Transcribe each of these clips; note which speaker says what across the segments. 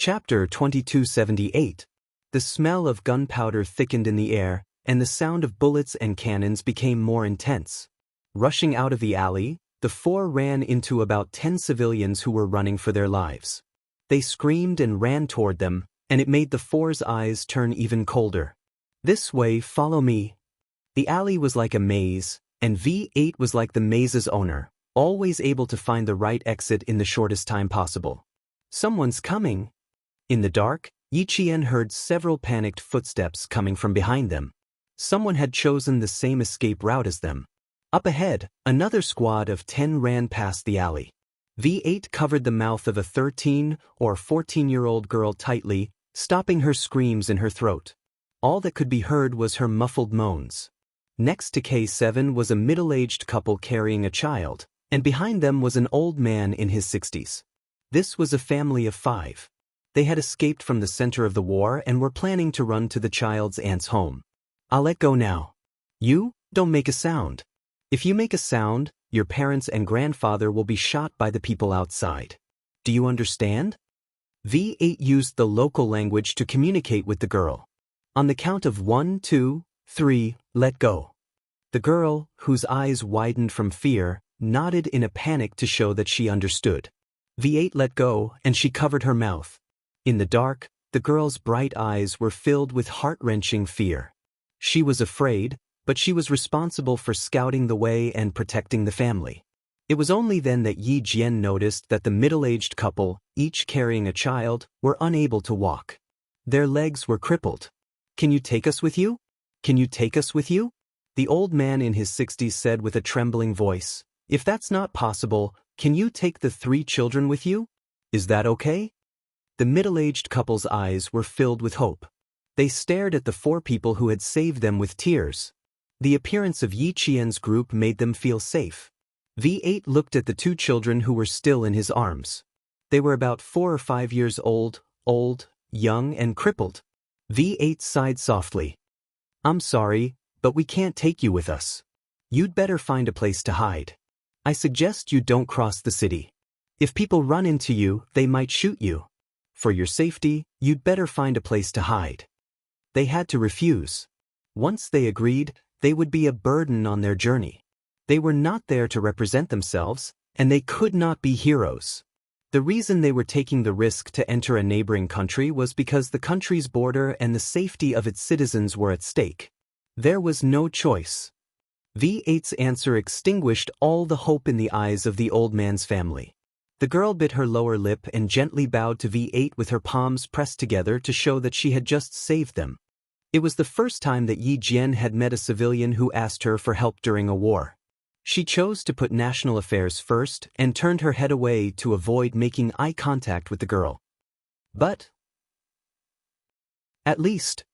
Speaker 1: Chapter 2278. The smell of gunpowder thickened in the air, and the sound of bullets and cannons became more intense. Rushing out of the alley, the four ran into about 10 civilians who were running for their lives. They screamed and ran toward them, and it made the four's eyes turn even colder. "This way, follow me." The alley was like a maze, and V8 was like the maze's owner, always able to find the right exit in the shortest time possible. "Someone's coming." In the dark, Yiqian heard several panicked footsteps coming from behind them. Someone had chosen the same escape route as them. Up ahead, another squad of 10 ran past the alley. V8 covered the mouth of a 13 or 14-year-old girl tightly, stopping her screams in her throat. All that could be heard was her muffled moans. Next to K7 was a middle-aged couple carrying a child, and behind them was an old man in his 60s. This was a family of 5. They had escaped from the center of the war and were planning to run to the child's aunt's home. "I'll let go now. You, don't make a sound. If you make a sound, your parents and grandfather will be shot by the people outside. Do you understand?" V8 used the local language to communicate with the girl. On the count of 1, 2, 3, let go. The girl, whose eyes widened from fear, nodded in a panic to show that she understood. V8 let go, and she covered her mouth. In the dark, the girl's bright eyes were filled with heart-wrenching fear. She was afraid, but she was responsible for scouting the way and protecting the family. It was only then that Yi Jian noticed that the middle-aged couple, each carrying a child, were unable to walk. Their legs were crippled. "Can you take us with you? Can you take us with you?" The old man in his 60s said with a trembling voice. "If that's not possible, can you take the 3 children with you? Is that okay?" The middle-aged couple's eyes were filled with hope. They stared at the 4 people who had saved them with tears. The appearance of Yi Qian's group made them feel safe. V8 looked at the 2 children who were still in his arms. They were about 4 or 5 years old, young, and crippled. V8 sighed softly. "I'm sorry, but we can't take you with us. You'd better find a place to hide. I suggest you don't cross the city. If people run into you, they might shoot you. For your safety, you'd better find a place to hide." They had to refuse. Once they agreed, they would be a burden on their journey. They were not there to represent themselves, and they could not be heroes. The reason they were taking the risk to enter a neighboring country was because the country's border and the safety of its citizens were at stake. There was no choice. V8's answer extinguished all the hope in the eyes of the old man's family. The girl bit her lower lip and gently bowed to V8 with her palms pressed together to show that she had just saved them. It was the first time that Yi Jian had met a civilian who asked her for help during a war. She chose to put national affairs first and turned her head away to avoid making eye contact with the girl. "But at least,"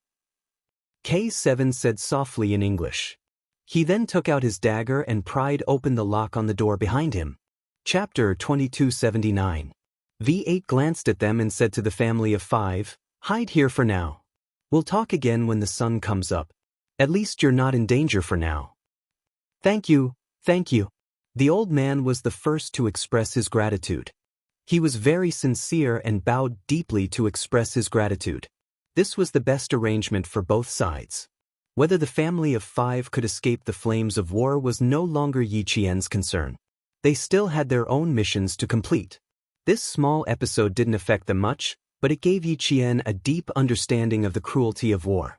Speaker 1: K7 said softly in English. He then took out his dagger and pried open the lock on the door behind him. Chapter 2279. V8 glanced at them and said to the family of 5, "Hide here for now. We'll talk again when the sun comes up. At least you're not in danger for now." Thank you. The old man was the first to express his gratitude. He was very sincere and bowed deeply to express his gratitude. This was the best arrangement for both sides. Whether the family of 5 could escape the flames of war was no longer Yi Qian's concern. They still had their own missions to complete. This small episode didn't affect them much, but it gave Yi Qian a deep understanding of the cruelty of war.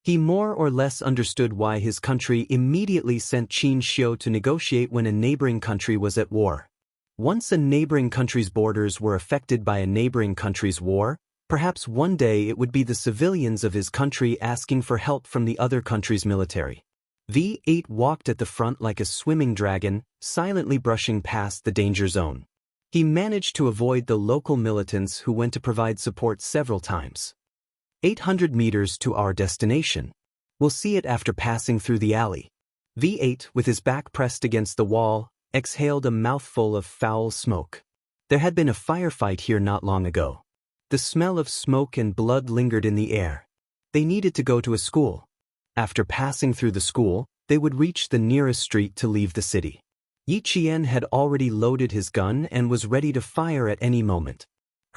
Speaker 1: He more or less understood why his country immediately sent Qin Xiu to negotiate when a neighboring country was at war. Once a neighboring country's borders were affected by a neighboring country's war, perhaps one day it would be the civilians of his country asking for help from the other country's military. V8 walked at the front like a swimming dragon, silently brushing past the danger zone. He managed to avoid the local militants who went to provide support several times. 800 meters to our destination. We'll see it after passing through the alley. V8, with his back pressed against the wall, exhaled a mouthful of foul smoke. There had been a firefight here not long ago. The smell of smoke and blood lingered in the air. They needed to go to a school. After passing through the school, they would reach the nearest street to leave the city. Yi Qian had already loaded his gun and was ready to fire at any moment.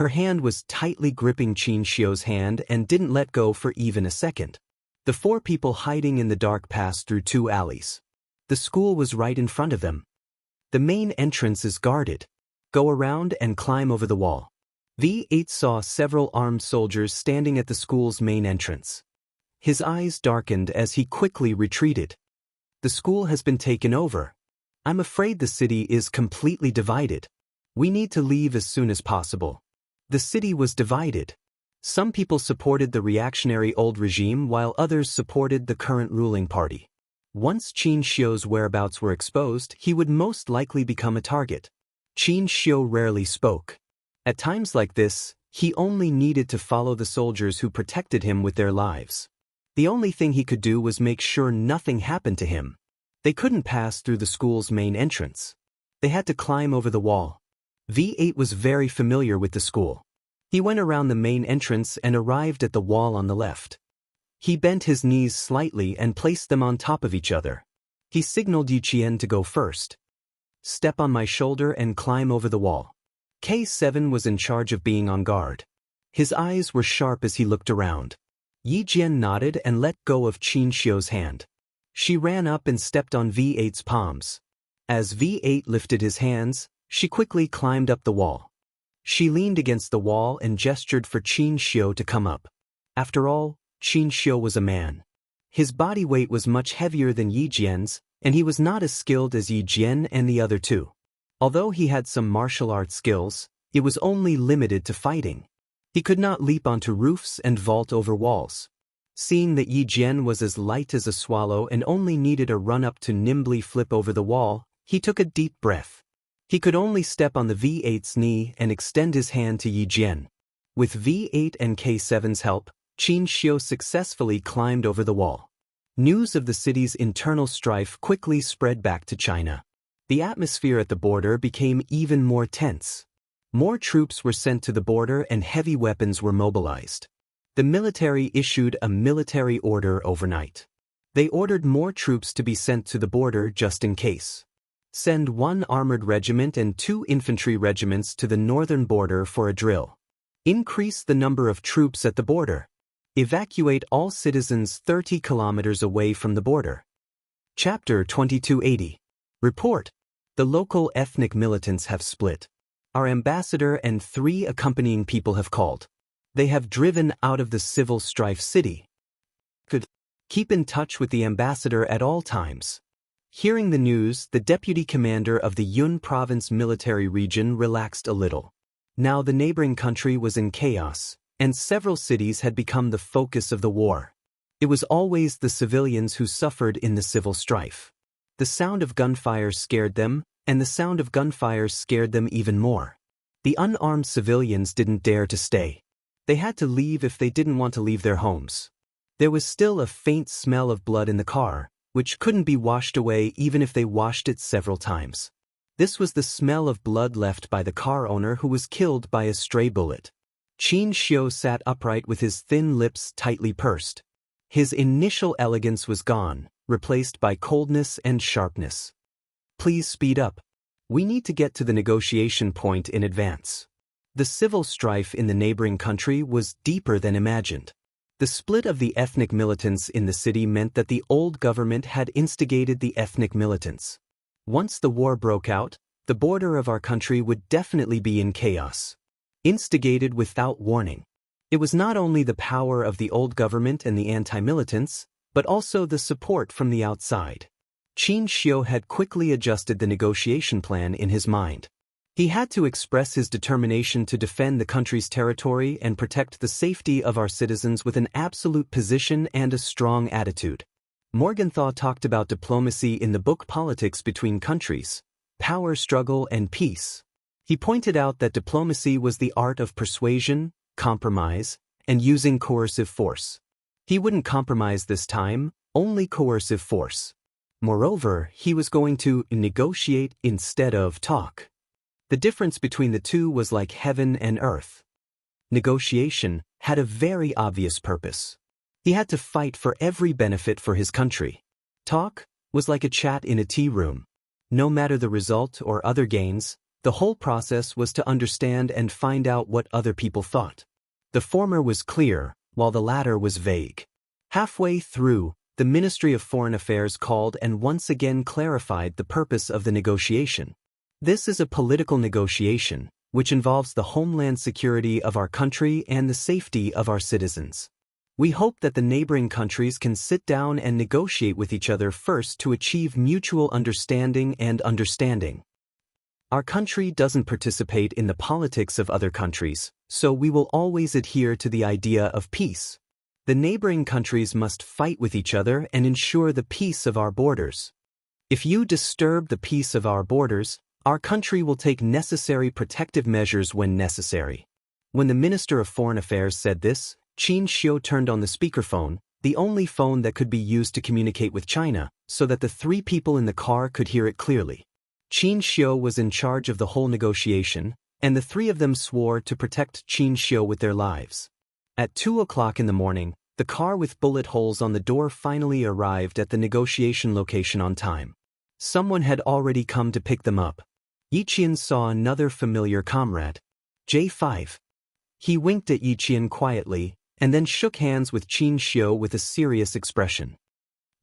Speaker 1: Her hand was tightly gripping Qin Xiu's hand and didn't let go for even a second. The four people hiding in the dark passed through two alleys. The school was right in front of them. The main entrance is guarded. Go around and climb over the wall. V8 saw several armed soldiers standing at the school's main entrance. His eyes darkened as he quickly retreated. The school has been taken over. I'm afraid the city is completely divided. We need to leave as soon as possible. The city was divided. Some people supported the reactionary old regime while others supported the current ruling party. Once Qin Xiu's whereabouts were exposed, he would most likely become a target. Qin Xiu rarely spoke. At times like this, he only needed to follow the soldiers who protected him with their lives. The only thing he could do was make sure nothing happened to him. They couldn't pass through the school's main entrance. They had to climb over the wall. V8 was very familiar with the school. He went around the main entrance and arrived at the wall on the left. He bent his knees slightly and placed them on top of each other. He signaled Yiqian to go first. Step on my shoulder and climb over the wall. K7 was in charge of being on guard. His eyes were sharp as he looked around. Yiqian nodded and let go of Qin Xiu's hand. She ran up and stepped on V8's palms. As V8 lifted his hands, she quickly climbed up the wall. She leaned against the wall and gestured for Qin Xiu to come up. After all, Qin Xiu was a man. His body weight was much heavier than Yiqian's, and he was not as skilled as Yiqian and the other two. Although he had some martial arts skills, it was only limited to fighting. He could not leap onto roofs and vault over walls. Seeing that Yiqian was as light as a swallow and only needed a run-up to nimbly flip over the wall, he took a deep breath. He could only step on the V8's knee and extend his hand to Yiqian. With V8 and K7's help, Qin Xiu successfully climbed over the wall. News of the city's internal strife quickly spread back to China. The atmosphere at the border became even more tense. More troops were sent to the border and heavy weapons were mobilized. The military issued a military order overnight. They ordered more troops to be sent to the border just in case. Send 1 armored regiment and 2 infantry regiments to the northern border for a drill. Increase the number of troops at the border. Evacuate all citizens 30 kilometers away from the border. Chapter 2280. Report. The local ethnic militants have split. Our ambassador and 3 accompanying people have called. They have driven out of the civil strife city. Could keep in touch with the ambassador at all times. Hearing the news, the deputy commander of the Yun province military region relaxed a little. Now the neighboring country was in chaos, and several cities had become the focus of the war. It was always the civilians who suffered in the civil strife. The sound of gunfire scared them, and the sound of gunfire scared them even more. The unarmed civilians didn't dare to stay. They had to leave if they didn't want to leave their homes. There was still a faint smell of blood in the car, which couldn't be washed away even if they washed it several times. This was the smell of blood left by the car owner who was killed by a stray bullet. Qin Xiu sat upright with his thin lips tightly pursed. His initial elegance was gone, replaced by coldness and sharpness. Please speed up. We need to get to the negotiation point in advance. The civil strife in the neighboring country was deeper than imagined. The split of the ethnic militants in the city meant that the old government had instigated the ethnic militants. Once the war broke out, the border of our country would definitely be in chaos. Instigated without warning. It was not only the power of the old government and the anti-militants, but also the support from the outside. Qin Xiu had quickly adjusted the negotiation plan in his mind. He had to express his determination to defend the country's territory and protect the safety of our citizens with an absolute position and a strong attitude. Morgenthau talked about diplomacy in the book Politics Between Countries, Power Struggle and Peace. He pointed out that diplomacy was the art of persuasion, compromise, and using coercive force. He wouldn't compromise this time, only coercive force. Moreover, he was going to negotiate instead of talk. The difference between the two was like heaven and earth. Negotiation had a very obvious purpose. He had to fight for every benefit for his country. Talk was like a chat in a tea room. No matter the result or other gains, The whole process was to understand and find out what other people thought. The former was clear, while the latter was vague. Halfway through, the Ministry of Foreign Affairs called and once again clarified the purpose of the negotiation. This is a political negotiation, which involves the homeland security of our country and the safety of our citizens. We hope that the neighboring countries can sit down and negotiate with each other first to achieve mutual understanding and understanding. Our country doesn't participate in the politics of other countries, so we will always adhere to the idea of peace. The neighboring countries must fight with each other and ensure the peace of our borders. If you disturb the peace of our borders, our country will take necessary protective measures when necessary. When the Minister of Foreign Affairs said this, Qin Xiu turned on the speakerphone, the only phone that could be used to communicate with China, so that the three people in the car could hear it clearly. Qin Xiu was in charge of the whole negotiation, and the three of them swore to protect Qin Xiu with their lives. At 2 o'clock in the morning, the car with bullet holes on the door finally arrived at the negotiation location on time. Someone had already come to pick them up. Yiqian saw another familiar comrade. J5. He winked at Yiqian quietly, and then shook hands with Qin Xiu with a serious expression.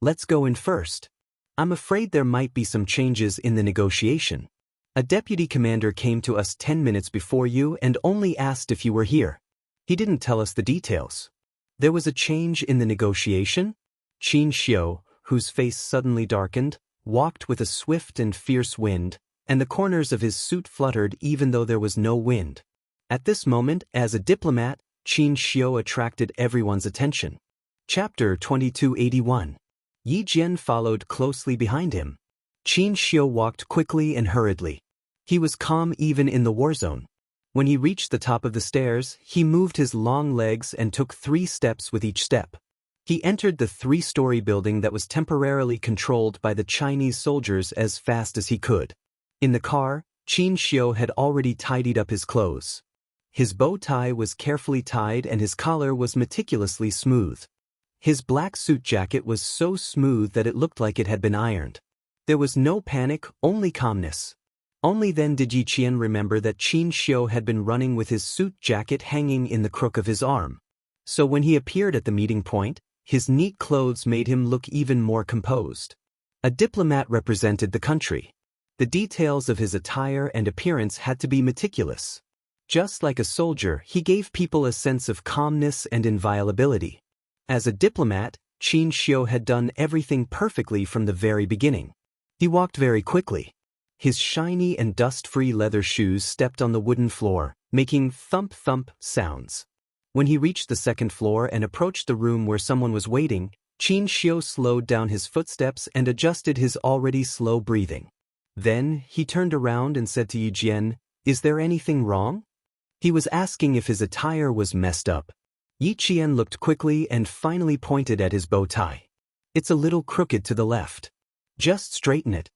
Speaker 1: Let's go in first. I'm afraid there might be some changes in the negotiation. A deputy commander came to us 10 minutes before you and only asked if you were here. He didn't tell us the details. There was a change in the negotiation? Qin Xiu, whose face suddenly darkened, walked with a swift and fierce wind, and the corners of his suit fluttered even though there was no wind. At this moment, as a diplomat, Qin Xiu attracted everyone's attention. Chapter 2281. Yi Jian followed closely behind him. Qin Xiu walked quickly and hurriedly. He was calm even in the war zone. When he reached the top of the stairs, he moved his long legs and took 3 steps with each step. He entered the 3-story building that was temporarily controlled by the Chinese soldiers as fast as he could. In the car, Qin Xiu had already tidied up his clothes. His bow tie was carefully tied and his collar was meticulously smooth. His black suit jacket was so smooth that it looked like it had been ironed. There was no panic, only calmness. Only then did Yiqian remember that Qin Xiu had been running with his suit jacket hanging in the crook of his arm. So when he appeared at the meeting point, his neat clothes made him look even more composed. A diplomat represented the country. The details of his attire and appearance had to be meticulous. Just like a soldier, he gave people a sense of calmness and inviolability. As a diplomat, Qin Xiu had done everything perfectly from the very beginning. He walked very quickly. His shiny and dust-free leather shoes stepped on the wooden floor, making thump-thump sounds. When he reached the 2nd floor and approached the room where someone was waiting, Qin Xiu slowed down his footsteps and adjusted his already slow breathing. Then, he turned around and said to Yi Jian, "Is there anything wrong?" He was asking if his attire was messed up. Yi Jian looked quickly and finally pointed at his bow tie. "It's a little crooked to the left. Just straighten it."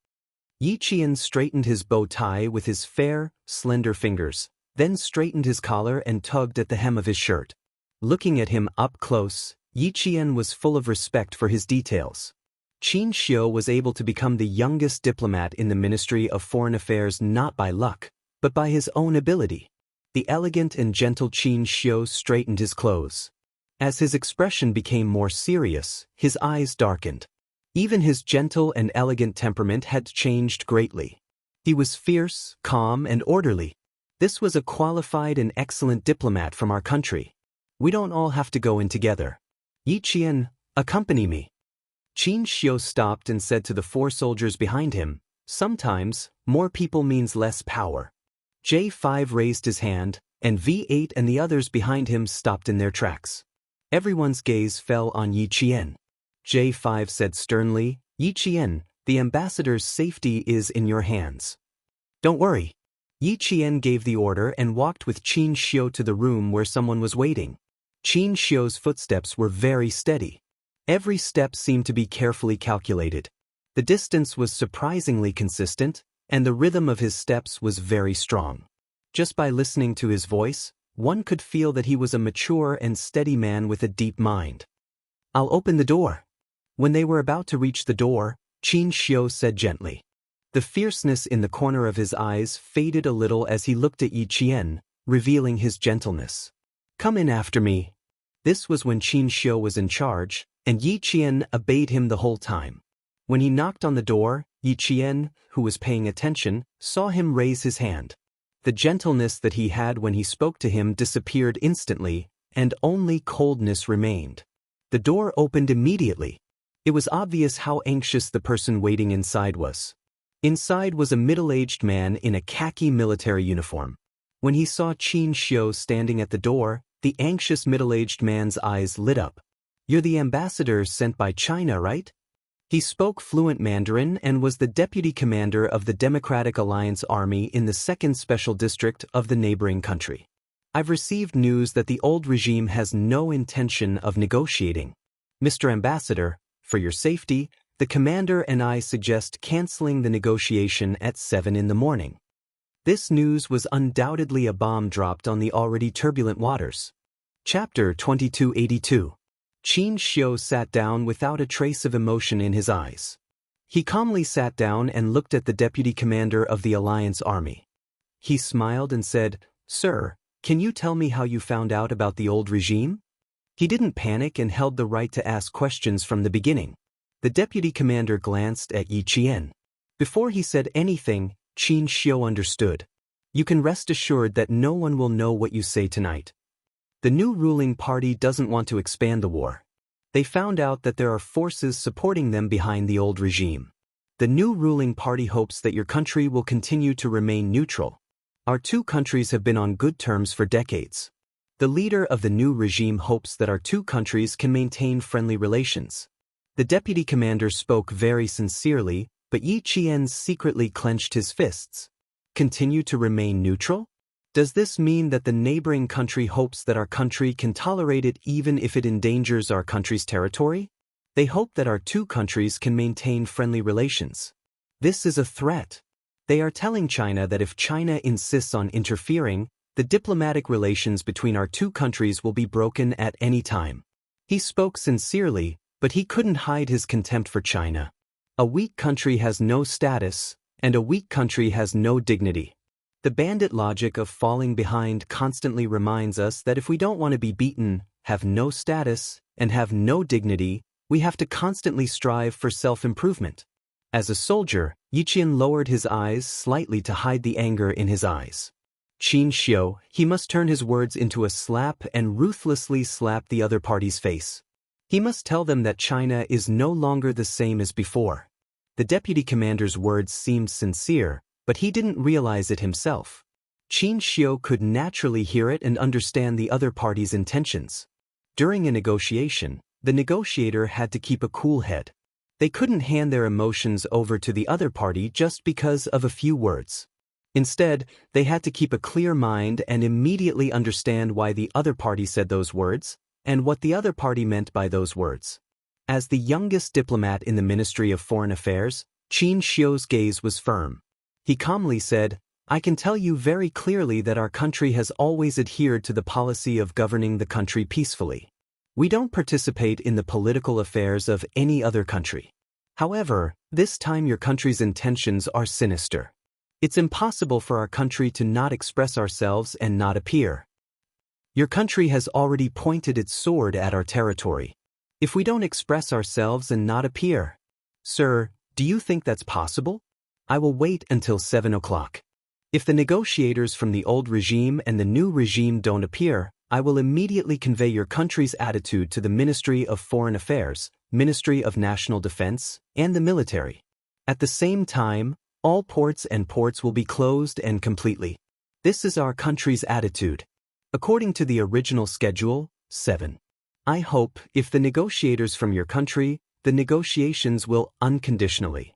Speaker 1: Yi Jian straightened his bow tie with his fair, slender fingers, then straightened his collar and tugged at the hem of his shirt. Looking at him up close, Yi Jian was full of respect for his details. Qin Xiu was able to become the youngest diplomat in the Ministry of Foreign Affairs not by luck, but by his own ability. The elegant and gentle Qin Xiu straightened his clothes. As his expression became more serious, his eyes darkened. Even his gentle and elegant temperament had changed greatly. He was fierce, calm, and orderly. This was a qualified and excellent diplomat from our country. We don't all have to go in together. Yi Jian, accompany me. Qin Xiu stopped and said to the 4 soldiers behind him, "Sometimes, more people means less power." J5 raised his hand, and V8 and the others behind him stopped in their tracks. Everyone's gaze fell on Yi Jian. J5 said sternly, "Yi Jian, the ambassador's safety is in your hands. Don't worry." Yi Jian gave the order and walked with Qin Xiu to the room where someone was waiting. Qin Xiu's footsteps were very steady. Every step seemed to be carefully calculated. The distance was surprisingly consistent, and the rhythm of his steps was very strong. Just by listening to his voice, one could feel that he was a mature and steady man with a deep mind. "I'll open the door." When they were about to reach the door, Qin Xiu said gently, The fierceness in the corner of his eyes faded a little as he looked at Yi Qian, revealing his gentleness. "Come in after me." This was when Qin Xiu was in charge, and Yi Qian obeyed him the whole time. When he knocked on the door, Yi Qian, who was paying attention, saw him raise his hand. The gentleness that he had when he spoke to him disappeared instantly, and only coldness remained. The door opened immediately. It was obvious how anxious the person waiting inside was. Inside was a middle-aged man in a khaki military uniform. When he saw Qin Xiu standing at the door, the anxious middle-aged man's eyes lit up. "You're the ambassador sent by China, right?" He spoke fluent Mandarin and was the deputy commander of the Democratic Alliance Army in the 2nd Special District of the neighboring country. "I've received news that the old regime has no intention of negotiating. Mr. Ambassador, for your safety, the commander and I suggest canceling the negotiation at 7 in the morning." This news was undoubtedly a bomb dropped on the already turbulent waters. Chapter 2282. Qin Xiu sat down without a trace of emotion in his eyes. He calmly sat down and looked at the deputy commander of the Alliance Army. He smiled and said, "Sir, can you tell me how you found out about the old regime?" He didn't panic and held the right to ask questions from the beginning. The deputy commander glanced at Yi Qian. Before he said anything, Qin Xiu understood. "You can rest assured that no one will know what you say tonight. The new ruling party doesn't want to expand the war. They found out that there are forces supporting them behind the old regime. The new ruling party hopes that your country will continue to remain neutral. Our two countries have been on good terms for decades. The leader of the new regime hopes that our two countries can maintain friendly relations." The deputy commander spoke very sincerely, but Yi Qian secretly clenched his fists. "Continue to remain neutral? Does this mean that the neighboring country hopes that our country can tolerate it even if it endangers our country's territory? They hope that our two countries can maintain friendly relations. This is a threat. They are telling China that if China insists on interfering, the diplomatic relations between our two countries will be broken at any time." He spoke sincerely, but he couldn't hide his contempt for China. A weak country has no status, and a weak country has no dignity. The bandit logic of falling behind constantly reminds us that if we don't want to be beaten, have no status, and have no dignity, we have to constantly strive for self-improvement. As a soldier, Yi Qian lowered his eyes slightly to hide the anger in his eyes. Qin Xiu, he must turn his words into a slap and ruthlessly slap the other party's face. He must tell them that China is no longer the same as before. The deputy commander's words seemed sincere, but he didn't realize it himself. Qin Xiu could naturally hear it and understand the other party's intentions. During a negotiation, the negotiator had to keep a cool head. They couldn't hand their emotions over to the other party just because of a few words. Instead, they had to keep a clear mind and immediately understand why the other party said those words, and what the other party meant by those words. As the youngest diplomat in the Ministry of Foreign Affairs, Qin Xiu's gaze was firm. He calmly said, "I can tell you very clearly that our country has always adhered to the policy of governing the country peacefully. We don't participate in the political affairs of any other country. However, this time your country's intentions are sinister. It's impossible for our country to not express ourselves and not appear. Your country has already pointed its sword at our territory. If we don't express ourselves and not appear, sir, do you think that's possible? I will wait until 7 o'clock. If the negotiators from the old regime and the new regime don't appear, I will immediately convey your country's attitude to the Ministry of Foreign Affairs, Ministry of National Defense, and the military. At the same time, all ports will be closed and completely. This is our country's attitude. According to the original schedule, 7. I hope, if the negotiators from your country, the negotiations will unconditionally.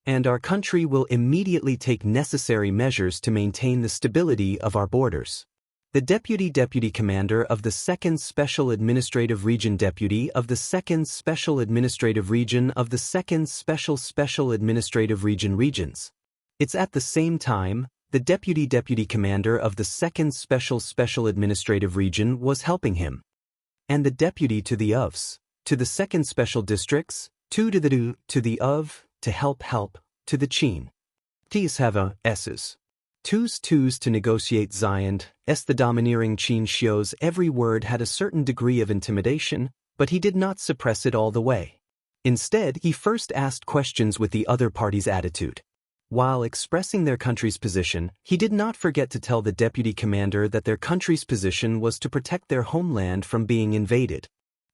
Speaker 1: And our country will immediately take necessary measures to maintain the stability of our borders. The Deputy Commander of the 2nd Special Administrative Region Deputy of the 2nd Special Administrative Region of the 2nd Special Administrative Region Regions. It's at the same time, the Deputy Commander of the 2nd Special Administrative Region was helping him. And the Deputy to the OVs, to the 2nd Special Districts, to the of, to help, to the Qin. These have a S's. Twos to negotiate Zion. The domineering Qin Xiu's every word had a certain degree of intimidation, but he did not suppress it all the way. Instead, he first asked questions with the other party's attitude. While expressing their country's position, he did not forget to tell the deputy commander that their country's position was to protect their homeland from being invaded.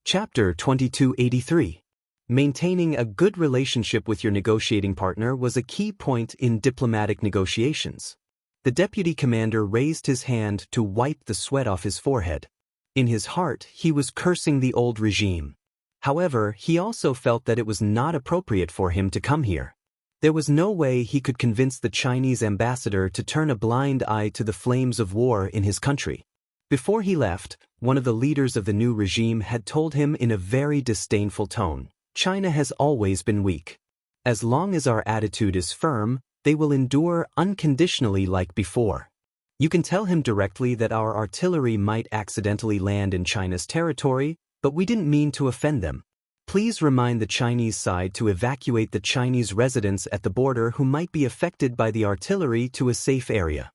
Speaker 1: Chapter 2283. Maintaining a good relationship with your negotiating partner was a key point in diplomatic negotiations. The deputy commander raised his hand to wipe the sweat off his forehead. In his heart, he was cursing the old regime. However, he also felt that it was not appropriate for him to come here. There was no way he could convince the Chinese ambassador to turn a blind eye to the flames of war in his country. Before he left, one of the leaders of the new regime had told him in a very disdainful tone, "China has always been weak. As long as our attitude is firm, they will endure unconditionally like before. You can tell him directly that our artillery might accidentally land in China's territory, but we didn't mean to offend them. Please remind the Chinese side to evacuate the Chinese residents at the border who might be affected by the artillery to a safe area."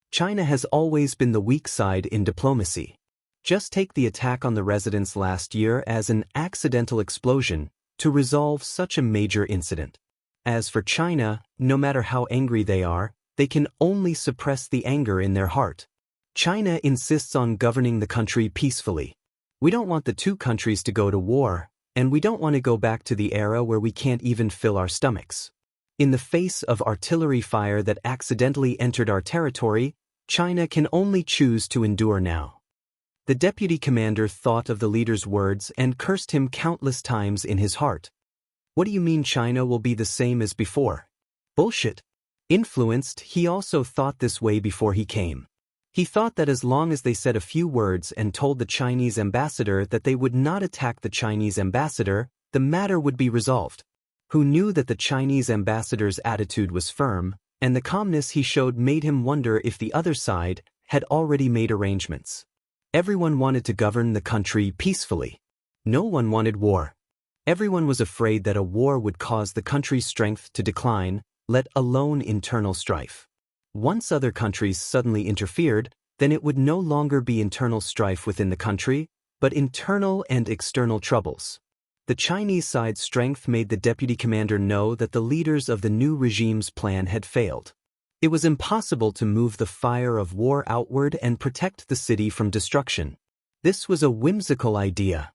Speaker 1: China has always been the weak side in diplomacy. Just take the attack on the residents last year as an accidental explosion to resolve such a major incident. As for China, no matter how angry they can only suppress the anger in their heart. China insists on governing the country peacefully. We don't want the two countries to go to war, and we don't want to go back to the era where we can't even fill our stomachs. In the face of artillery fire that accidentally entered our territory, China can only choose to endure now. The deputy commander thought of the leader's words and cursed him countless times in his heart. What do you mean China will be the same as before? Bullshit. Influenced, he also thought this way before he came. He thought that as long as they said a few words and told the Chinese ambassador that they would not attack the Chinese ambassador, the matter would be resolved. Who knew that the Chinese ambassador's attitude was firm, and the calmness he showed made him wonder if the other side had already made arrangements. Everyone wanted to govern the country peacefully. No one wanted war. Everyone was afraid that a war would cause the country's strength to decline, let alone internal strife. Once other countries suddenly interfered, then it would no longer be internal strife within the country, but internal and external troubles. The Chinese side's strength made the deputy commander know that the leaders of the new regime's plan had failed. It was impossible to move the fire of war outward and protect the city from destruction. This was a whimsical idea.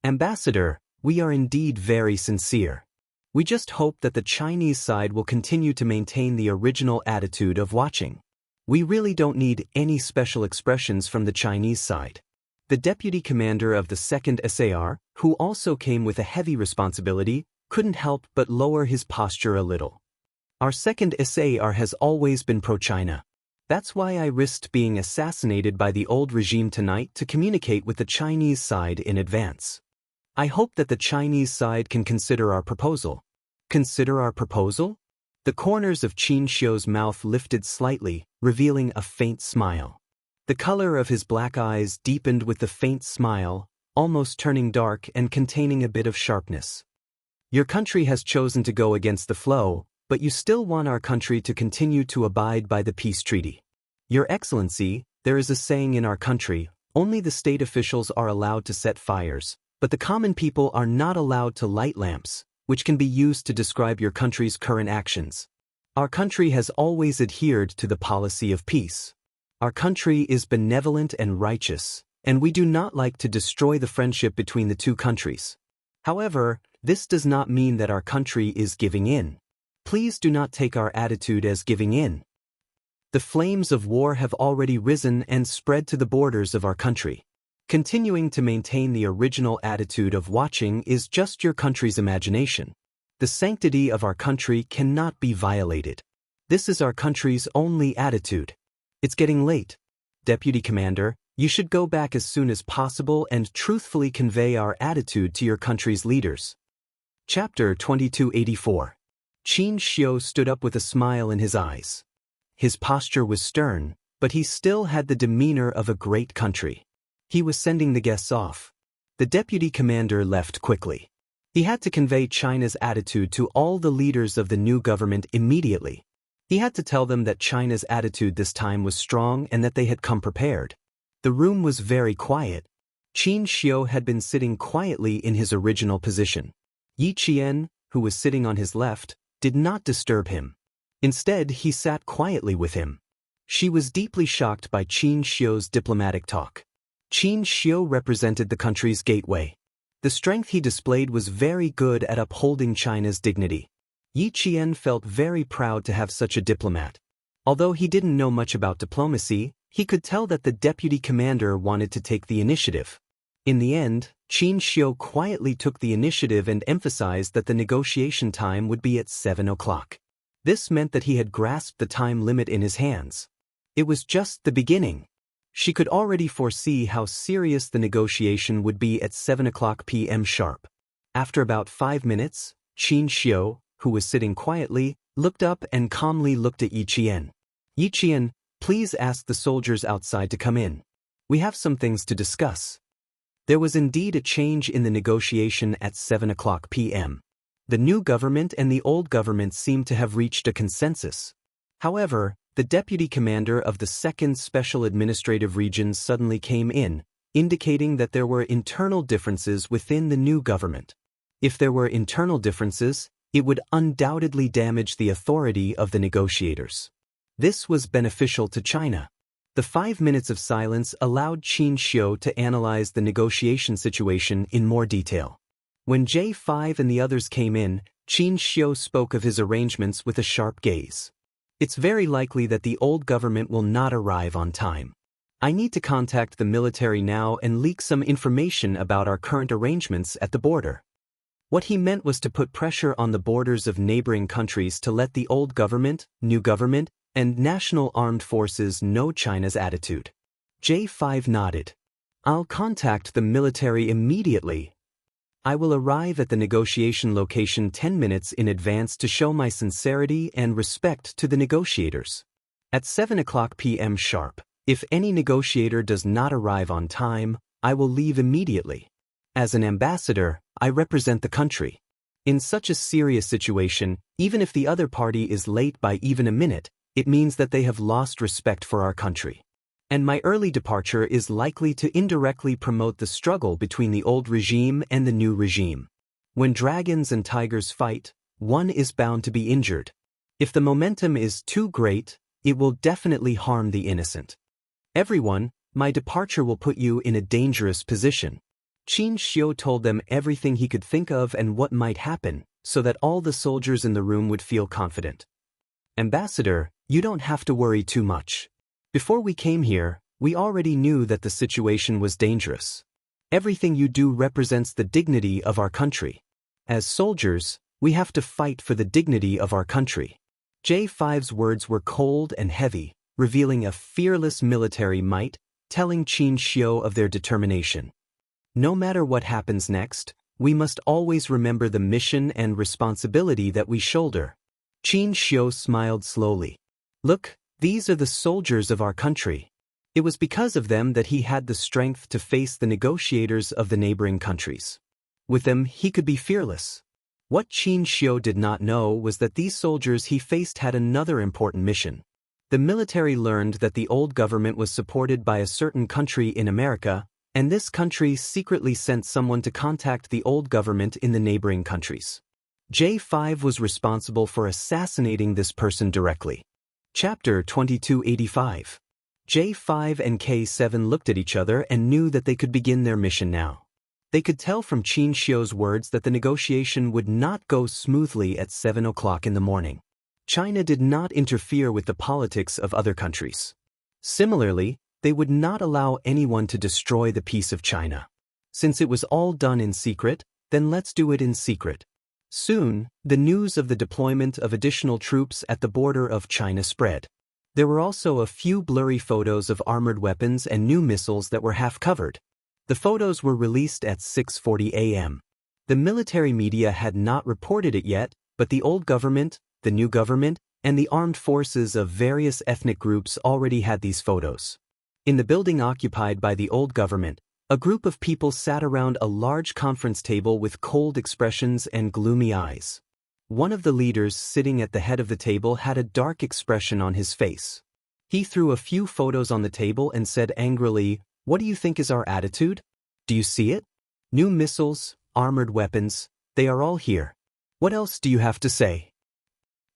Speaker 1: Ambassador, we are indeed very sincere. We just hope that the Chinese side will continue to maintain the original attitude of watching. We really don't need any special expressions from the Chinese side. The deputy commander of the 2nd SAR, who also came with a heavy responsibility, couldn't help but lower his posture a little. Our 2nd SAR has always been pro-China. That's why I risked being assassinated by the old regime tonight to communicate with the Chinese side in advance. I hope that the Chinese side can consider our proposal. Consider our proposal? The corners of Qin Xiu's mouth lifted slightly, revealing a faint smile. The color of his black eyes deepened with the faint smile, almost turning dark and containing a bit of sharpness. Your country has chosen to go against the flow, but you still want our country to continue to abide by the peace treaty. Your Excellency, there is a saying in our country, only the state officials are allowed to set fires, but the common people are not allowed to light lamps, which can be used to describe your country's current actions. Our country has always adhered to the policy of peace. Our country is benevolent and righteous, and we do not like to destroy the friendship between the two countries. However, this does not mean that our country is giving in. Please do not take our attitude as giving in. The flames of war have already risen and spread to the borders of our country. Continuing to maintain the original attitude of watching is just your country's imagination. The sanctity of our country cannot be violated. This is our country's only attitude. It's getting late. Deputy Commander, you should go back as soon as possible and truthfully convey our attitude to your country's leaders. Chapter 2284. Qin Xiu stood up with a smile in his eyes. His posture was stern, but he still had the demeanor of a great country. He was sending the guests off. The deputy commander left quickly. He had to convey China's attitude to all the leaders of the new government immediately. He had to tell them that China's attitude this time was strong and that they had come prepared. The room was very quiet. Qin Xiu had been sitting quietly in his original position. Yi Qian, who was sitting on his left, did not disturb him. Instead, he sat quietly with him. She was deeply shocked by Qin Xiu's diplomatic talk. Qin Xiu represented the country's gateway. The strength he displayed was very good at upholding China's dignity. Yi Qian felt very proud to have such a diplomat. Although he didn't know much about diplomacy, he could tell that the deputy commander wanted to take the initiative. In the end, Qin Xiu quietly took the initiative and emphasized that the negotiation time would be at 7 o'clock. This meant that he had grasped the time limit in his hands. It was just the beginning. She could already foresee how serious the negotiation would be at 7 o'clock p.m. sharp. After about 5 minutes, Qin Xiu, who was sitting quietly, looked up and calmly looked at Yi Qian. Yi Qian, please ask the soldiers outside to come in. We have some things to discuss. There was indeed a change in the negotiation at 7 o'clock p.m. The new government and the old government seemed to have reached a consensus. However, the deputy commander of the 2nd Special Administrative Region suddenly came in, indicating that there were internal differences within the new government. If there were internal differences, it would undoubtedly damage the authority of the negotiators. This was beneficial to China. The 5 minutes of silence allowed Qin Xiu to analyze the negotiation situation in more detail. When J5 and the others came in, Qin Xiu spoke of his arrangements with a sharp gaze. It's very likely that the old government will not arrive on time. I need to contact the military now and leak some information about our current arrangements at the border. What he meant was to put pressure on the borders of neighboring countries to let the old government, new government, and national armed forces know China's attitude. J5 nodded. I'll contact the military immediately. I will arrive at the negotiation location 10 minutes in advance to show my sincerity and respect to the negotiators. At 7 o'clock p.m. sharp, if any negotiator does not arrive on time, I will leave immediately. As an ambassador, I represent the country. In such a serious situation, even if the other party is late by even a minute, it means that they have lost respect for our country. And my early departure is likely to indirectly promote the struggle between the old regime and the new regime. When dragons and tigers fight, one is bound to be injured. If the momentum is too great, it will definitely harm the innocent. Everyone, my departure will put you in a dangerous position. Qin Xiu told them everything he could think of and what might happen, so that all the soldiers in the room would feel confident. Ambassador, you don't have to worry too much. Before we came here, we already knew that the situation was dangerous. Everything you do represents the dignity of our country. As soldiers, we have to fight for the dignity of our country. J5's words were cold and heavy, revealing a fearless military might, telling Qin Xiu of their determination. No matter what happens next, we must always remember the mission and responsibility that we shoulder. Qin Xiu smiled slowly. Look, these are the soldiers of our country. It was because of them that he had the strength to face the negotiators of the neighboring countries. With them, he could be fearless. What Qin Xiu did not know was that these soldiers he faced had another important mission. The military learned that the old government was supported by a certain country in America, and this country secretly sent someone to contact the old government in the neighboring countries. J5 was responsible for assassinating this person directly. Chapter 2285. J5 and K7 looked at each other and knew that they could begin their mission now. They could tell from Qin Xiu's words that the negotiation would not go smoothly at 7 o'clock in the morning. China did not interfere with the politics of other countries. Similarly, they would not allow anyone to destroy the peace of China. Since it was all done in secret, then let's do it in secret. Soon, the news of the deployment of additional troops at the border of China spread. There were also a few blurry photos of armored weapons and new missiles that were half covered. The photos were released at 6:40 a.m. The military media had not reported it yet, but the old government, the new government, and the armed forces of various ethnic groups already had these photos. In the building occupied by the old government, a group of people sat around a large conference table with cold expressions and gloomy eyes. One of the leaders sitting at the head of the table had a dark expression on his face. He threw a few photos on the table and said angrily, "What do you think is our attitude? Do you see it? New missiles, armored weapons, they are all here. What else do you have to say?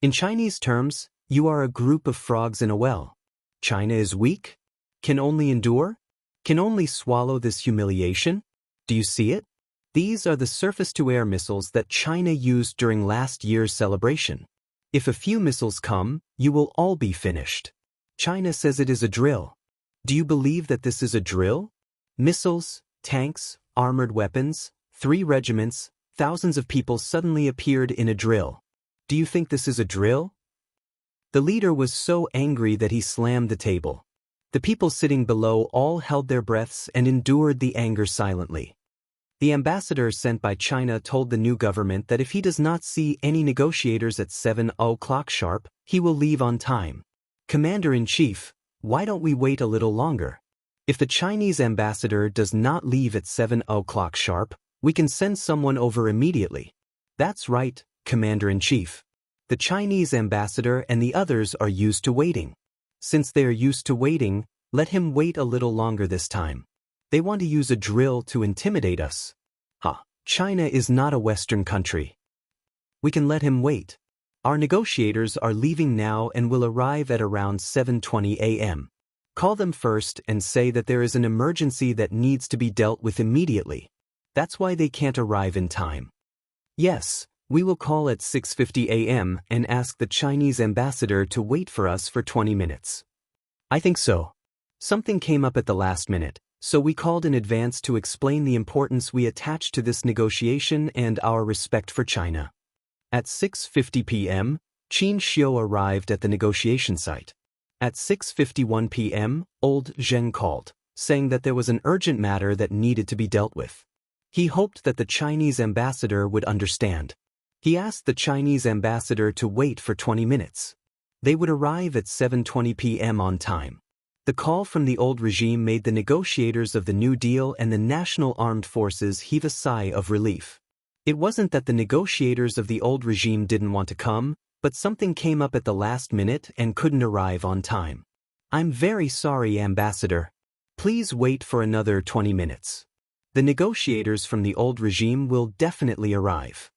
Speaker 1: In Chinese terms, you are a group of frogs in a well. China is weak? Can only endure? Can only swallow this humiliation? Do you see it? These are the surface-to-air missiles that China used during last year's celebration. If a few missiles come, you will all be finished. China says it is a drill. Do you believe that this is a drill? Missiles, tanks, armored weapons, 3 regiments, thousands of people suddenly appeared in a drill. Do you think this is a drill?" The leader was so angry that he slammed the table. The people sitting below all held their breaths and endured the anger silently. The ambassador sent by China told the new government that if he does not see any negotiators at 7 o'clock sharp, he will leave on time. "Commander-in-Chief, why don't we wait a little longer? If the Chinese ambassador does not leave at 7 o'clock sharp, we can send someone over immediately." "That's right, Commander-in-Chief. The Chinese ambassador and the others are used to waiting. Since they are used to waiting, let him wait a little longer this time. They want to use a drill to intimidate us. China is not a Western country. We can let him wait. Our negotiators are leaving now and will arrive at around 7:20 a.m. Call them first and say that there is an emergency that needs to be dealt with immediately. That's why they can't arrive in time." "Yes, we will call at 6:50 a.m. and ask the Chinese ambassador to wait for us for 20 minutes. "I think so. Something came up at the last minute, so we called in advance to explain the importance we attach to this negotiation and our respect for China." At 6:50 p.m., Qin Xiu arrived at the negotiation site. At 6:51 p.m., Old Zheng called, saying that there was an urgent matter that needed to be dealt with. He hoped that the Chinese ambassador would understand. He asked the Chinese ambassador to wait for 20 minutes. They would arrive at 7:20 p.m. on time. The call from the old regime made the negotiators of the New Deal and the National Armed Forces heave a sigh of relief. It wasn't that the negotiators of the old regime didn't want to come, but something came up at the last minute and couldn't arrive on time. "I'm very sorry, Ambassador. Please wait for another 20 minutes. The negotiators from the old regime will definitely arrive.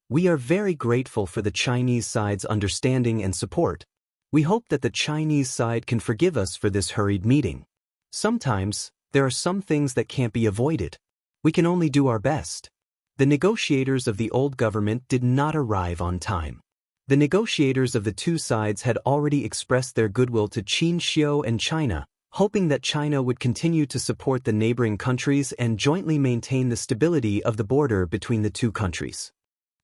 Speaker 1: We are very grateful for the Chinese side's understanding and support. We hope that the Chinese side can forgive us for this hurried meeting. Sometimes, there are some things that can't be avoided. We can only do our best." The negotiators of the old government did not arrive on time. The negotiators of the two sides had already expressed their goodwill to Qin Xiu and China, hoping that China would continue to support the neighboring countries and jointly maintain the stability of the border between the two countries.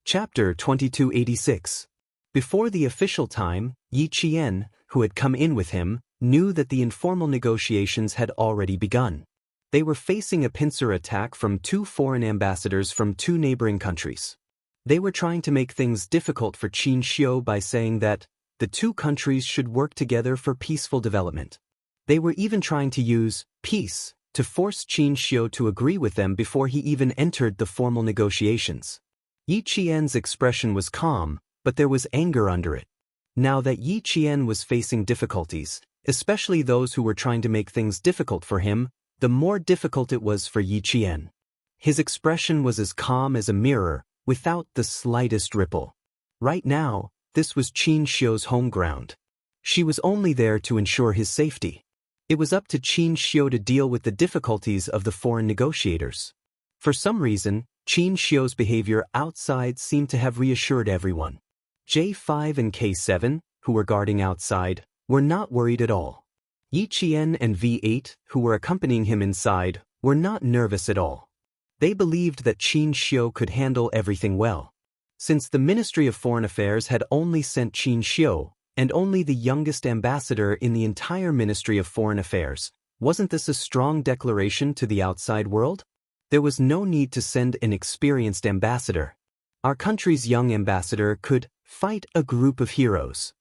Speaker 1: Chapter 2286. Before the official time, Yi Qian, who had come in with him, knew that the informal negotiations had already begun. They were facing a pincer attack from 2 foreign ambassadors from 2 neighboring countries. They were trying to make things difficult for Qin Xiu by saying that the 2 countries should work together for peaceful development. They were even trying to use peace to force Qin Xiu to agree with them before he even entered the formal negotiations. Yi Qian's expression was calm, but there was anger under it. Now that Yi Qian was facing difficulties, especially those who were trying to make things difficult for him, the more difficult it was for Yi Qian. His expression was as calm as a mirror, without the slightest ripple. Right now, this was Qin Xiu's home ground. She was only there to ensure his safety. It was up to Qin Xiu to deal with the difficulties of the foreign negotiators. For some reason, Qin Xiu's behavior outside seemed to have reassured everyone. J5 and K7, who were guarding outside, were not worried at all. Yi Qian and V8, who were accompanying him inside, were not nervous at all. They believed that Qin Xiu could handle everything well. Since the Ministry of Foreign Affairs had only sent Qin Xiu, and only the youngest ambassador in the entire Ministry of Foreign Affairs, wasn't this a strong declaration to the outside world? There was no need to send an experienced ambassador. Our country's young ambassador could fight a group of heroes.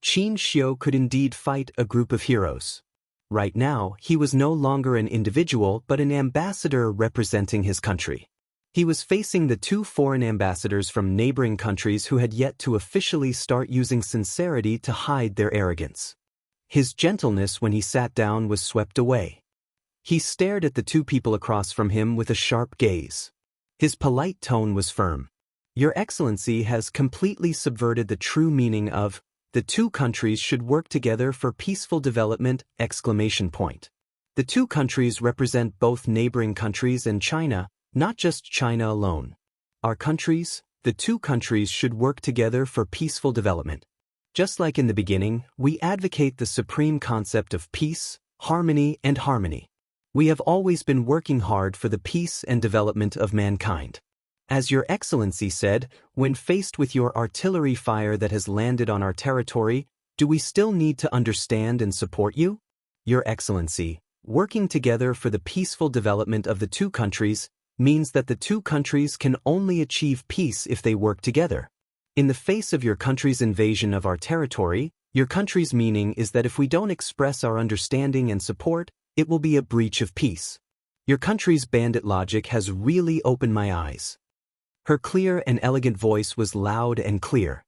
Speaker 1: Qin Xiu could indeed fight a group of heroes. Right now, he was no longer an individual but an ambassador representing his country. He was facing the two foreign ambassadors from neighboring countries who had yet to officially start using sincerity to hide their arrogance. His gentleness when he sat down was swept away. He stared at the two people across from him with a sharp gaze. His polite tone was firm. Your Excellency has completely subverted the true meaning of, "The two countries should work together for peaceful development!" The two countries represent both neighboring countries and China, not just China alone. Our countries, the two countries should work together for peaceful development. Just like in the beginning, we advocate the supreme concept of peace, harmony, and harmony. We have always been working hard for the peace and development of mankind. As Your Excellency said, when faced with your artillery fire that has landed on our territory, do we still need to understand and support you? Your Excellency, working together for the peaceful development of the two countries means that the two countries can only achieve peace if they work together. In the face of your country's invasion of our territory, your country's meaning is that if we don't express our understanding and support, it will be a breach of peace. Your country's bandit logic has really opened my eyes. Her clear and elegant voice was loud and clear.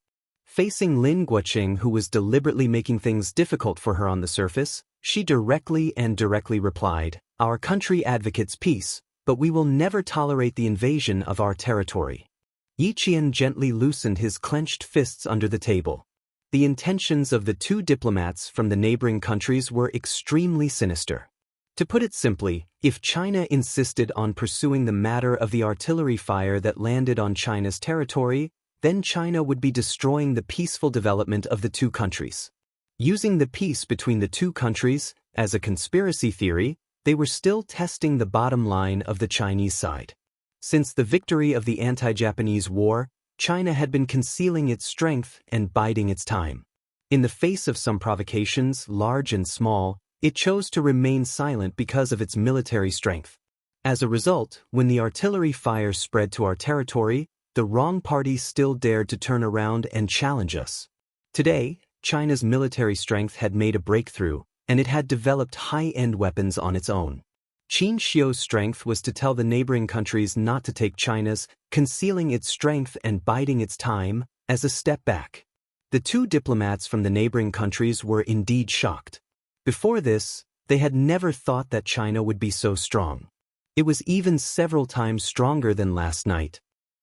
Speaker 1: Facing Lin Guoqing, who was deliberately making things difficult for her on the surface, she directly replied, "Our country advocates peace, but we will never tolerate the invasion of our territory." Yi Qian gently loosened his clenched fists under the table. The intentions of the two diplomats from the neighboring countries were extremely sinister. To put it simply, if China insisted on pursuing the matter of the artillery fire that landed on China's territory, then China would be destroying the peaceful development of the two countries. Using the peace between the two countries as a conspiracy theory, they were still testing the bottom line of the Chinese side. Since the victory of the anti-Japanese war, China had been concealing its strength and biding its time. In the face of some provocations, large and small, it chose to remain silent because of its military strength. As a result, when the artillery fire spread to our territory, the wrong party still dared to turn around and challenge us. Today, China's military strength had made a breakthrough, and it had developed high-end weapons on its own. Qin Shio's strength was to tell the neighboring countries not to take China's, concealing its strength and biding its time, as a step back. The two diplomats from the neighboring countries were indeed shocked. Before this, they had never thought that China would be so strong. It was even several times stronger than last night.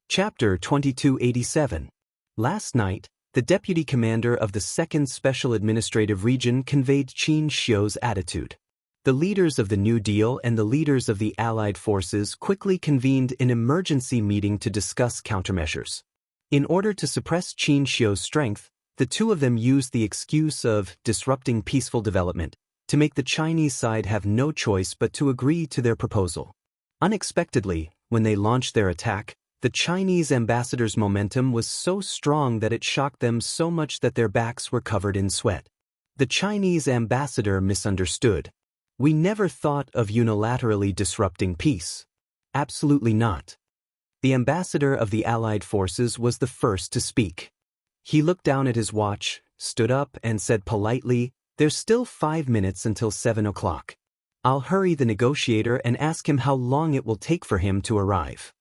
Speaker 1: Chapter 2287. Last night, the deputy commander of the 2nd Special Administrative Region conveyed Qin Shio's attitude. The leaders of the New Deal and the leaders of the Allied forces quickly convened an emergency meeting to discuss countermeasures. In order to suppress Qin Shio's strength, the two of them used the excuse of disrupting peaceful development to make the Chinese side have no choice but to agree to their proposal. Unexpectedly, when they launched their attack, the Chinese ambassador's momentum was so strong that it shocked them so much that their backs were covered in sweat. The Chinese ambassador misunderstood. "We never thought of unilaterally disrupting peace." Absolutely not. The ambassador of the Allied forces was the first to speak. He looked down at his watch, stood up, and said politely, "There's still 5 minutes until 7 o'clock. I'll hurry the negotiator and ask him how long it will take for him to arrive."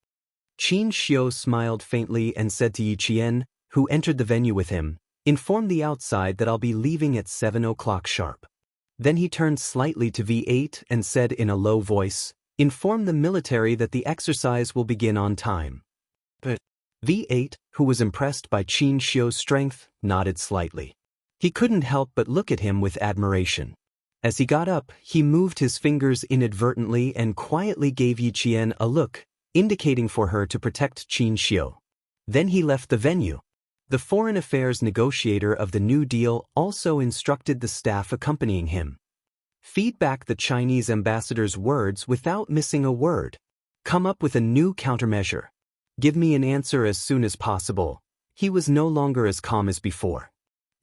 Speaker 1: Qin Shio smiled faintly and said to Yi Qian, who entered the venue with him, "Inform the outside that I'll be leaving at 7 o'clock sharp." Then he turned slightly to V8 and said in a low voice, "Inform the military that the exercise will begin on time." But V8, who was impressed by Qin Shio's strength, nodded slightly. He couldn't help but look at him with admiration. As he got up, he moved his fingers inadvertently and quietly gave Yi Qian a look, indicating for her to protect Qin Shio. Then he left the venue. The foreign affairs negotiator of the New Deal also instructed the staff accompanying him. Feed back the Chinese ambassador's words without missing a word. Come up with a new countermeasure. Give me an answer as soon as possible. He was no longer as calm as before.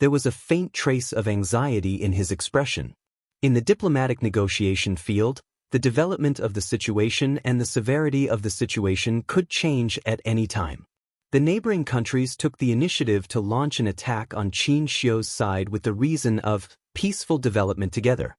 Speaker 1: There was a faint trace of anxiety in his expression. In the diplomatic negotiation field, the development of the situation and the severity of the situation could change at any time. The neighboring countries took the initiative to launch an attack on Qin Shio's side with the reason of peaceful development together.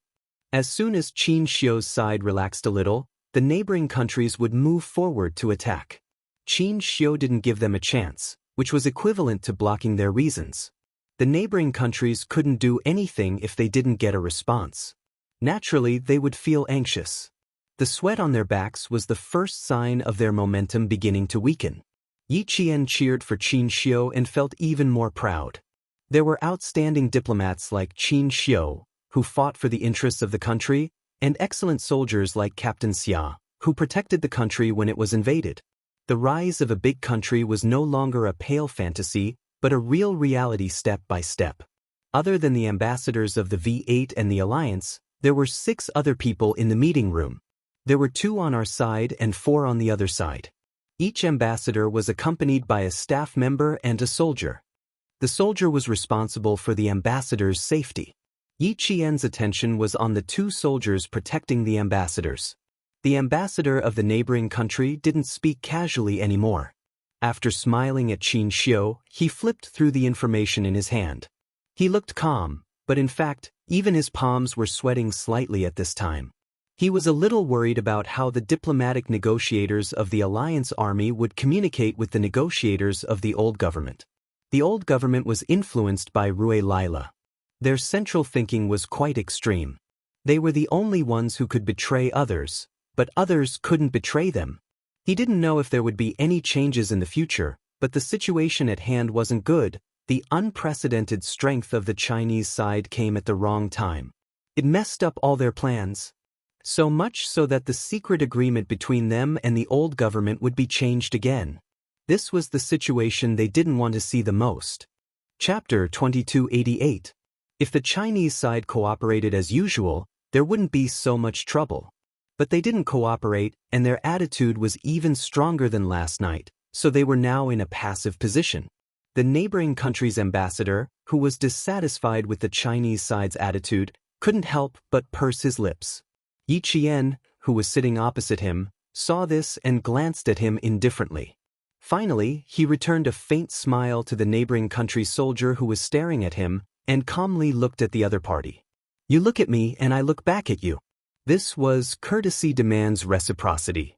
Speaker 1: As soon as Qin Shio's side relaxed a little, the neighboring countries would move forward to attack. Qin Xiu didn't give them a chance, which was equivalent to blocking their reasons. The neighboring countries couldn't do anything if they didn't get a response. Naturally, they would feel anxious. The sweat on their backs was the first sign of their momentum beginning to weaken. Yi Qian cheered for Qin Xiu and felt even more proud. There were outstanding diplomats like Qin Xiu, who fought for the interests of the country, and excellent soldiers like Captain Xia, who protected the country when it was invaded. The rise of a big country was no longer a pale fantasy, but a real reality step by step. Other than the ambassadors of the V8 and the Alliance, there were 6 other people in the meeting room. There were 2 on our side and 4 on the other side. Each ambassador was accompanied by a staff member and a soldier. The soldier was responsible for the ambassador's safety. Yi Qian's attention was on the 2 soldiers protecting the ambassadors. The ambassador of the neighboring country didn't speak casually anymore. After smiling at Qin Xiu, he flipped through the information in his hand. He looked calm, but in fact, even his palms were sweating slightly at this time. He was a little worried about how the diplomatic negotiators of the Alliance Army would communicate with the negotiators of the old government. The old government was influenced by Rui Lila. Their central thinking was quite extreme. They were the only ones who could betray others, but others couldn't betray them. He didn't know if there would be any changes in the future, but the situation at hand wasn't good. The unprecedented strength of the Chinese side came at the wrong time. It messed up all their plans. So much so that the secret agreement between them and the old government would be changed again. This was the situation they didn't want to see the most. Chapter 2288. If the Chinese side cooperated as usual, there wouldn't be so much trouble. But they didn't cooperate, and their attitude was even stronger than last night, so they were now in a passive position. The neighboring country's ambassador, who was dissatisfied with the Chinese side's attitude, couldn't help but purse his lips. Yi Qian, who was sitting opposite him, saw this and glanced at him indifferently. Finally, he returned a faint smile to the neighboring country's soldier who was staring at him, and calmly looked at the other party. You look at me and I look back at you. This was courtesy demands reciprocity.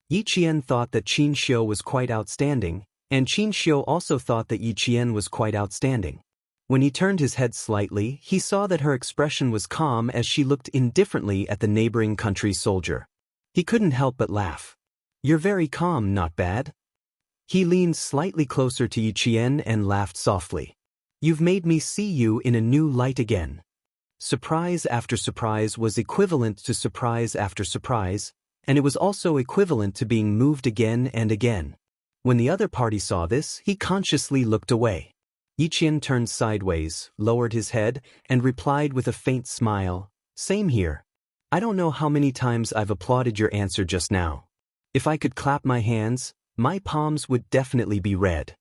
Speaker 1: Yi Qian thought that Qin Xiu was quite outstanding, and Qin Xiu also thought that Yi Qian was quite outstanding. When he turned his head slightly, he saw that her expression was calm as she looked indifferently at the neighboring country's soldier. He couldn't help but laugh. You're very calm, not bad. He leaned slightly closer to Yi Qian and laughed softly. You've made me see you in a new light again. Surprise after surprise was equivalent to surprise after surprise, and it was also equivalent to being moved again and again. When the other party saw this, he consciously looked away. Yi Qian turned sideways, lowered his head, and replied with a faint smile, Same here. I don't know how many times I've applauded your answer just now. If I could clap my hands, my palms would definitely be red.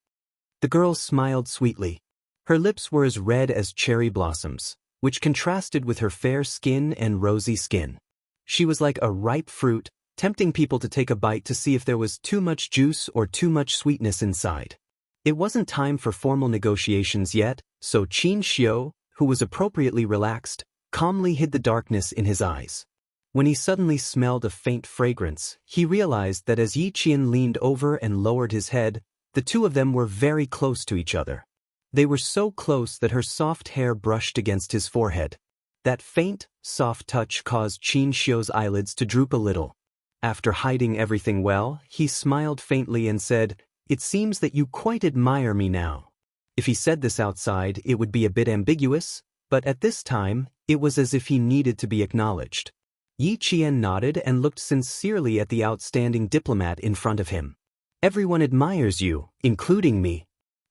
Speaker 1: The girl smiled sweetly. Her lips were as red as cherry blossoms, which contrasted with her fair skin and rosy skin. She was like a ripe fruit, tempting people to take a bite to see if there was too much juice or too much sweetness inside. It wasn't time for formal negotiations yet, so Qin Xiu, who was appropriately relaxed, calmly hid the darkness in his eyes. When he suddenly smelled a faint fragrance, he realized that as Yi Qian leaned over and lowered his head, the 2 of them were very close to each other. They were so close that her soft hair brushed against his forehead. That faint, soft touch caused Qin Xiu's eyelids to droop a little. After hiding everything well, he smiled faintly and said, It seems that you quite admire me now. If he said this outside, it would be a bit ambiguous, but at this time, it was as if he needed to be acknowledged. Yi Qian nodded and looked sincerely at the outstanding diplomat in front of him. Everyone admires you, including me.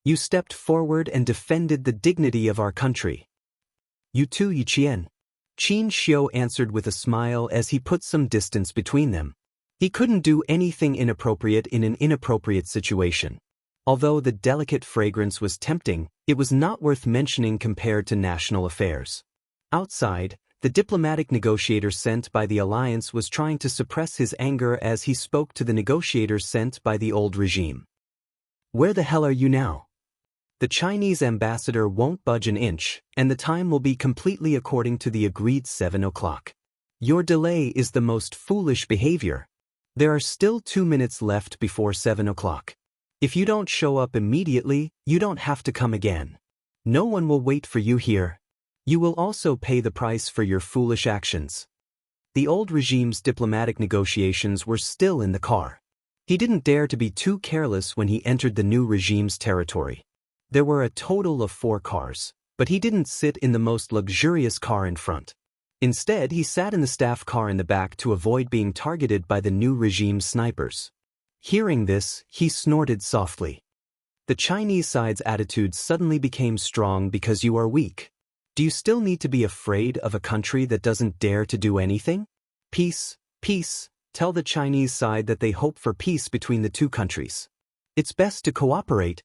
Speaker 1: You stepped forward and defended the dignity of our country. You too, Yi Qian. Qin Xiu answered with a smile as he put some distance between them. He couldn't do anything inappropriate in an inappropriate situation. Although the delicate fragrance was tempting, it was not worth mentioning compared to national affairs. Outside, the diplomatic negotiator sent by the alliance was trying to suppress his anger as he spoke to the negotiators sent by the old regime. Where the hell are you now? The Chinese ambassador won't budge an inch, and the time will be completely according to the agreed 7 o'clock. Your delay is the most foolish behavior. There are still 2 minutes left before 7 o'clock. If you don't show up immediately, you don't have to come again. No one will wait for you here. You will also pay the price for your foolish actions. The old regime's diplomatic negotiations were still in the car. He didn't dare to be too careless when he entered the new regime's territory. There were a total of 4 cars, but he didn't sit in the most luxurious car in front. Instead, he sat in the staff car in the back to avoid being targeted by the new regime's snipers. Hearing this, he snorted softly. The Chinese side's attitude suddenly became strong because you are weak. Do you still need to be afraid of a country that doesn't dare to do anything? Peace, peace, tell the Chinese side that they hope for peace between the two countries. It's best to cooperate.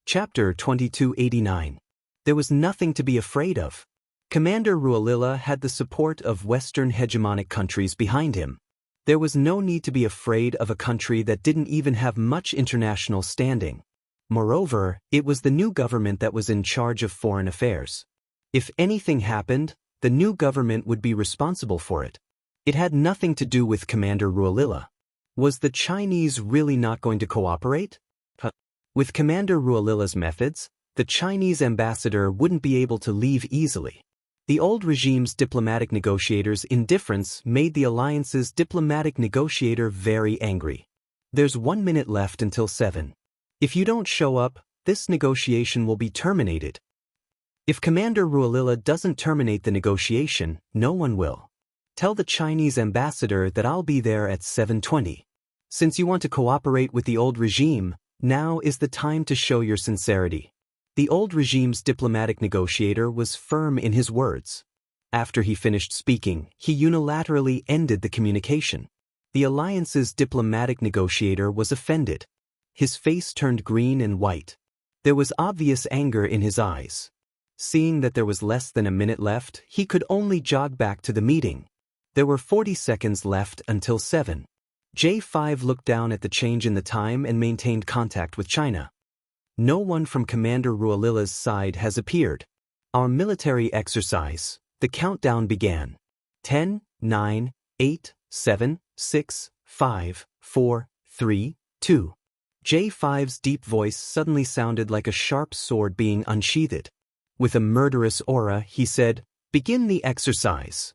Speaker 1: Chapter 2289. There was nothing to be afraid of. Commander Rualila had the support of Western hegemonic countries behind him. There was no need to be afraid of a country that didn't even have much international standing. Moreover, it was the new government that was in charge of foreign affairs. If anything happened, the new government would be responsible for it. It had nothing to do with Commander Rualila. Was the Chinese really not going to cooperate? With Commander Rualila's methods, the Chinese ambassador wouldn't be able to leave easily. The old regime's diplomatic negotiator's indifference made the alliance's diplomatic negotiator very angry. There's 1 minute left until 7. If you don't show up, this negotiation will be terminated. If Commander Rualila doesn't terminate the negotiation, no one will. Tell the Chinese ambassador that I'll be there at 7:20. Since you want to cooperate with the old regime, now is the time to show your sincerity. The old regime's diplomatic negotiator was firm in his words. After he finished speaking, he unilaterally ended the communication. The alliance's diplomatic negotiator was offended. His face turned green and white. There was obvious anger in his eyes. Seeing that there was less than a minute left, he could only jog back to the meeting. There were 40 seconds left until 7. J5 looked down at the change in the time and maintained contact with China. No one from Commander Rualila's side has appeared. Our military exercise. The countdown began. 10, 9, 8, 7, 6, 5, 4, 3, 2. J5's deep voice suddenly sounded like a sharp sword being unsheathed. With a murderous aura, he said, "Begin the exercise."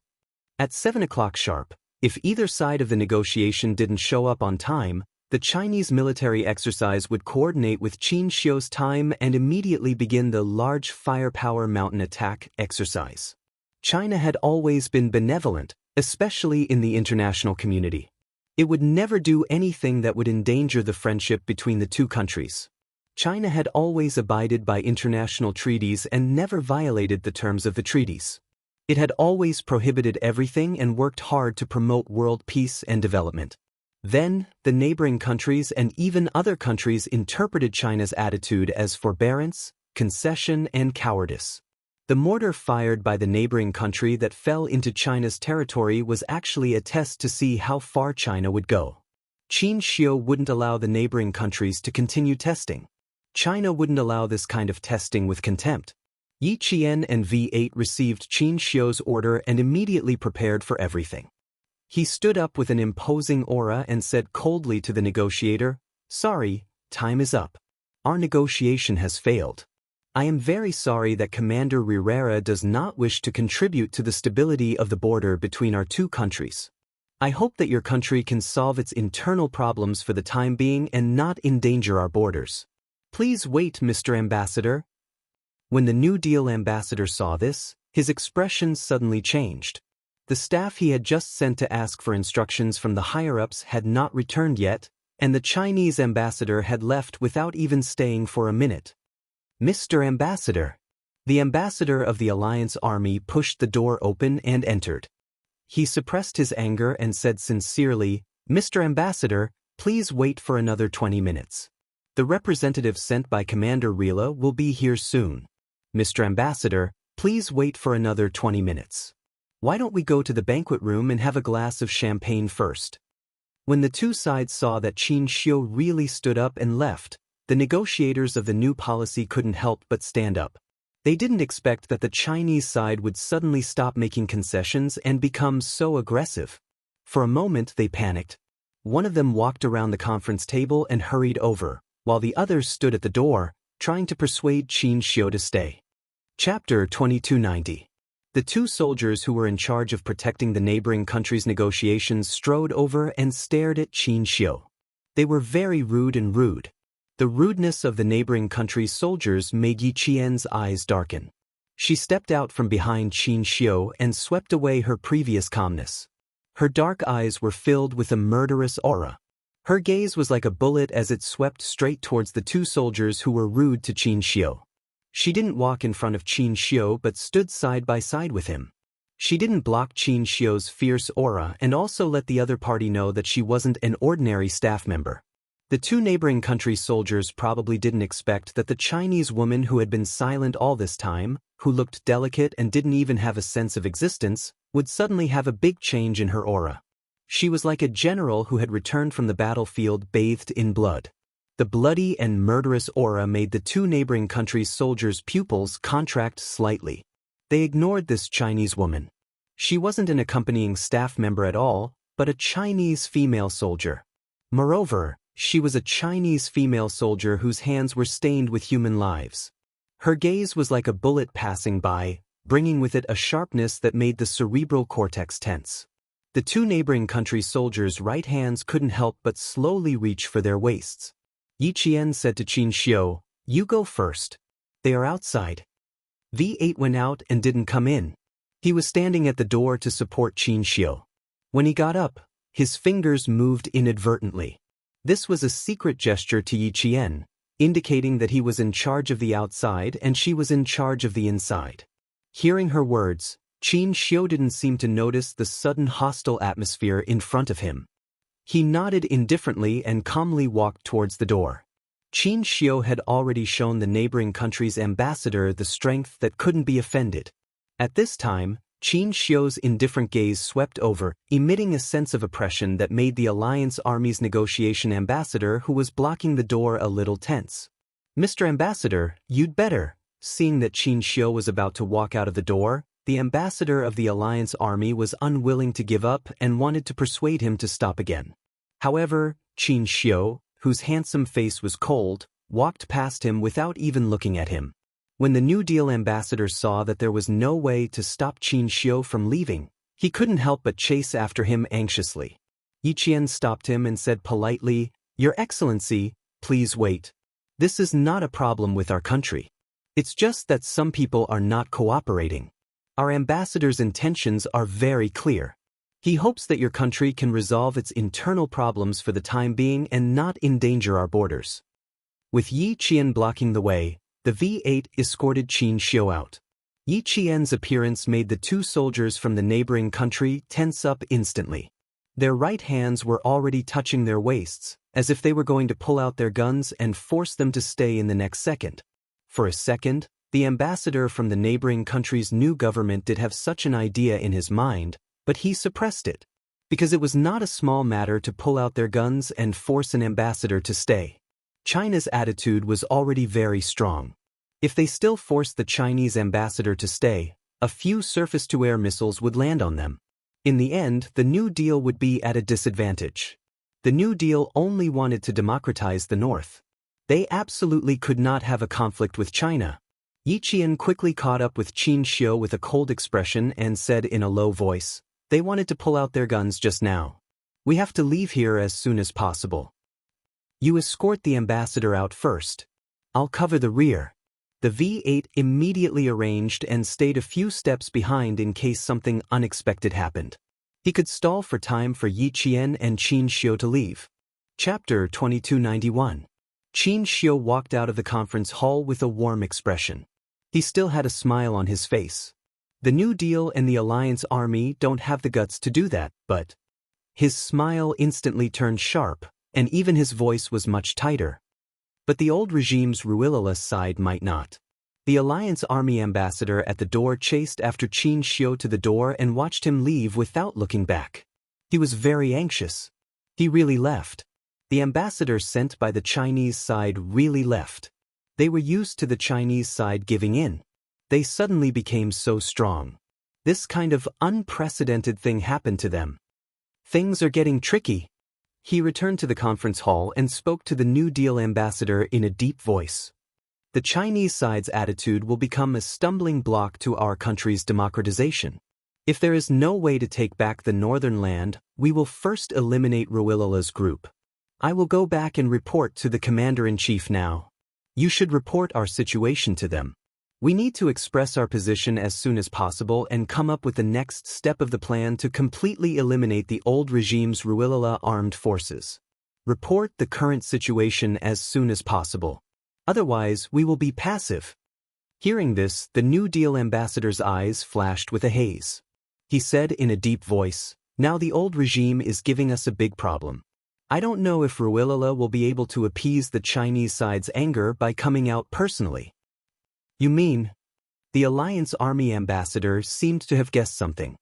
Speaker 1: At 7 o'clock sharp, if either side of the negotiation didn't show up on time, the Chinese military exercise would coordinate with Qin Shio's time and immediately begin the large firepower mountain attack exercise. China had always been benevolent, especially in the international community. It would never do anything that would endanger the friendship between the two countries. China had always abided by international treaties and never violated the terms of the treaties. It had always prohibited everything and worked hard to promote world peace and development. Then, the neighboring countries and even other countries interpreted China's attitude as forbearance, concession, and cowardice. The mortar fired by the neighboring country that fell into China's territory was actually a test to see how far China would go. Qin Shio wouldn't allow the neighboring countries to continue testing. China wouldn't allow this kind of testing with contempt. Yi Qian and V8 received Qin Shio's order and immediately prepared for everything. He stood up with an imposing aura and said coldly to the negotiator, "Sorry, time is up. Our negotiation has failed. I am very sorry that Commander Rivera does not wish to contribute to the stability of the border between our two countries. I hope that your country can solve its internal problems for the time being and not endanger our borders. Please wait, Mr. Ambassador." When the New Deal ambassador saw this, his expression suddenly changed. The staff he had just sent to ask for instructions from the higher-ups had not returned yet, and the Chinese ambassador had left without even staying for a minute. "Mr. Ambassador." The ambassador of the Alliance Army pushed the door open and entered. He suppressed his anger and said sincerely, "Mr. Ambassador, please wait for another 20 minutes. The representative sent by Commander Rila will be here soon. Mr. Ambassador, please wait for another 20 minutes. Why don't we go to the banquet room and have a glass of champagne first?" When the two sides saw that Qin Shio really stood up and left, the negotiators of the new policy couldn't help but stand up. They didn't expect that the Chinese side would suddenly stop making concessions and become so aggressive. For a moment they panicked. One of them walked around the conference table and hurried over, while the others stood at the door, trying to persuade Qin Xiu to stay. Chapter 2290. The two soldiers who were in charge of protecting the neighboring country's negotiations strode over and stared at Qin Xiu. They were very rude and rude. The rudeness of the neighboring country's soldiers made Yi Qian's eyes darken. She stepped out from behind Qin Xiu and swept away her previous calmness. Her dark eyes were filled with a murderous aura. Her gaze was like a bullet as it swept straight towards the two soldiers who were rude to Qin Xiu. She didn't walk in front of Qin Xiu but stood side by side with him. She didn't block Qin Xiu's fierce aura and also let the other party know that she wasn't an ordinary staff member. The two neighboring country soldiers probably didn't expect that the Chinese woman who had been silent all this time, who looked delicate and didn't even have a sense of existence, would suddenly have a big change in her aura. She was like a general who had returned from the battlefield bathed in blood. The bloody and murderous aura made the two neighboring countries' soldiers' pupils contract slightly. They ignored this Chinese woman. She wasn't an accompanying staff member at all, but a Chinese female soldier. Moreover, she was a Chinese female soldier whose hands were stained with human lives. Her gaze was like a bullet passing by, bringing with it a sharpness that made the cerebral cortex tense. The two neighboring country soldiers' right hands couldn't help but slowly reach for their waists. Yi Qian said to Qin Xiu, "You go first. They are outside." V8 went out and didn't come in. He was standing at the door to support Qin Xiu. When he got up, his fingers moved inadvertently. This was a secret gesture to Yi Qian, indicating that he was in charge of the outside and she was in charge of the inside. Hearing her words, Qin Xiu didn't seem to notice the sudden hostile atmosphere in front of him. He nodded indifferently and calmly walked towards the door. Qin Xiu had already shown the neighboring country's ambassador the strength that couldn't be offended. At this time, Qin Xiu's indifferent gaze swept over, emitting a sense of oppression that made the Alliance Army's negotiation ambassador who was blocking the door a little tense. "Mr. Ambassador, you'd better." Seeing that Qin Xiu was about to walk out of the door, the ambassador of the Alliance Army was unwilling to give up and wanted to persuade him to stop again. However, Qin Xiu, whose handsome face was cold, walked past him without even looking at him. When the New Deal ambassador saw that there was no way to stop Qin Xiu from leaving, he couldn't help but chase after him anxiously. Yi Qian stopped him and said politely, "Your Excellency, please wait. This is not a problem with our country. It's just that some people are not cooperating. Our ambassador's intentions are very clear. He hopes that your country can resolve its internal problems for the time being and not endanger our borders." With Yi Qian blocking the way, the V8 escorted Qin Xiu out. Yi Qian's appearance made the two soldiers from the neighboring country tense up instantly. Their right hands were already touching their waists, as if they were going to pull out their guns and force them to stay in the next second. For a second, the ambassador from the neighboring country's new government did have such an idea in his mind, but he suppressed it, because it was not a small matter to pull out their guns and force an ambassador to stay. China's attitude was already very strong. If they still forced the Chinese ambassador to stay, a few surface-to-air missiles would land on them. In the end, the New Deal would be at a disadvantage. The New Deal only wanted to democratize the North. They absolutely could not have a conflict with China. Yi Qian quickly caught up with Qin Xiu with a cold expression and said in a low voice, "They wanted to pull out their guns just now. We have to leave here as soon as possible. You escort the ambassador out first. I'll cover the rear." The V8 immediately arranged and stayed a few steps behind in case something unexpected happened. He could stall for time for Yi Qian and Qin Xiu to leave. Chapter 2291. Qin Xiu walked out of the conference hall with a warm expression. He still had a smile on his face. The New Deal and the Alliance Army don't have the guts to do that, but... His smile instantly turned sharp, and even his voice was much tighter. But the old regime's Ruilaless side might not. The Alliance Army ambassador at the door chased after Qin Xiu to the door and watched him leave without looking back. He was very anxious. He really left. The ambassador sent by the Chinese side really left. They were used to the Chinese side giving in. They suddenly became so strong. This kind of unprecedented thing happened to them. Things are getting tricky. He returned to the conference hall and spoke to the New Deal ambassador in a deep voice. The Chinese side's attitude will become a stumbling block to our country's democratization. If there is no way to take back the northern land, we will first eliminate Ruilala's group. I will go back and report to the commander-in-chief now. You should report our situation to them. We need to express our position as soon as possible and come up with the next step of the plan to completely eliminate the old regime's Ruilala armed forces. Report the current situation as soon as possible. Otherwise, we will be passive. Hearing this, the New Deal ambassador's eyes flashed with a haze. He said in a deep voice, "Now the old regime is giving us a big problem. I don't know if Ruilala will be able to appease the Chinese side's anger by coming out personally." "You mean?" The Alliance Army ambassador seemed to have guessed something.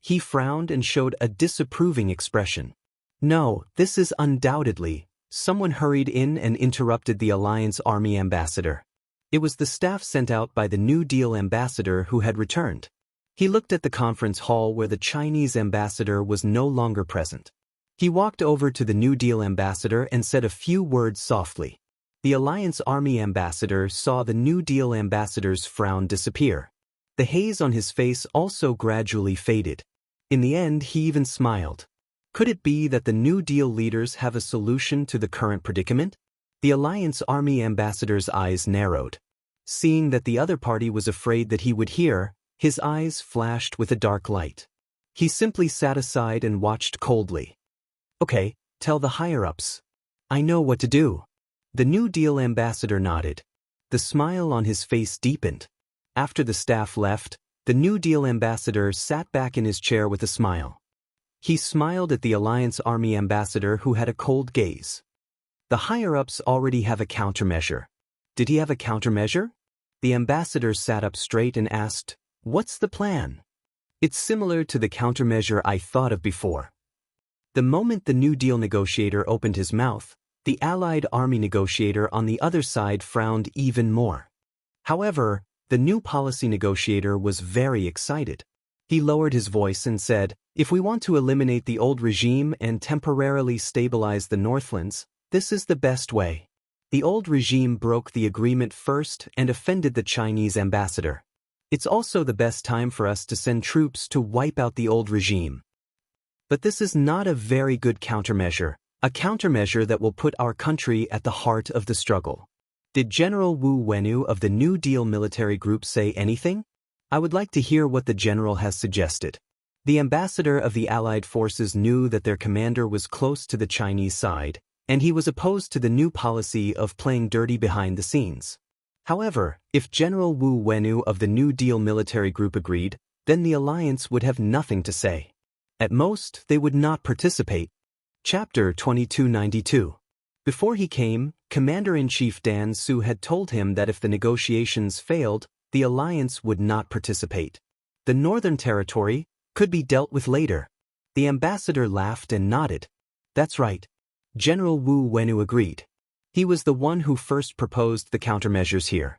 Speaker 1: He frowned and showed a disapproving expression. "No, this is undoubtedly." Someone hurried in and interrupted the Alliance Army ambassador. It was the staff sent out by the New Deal ambassador who had returned. He looked at the conference hall where the Chinese ambassador was no longer present. He walked over to the New Deal ambassador and said a few words softly. The Alliance Army ambassador saw the New Deal ambassador's frown disappear. The haze on his face also gradually faded. In the end, he even smiled. Could it be that the New Deal leaders have a solution to the current predicament? The Alliance Army ambassador's eyes narrowed. Seeing that the other party was afraid that he would hear, his eyes flashed with a dark light. He simply sat aside and watched coldly. "Okay, tell the higher-ups. I know what to do." The New Deal ambassador nodded. The smile on his face deepened. After the staff left, the New Deal ambassador sat back in his chair with a smile. He smiled at the Alliance Army ambassador who had a cold gaze. The higher-ups already have a countermeasure. Did he have a countermeasure? The ambassador sat up straight and asked, "What's the plan?" "It's similar to the countermeasure I thought of before." The moment the New Deal negotiator opened his mouth, the Allied Army negotiator on the other side frowned even more. However, the new policy negotiator was very excited. He lowered his voice and said, "If we want to eliminate the old regime and temporarily stabilize the Northlands, this is the best way." The old regime broke the agreement first and offended the Chinese ambassador. It's also the best time for us to send troops to wipe out the old regime. But this is not a very good countermeasure. A countermeasure that will put our country at the heart of the struggle. Did General Wu Wenu of the New Deal military group say anything? I would like to hear what the general has suggested. The ambassador of the Allied forces knew that their commander was close to the Chinese side, and he was opposed to the new policy of playing dirty behind the scenes. However, if General Wu Wenu of the New Deal military group agreed, then the alliance would have nothing to say. At most, they would not participate. Chapter 2292. Before he came, Commander-in-Chief Dan Su had told him that if the negotiations failed, the alliance would not participate. The Northern Territory could be dealt with later. The ambassador laughed and nodded. That's right. General Wu Wenu agreed. He was the one who first proposed the countermeasures here.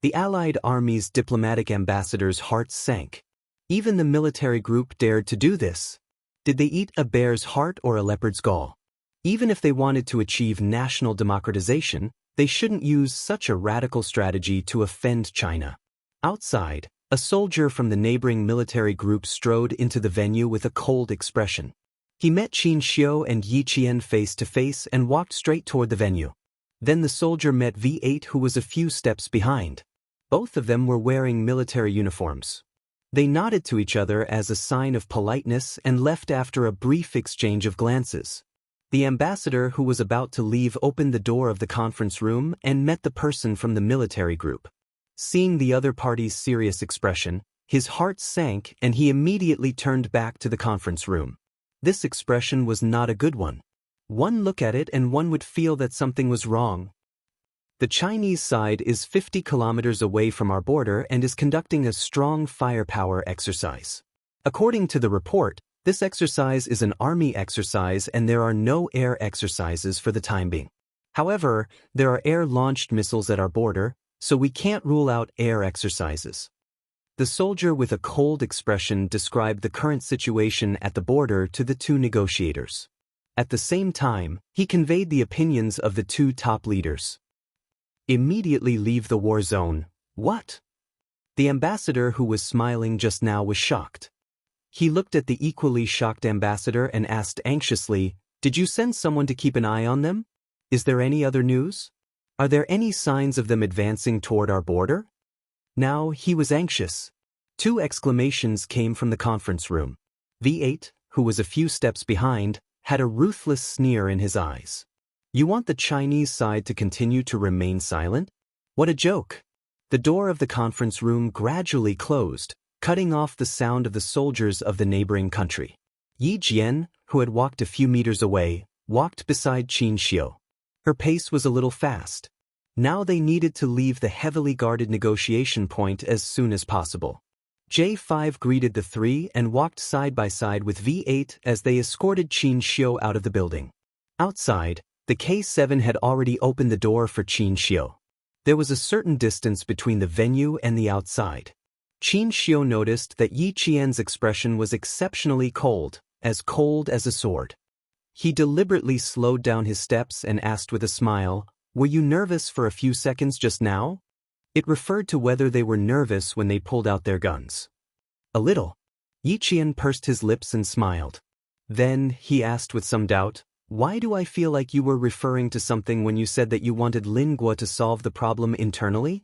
Speaker 1: The Allied Army's diplomatic ambassador's heart sank. Even the military group dared to do this. Did they eat a bear's heart or a leopard's gall? Even if they wanted to achieve national democratization, they shouldn't use such a radical strategy to offend China. Outside, a soldier from the neighboring military group strode into the venue with a cold expression. He met Qin Xiu and Yi Qian face to face and walked straight toward the venue. Then the soldier met V8 who was a few steps behind. Both of them were wearing military uniforms. They nodded to each other as a sign of politeness and left after a brief exchange of glances. The ambassador who was about to leave opened the door of the conference room and met the person from the military group. Seeing the other party's serious expression, his heart sank and he immediately turned back to the conference room. This expression was not a good one. One look at it and one would feel that something was wrong. The Chinese side is 50 kilometers away from our border and is conducting a strong firepower exercise. According to the report, this exercise is an army exercise and there are no air exercises for the time being. However, there are air-launched missiles at our border, so we can't rule out air exercises. The soldier with a cold expression described the current situation at the border to the two negotiators. At the same time, he conveyed the opinions of the two top leaders. Immediately leave the war zone. What? The ambassador who was smiling just now was shocked. He looked at the equally shocked ambassador and asked anxiously, "Did you send someone to keep an eye on them? Is there any other news? Are there any signs of them advancing toward our border?" Now he was anxious. Two exclamations came from the conference room. V8, who was a few steps behind, had a ruthless sneer in his eyes. "You want the Chinese side to continue to remain silent? What a joke!" The door of the conference room gradually closed, cutting off the sound of the soldiers of the neighboring country. Yi Jian, who had walked a few meters away, walked beside Qin Xiu. Her pace was a little fast. Now they needed to leave the heavily guarded negotiation point as soon as possible. J5 greeted the three and walked side by side with V8 as they escorted Qin Xiu out of the building. Outside, the K7 had already opened the door for Qin Xiu. There was a certain distance between the venue and the outside. Qin Xiu noticed that Yi Qian's expression was exceptionally cold as a sword. He deliberately slowed down his steps and asked with a smile, "Were you nervous for a few seconds just now?" It referred to whether they were nervous when they pulled out their guns. "A little." Yi Qian pursed his lips and smiled. Then, he asked with some doubt, "Why do I feel like you were referring to something when you said that you wanted Lin Guo to solve the problem internally?"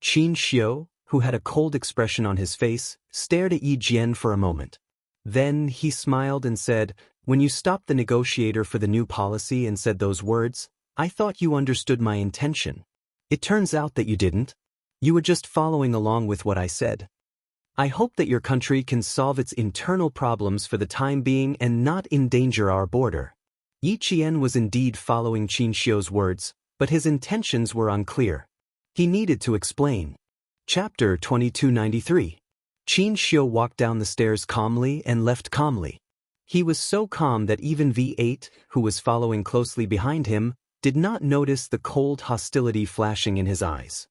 Speaker 1: Qin Xiu, who had a cold expression on his face, stared at Yi Jian for a moment. Then he smiled and said, "When you stopped the negotiator for the new policy and said those words, I thought you understood my intention. It turns out that you didn't. You were just following along with what I said. I hope that your country can solve its internal problems for the time being and not endanger our border." Yi Qian was indeed following Qin Xiu's words, but his intentions were unclear. He needed to explain. Chapter 2293. Qin Xiu walked down the stairs calmly and left calmly. He was so calm that even V8, who was following closely behind him, did not notice the cold hostility flashing in his eyes.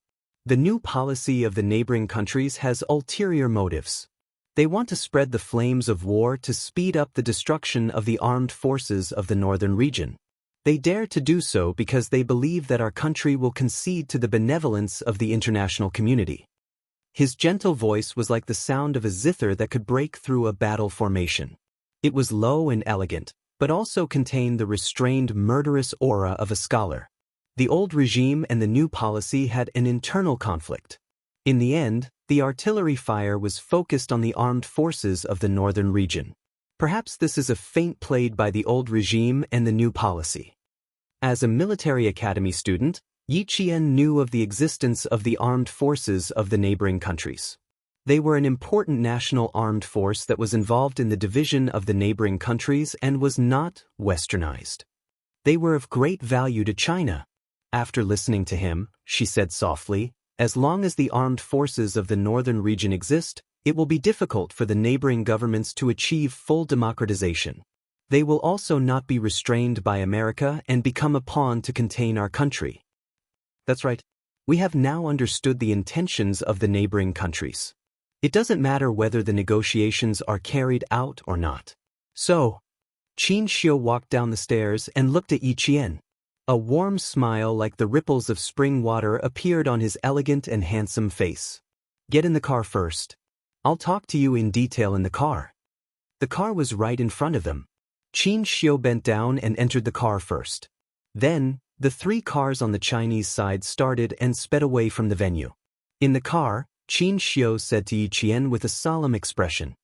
Speaker 1: The new policy of the neighboring countries has ulterior motives. They want to spread the flames of war to speed up the destruction of the armed forces of the northern region. They dare to do so because they believe that our country will concede to the benevolence of the international community. His gentle voice was like the sound of a zither that could break through a battle formation. It was low and elegant, but also contained the restrained, murderous aura of a scholar. The old regime and the new policy had an internal conflict. In the end, the artillery fire was focused on the armed forces of the northern region. Perhaps this is a feint played by the old regime and the new policy. As a military academy student, Yi Qian knew of the existence of the armed forces of the neighboring countries. They were an important national armed force that was involved in the division of the neighboring countries and was not westernized. They were of great value to China. After listening to him, she said softly, "As long as the armed forces of the northern region exist, it will be difficult for the neighboring governments to achieve full democratization. They will also not be restrained by America and become a pawn to contain our country." That's right. We have now understood the intentions of the neighboring countries. It doesn't matter whether the negotiations are carried out or not. So, Qin Xiu walked down the stairs and looked at Yi Qian. A warm smile like the ripples of spring water appeared on his elegant and handsome face. "Get in the car first. I'll talk to you in detail in the car." The car was right in front of them. Qin Xiu bent down and entered the car first. Then, the three cars on the Chinese side started and sped away from the venue. In the car, Qin Xiu said to Yi Qian with a solemn expression,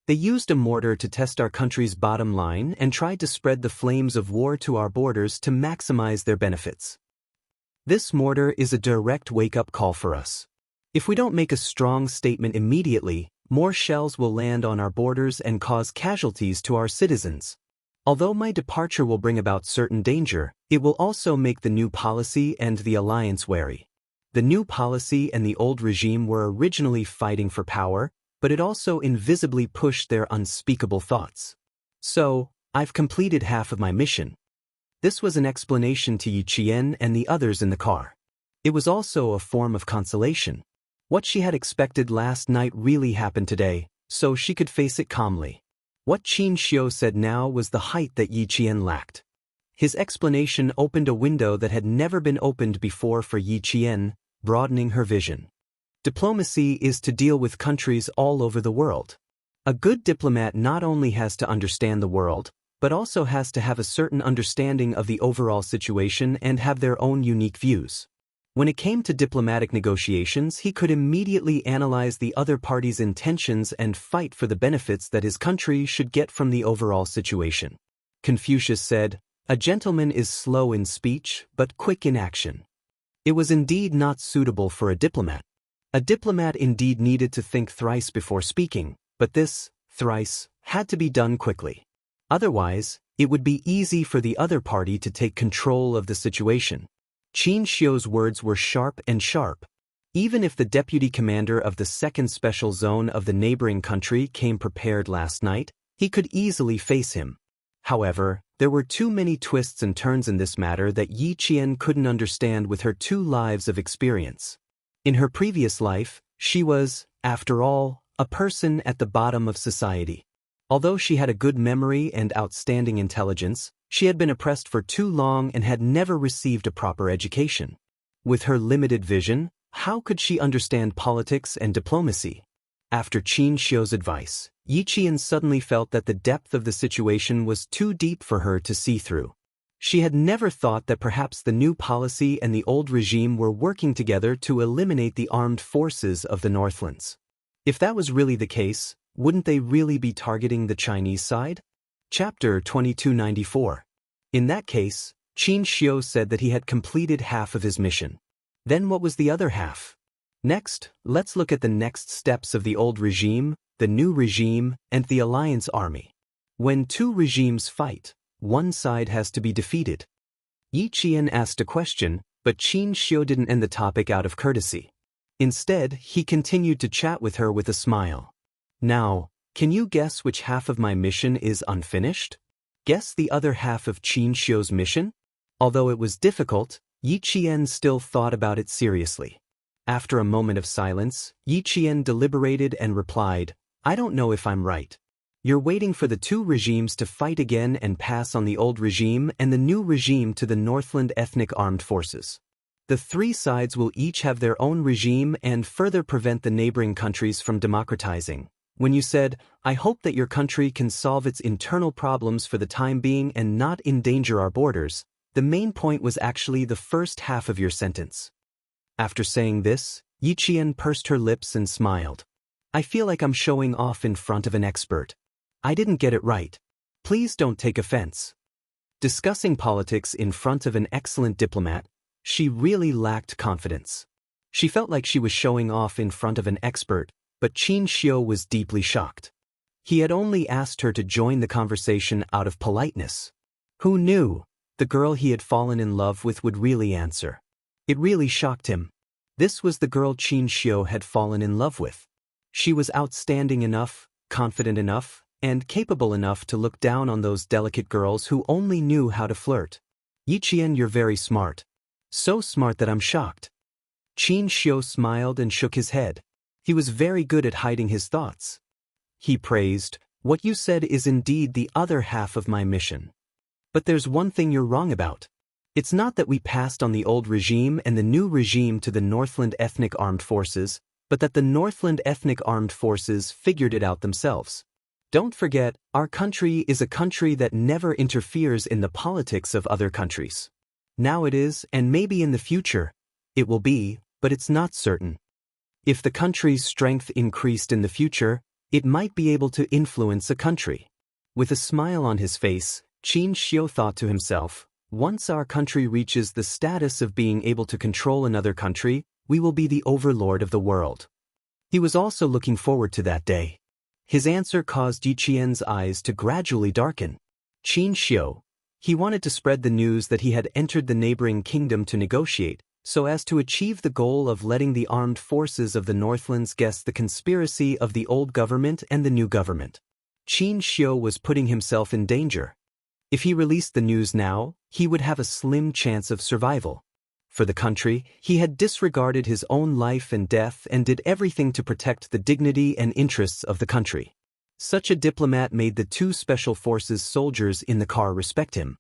Speaker 1: "They used a mortar to test our country's bottom line and tried to spread the flames of war to our borders to maximize their benefits. This mortar is a direct wake-up call for us. If we don't make a strong statement immediately, more shells will land on our borders and cause casualties to our citizens. Although my departure will bring about certain danger, it will also make the new policy and the alliance wary. The new policy and the old regime were originally fighting for power, but it also invisibly pushed their unspeakable thoughts. So, I've completed half of my mission." This was an explanation to Yi Qian and the others in the car. It was also a form of consolation. What she had expected last night really happened today, so she could face it calmly. What Qin Xiu said now was the height that Yi Qian lacked. His explanation opened a window that had never been opened before for Yi Qian, broadening her vision. Diplomacy is to deal with countries all over the world. A good diplomat not only has to understand the world, but also has to have a certain understanding of the overall situation and have their own unique views. When it came to diplomatic negotiations, he could immediately analyze the other party's intentions and fight for the benefits that his country should get from the overall situation. Confucius said, "A gentleman is slow in speech, but quick in action." It was indeed not suitable for a diplomat. A diplomat indeed needed to think thrice before speaking, but this, thrice, had to be done quickly. Otherwise, it would be easy for the other party to take control of the situation. Qin Xiu's words were sharp and sharp. Even if the deputy commander of the 2nd Special Zone of the neighboring country came prepared last night, he could easily face him. However, there were too many twists and turns in this matter that Yi Qian couldn't understand with her 2 lives of experience. In her previous life, she was, after all, a person at the bottom of society. Although she had a good memory and outstanding intelligence, she had been oppressed for too long and had never received a proper education. With her limited vision, how could she understand politics and diplomacy? After Qin Xiu's advice, Yi Qian suddenly felt that the depth of the situation was too deep for her to see through. She had never thought that perhaps the new policy and the old regime were working together to eliminate the armed forces of the Northlands. If that was really the case, wouldn't they really be targeting the Chinese side? Chapter 2294. In that case, Qin Xiu said that he had completed half of his mission. Then what was the other half? Next, let's look at the next steps of the old regime, the new regime, and the alliance army. When 2 regimes fight, one side has to be defeated. Yi Qian asked a question, but Qin Xiu didn't end the topic out of courtesy. Instead, he continued to chat with her with a smile. "Now, can you guess which half of my mission is unfinished? Guess the other half of Qin Xiu's mission?" Although it was difficult, Yi Qian still thought about it seriously. After a moment of silence, Yi Qian deliberated and replied, "I don't know if I'm right. You're waiting for the 2 regimes to fight again and pass on the old regime and the new regime to the Northland ethnic armed forces. The 3 sides will each have their own regime and further prevent the neighboring countries from democratizing. When you said, 'I hope that your country can solve its internal problems for the time being and not endanger our borders,' the main point was actually the first half of your sentence." After saying this, Yi Qian pursed her lips and smiled. "I feel like I'm showing off in front of an expert. I didn't get it right. Please don't take offense." Discussing politics in front of an excellent diplomat, she really lacked confidence. She felt like she was showing off in front of an expert, but Qin Xiu was deeply shocked. He had only asked her to join the conversation out of politeness. Who knew? The girl he had fallen in love with would really answer. It really shocked him. This was the girl Qin Xiu had fallen in love with. She was outstanding enough, confident enough, and capable enough to look down on those delicate girls who only knew how to flirt. "Yi Qian, you're very smart. So smart that I'm shocked." Qin Xiu smiled and shook his head. He was very good at hiding his thoughts. He praised, "What you said is indeed the other half of my mission. But there's one thing you're wrong about. It's not that we passed on the old regime and the new regime to the Northland ethnic armed forces, but that the Northland ethnic armed forces figured it out themselves. Don't forget, our country is a country that never interferes in the politics of other countries. Now it is, and maybe in the future, it will be, but it's not certain. If the country's strength increased in the future, it might be able to influence a country." With a smile on his face, Qin Xiu thought to himself, "Once our country reaches the status of being able to control another country, we will be the overlord of the world." He was also looking forward to that day. His answer caused Yi Qian's eyes to gradually darken. Qin Xiu. He wanted to spread the news that he had entered the neighboring kingdom to negotiate, so as to achieve the goal of letting the armed forces of the Northlands guess the conspiracy of the old government and the new government. Qin Xiu was putting himself in danger. If he released the news now, he would have a slim chance of survival. For the country, he had disregarded his own life and death and did everything to protect the dignity and interests of the country. Such a diplomat made the two special forces soldiers in the car respect him.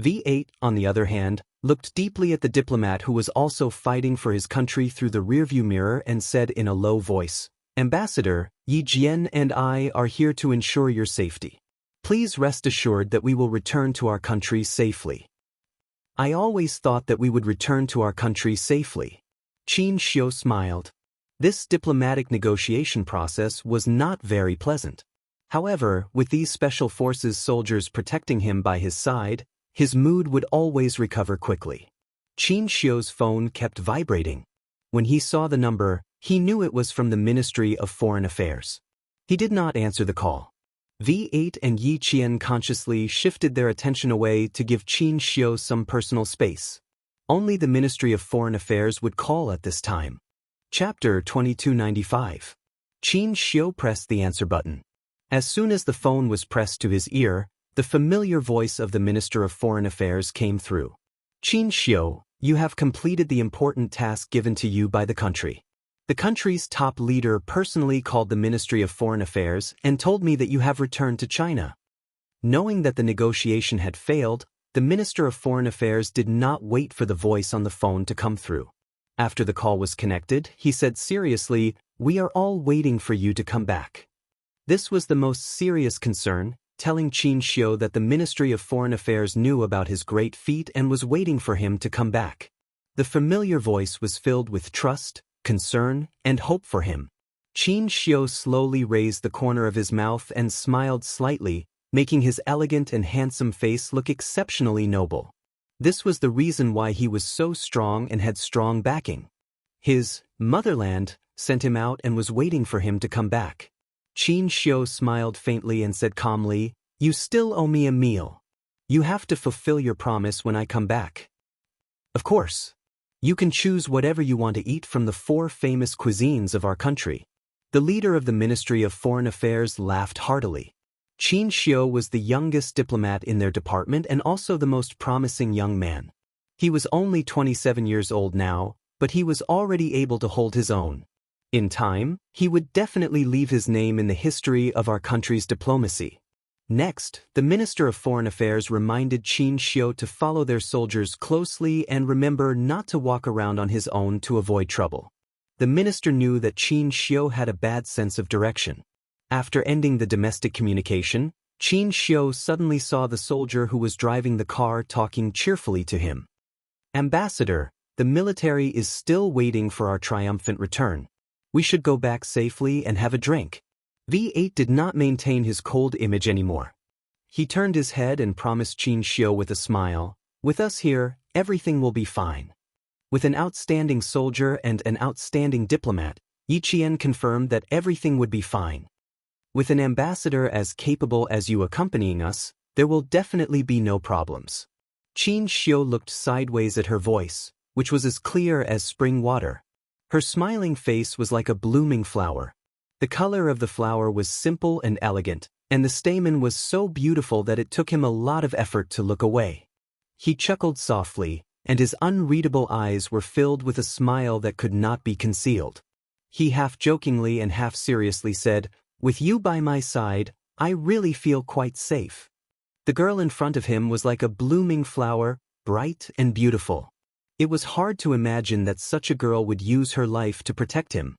Speaker 1: V8, on the other hand, looked deeply at the diplomat who was also fighting for his country through the rearview mirror and said in a low voice, "Ambassador, Yi Jian and I are here to ensure your safety. Please rest assured that we will return to our country safely." "I always thought that we would return to our country safely." Qin Xiu smiled. This diplomatic negotiation process was not very pleasant. However, with these special forces soldiers protecting him by his side, his mood would always recover quickly. Qin Xiu's phone kept vibrating. When he saw the number, he knew it was from the Ministry of Foreign Affairs. He did not answer the call. V8 and Yi Qian consciously shifted their attention away to give Qin Xiu some personal space. Only the Ministry of Foreign Affairs would call at this time. Chapter 2295. Qin Xiu pressed the answer button. As soon as the phone was pressed to his ear, the familiar voice of the Minister of Foreign Affairs came through. "Qin Xiu, you have completed the important task given to you by the country. The country's top leader personally called the Ministry of Foreign Affairs and told me that you have returned to China." Knowing that the negotiation had failed, the Minister of Foreign Affairs did not wait for the voice on the phone to come through. After the call was connected, he said seriously, "We are all waiting for you to come back." This was the most serious concern, telling Qin Xiu that the Ministry of Foreign Affairs knew about his great feat and was waiting for him to come back. The familiar voice was filled with trust, concern, and hope for him. Qin Xiu slowly raised the corner of his mouth and smiled slightly, making his elegant and handsome face look exceptionally noble. This was the reason why he was so strong and had strong backing. His motherland sent him out and was waiting for him to come back. Qin Xiu smiled faintly and said calmly, "You still owe me a meal. You have to fulfill your promise when I come back." "Of course. You can choose whatever you want to eat from the 4 famous cuisines of our country." The leader of the Ministry of Foreign Affairs laughed heartily. Qin Xiu was the youngest diplomat in their department and also the most promising young man. He was only 27 years old now, but he was already able to hold his own. In time, he would definitely leave his name in the history of our country's diplomacy. Next, the Minister of Foreign Affairs reminded Qin Xiu to follow their soldiers closely and remember not to walk around on his own to avoid trouble. The minister knew that Qin Xiu had a bad sense of direction. After ending the domestic communication, Qin Xiu suddenly saw the soldier who was driving the car talking cheerfully to him. "Ambassador, the military is still waiting for our triumphant return. We should go back safely and have a drink." V8 did not maintain his cold image anymore. He turned his head and promised Qin Xiu with a smile, "With us here, everything will be fine." With an outstanding soldier and an outstanding diplomat, Yi Qian confirmed that everything would be fine. "With an ambassador as capable as you accompanying us, there will definitely be no problems." Qin Xiu looked sideways at her voice, which was as clear as spring water. Her smiling face was like a blooming flower. The color of the flower was simple and elegant, and the stamen was so beautiful that it took him a lot of effort to look away. He chuckled softly, and his unreadable eyes were filled with a smile that could not be concealed. He half-jokingly and half-seriously said, "With you by my side, I really feel quite safe." The girl in front of him was like a blooming flower, bright and beautiful. It was hard to imagine that such a girl would use her life to protect him.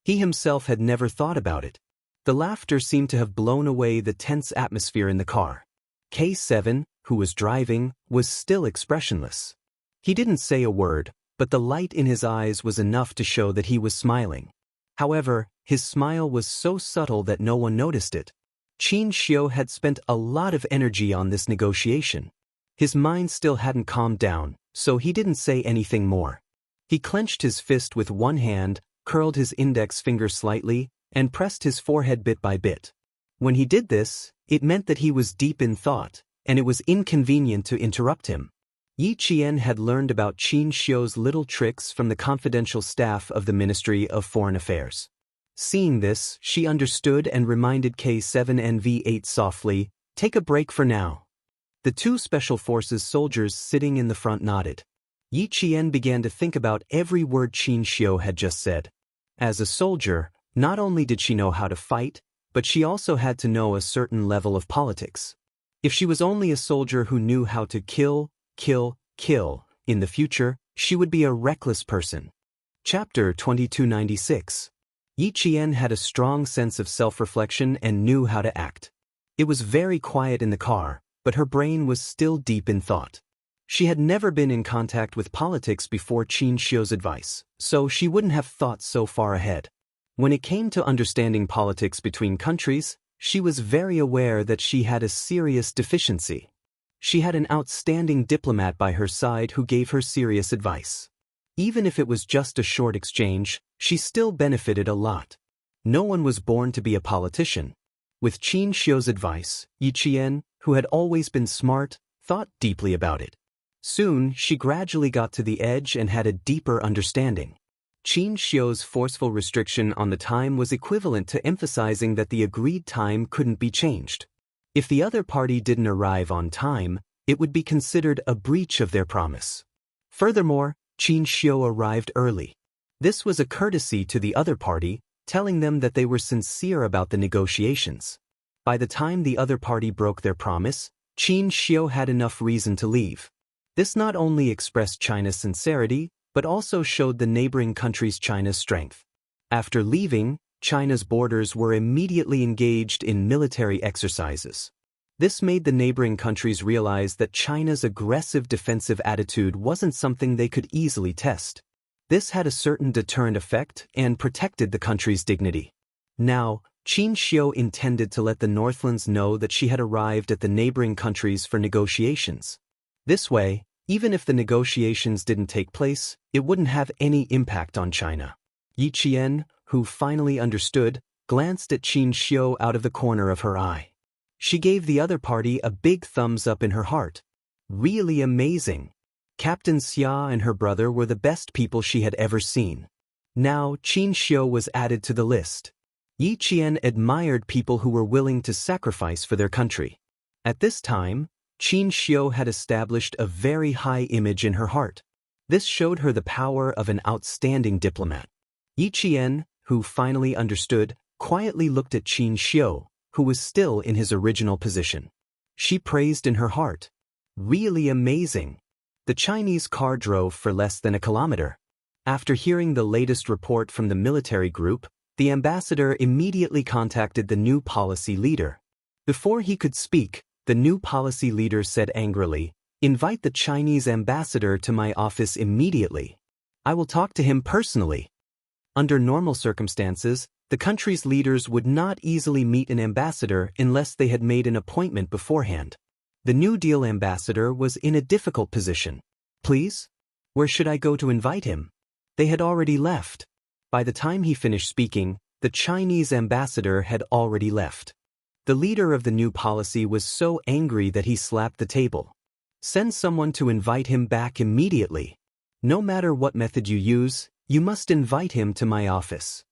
Speaker 1: He himself had never thought about it. The laughter seemed to have blown away the tense atmosphere in the car. K7, who was driving, was still expressionless. He didn't say a word, but the light in his eyes was enough to show that he was smiling. However, his smile was so subtle that no one noticed it. Qin Xiu had spent a lot of energy on this negotiation. His mind still hadn't calmed down, so he didn't say anything more. He clenched his fist with one hand, curled his index finger slightly, and pressed his forehead bit by bit. When he did this, it meant that he was deep in thought, and it was inconvenient to interrupt him. Yi Qian had learned about Qin Xiu's little tricks from the confidential staff of the Ministry of Foreign Affairs. Seeing this, she understood and reminded K7 and V8 softly, "Take a break for now." The 2 Special Forces soldiers sitting in the front nodded. Yi Qian began to think about every word Qin Xiu had just said. As a soldier, not only did she know how to fight, but she also had to know a certain level of politics. If she was only a soldier who knew how to kill in the future, she would be a reckless person. Chapter 2296. Yi Qian had a strong sense of self-reflection and knew how to act. It was very quiet in the car, but her brain was still deep in thought. She had never been in contact with politics before Qin Xiu's advice, so she wouldn't have thought so far ahead. When it came to understanding politics between countries, she was very aware that she had a serious deficiency. She had an outstanding diplomat by her side who gave her serious advice. Even if it was just a short exchange, she still benefited a lot. No one was born to be a politician. With Qin Xiu's advice, Yi Qian, who had always been smart, thought deeply about it. Soon, she gradually got to the edge and had a deeper understanding. Qin Xiu's forceful restriction on the time was equivalent to emphasizing that the agreed time couldn't be changed. If the other party didn't arrive on time, it would be considered a breach of their promise. Furthermore, Qin Xiu arrived early. This was a courtesy to the other party, telling them that they were sincere about the negotiations. By the time the other party broke their promise, Qin Xiu had enough reason to leave. This not only expressed China's sincerity, but also showed the neighboring countries China's strength. After leaving, China's borders were immediately engaged in military exercises. This made the neighboring countries realize that China's aggressive defensive attitude wasn't something they could easily test. This had a certain deterrent effect and protected the country's dignity. Now, Qin Xiu intended to let the Northlands know that she had arrived at the neighboring countries for negotiations. This way, even if the negotiations didn't take place, it wouldn't have any impact on China. Yi Qian, who finally understood, glanced at Qin Xiu out of the corner of her eye. She gave the other party a big thumbs up in her heart. Really amazing. Captain Xia and her brother were the best people she had ever seen. Now, Qin Xiu was added to the list. Yi Qian admired people who were willing to sacrifice for their country. At this time, Qin Xiu had established a very high image in her heart. This showed her the power of an outstanding diplomat. Yi Qian, who finally understood, quietly looked at Qin Xiu, who was still in his original position. She praised in her heart. Really amazing. The Chinese car drove for less than a kilometer. After hearing the latest report from the military group, the ambassador immediately contacted the new policy leader. Before he could speak, the new policy leader said angrily, "Invite the Chinese ambassador to my office immediately. I will talk to him personally." Under normal circumstances, the country's leaders would not easily meet an ambassador unless they had made an appointment beforehand. The New Deal ambassador was in a difficult position. "Please? Where should I go to invite him?" They had already left. By the time he finished speaking, the Chinese ambassador had already left. The leader of the new policy was so angry that he slapped the table. "Send someone to invite him back immediately. No matter what method you use, you must invite him to my office."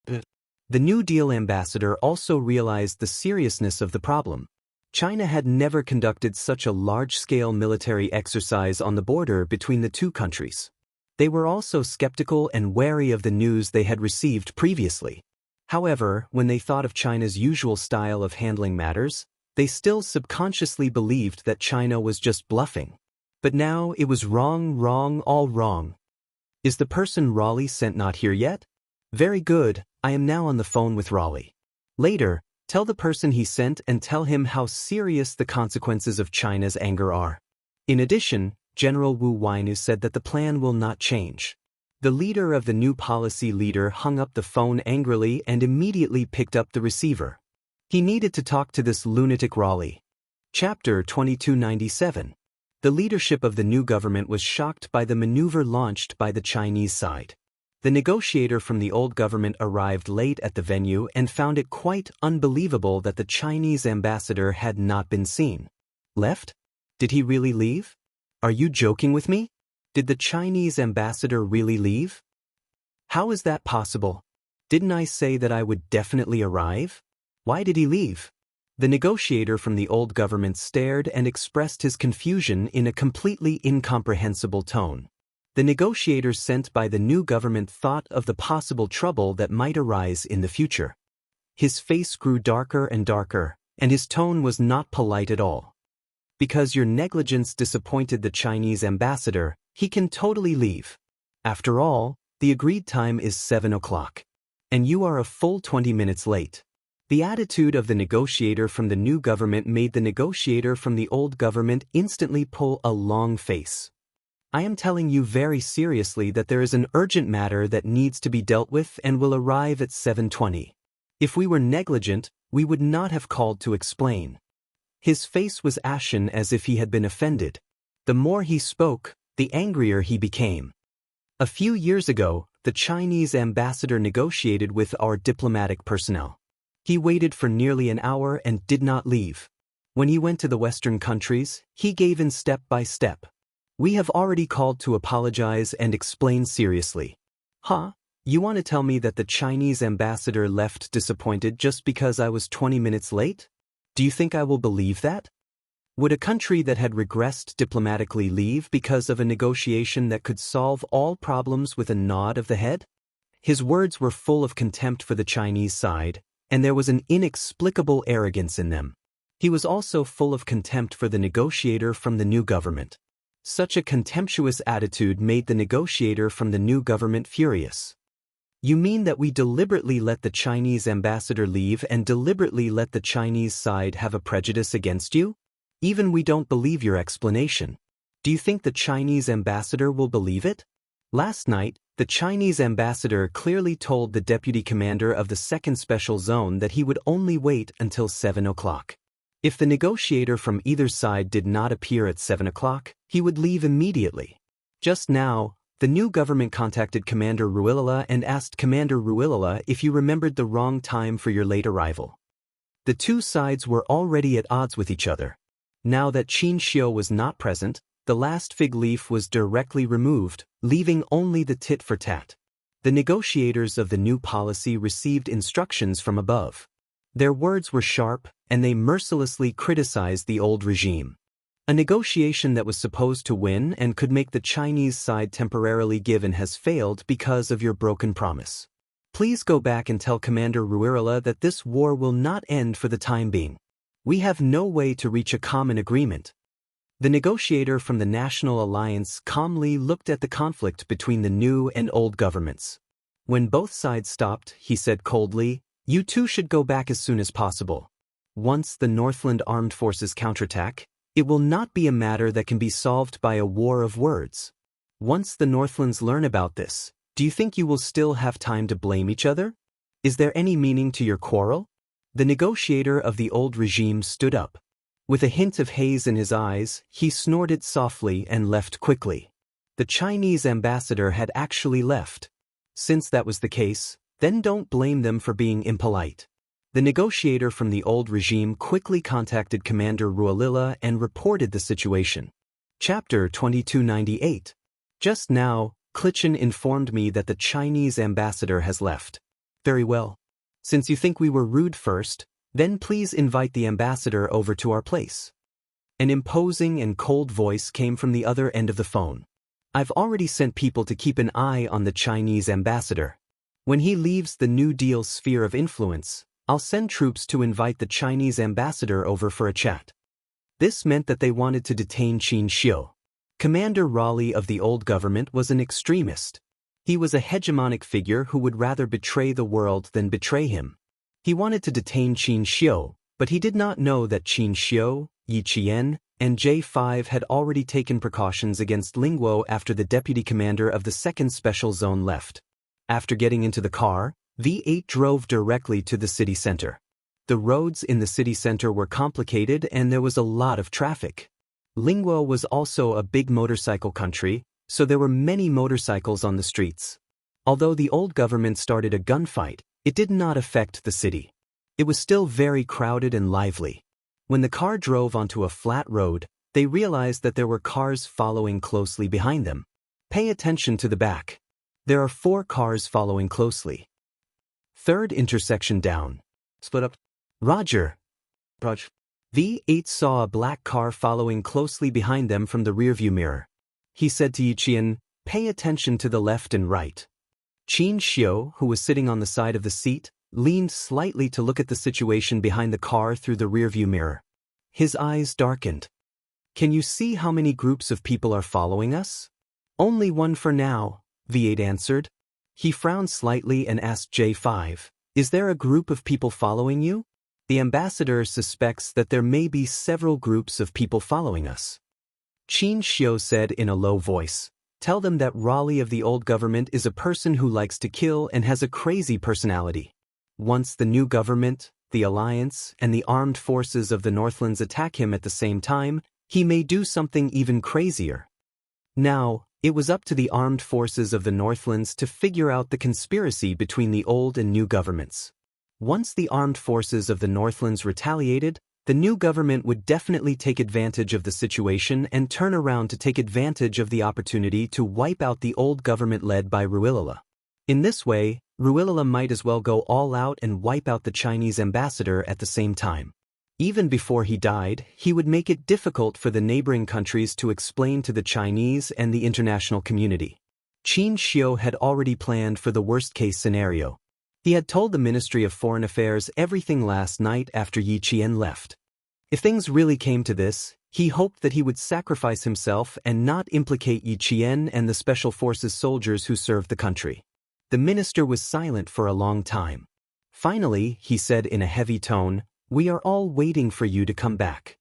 Speaker 1: The New Deal ambassador also realized the seriousness of the problem. China had never conducted such a large-scale military exercise on the border between the two countries. They were also skeptical and wary of the news they had received previously. However, when they thought of China's usual style of handling matters, they still subconsciously believed that China was just bluffing. But now it was wrong, all wrong. "Is the person Raleigh sent not here yet?" "Very good, I am now on the phone with Raleigh." Later, tell the person he sent and tell him how serious the consequences of China's anger are. In addition, General Wu Weinu said that the plan will not change. The leader of the new policy leader hung up the phone angrily and immediately picked up the receiver. He needed to talk to this lunatic Raleigh. Chapter 2297. The leadership of the new government was shocked by the maneuver launched by the Chinese side. The negotiator from the old government arrived late at the venue and found it quite unbelievable that the Chinese ambassador had not been seen. Left? Did he really leave? Are you joking with me? Did the Chinese ambassador really leave? How is that possible? Didn't I say that I would definitely arrive? Why did he leave? The negotiator from the old government stared and expressed his confusion in a completely incomprehensible tone. The negotiators sent by the new government thought of the possible trouble that might arise in the future. His face grew darker and darker, and his tone was not polite at all. Because your negligence disappointed the Chinese ambassador, he can totally leave. After all, the agreed time is 7 o'clock. And you are a full 20 minutes late. The attitude of the negotiator from the new government made the negotiator from the old government instantly pull a long face. I am telling you very seriously that there is an urgent matter that needs to be dealt with and will arrive at 7:20. If we were negligent, we would not have called to explain. His face was ashen as if he had been offended. The more he spoke, the angrier he became. A few years ago, the Chinese ambassador negotiated with our diplomatic personnel. He waited for nearly an hour and did not leave. When he went to the Western countries, he gave in step by step. We have already called to apologize and explain seriously. Huh? You want to tell me that the Chinese ambassador left disappointed just because I was 20 minutes late? Do you think I will believe that? Would a country that had regressed diplomatically leave because of a negotiation that could solve all problems with a nod of the head? His words were full of contempt for the Chinese side, and there was an inexplicable arrogance in them. He was also full of contempt for the negotiator from the new government. Such a contemptuous attitude made the negotiator from the new government furious. You mean that we deliberately let the Chinese ambassador leave and deliberately let the Chinese side have a prejudice against you? Even we don't believe your explanation. Do you think the Chinese ambassador will believe it? Last night, the Chinese ambassador clearly told the deputy commander of the 2nd Special Zone that he would only wait until 7 o'clock. If the negotiator from either side did not appear at 7 o'clock, he would leave immediately. Just now, the new government contacted Commander Ruilala and asked Commander Ruilala if you remembered the wrong time for your late arrival. The two sides were already at odds with each other. Now that Qin Xiu was not present, the last fig leaf was directly removed, leaving only the tit for tat. The negotiators of the new policy received instructions from above. Their words were sharp, and they mercilessly criticized the old regime. A negotiation that was supposed to win and could make the Chinese side temporarily give in has failed because of your broken promise. Please go back and tell Commander Ruirala that this war will not end for the time being. We have no way to reach a common agreement. The negotiator from the National Alliance calmly looked at the conflict between the new and old governments. When both sides stopped, he said coldly, "You two should go back as soon as possible. Once the Northland Armed Forces counterattack, it will not be a matter that can be solved by a war of words. Once the Northlands learn about this, do you think you will still have time to blame each other? Is there any meaning to your quarrel?" The negotiator of the old regime stood up. With a hint of haze in his eyes, he snorted softly and left quickly. The Chinese ambassador had actually left. Since that was the case, then don't blame them for being impolite. The negotiator from the old regime quickly contacted Commander Rualila and reported the situation. Chapter 2298. Just now, Klitschin informed me that the Chinese ambassador has left. Very well. Since you think we were rude first, then please invite the ambassador over to our place. An imposing and cold voice came from the other end of the phone. I've already sent people to keep an eye on the Chinese ambassador. When he leaves the New Deal sphere of influence, I'll send troops to invite the Chinese ambassador over for a chat. This meant that they wanted to detain Qin Xiu. Commander Raleigh of the old government was an extremist. He was a hegemonic figure who would rather betray the world than betray him. He wanted to detain Qin Xiu, but he did not know that Qin Xiu, Yi Qian, and J5 had already taken precautions against Lingguo after the deputy commander of the 2nd Special Zone left. After getting into the car, V8 drove directly to the city center. The roads in the city center were complicated and there was a lot of traffic. Lingguo was also a big motorcycle country, so there were many motorcycles on the streets. Although the old government started a gunfight, it did not affect the city. It was still very crowded and lively. When the car drove onto a flat road, they realized that there were cars following closely behind them. Pay attention to the back. There are 4 cars following closely. 3rd intersection down. Split up. Roger. V8 saw a black car following closely behind them from the rearview mirror. He said to Yiqian, "Pay attention to the left and right." Qin Xiu, who was sitting on the side of the seat, leaned slightly to look at the situation behind the car through the rearview mirror. His eyes darkened. "Can you see how many groups of people are following us?" "Only one for now," V8 answered. He frowned slightly and asked J5, "Is there a group of people following you?" "The ambassador suspects that there may be several groups of people following us." Qin Xiu said in a low voice, "Tell them that Raleigh of the old government is a person who likes to kill and has a crazy personality. Once the new government, the alliance, and the armed forces of the Northlands attack him at the same time, he may do something even crazier." Now, it was up to the armed forces of the Northlands to figure out the conspiracy between the old and new governments. Once the armed forces of the Northlands retaliated, the new government would definitely take advantage of the situation and turn around to take advantage of the opportunity to wipe out the old government led by Ruilala. In this way, Ruilala might as well go all out and wipe out the Chinese ambassador at the same time. Even before he died, he would make it difficult for the neighboring countries to explain to the Chinese and the international community. Qin Xiu had already planned for the worst-case scenario. He had told the Ministry of Foreign Affairs everything last night after Yi Qian left. If things really came to this, he hoped that he would sacrifice himself and not implicate Yi Qian and the Special Forces soldiers who served the country. The minister was silent for a long time. Finally, he said in a heavy tone, "We are all waiting for you to come back."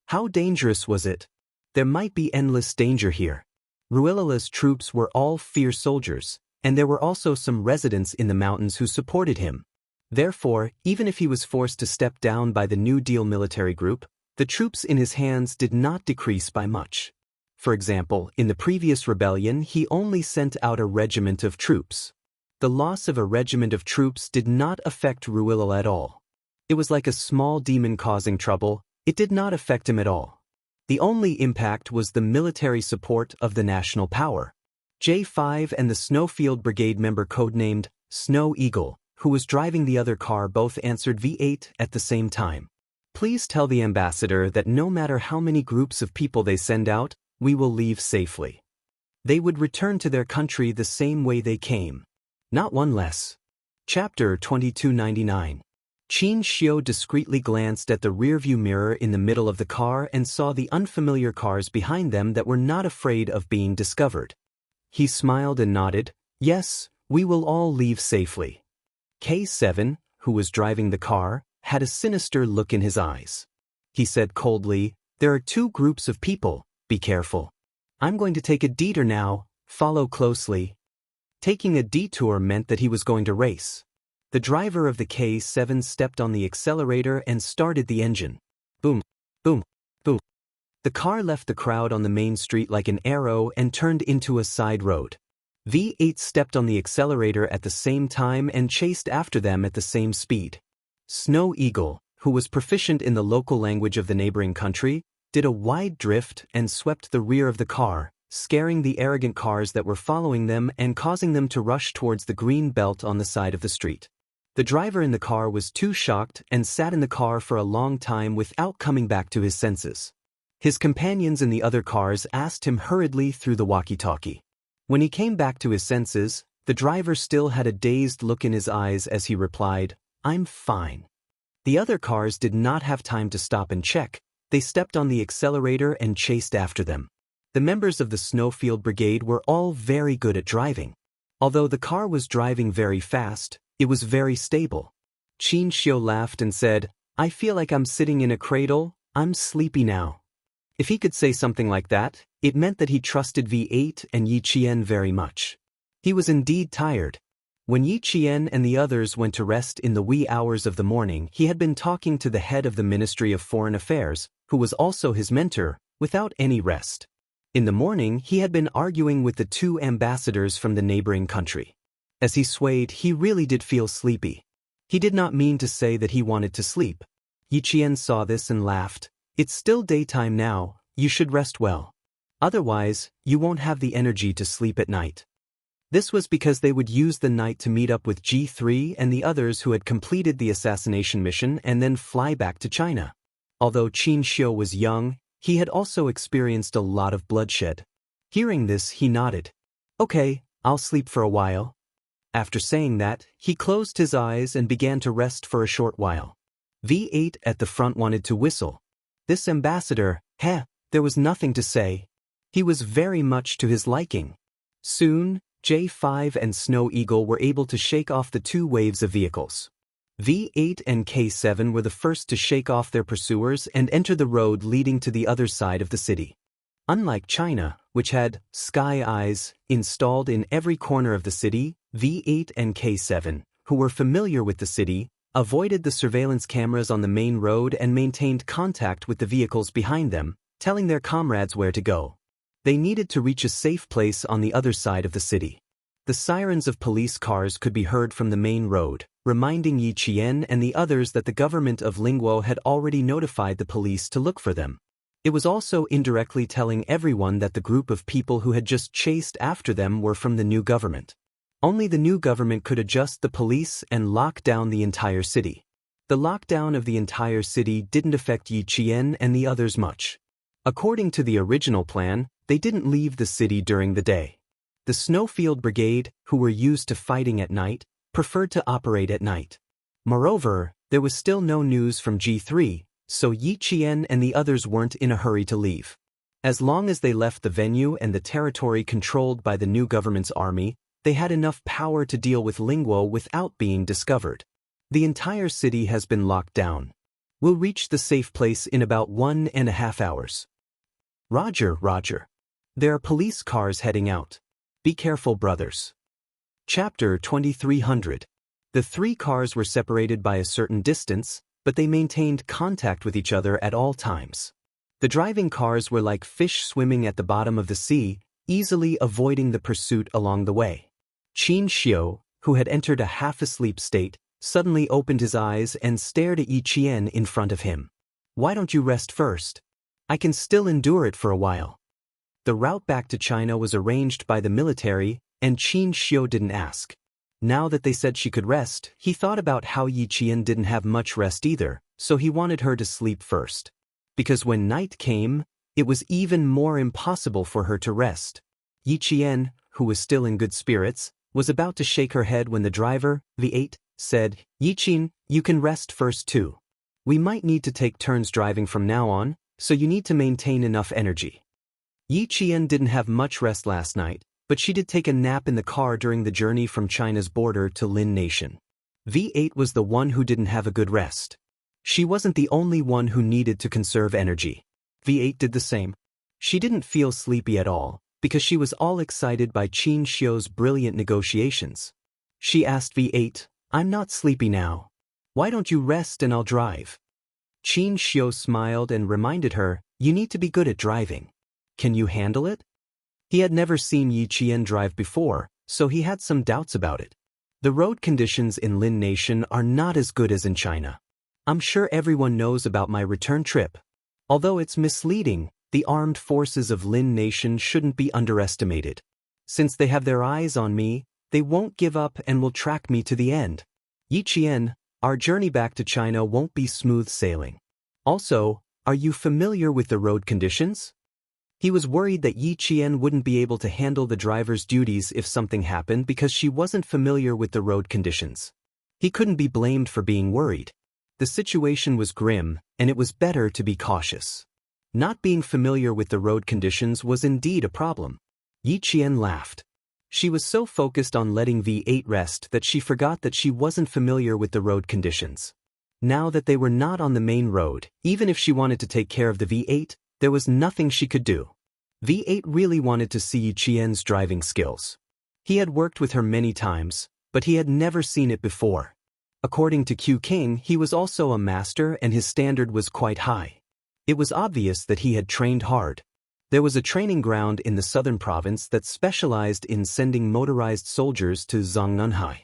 Speaker 1: How dangerous was it? There might be endless danger here. Ruilala's troops were all fierce soldiers, and there were also some residents in the mountains who supported him. Therefore, even if he was forced to step down by the New Deal military group, the troops in his hands did not decrease by much. For example, in the previous rebellion he only sent out a regiment of troops. The loss of a regiment of troops did not affect Ruilala at all. It was like a small demon causing trouble. It did not affect him at all. The only impact was the military support of the national power. J5 and the Snowfield Brigade member codenamed Snow Eagle, who was driving the other car, both answered V8 at the same time. "Please tell the ambassador that no matter how many groups of people they send out, we will leave safely. They would return to their country the same way they came. Not one less." Chapter 2299. Qin Xiu discreetly glanced at the rearview mirror in the middle of the car and saw the unfamiliar cars behind them that were not afraid of being discovered. He smiled and nodded, "Yes, we will all leave safely." K7, who was driving the car, had a sinister look in his eyes. He said coldly, "There are two groups of people, be careful. I'm going to take a detour now, follow closely." Taking a detour meant that he was going to race. The driver of the K7 stepped on the accelerator and started the engine. Boom, boom, boom. The car left the crowd on the main street like an arrow and turned into a side road. V8 stepped on the accelerator at the same time and chased after them at the same speed. Snow Eagle, who was proficient in the local language of the neighboring country, did a wide drift and swept the rear of the car, scaring the arrogant cars that were following them and causing them to rush towards the green belt on the side of the street. The driver in the car was too shocked and sat in the car for a long time without coming back to his senses. His companions in the other cars asked him hurriedly through the walkie-talkie. When he came back to his senses, the driver still had a dazed look in his eyes as he replied, "I'm fine." The other cars did not have time to stop and check. They stepped on the accelerator and chased after them. The members of the Snowfield Brigade were all very good at driving. Although the car was driving very fast, it was very stable. Qin Xiu laughed and said, "I feel like I'm sitting in a cradle. I'm sleepy now." If he could say something like that, it meant that he trusted V8 and Yi Qian very much. He was indeed tired. When Yi Qian and the others went to rest in the wee hours of the morning, he had been talking to the head of the Ministry of Foreign Affairs, who was also his mentor, without any rest. In the morning, he had been arguing with the two ambassadors from the neighboring country. As he swayed, he really did feel sleepy. He did not mean to say that he wanted to sleep. Yi Qian saw this and laughed. "It's still daytime now, you should rest well. Otherwise, you won't have the energy to sleep at night." This was because they would use the night to meet up with G3 and the others who had completed the assassination mission and then fly back to China. Although Qin Xiu was young, he had also experienced a lot of bloodshed. Hearing this, he nodded. "Okay, I'll sleep for a while." After saying that, he closed his eyes and began to rest for a short while. V8 at the front wanted to whistle. This ambassador, there was nothing to say. He was very much to his liking. Soon, J5 and Snow Eagle were able to shake off the two waves of vehicles. V8 and K7 were the first to shake off their pursuers and enter the road leading to the other side of the city. Unlike China, which had Sky Eyes installed in every corner of the city, V8 and K7, who were familiar with the city, avoided the surveillance cameras on the main road and maintained contact with the vehicles behind them, telling their comrades where to go. They needed to reach a safe place on the other side of the city. The sirens of police cars could be heard from the main road, reminding Yi Qian and the others that the government of Lingguo had already notified the police to look for them. It was also indirectly telling everyone that the group of people who had just chased after them were from the new government. Only the new government could adjust the police and lock down the entire city. The lockdown of the entire city didn't affect Yi Qian and the others much. According to the original plan, they didn't leave the city during the day. The Snowfield Brigade, who were used to fighting at night, preferred to operate at night. Moreover, there was still no news from G3, so Yi Qian and the others weren't in a hurry to leave. As long as they left the venue and the territory controlled by the new government's army, they had enough power to deal with Lingguo without being discovered. The entire city has been locked down. We'll reach the safe place in about 1.5 hours. Roger, Roger. There are police cars heading out. Be careful, brothers. Chapter 2300. The three cars were separated by a certain distance, but they maintained contact with each other at all times. The driving cars were like fish swimming at the bottom of the sea, easily avoiding the pursuit along the way. Qin Xiu, who had entered a half-asleep state, suddenly opened his eyes and stared at Yi Qian in front of him. Why don't you rest first? I can still endure it for a while. The route back to China was arranged by the military, and Qin Xiu didn't ask. Now that they said she could rest, he thought about how Yi Qian didn't have much rest either, so he wanted her to sleep first. Because when night came, it was even more impossible for her to rest. Yi Qian, who was still in good spirits, was about to shake her head when the driver, V8, said, Yi Qian, you can rest first too. We might need to take turns driving from now on, so you need to maintain enough energy. Yi Qian didn't have much rest last night, but she did take a nap in the car during the journey from China's border to Lin Nation. V8 was the one who didn't have a good rest. She wasn't the only one who needed to conserve energy. V8 did the same. She didn't feel sleepy at all, because she was all excited by Qin Xiu's brilliant negotiations. She asked V8, I'm not sleepy now. Why don't you rest and I'll drive? Qin Xiu smiled and reminded her, you need to be good at driving. Can you handle it? He had never seen Yi Qian drive before, so he had some doubts about it. The road conditions in Lin Nation are not as good as in China. I'm sure everyone knows about my return trip. Although it's misleading, the armed forces of Lin Nation shouldn't be underestimated. Since they have their eyes on me, they won't give up and will track me to the end. Yi Qian, our journey back to China won't be smooth sailing. Also, are you familiar with the road conditions? He was worried that Yi Qian wouldn't be able to handle the driver's duties if something happened because she wasn't familiar with the road conditions. He couldn't be blamed for being worried. The situation was grim, and it was better to be cautious. Not being familiar with the road conditions was indeed a problem. Yi Qian laughed. She was so focused on letting V8 rest that she forgot that she wasn't familiar with the road conditions. Now that they were not on the main road, even if she wanted to take care of the V8, there was nothing she could do. V8 really wanted to see Yi Qian's driving skills. He had worked with her many times, but he had never seen it before. According to Q King, he was also a master and his standard was quite high. It was obvious that he had trained hard. There was a training ground in the southern province that specialized in sending motorized soldiers to Zhongnanhai.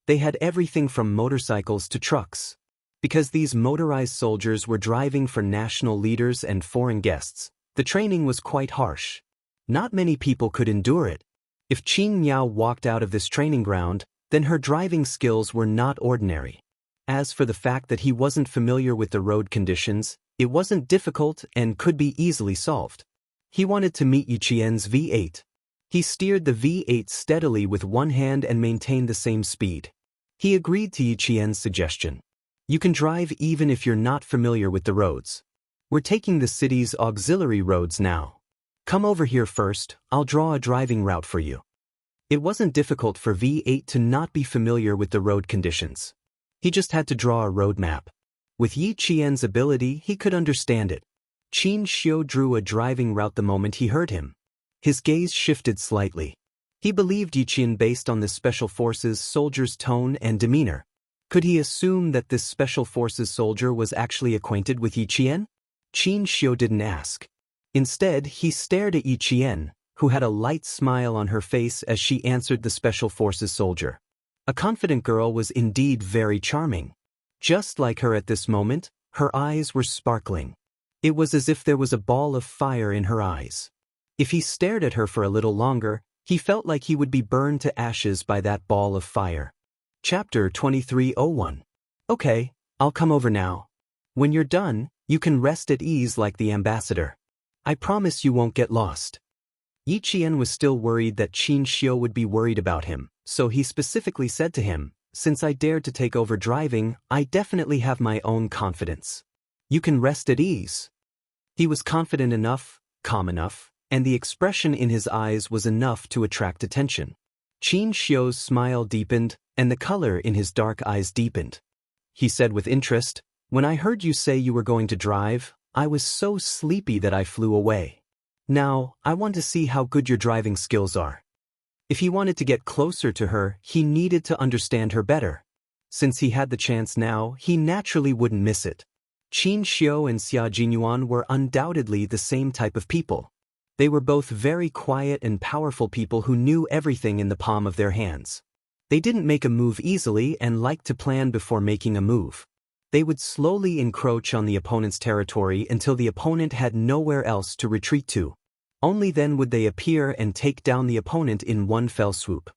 Speaker 1: They had everything from motorcycles to trucks. Because these motorized soldiers were driving for national leaders and foreign guests, the training was quite harsh. Not many people could endure it. If Qing Miao walked out of this training ground, then her driving skills were not ordinary. As for the fact that he wasn't familiar with the road conditions, it wasn't difficult and could be easily solved. He wanted to meet Yi Qian's V8. He steered the V8 steadily with one hand and maintained the same speed. He agreed to Yi Qian's suggestion. You can drive even if you're not familiar with the roads. We're taking the city's auxiliary roads now. Come over here first, I'll draw a driving route for you. It wasn't difficult for V8 to not be familiar with the road conditions. He just had to draw a road map. With Yi Qian's ability, he could understand it. Qin Xiu drew a driving route the moment he heard him. His gaze shifted slightly. He believed Yi Qian based on the Special Forces soldier's tone and demeanor. Could he assume that this Special Forces soldier was actually acquainted with Yi Qian? Qin Xiu didn't ask. Instead, he stared at Yi Qian, who had a light smile on her face as she answered the Special Forces soldier. A confident girl was indeed very charming. Just like her at this moment, her eyes were sparkling. It was as if there was a ball of fire in her eyes. If he stared at her for a little longer, he felt like he would be burned to ashes by that ball of fire. Chapter 2301. Okay, I'll come over now. When you're done, you can rest at ease like the ambassador. I promise you won't get lost. Yi Qian was still worried that Qin Xiu would be worried about him, so he specifically said to him, since I dared to take over driving, I definitely have my own confidence. You can rest at ease. He was confident enough, calm enough, and the expression in his eyes was enough to attract attention. Qin Xiu's smile deepened, and the color in his dark eyes deepened. He said with interest, When I heard you say you were going to drive, I was so sleepy that I flew away. Now, I want to see how good your driving skills are. If he wanted to get closer to her, he needed to understand her better. Since he had the chance now, he naturally wouldn't miss it. Qin Xiu and Xia Jinyuan were undoubtedly the same type of people. They were both very quiet and powerful people who knew everything in the palm of their hands. They didn't make a move easily and liked to plan before making a move. They would slowly encroach on the opponent's territory until the opponent had nowhere else to retreat to. Only then would they appear and take down the opponent in one fell swoop.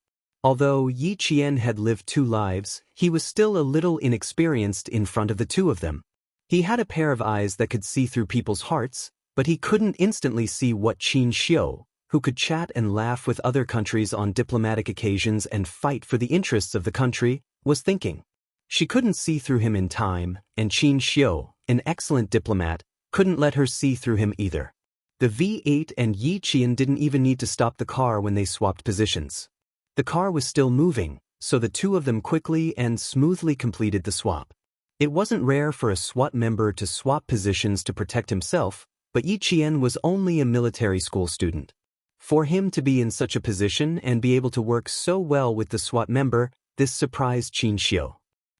Speaker 1: Although Yi Qian had lived 2 lives, he was still a little inexperienced in front of the two of them. He had a pair of eyes that could see through people's hearts, but he couldn't instantly see what Qin Xiu, who could chat and laugh with other countries on diplomatic occasions and fight for the interests of the country, was thinking. She couldn't see through him in time, and Qin Xiu, an excellent diplomat, couldn't let her see through him either. The V8 and Yi Qian didn't even need to stop the car when they swapped positions. The car was still moving, so the two of them quickly and smoothly completed the swap. It wasn't rare for a SWAT member to swap positions to protect himself, but Yi Qian was only a military school student. For him to be in such a position and be able to work so well with the SWAT member, this surprised Qin Xiu.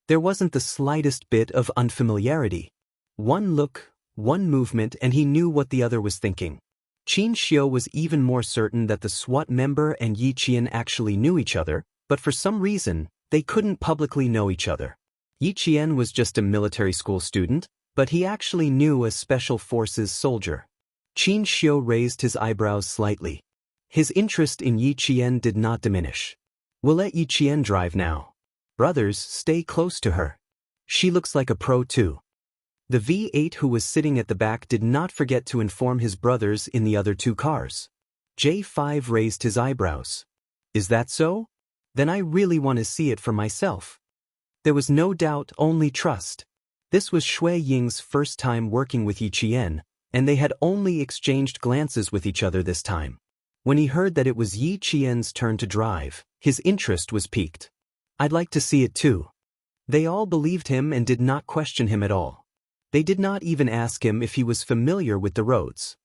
Speaker 1: There wasn't the slightest bit of unfamiliarity. One look, one movement, and he knew what the other was thinking. Qin Xiu was even more certain that the SWAT member and Yi Qian actually knew each other, but for some reason, they couldn't publicly know each other. Yi Qian was just a military school student, but he actually knew a Special Forces soldier. Qin Xiu raised his eyebrows slightly. His interest in Yi Qian did not diminish. We'll let Yi Qian drive now. Brothers, stay close to her. She looks like a pro too. The V8 who was sitting at the back did not forget to inform his brothers in the other 2 cars. J5 raised his eyebrows. Is that so? Then I really want to see it for myself. There was no doubt, only trust. This was Shui Ying's first time working with Yi Qian, and they had only exchanged glances with each other this time. When he heard that it was Yi Qian's turn to drive, his interest was piqued. I'd like to see it too. They all believed him and did not question him at all. They did not even ask him if he was familiar with the roads.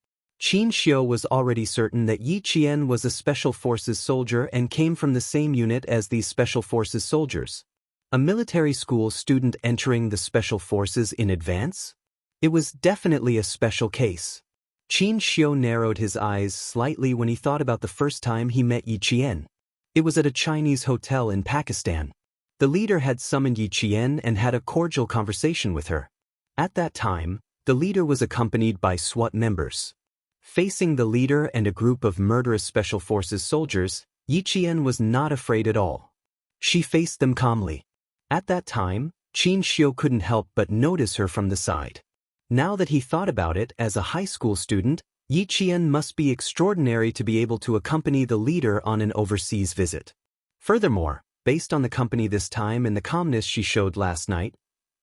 Speaker 1: Qin Xiu was already certain that Yi Qian was a Special Forces soldier and came from the same unit as these Special Forces soldiers. A military school student entering the Special Forces in advance? It was definitely a special case. Qin Xiu narrowed his eyes slightly when he thought about the first time he met Yi Qian. It was at a Chinese hotel in Pakistan. The leader had summoned Yi Qian and had a cordial conversation with her. At that time, the leader was accompanied by SWAT members. Facing the leader and a group of murderous Special Forces soldiers, Yi Qian was not afraid at all. She faced them calmly. At that time, Qin Xiu couldn't help but notice her from the side. Now that he thought about it as a high school student, Yi Qian must be extraordinary to be able to accompany the leader on an overseas visit. Furthermore, based on the company this time and the calmness she showed last night,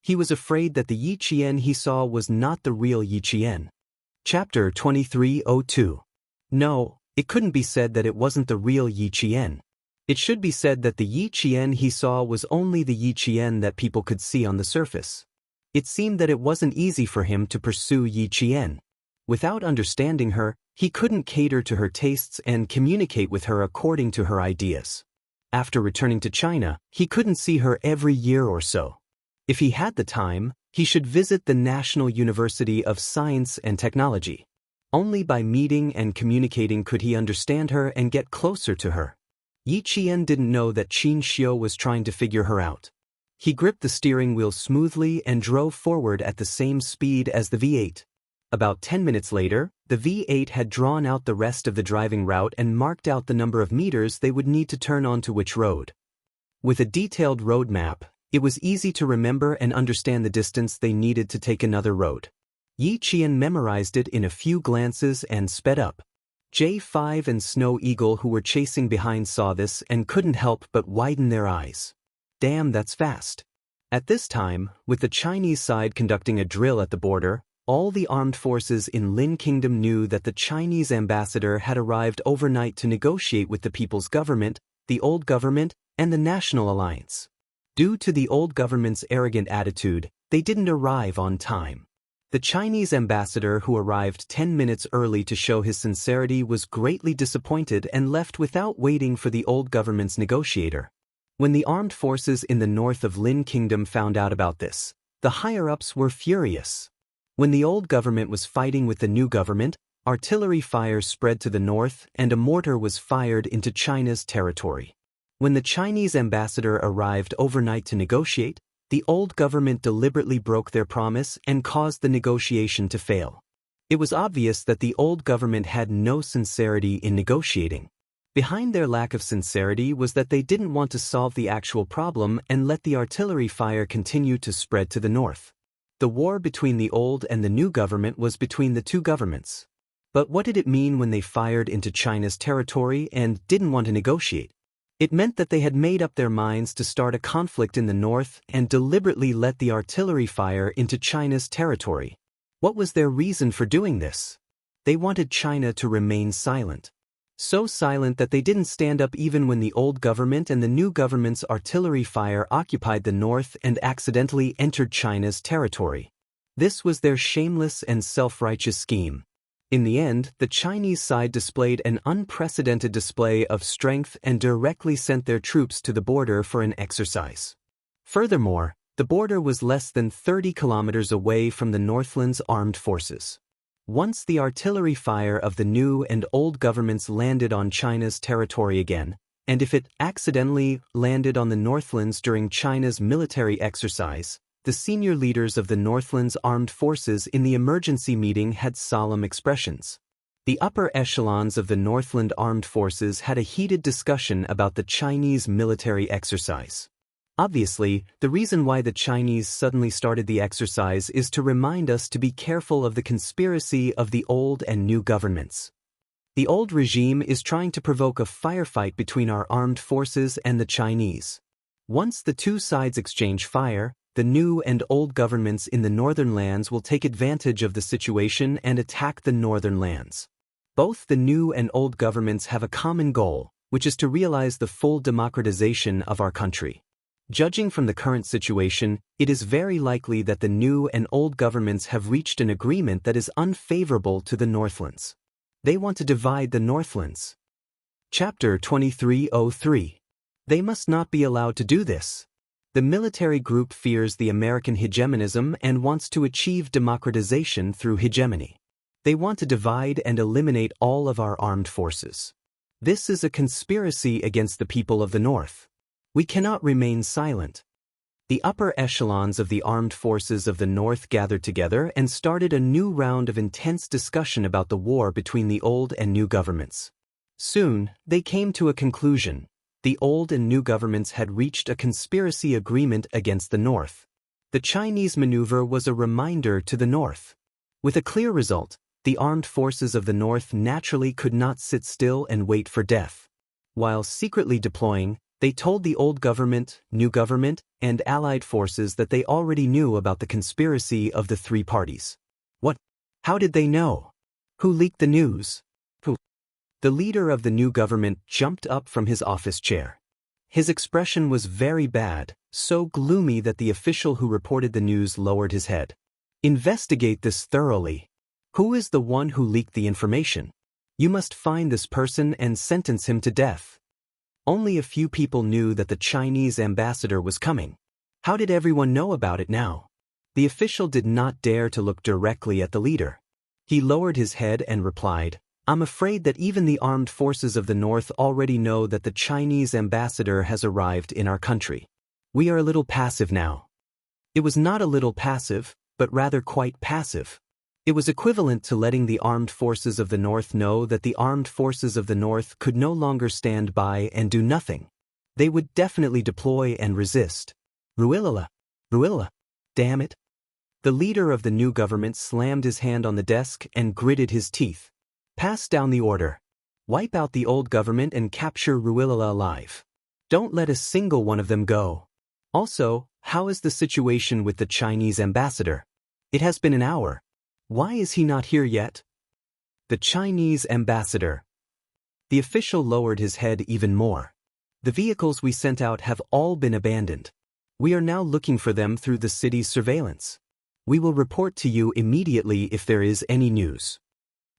Speaker 1: he was afraid that the Yi Qian he saw was not the real Yi Qian. Chapter 2302. No, it couldn't be said that it wasn't the real Yi Qian. It should be said that the Yi Qian he saw was only the Yi Qian that people could see on the surface. It seemed that it wasn't easy for him to pursue Yi Qian. Without understanding her, he couldn't cater to her tastes and communicate with her according to her ideas. After returning to China, he couldn't see her every year or so. If he had the time, he should visit the National University of Science and Technology. Only by meeting and communicating could he understand her and get closer to her. Yi Qian didn't know that Qin Xiu was trying to figure her out. He gripped the steering wheel smoothly and drove forward at the same speed as the V8. About 10 minutes later, the V8 had drawn out the rest of the driving route and marked out the number of meters they would need to turn onto which road. With a detailed road map, it was easy to remember and understand the distance they needed to take another road. Yi Qian memorized it in a few glances and sped up. J5 and Snow Eagle, who were chasing behind, saw this and couldn't help but widen their eyes. Damn, that's fast. At this time, with the Chinese side conducting a drill at the border, all the armed forces in Lin Kingdom knew that the Chinese ambassador had arrived overnight to negotiate with the People's Government, the old government, and the National Alliance. Due to the old government's arrogant attitude, they didn't arrive on time. The Chinese ambassador, who arrived 10 minutes early to show his sincerity, was greatly disappointed and left without waiting for the old government's negotiator. When the armed forces in the north of Lin Kingdom found out about this, the higher-ups were furious. When the old government was fighting with the new government, artillery fire spread to the north and a mortar was fired into China's territory. When the Chinese ambassador arrived overnight to negotiate, the old government deliberately broke their promise and caused the negotiation to fail. It was obvious that the old government had no sincerity in negotiating. Behind their lack of sincerity was that they didn't want to solve the actual problem and let the artillery fire continue to spread to the north. The war between the old and the new government was between the two governments. But what did it mean when they fired into China's territory and didn't want to negotiate? It meant that they had made up their minds to start a conflict in the north and deliberately let the artillery fire into China's territory. What was their reason for doing this? They wanted China to remain silent. So silent that they didn't stand up even when the old government and the new government's artillery fire occupied the north and accidentally entered China's territory. This was their shameless and self-righteous scheme. In the end, the Chinese side displayed an unprecedented display of strength and directly sent their troops to the border for an exercise. Furthermore, the border was less than 30 kilometers away from the Northland's armed forces. Once the artillery fire of the new and old governments landed on China's territory again, and if it accidentally landed on the Northlands during China's military exercise, the senior leaders of the Northland's armed forces in the emergency meeting had solemn expressions. The upper echelons of the Northland armed forces had a heated discussion about the Chinese military exercise. Obviously, the reason why the Chinese suddenly started the exercise is to remind us to be careful of the conspiracy of the old and new governments. The old regime is trying to provoke a firefight between our armed forces and the Chinese. Once the two sides exchange fire, the new and old governments in the northern lands will take advantage of the situation and attack the northern lands. Both the new and old governments have a common goal, which is to realize the full democratization of our country. Judging from the current situation, it is very likely that the new and old governments have reached an agreement that is unfavorable to the Northlands. They want to divide the Northlands. Chapter 2303. They must not be allowed to do this. The military group fears the American hegemonism and wants to achieve democratization through hegemony. They want to divide and eliminate all of our armed forces. This is a conspiracy against the people of the North. We cannot remain silent. The upper echelons of the armed forces of the North gathered together and started a new round of intense discussion about the war between the old and new governments. Soon, they came to a conclusion. The old and new governments had reached a conspiracy agreement against the North. The Chinese maneuver was a reminder to the North. With a clear result, the armed forces of the North naturally could not sit still and wait for death. While secretly deploying, they told the old government, new government, and allied forces that they already knew about the conspiracy of the three parties. What? How did they know? Who leaked the news? Who? The leader of the new government jumped up from his office chair. His expression was very bad, so gloomy that the official who reported the news lowered his head. Investigate this thoroughly. Who is the one who leaked the information? You must find this person and sentence him to death. Only a few people knew that the Chinese ambassador was coming. How did everyone know about it now? The official did not dare to look directly at the leader. He lowered his head and replied, I'm afraid that even the armed forces of the North already know that the Chinese ambassador has arrived in our country. We are a little passive now. It was not a little passive, but rather quite passive. It was equivalent to letting the armed forces of the North know that the armed forces of the North could no longer stand by and do nothing. They would definitely deploy and resist. Ruilala. Ruilala. Damn it. The leader of the new government slammed his hand on the desk and gritted his teeth. Pass down the order. Wipe out the old government and capture Ruilala alive. Don't let a single one of them go. Also, how is the situation with the Chinese ambassador? It has been an hour. Why is he not here yet? The Chinese ambassador. The official lowered his head even more. The vehicles we sent out have all been abandoned. We are now looking for them through the city's surveillance. We will report to you immediately if there is any news.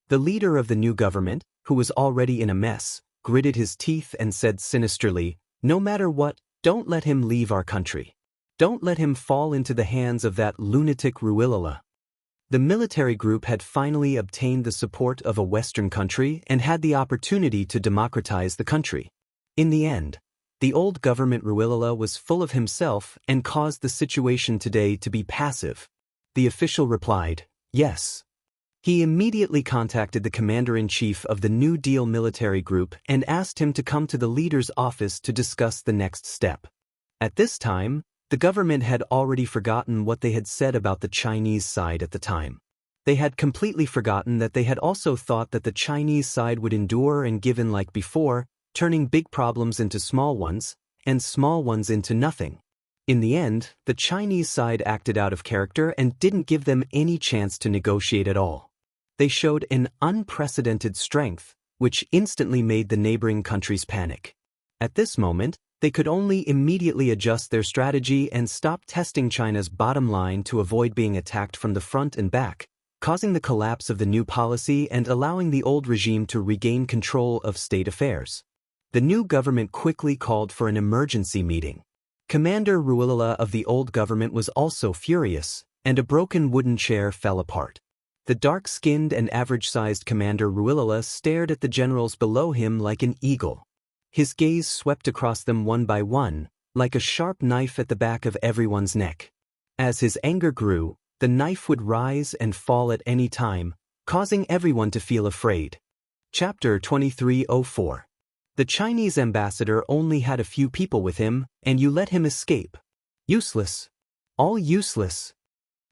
Speaker 1: The leader of the new government, who was already in a mess, gritted his teeth and said sinisterly, no matter what, don't let him leave our country. Don't let him fall into the hands of that lunatic Ruilala. The military group had finally obtained the support of a Western country and had the opportunity to democratize the country. In the end, the old government Ruilala was full of himself and caused the situation today to be passive. The official replied, yes. He immediately contacted the commander-in-chief of the New Deal military group and asked him to come to the leader's office to discuss the next step. At this time, the government had already forgotten what they had said about the Chinese side at the time. They had completely forgotten that they had also thought that the Chinese side would endure and give in like before, turning big problems into small ones, and small ones into nothing. In the end, the Chinese side acted out of character and didn't give them any chance to negotiate at all. They showed an unprecedented strength, which instantly made the neighboring countries panic. At this moment, they could only immediately adjust their strategy and stop testing China's bottom line to avoid being attacked from the front and back, causing the collapse of the new policy and allowing the old regime to regain control of state affairs. The new government quickly called for an emergency meeting. Commander Ruilala of the old government was also furious, and a broken wooden chair fell apart. The dark-skinned and average-sized Commander Ruilala stared at the generals below him like an eagle. His gaze swept across them one by one, like a sharp knife at the back of everyone's neck. As his anger grew, the knife would rise and fall at any time, causing everyone to feel afraid. Chapter 2304. The Chinese ambassador only had a few people with him, and you let him escape. Useless. All useless.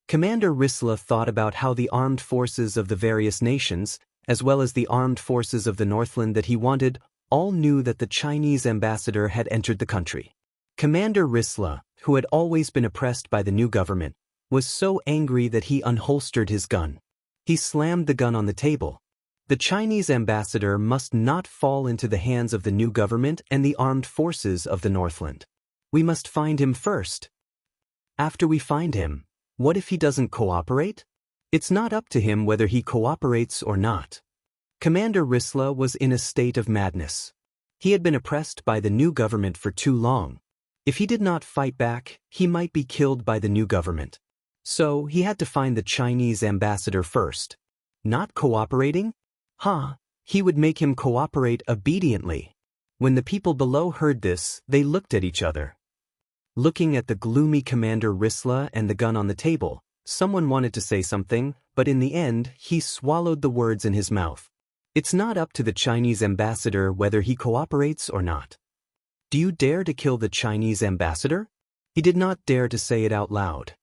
Speaker 1: Commander Risla thought about how the armed forces of the various nations, as well as the armed forces of the Northland that he wanted, all knew that the Chinese ambassador had entered the country. Commander Risla, who had always been oppressed by the new government, was so angry that he unholstered his gun. He slammed the gun on the table. The Chinese ambassador must not fall into the hands of the new government and the armed forces of the Northland. We must find him first. After we find him, what if he doesn't cooperate? It's not up to him whether he cooperates or not. Commander Risla was in a state of madness. He had been oppressed by the new government for too long. If he did not fight back, he might be killed by the new government. So he had to find the Chinese ambassador first. Not cooperating? He would make him cooperate obediently. When the people below heard this, they looked at each other. Looking at the gloomy Commander Risla and the gun on the table, someone wanted to say something, but in the end, he swallowed the words in his mouth. It's not up to the Chinese ambassador whether he cooperates or not. Do you dare to kill the Chinese ambassador? He did not dare to say it out loud.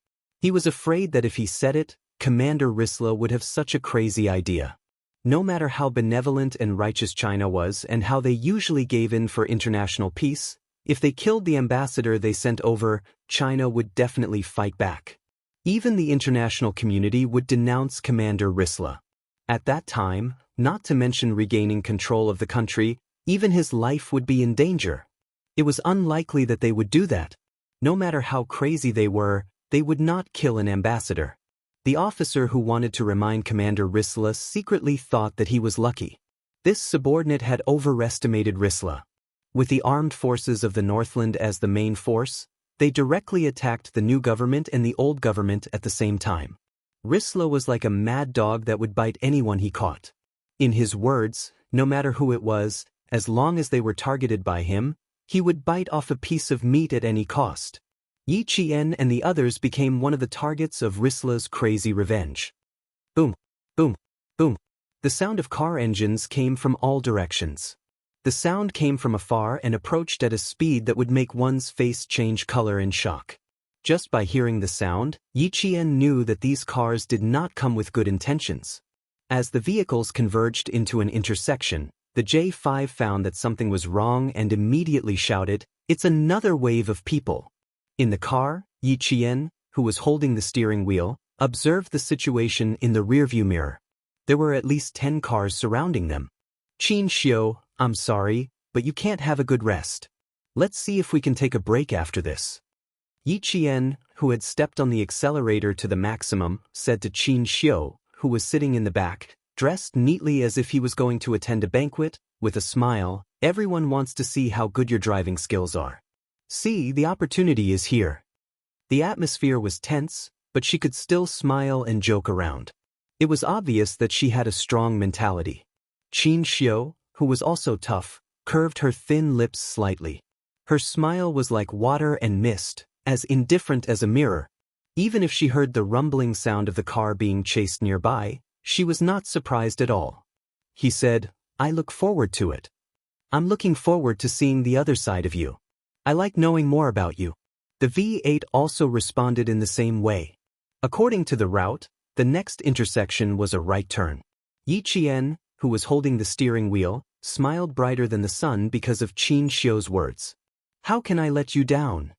Speaker 1: He was afraid that if he said it, Commander Risla would have such a crazy idea? No matter how benevolent and righteous China was and how they usually gave in for international peace, if they killed the ambassador they sent over, China would definitely fight back. Even the international community would denounce Commander Risla. At that time, not to mention regaining control of the country, even his life would be in danger. It was unlikely that they would do that. No matter how crazy they were, they would not kill an ambassador. The officer who wanted to remind Commander Risla secretly thought that he was lucky. This subordinate had overestimated Risla. With the armed forces of the Northland as the main force, they directly attacked the new government and the old government at the same time. Risla was like a mad dog that would bite anyone he caught. In his words, no matter who it was, as long as they were targeted by him, he would bite off a piece of meat at any cost. Yi Qian and the others became one of the targets of Risla's crazy revenge. Boom, boom, boom. The sound of car engines came from all directions. The sound came from afar and approached at a speed that would make one's face change color in shock. Just by hearing the sound, Yi Qian knew that these cars did not come with good intentions. As the vehicles converged into an intersection, the J5 found that something was wrong and immediately shouted, "It's another wave of people." In the car, Yi Qian, who was holding the steering wheel, observed the situation in the rearview mirror. There were at least 10 cars surrounding them. "Qin Xiu, I'm sorry, but you can't have a good rest. Let's see if we can take a break after this." Yi Qian, who had stepped on the accelerator to the maximum, said to Qin Xiu, who was sitting in the back, dressed neatly as if he was going to attend a banquet, with a smile, "Everyone wants to see how good your driving skills are. See, the opportunity is here." The atmosphere was tense, but she could still smile and joke around. It was obvious that she had a strong mentality. Qin Xiu, who was also tough, curved her thin lips slightly. Her smile was like water and mist, as indifferent as a mirror. Even if she heard the rumbling sound of the car being chased nearby, she was not surprised at all. He said, "I look forward to it. I'm looking forward to seeing the other side of you. I like knowing more about you." The V8 also responded in the same way. According to the route, the next intersection was a right turn. Yi Qian, who was holding the steering wheel, smiled brighter than the sun because of Qin Xiu's words. "How can I let you down?"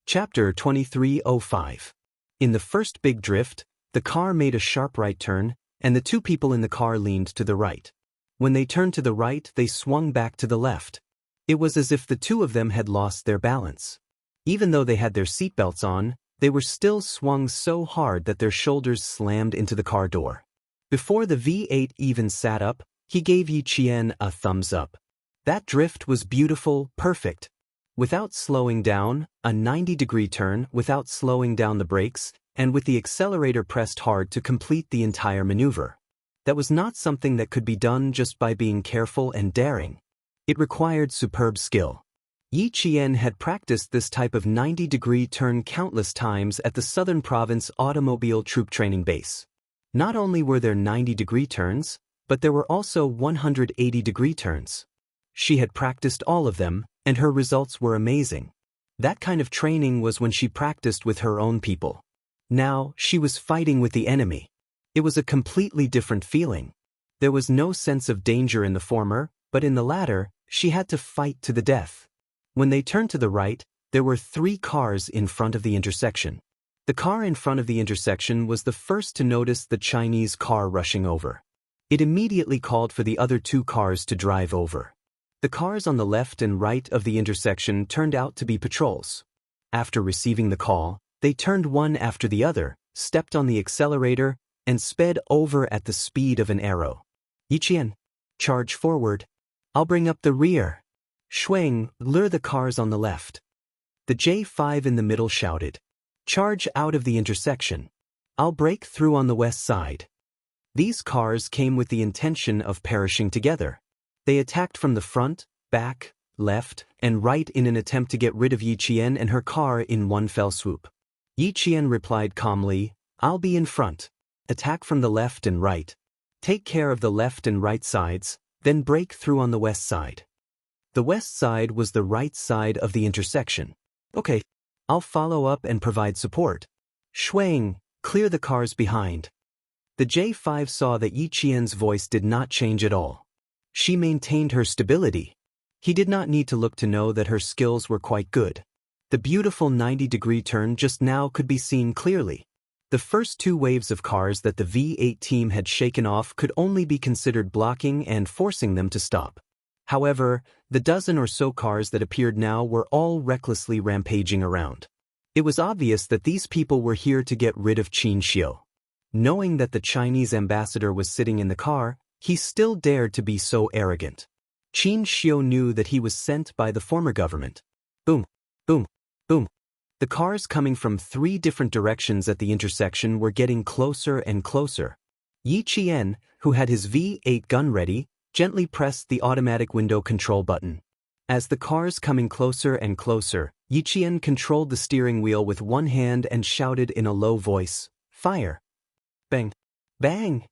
Speaker 1: Chapter 2305. In the first big drift, the car made a sharp right turn, and the two people in the car leaned to the right. When they turned to the right, they swung back to the left. It was as if the two of them had lost their balance. Even though they had their seatbelts on, they were still swung so hard that their shoulders slammed into the car door. Before the V8 even sat up, he gave Yi Qian a thumbs up. That drift was beautiful, perfect. Without slowing down, a 90-degree turn without slowing down the brakes, and with the accelerator pressed hard to complete the entire maneuver. That was not something that could be done just by being careful and daring. It required superb skill. Yi Qian had practiced this type of 90-degree turn countless times at the Southern Province Automobile Troop Training Base. Not only were there 90-degree turns, but there were also 180-degree turns. She had practiced all of them, and her results were amazing. That kind of training was when she practiced with her own people. Now, she was fighting with the enemy. It was a completely different feeling. There was no sense of danger in the former, but in the latter, she had to fight to the death. When they turned to the right, there were 3 cars in front of the intersection. The car in front of the intersection was the first to notice the Chinese car rushing over. It immediately called for the other 2 cars to drive over. The cars on the left and right of the intersection turned out to be patrols. After receiving the call, they turned one after the other, stepped on the accelerator, and sped over at the speed of an arrow. "Yi Qian, charge forward. I'll bring up the rear. Shuang, lure the cars on the left." The J5 in the middle shouted, "Charge out of the intersection. I'll break through on the west side." These cars came with the intention of perishing together. They attacked from the front, back, left, and right in an attempt to get rid of Yi Qian and her car in one fell swoop. Yi Qian replied calmly, "I'll be in front. Attack from the left and right. Take care of the left and right sides, then break through on the west side." The west side was the right side of the intersection. "Okay, I'll follow up and provide support. Shuang, clear the cars behind." The J5 saw that Yi Qian's voice did not change at all. She maintained her stability. He did not need to look to know that her skills were quite good. The beautiful 90-degree turn just now could be seen clearly. The first two waves of cars that the V8 team had shaken off could only be considered blocking and forcing them to stop. However, the dozen or so cars that appeared now were all recklessly rampaging around. It was obvious that these people were here to get rid of Qin Xiu. Knowing that the Chinese ambassador was sitting in the car, he still dared to be so arrogant. Qin Xiu knew that he was sent by the former government. Boom, boom, boom. The cars coming from 3 different directions at the intersection were getting closer and closer. Yi Qian, who had his V8 gun ready, gently pressed the automatic window control button. As the cars coming closer and closer, Yi Qian controlled the steering wheel with one hand and shouted in a low voice, "Fire!" Bang! Bang!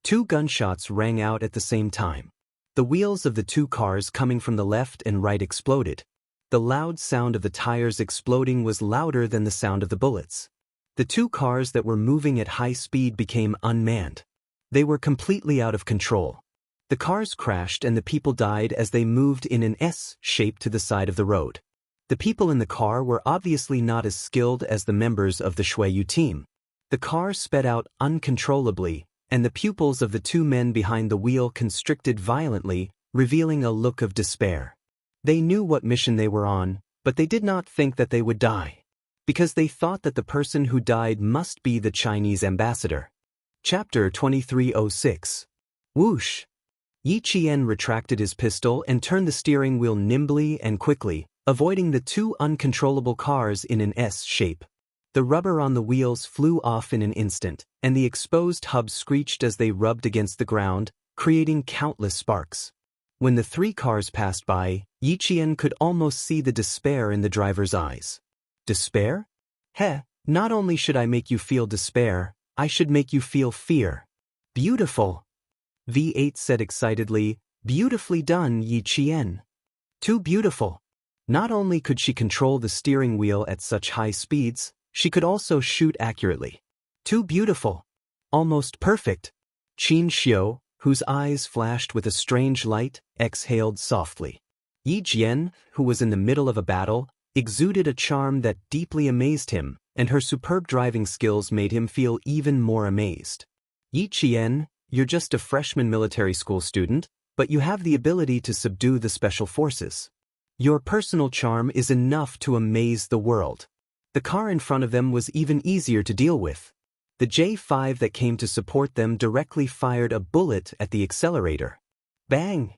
Speaker 1: 2 gunshots rang out at the same time. The wheels of the 2 cars coming from the left and right exploded. The loud sound of the tires exploding was louder than the sound of the bullets. The 2 cars that were moving at high speed became unmanned. They were completely out of control. The cars crashed and the people died as they moved in an S shape to the side of the road. The people in the car were obviously not as skilled as the members of the Shuiyu team. The car sped out uncontrollably, and the pupils of the 2 men behind the wheel constricted violently, revealing a look of despair. They knew what mission they were on, but they did not think that they would die, because they thought that the person who died must be the Chinese ambassador. Chapter 2306. Whoosh! Yi Qian retracted his pistol and turned the steering wheel nimbly and quickly, avoiding the 2 uncontrollable cars in an S shape. The rubber on the wheels flew off in an instant, and the exposed hubs screeched as they rubbed against the ground, creating countless sparks. When the 3 cars passed by, Yi Qian could almost see the despair in the driver's eyes. Despair? Heh, not only should I make you feel despair, I should make you feel fear. Beautiful! V8 said excitedly, "Beautifully done, Yi Qian." Too beautiful. Not only could she control the steering wheel at such high speeds, she could also shoot accurately. Too beautiful. Almost perfect. Qin Xiu, whose eyes flashed with a strange light, exhaled softly. Yi Jian, who was in the middle of a battle, exuded a charm that deeply amazed him, and her superb driving skills made him feel even more amazed. Yi Qian, you're just a freshman military school student, but you have the ability to subdue the special forces. Your personal charm is enough to amaze the world. The car in front of them was even easier to deal with. The J5 that came to support them directly fired a bullet at the accelerator. Bang!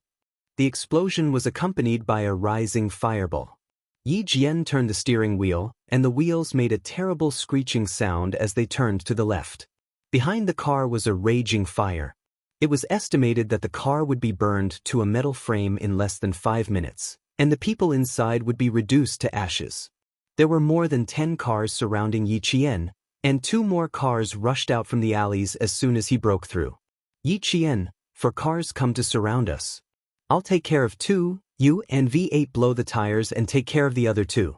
Speaker 1: The explosion was accompanied by a rising fireball. Yi Jian turned the steering wheel, and the wheels made a terrible screeching sound as they turned to the left. Behind the car was a raging fire. It was estimated that the car would be burned to a metal frame in less than 5 minutes, and the people inside would be reduced to ashes. There were more than 10 cars surrounding Yi Qian, and 2 more cars rushed out from the alleys as soon as he broke through. Yi Qian, 4 cars come to surround us. I'll take care of 2, you and V8 blow the tires and take care of the other 2.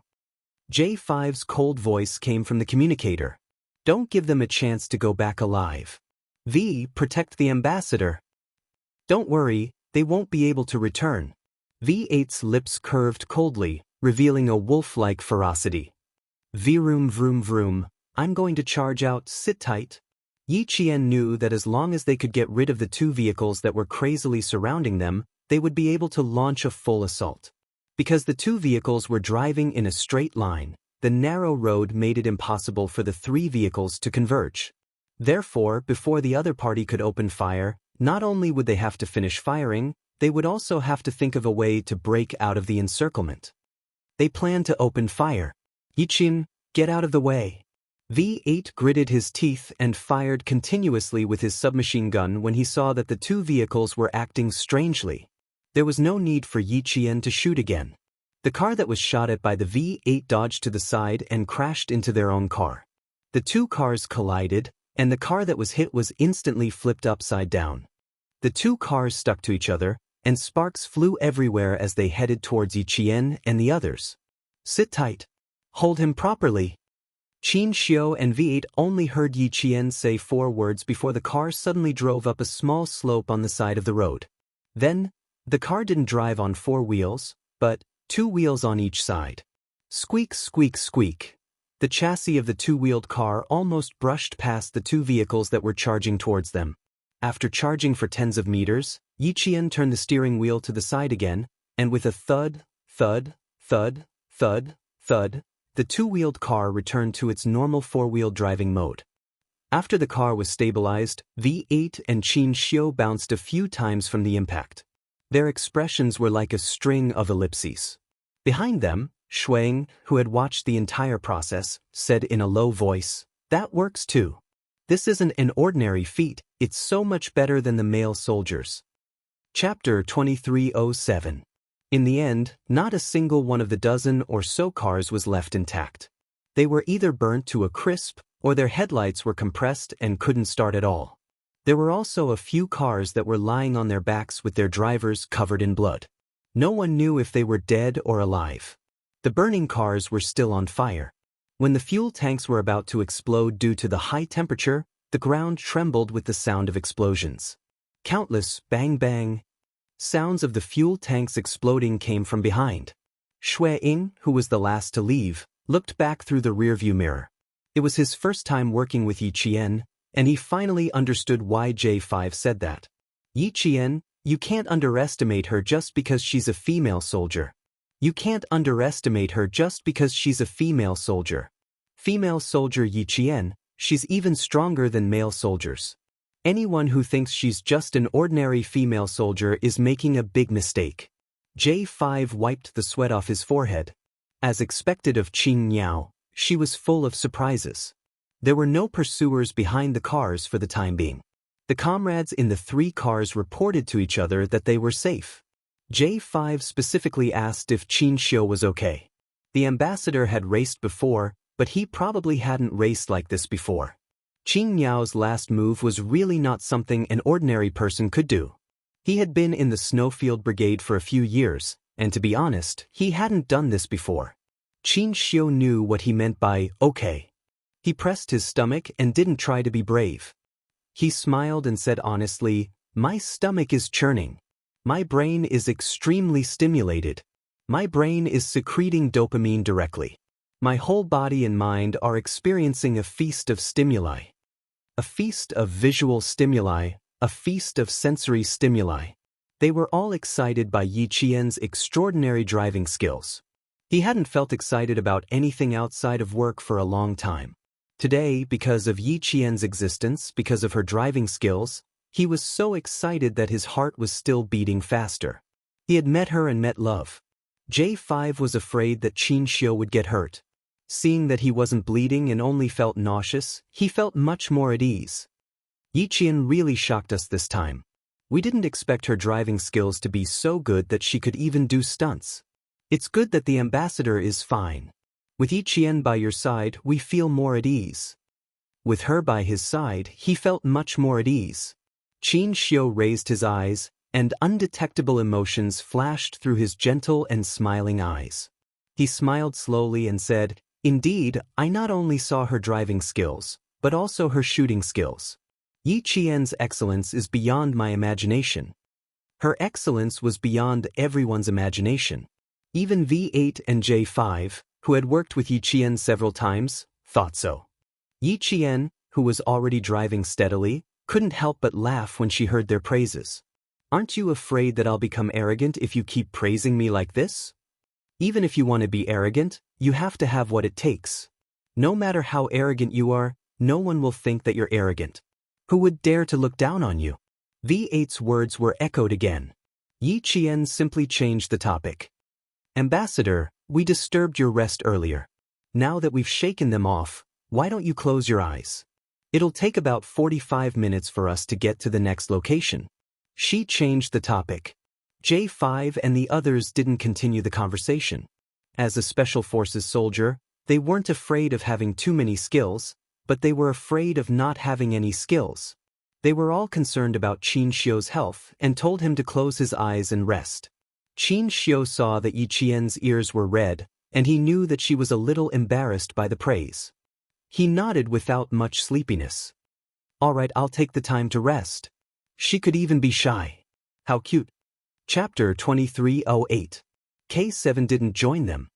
Speaker 1: J5's cold voice came from the communicator. Don't give them a chance to go back alive. V, protect the ambassador. Don't worry, they won't be able to return. V8's lips curved coldly, revealing a wolf-like ferocity. Vroom vroom vroom, I'm going to charge out, sit tight. Yi Qian knew that as long as they could get rid of the 2 vehicles that were crazily surrounding them, they would be able to launch a full assault. Because the 2 vehicles were driving in a straight line, the narrow road made it impossible for the 3 vehicles to converge. Therefore, before the other party could open fire, not only would they have to finish firing, they would also have to think of a way to break out of the encirclement. They planned to open fire. Yi Qian, get out of the way. V8 gritted his teeth and fired continuously with his submachine gun when he saw that the 2 vehicles were acting strangely. There was no need for Yi Qian to shoot again. The car that was shot at by the V8 dodged to the side and crashed into their own car. The 2 cars collided, and the car that was hit was instantly flipped upside down. The 2 cars stuck to each other, and sparks flew everywhere as they headed towards Yi Qian and the others. Sit tight. Hold him properly. Qin Xiu and V8 only heard Yi Qian say 4 words before the car suddenly drove up a small slope on the side of the road. Then, the car didn't drive on 4 wheels, but 2 wheels on each side. Squeak, squeak, squeak. The chassis of the 2-wheeled car almost brushed past the 2 vehicles that were charging towards them. After charging for tens of meters, Yi Qian turned the steering wheel to the side again, and with a thud, thud, thud, thud, thud, the 2-wheeled car returned to its normal 4-wheel driving mode. After the car was stabilized, V8 and Qin Xiu bounced a few times from the impact. Their expressions were like a string of ellipses. Behind them, Shuang, who had watched the entire process, said in a low voice, "That works too. This isn't an ordinary feat, it's so much better than the male soldiers." Chapter 2307. In the end, not a single one of the dozen or so cars was left intact. They were either burnt to a crisp, or their headlights were compressed and couldn't start at all. There were also a few cars that were lying on their backs with their drivers covered in blood. No one knew if they were dead or alive. The burning cars were still on fire. When the fuel tanks were about to explode due to the high temperature, the ground trembled with the sound of explosions. Countless bang-bang sounds of the fuel tanks exploding came from behind. Shui, who was the last to leave, looked back through the rearview mirror. It was his first time working with Yi Qian, and he finally understood why J5 said that. "Yi Qian, you can't underestimate her just because she's a female soldier. You can't underestimate her just because she's a female soldier. Female soldier Yi Qian, she's even stronger than male soldiers. Anyone who thinks she's just an ordinary female soldier is making a big mistake." J5 wiped the sweat off his forehead. As expected of Qin Niao, she was full of surprises. There were no pursuers behind the cars for the time being. The comrades in the 3 cars reported to each other that they were safe. J5 specifically asked if Qin Xiu was okay. The ambassador had raced before, but he probably hadn't raced like this before. Qin Niao's last move was really not something an ordinary person could do. He had been in the Snowfield Brigade for a few years, and to be honest, he hadn't done this before. Qin Xiu knew what he meant by okay. He pressed his stomach and didn't try to be brave. He smiled and said honestly, "My stomach is churning. My brain is extremely stimulated. My brain is secreting dopamine directly. My whole body and mind are experiencing a feast of stimuli. A feast of visual stimuli, a feast of sensory stimuli." They were all excited by Yi Qian's extraordinary driving skills. He hadn't felt excited about anything outside of work for a long time. Today, because of Yi Qian's existence, because of her driving skills, he was so excited that his heart was still beating faster. He had met her and met love. J5 was afraid that Qin Xiu would get hurt. Seeing that he wasn't bleeding and only felt nauseous, he felt much more at ease. "Yi Qian really shocked us this time. We didn't expect her driving skills to be so good that she could even do stunts. It's good that the ambassador is fine. With Yi Qian by your side, we feel more at ease." With her by his side, he felt much more at ease. Qin Xiu raised his eyes, and undetectable emotions flashed through his gentle and smiling eyes. He smiled slowly and said, "Indeed, I not only saw her driving skills, but also her shooting skills. Yi Qian's excellence is beyond my imagination." Her excellence was beyond everyone's imagination. Even V8 and J5, who had worked with Yi Qian several times, thought so. Yi Qian, who was already driving steadily, couldn't help but laugh when she heard their praises. "Aren't you afraid that I'll become arrogant if you keep praising me like this? Even if you want to be arrogant, you have to have what it takes. No matter how arrogant you are, no one will think that you're arrogant. Who would dare to look down on you?" V8's words were echoed again. Yi Qian simply changed the topic. "Ambassador, we disturbed your rest earlier. Now that we've shaken them off, why don't you close your eyes? It'll take about 45 minutes for us to get to the next location." She changed the topic. J5 and the others didn't continue the conversation. As a Special Forces soldier, they weren't afraid of having too many skills, but they were afraid of not having any skills. They were all concerned about Qin Xiu's health and told him to close his eyes and rest. Qin Xiu saw that Yi Qian's ears were red, and he knew that she was a little embarrassed by the praise. He nodded without much sleepiness. All right, I'll take the time to rest. She could even be shy. How cute. Chapter 2308. K7 didn't join them.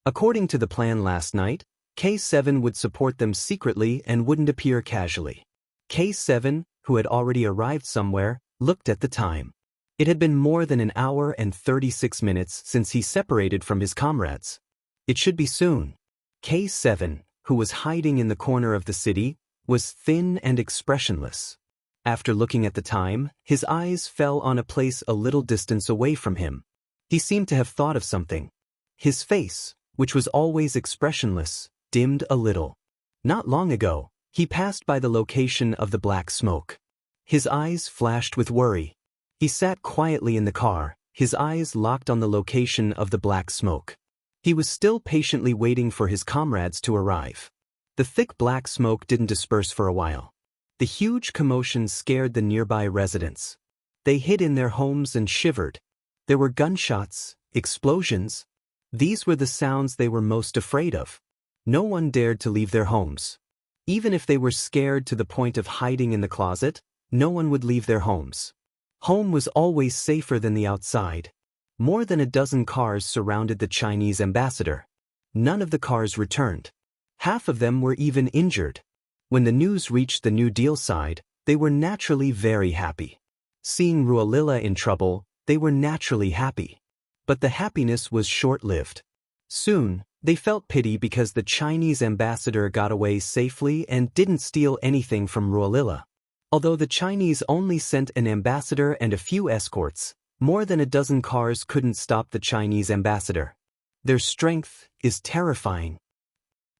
Speaker 1: According to the plan last night, K7 would support them secretly and wouldn't appear casually. K7, who had already arrived somewhere, looked at the time. It had been more than an hour and 36 minutes since he separated from his comrades. It should be soon. K7, who was hiding in the corner of the city, was thin and expressionless. After looking at the time, his eyes fell on a place a little distance away from him. He seemed to have thought of something. His face, which was always expressionless, dimmed a little. Not long ago, he passed by the location of the black smoke. His eyes flashed with worry. He sat quietly in the car, his eyes locked on the location of the black smoke. He was still patiently waiting for his comrades to arrive. The thick black smoke didn't disperse for a while. The huge commotion scared the nearby residents. They hid in their homes and shivered. There were gunshots, explosions. These were the sounds they were most afraid of. No one dared to leave their homes. Even if they were scared to the point of hiding in the closet, no one would leave their homes. Home was always safer than the outside. More than a dozen cars surrounded the Chinese ambassador. None of the cars returned. Half of them were even injured. When the news reached the New Deal side, they were naturally very happy. Seeing Ruolila in trouble, they were naturally happy. But the happiness was short-lived. Soon, they felt pity because the Chinese ambassador got away safely and didn't steal anything from Ruolila. Although the Chinese only sent an ambassador and a few escorts, more than a dozen cars couldn't stop the Chinese ambassador. Their strength is terrifying.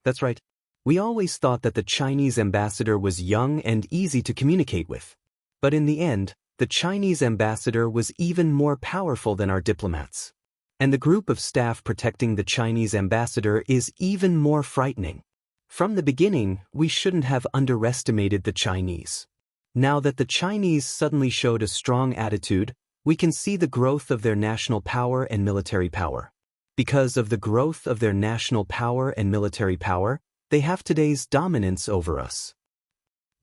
Speaker 1: That's right. We always thought that the Chinese ambassador was young and easy to communicate with. But in the end, the Chinese ambassador was even more powerful than our diplomats. And the group of staff protecting the Chinese ambassador is even more frightening. From the beginning, we shouldn't have underestimated the Chinese. Now that the Chinese suddenly showed a strong attitude, we can see the growth of their national power and military power. Because of the growth of their national power and military power, they have today's dominance over us.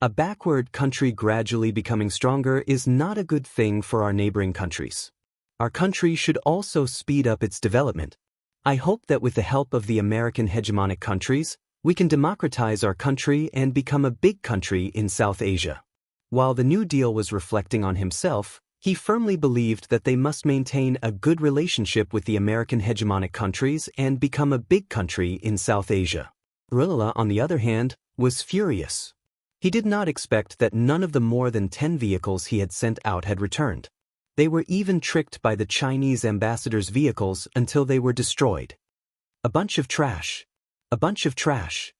Speaker 1: A backward country gradually becoming stronger is not a good thing for our neighboring countries. Our country should also speed up its development. I hope that with the help of the American hegemonic countries, we can democratize our country and become a big country in South Asia. While the New Deal was reflecting on himself, he firmly believed that they must maintain a good relationship with the American hegemonic countries and become a big country in South Asia. Ruolila, on the other hand, was furious. He did not expect that none of the more than 10 vehicles he had sent out had returned. They were even tricked by the Chinese ambassador's vehicles until they were destroyed. A bunch of trash. A bunch of trash.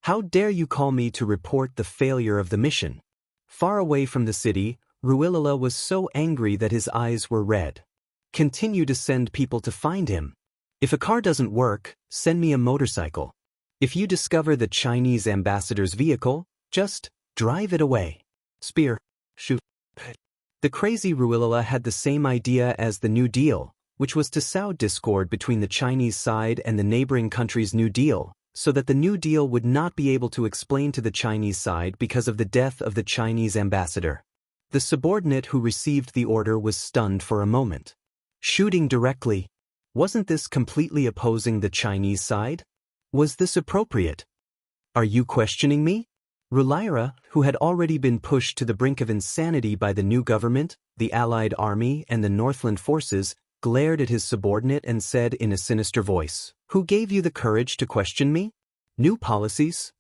Speaker 1: How dare you call me to report the failure of the mission? Far away from the city, Ruolila was so angry that his eyes were red. Continue to send people to find him. If a car doesn't work, send me a motorcycle. If you discover the Chinese ambassador's vehicle, just drive it away. Spear. Shoot. The crazy Ruolila had the same idea as the New Deal, which was to sow discord between the Chinese side and the neighboring country's New Deal, so that the New Deal would not be able to explain to the Chinese side because of the death of the Chinese ambassador. The subordinate who received the order was stunned for a moment. Shooting directly. Wasn't this completely opposing the Chinese side? Was this appropriate? Are you questioning me? Ruolila, who had already been pushed to the brink of insanity by the new government, the Allied army, and the Northland forces, glared at his subordinate and said in a sinister voice, "Who gave you the courage to question me? New policies?"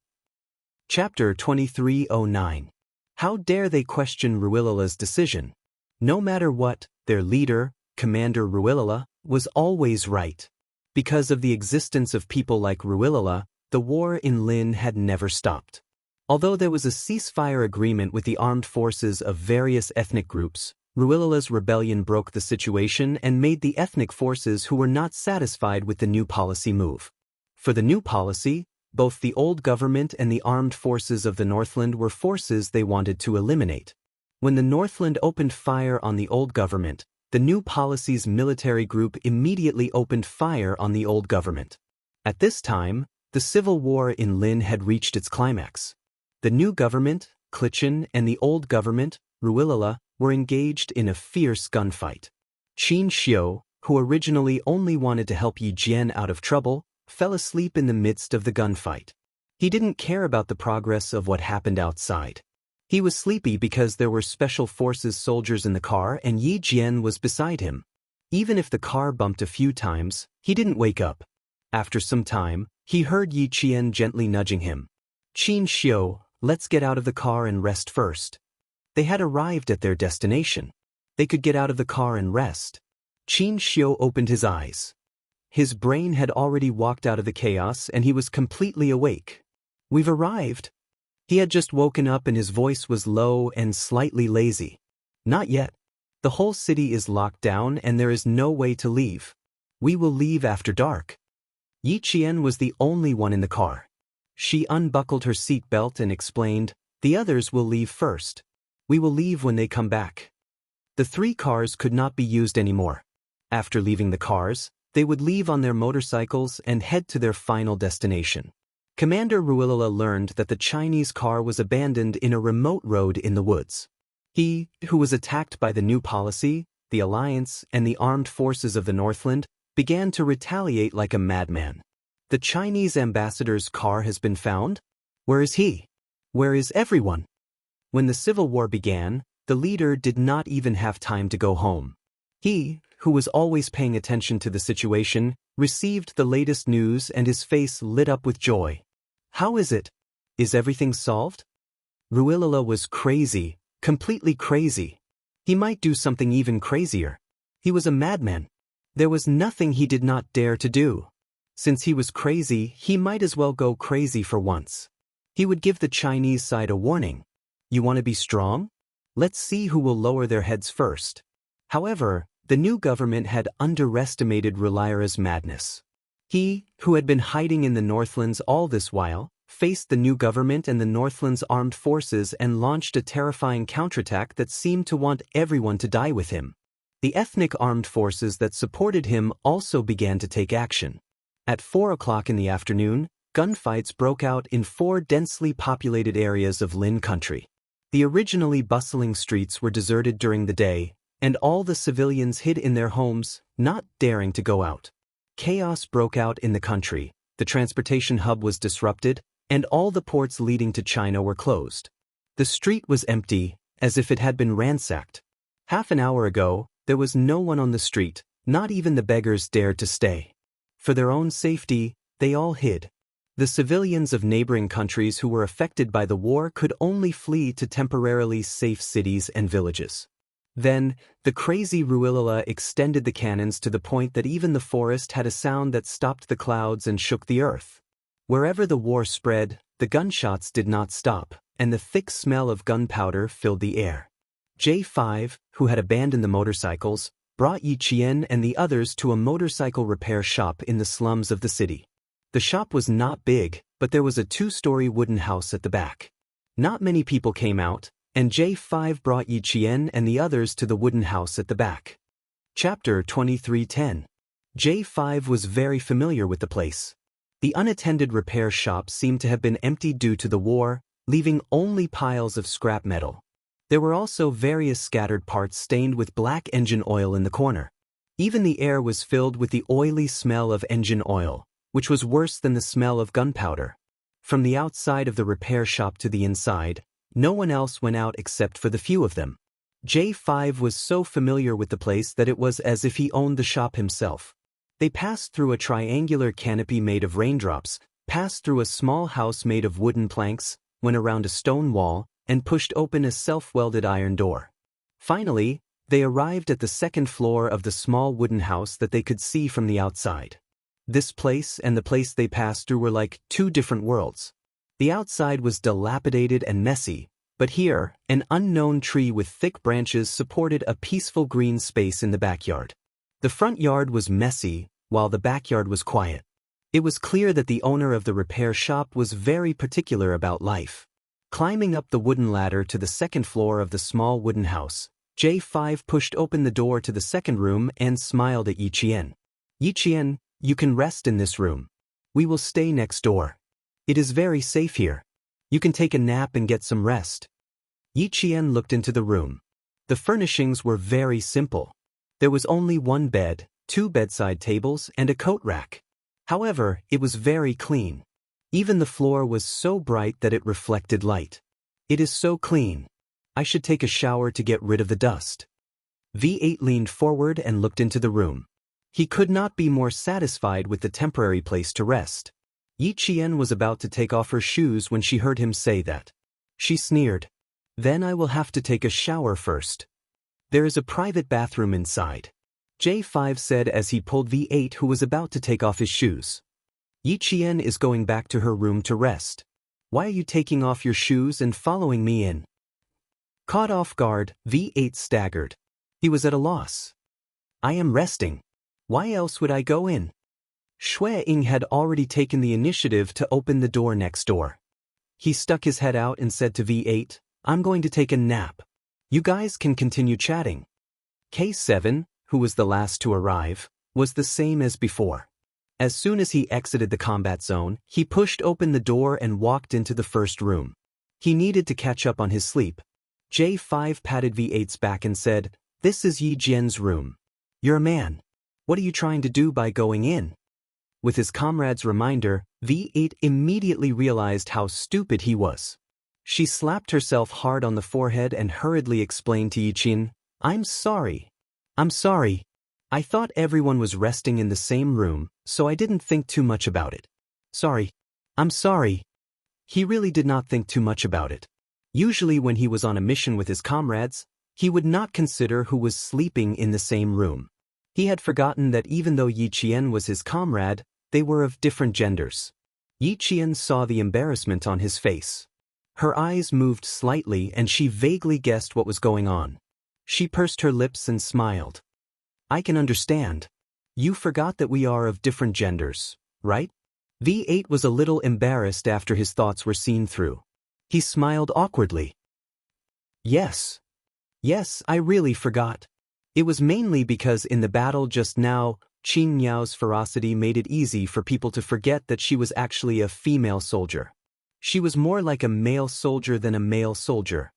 Speaker 1: Chapter 2309. How dare they question Ruolila's decision? No matter what, their leader, Commander Ruolila, was always right. Because of the existence of people like Ruolila, the war in Lin had never stopped. Although there was a ceasefire agreement with the armed forces of various ethnic groups, Ruolila's rebellion broke the situation and made the ethnic forces who were not satisfied with the new policy move. For the new policy, both the old government and the armed forces of the Northland were forces they wanted to eliminate. When the Northland opened fire on the old government, the new policy's military group immediately opened fire on the old government. At this time, The civil war in Lin had reached its climax. The new government, Clichin, and the old government, Ruilala, were engaged in a fierce gunfight. Qin Xiu, who originally only wanted to help Yi Jian out of trouble, fell asleep in the midst of the gunfight. He didn't care about the progress of what happened outside. He was sleepy because there were special forces soldiers in the car and Yi Jian was beside him. Even if the car bumped a few times, he didn't wake up. After some time, he heard Yi Jian gently nudging him. Qin Xiu, let's get out of the car and rest first. They had arrived at their destination. They could get out of the car and rest. Qin Xiu opened his eyes. His brain had already walked out of the chaos and he was completely awake. We've arrived. He had just woken up and his voice was low and slightly lazy. Not yet. The whole city is locked down and there is no way to leave. We will leave after dark. Yi Qian was the only one in the car. She unbuckled her seat belt and explained, the others will leave first. We will leave when they come back. The 3 cars could not be used anymore. After leaving the cars, they would leave on their motorcycles and head to their final destination. Commander Ruilala learned that the Chinese car was abandoned in a remote road in the woods. He, who was attacked by the new policy, the alliance, and the armed forces of the Northland, began to retaliate like a madman. The Chinese ambassador's car has been found? Where is he? Where is everyone? When the civil war began, the leader did not even have time to go home. He, who was always paying attention to the situation, received the latest news and his face lit up with joy. How is it? Is everything solved? Ruilala was crazy, completely crazy. He might do something even crazier. He was a madman. There was nothing he did not dare to do. Since he was crazy, he might as well go crazy for once. He would give the Chinese side a warning. You want to be strong? Let's see who will lower their heads first. However, the new government had underestimated Ruilala's madness. He, who had been hiding in the Northlands all this while, faced the new government and the Northlands' armed forces and launched a terrifying counterattack that seemed to want everyone to die with him. The ethnic armed forces that supported him also began to take action. At 4 o'clock in the afternoon, gunfights broke out in 4 densely populated areas of Lin country. The originally bustling streets were deserted during the day, and all the civilians hid in their homes, not daring to go out. Chaos broke out in the country, the transportation hub was disrupted, and all the ports leading to China were closed. The street was empty, as if it had been ransacked. Half an hour ago, there was no one on the street, not even the beggars dared to stay. For their own safety, they all hid. The civilians of neighboring countries who were affected by the war could only flee to temporarily safe cities and villages. Then, the crazy Ruilala extended the cannons to the point that even the forest had a sound that stopped the clouds and shook the earth. Wherever the war spread, the gunshots did not stop, and the thick smell of gunpowder filled the air. J5, who had abandoned the motorcycles, brought Yi Qian and the others to a motorcycle repair shop in the slums of the city. The shop was not big, but there was a 2-story wooden house at the back. Not many people came out, and J5 brought Yi Qian and the others to the wooden house at the back. Chapter 23:10. J5 was very familiar with the place. The unattended repair shop seemed to have been emptied due to the war, leaving only piles of scrap metal. There were also various scattered parts stained with black engine oil in the corner. Even the air was filled with the oily smell of engine oil, which was worse than the smell of gunpowder. From the outside of the repair shop to the inside, no one else went out except for the few of them. J5 was so familiar with the place that it was as if he owned the shop himself. They passed through a triangular canopy made of raindrops, passed through a small house made of wooden planks, went around a stone wall, and pushed open a self-welded iron door. Finally, they arrived at the 2nd floor of the small wooden house that they could see from the outside. This place and the place they passed through were like 2 different worlds. The outside was dilapidated and messy, but here, an unknown tree with thick branches supported a peaceful green space in the backyard. The front yard was messy, while the backyard was quiet. It was clear that the owner of the repair shop was very particular about life. Climbing up the wooden ladder to the 2nd floor of the small wooden house, J5 pushed open the door to the 2nd room and smiled at Yi Qian. Yi Qian, you can rest in this room. We will stay next door. It is very safe here. You can take a nap and get some rest. Yi Qian looked into the room. The furnishings were very simple. There was only one bed, 2 bedside tables, and a coat rack. However, it was very clean. Even the floor was so bright that it reflected light. It is so clean. I should take a shower to get rid of the dust. V8 leaned forward and looked into the room. He could not be more satisfied with the temporary place to rest. Yi Qian was about to take off her shoes when she heard him say that. She sneered. Then I will have to take a shower first. There is a private bathroom inside. J5 said as he pulled V8, who was about to take off his shoes. Yi Qian is going back to her room to rest. Why are you taking off your shoes and following me in? Caught off guard, V8 staggered. He was at a loss. I am resting. Why else would I go in? Shui Ying had already taken the initiative to open the door next door. He stuck his head out and said to V8, I'm going to take a nap. You guys can continue chatting. K7, who was the last to arrive, was the same as before. As soon as he exited the combat zone, he pushed open the door and walked into the first room. He needed to catch up on his sleep. J5 patted V8's back and said, This is Yi Jian's room. You're a man. What are you trying to do by going in? With his comrade's reminder, V8 immediately realized how stupid he was. She slapped herself hard on the forehead and hurriedly explained to Yi Qian, I'm sorry. I'm sorry. I thought everyone was resting in the same room, so I didn't think too much about it. Sorry. I'm sorry. He really did not think too much about it. Usually when he was on a mission with his comrades, he would not consider who was sleeping in the same room. He had forgotten that even though Yi Qian was his comrade, they were of different genders. Yi Qian saw the embarrassment on his face. Her eyes moved slightly and she vaguely guessed what was going on. She pursed her lips and smiled. I can understand. You forgot that we are of different genders, right? V8 was a little embarrassed after his thoughts were seen through. He smiled awkwardly. Yes. Yes, I really forgot. It was mainly because in the battle just now, Qin Miao's ferocity made it easy for people to forget that she was actually a female soldier. She was more like a male soldier than a male soldier.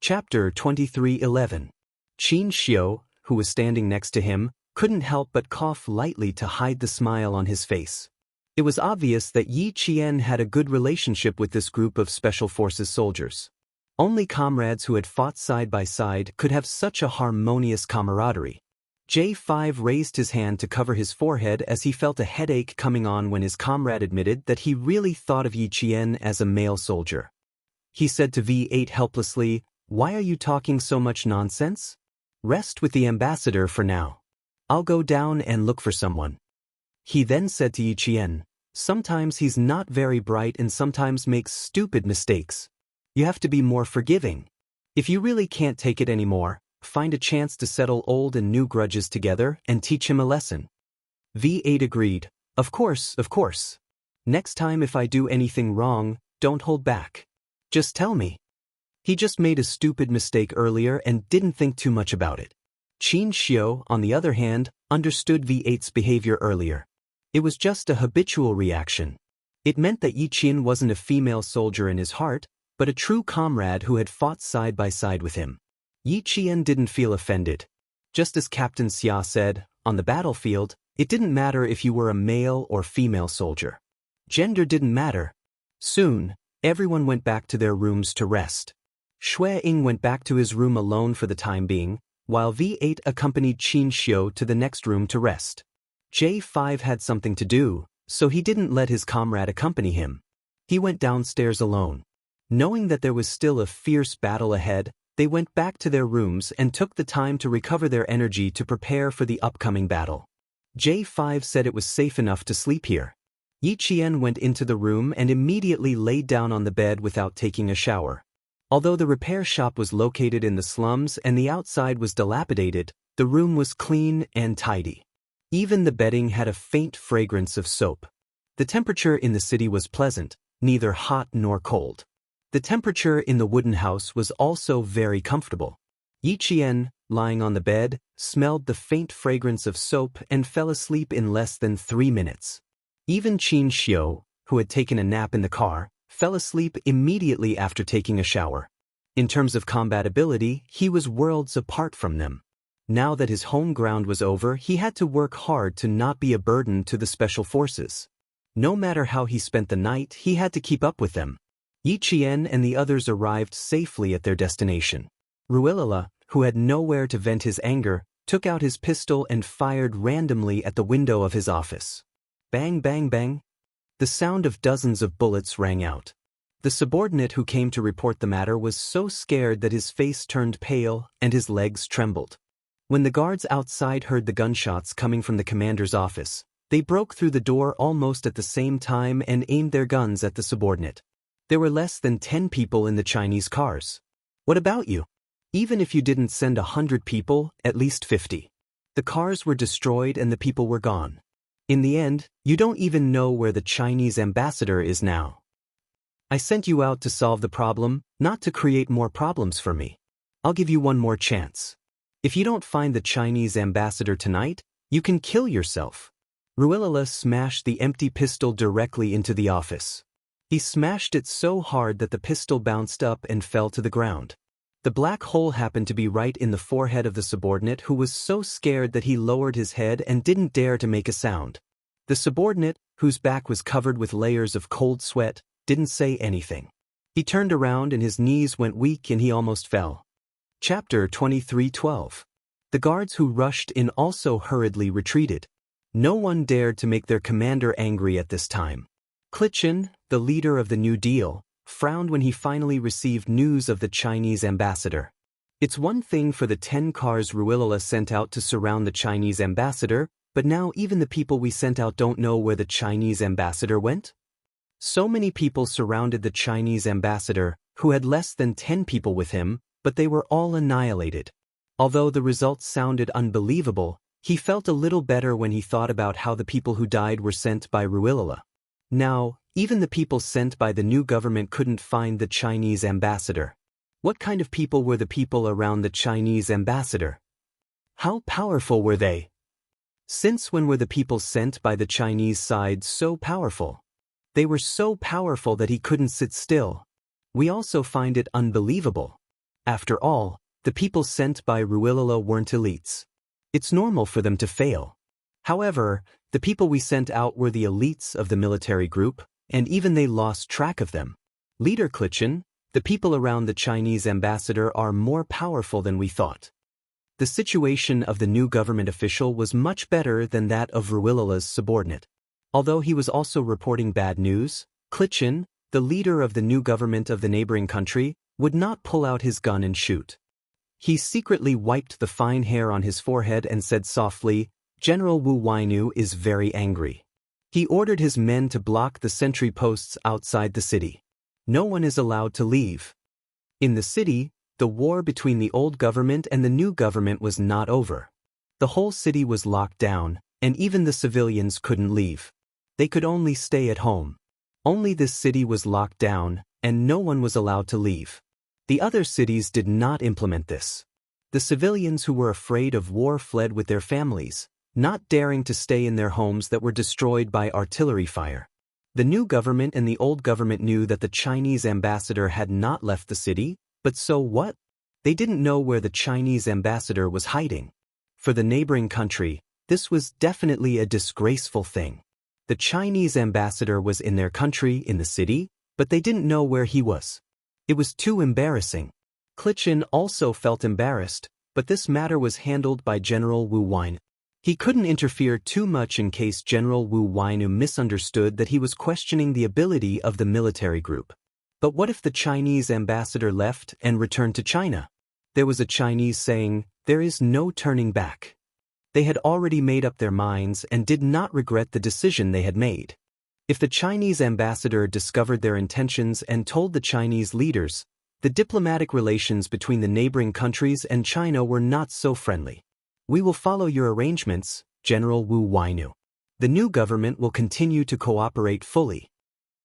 Speaker 1: Chapter 23:11. Qin Xiu, who was standing next to him, couldn't help but cough lightly to hide the smile on his face. It was obvious that Yi Qian had a good relationship with this group of Special Forces soldiers. Only comrades who had fought side by side could have such a harmonious camaraderie. J5 raised his hand to cover his forehead as he felt a headache coming on when his comrade admitted that he really thought of Yi Qian as a male soldier. He said to V8 helplessly, Why are you talking so much nonsense? Rest with the ambassador for now. I'll go down and look for someone. He then said to Yi Qian, Sometimes he's not very bright and sometimes makes stupid mistakes. You have to be more forgiving. If you really can't take it anymore, find a chance to settle old and new grudges together and teach him a lesson. V8 agreed. Of course, of course. Next time if I do anything wrong, don't hold back. Just tell me. He just made a stupid mistake earlier and didn't think too much about it. Qin Xiu, on the other hand, understood V8's behavior earlier. It was just a habitual reaction. It meant that Yi Qian wasn't a female soldier in his heart, but a true comrade who had fought side by side with him. Yi Qian didn't feel offended. Just as Captain Xia said, on the battlefield, it didn't matter if you were a male or female soldier. Gender didn't matter. Soon, everyone went back to their rooms to rest. Shui Ying went back to his room alone for the time being, while V8 accompanied Qin Xiu to the next room to rest. J5 had something to do, so he didn't let his comrade accompany him. He went downstairs alone. Knowing that there was still a fierce battle ahead, they went back to their rooms and took the time to recover their energy to prepare for the upcoming battle. J5 said it was safe enough to sleep here. Yi Qian went into the room and immediately laid down on the bed without taking a shower. Although the repair shop was located in the slums and the outside was dilapidated, the room was clean and tidy. Even the bedding had a faint fragrance of soap. The temperature in the city was pleasant, neither hot nor cold. The temperature in the wooden house was also very comfortable. Yi Qian, lying on the bed, smelled the faint fragrance of soap and fell asleep in less than 3 minutes. Even Qin Xiu, who had taken a nap in the car, fell asleep immediately after taking a shower. In terms of combat ability, he was worlds apart from them. Now that his home ground was over, he had to work hard to not be a burden to the special forces. No matter how he spent the night, he had to keep up with them. Yi Qian and the others arrived safely at their destination. Ruilala, who had nowhere to vent his anger, took out his pistol and fired randomly at the window of his office. Bang, bang, bang. The sound of dozens of bullets rang out. The subordinate who came to report the matter was so scared that his face turned pale and his legs trembled. When the guards outside heard the gunshots coming from the commander's office, they broke through the door almost at the same time and aimed their guns at the subordinate. There were less than 10 people in the Chinese cars. What about you? Even if you didn't send 100 people, at least 50. The cars were destroyed and the people were gone. In the end, you don't even know where the Chinese ambassador is now. I sent you out to solve the problem, not to create more problems for me. I'll give you one more chance. If you don't find the Chinese ambassador tonight, you can kill yourself. Ruilala smashed the empty pistol directly into the office. He smashed it so hard that the pistol bounced up and fell to the ground. The black hole happened to be right in the forehead of the subordinate, who was so scared that he lowered his head and didn't dare to make a sound. The subordinate, whose back was covered with layers of cold sweat, didn't say anything. He turned around and his knees went weak and he almost fell. Chapter 23:12. The guards who rushed in also hurriedly retreated. No one dared to make their commander angry at this time. Klitschin, the leader of the New Deal, frowned when he finally received news of the Chinese ambassador. It's one thing for the 10 cars Ruilala sent out to surround the Chinese ambassador, but now even the people we sent out don't know where the Chinese ambassador went? So many people surrounded the Chinese ambassador, who had less than 10 people with him, but they were all annihilated. Although the results sounded unbelievable, he felt a little better when he thought about how the people who died were sent by Ruilala. Now, even the people sent by the new government couldn't find the Chinese ambassador. What kind of people were the people around the Chinese ambassador? How powerful were they? Since when were the people sent by the Chinese side so powerful? They were so powerful that he couldn't sit still. We also find it unbelievable. After all, the people sent by Ruilala weren't elites. It's normal for them to fail. However, the people we sent out were the elites of the military group, and even they lost track of them. Leader Klitschin, the people around the Chinese ambassador are more powerful than we thought. The situation of the new government official was much better than that of Ruilala's subordinate. Although he was also reporting bad news, Klitschin, the leader of the new government of the neighboring country, would not pull out his gun and shoot. He secretly wiped the fine hair on his forehead and said softly, "General Wu Wainu is very angry." He ordered his men to block the sentry posts outside the city. No one is allowed to leave. In the city, the war between the old government and the new government was not over. The whole city was locked down, and even the civilians couldn't leave. They could only stay at home. Only this city was locked down, and no one was allowed to leave. The other cities did not implement this. The civilians who were afraid of war fled with their families, not daring to stay in their homes that were destroyed by artillery fire. The new government and the old government knew that the Chinese ambassador had not left the city, but so what? They didn't know where the Chinese ambassador was hiding. For the neighboring country, this was definitely a disgraceful thing. The Chinese ambassador was in their country, in the city, but they didn't know where he was. It was too embarrassing. Klitschin also felt embarrassed, but this matter was handled by General Wu Wainu. He couldn't interfere too much in case General Wu Wainu misunderstood that he was questioning the ability of the military group. But what if the Chinese ambassador left and returned to China? There was a Chinese saying, "There is no turning back." They had already made up their minds and did not regret the decision they had made. If the Chinese ambassador discovered their intentions and told the Chinese leaders, the diplomatic relations between the neighboring countries and China were not so friendly. "We will follow your arrangements, General Wu Wainu. The new government will continue to cooperate fully."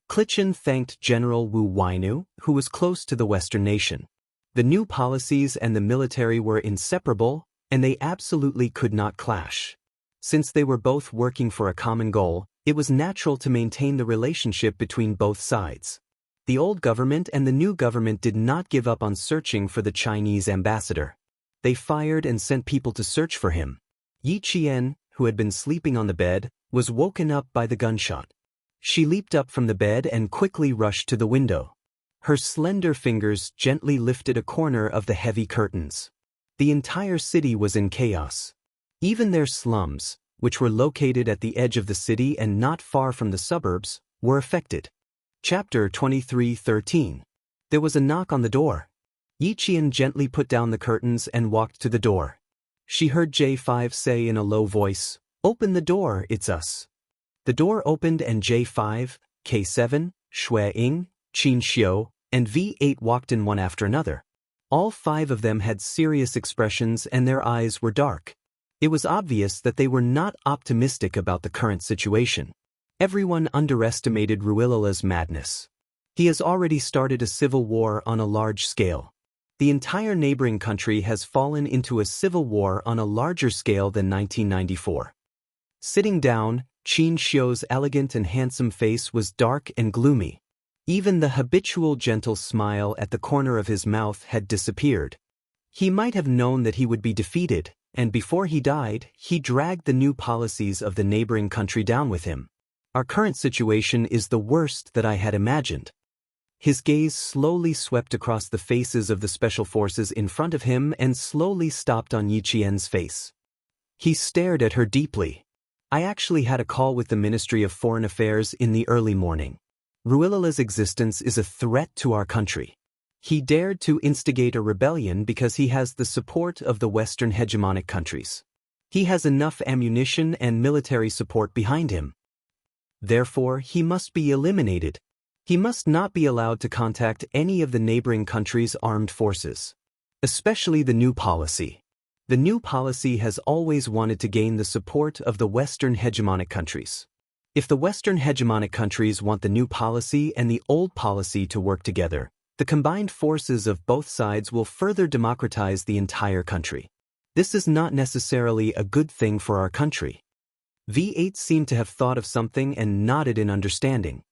Speaker 1: Klitschin thanked General Wu Wainu, who was close to the Western nation. The new policies and the military were inseparable, and they absolutely could not clash. Since they were both working for a common goal, It was natural to maintain the relationship between both sides. The old government and the new government did not give up on searching for the Chinese ambassador. They fired and sent people to search for him. Yi Qian, who had been sleeping on the bed, was woken up by the gunshot. She leaped up from the bed and quickly rushed to the window. Her slender fingers gently lifted a corner of the heavy curtains. The entire city was in chaos. Even their slums, which were located at the edge of the city and not far from the suburbs, were affected. Chapter 23:13. There was a knock on the door. Yi Qian gently put down the curtains and walked to the door. She heard J5 say in a low voice, "Open the door, it's us." The door opened and J5, K7, Shui Ying, Qin Xiu, and V8 walked in one after another. All 5 of them had serious expressions and their eyes were dark. It was obvious that they were not optimistic about the current situation. Everyone underestimated Ruilala's madness. He has already started a civil war on a large scale. The entire neighboring country has fallen into a civil war on a larger scale than 1994. Sitting down, Qin Xiu's elegant and handsome face was dark and gloomy. Even the habitual gentle smile at the corner of his mouth had disappeared. He might have known that he would be defeated, and before he died, he dragged the new policies of the neighboring country down with him. Our current situation is the worst that I had imagined. His gaze slowly swept across the faces of the special forces in front of him and slowly stopped on Yi Qian's face. He stared at her deeply. I actually had a call with the Ministry of Foreign Affairs in the early morning. Ruilala's existence is a threat to our country. He dared to instigate a rebellion because he has the support of the Western hegemonic countries. He has enough ammunition and military support behind him. Therefore, he must be eliminated. He must not be allowed to contact any of the neighboring countries' armed forces. Especially the new policy. The new policy has always wanted to gain the support of the Western hegemonic countries. If the Western hegemonic countries want the new policy and the old policy to work together, the combined forces of both sides will further democratize the entire country. This is not necessarily a good thing for our country. V8 seemed to have thought of something and nodded in understanding.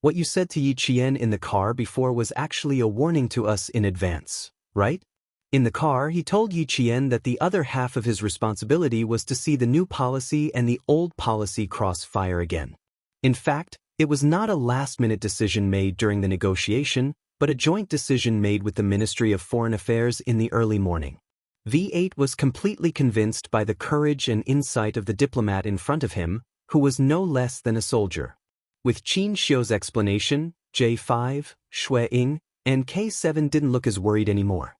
Speaker 1: What you said to Yi Qian in the car before was actually a warning to us in advance, right? In the car, he told Yi Qian that the other half of his responsibility was to see the new policy and the old policy cross fire again. In fact, it was not a last-minute decision made during the negotiation, but a joint decision made with the Ministry of Foreign Affairs in the early morning. V8 was completely convinced by the courage and insight of the diplomat in front of him, who was no less than a soldier. With Qin Xiu's explanation, J5, Shui Ying, and K7 didn't look as worried anymore.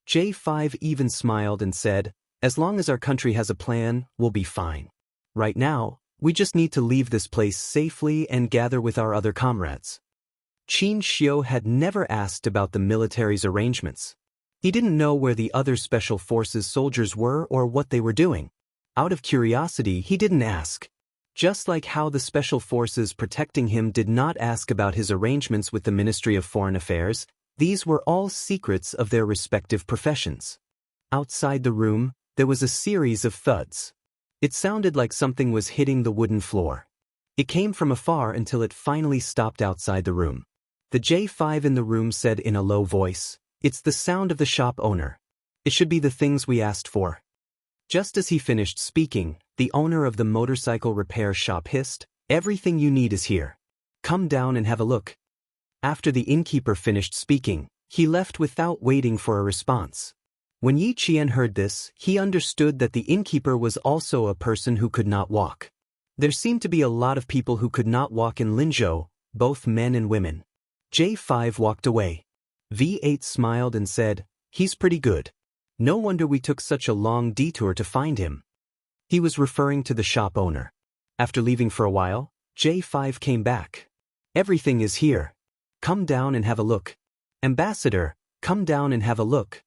Speaker 1: J5 even smiled and said, "As long as our country has a plan, we'll be fine. Right now, we just need to leave this place safely and gather with our other comrades." Qin Xiu had never asked about the military's arrangements. He didn't know where the other special forces soldiers were or what they were doing. Out of curiosity, he didn't ask. Just like how the special forces protecting him did not ask about his arrangements with the Ministry of Foreign Affairs, these were all secrets of their respective professions. Outside the room, there was a series of thuds. It sounded like something was hitting the wooden floor. It came from afar until it finally stopped outside the room. The J5 in the room said in a low voice, "It's the sound of the shop owner. It should be the things we asked for." Just as he finished speaking, the owner of the motorcycle repair shop hissed, "Everything you need is here. Come down and have a look." After the innkeeper finished speaking, he left without waiting for a response. When Yi Qian heard this, he understood that the innkeeper was also a person who could not walk. There seemed to be a lot of people who could not walk in Linzhou, both men and women. J5 walked away. V8 smiled and said, "He's pretty good. No wonder we took such a long detour to find him." He was referring to the shop owner. After leaving for a while, J5 came back. "Everything is here. Come down and have a look. Ambassador, come down and have a look."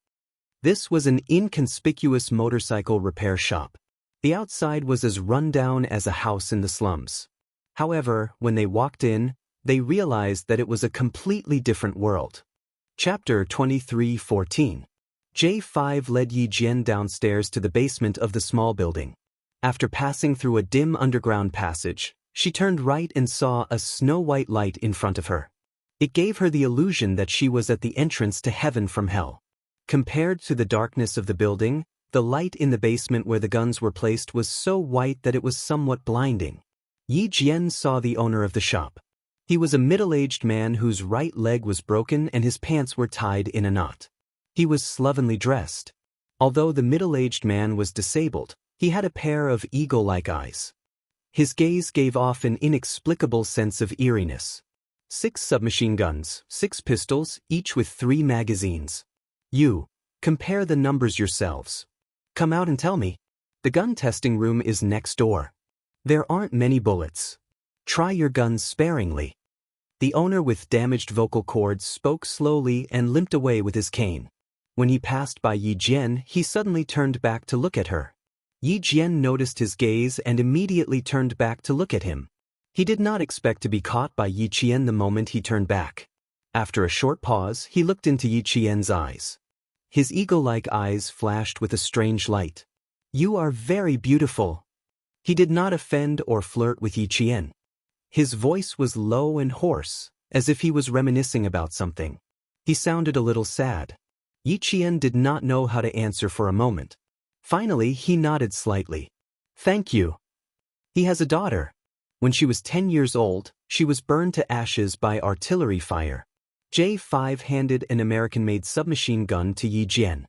Speaker 1: This was an inconspicuous motorcycle repair shop. The outside was as run-down as a house in the slums. However, when they walked in, they realized that it was a completely different world. Chapter 23:14. J5 led Yi Jian downstairs to the basement of the small building. After passing through a dim underground passage, She turned right and saw a snow-white light in front of her. It gave her the illusion that she was at the entrance to heaven from hell. Compared to the darkness of the building, the light in the basement where the guns were placed was so white that it was somewhat blinding. Yi Jian saw the owner of the shop. He was a middle-aged man whose right leg was broken and his pants were tied in a knot. He was slovenly dressed. Although the middle-aged man was disabled, he had a pair of eagle-like eyes. His gaze gave off an inexplicable sense of eeriness. 6 submachine guns, 6 pistols, each with 3 magazines. You, compare the numbers yourselves. Come out and tell me. The gun testing room is next door. There aren't many bullets. Try your guns sparingly. The owner with damaged vocal cords spoke slowly and limped away with his cane. When he passed by Yi Jian, he suddenly turned back to look at her. Yi Jian noticed his gaze and immediately turned back to look at him. He did not expect to be caught by Yi Jian the moment he turned back. After a short pause, he looked into Yi Jian's eyes. His eagle-like eyes flashed with a strange light. You are very beautiful. He did not offend or flirt with Yi Jian. His voice was low and hoarse, as if he was reminiscing about something. He sounded a little sad. Yi Jian did not know how to answer for a moment. Finally, he nodded slightly. Thank you. He has a daughter. When she was 10 years old, she was burned to ashes by artillery fire. J5 handed an American-made submachine gun to Yi Jian.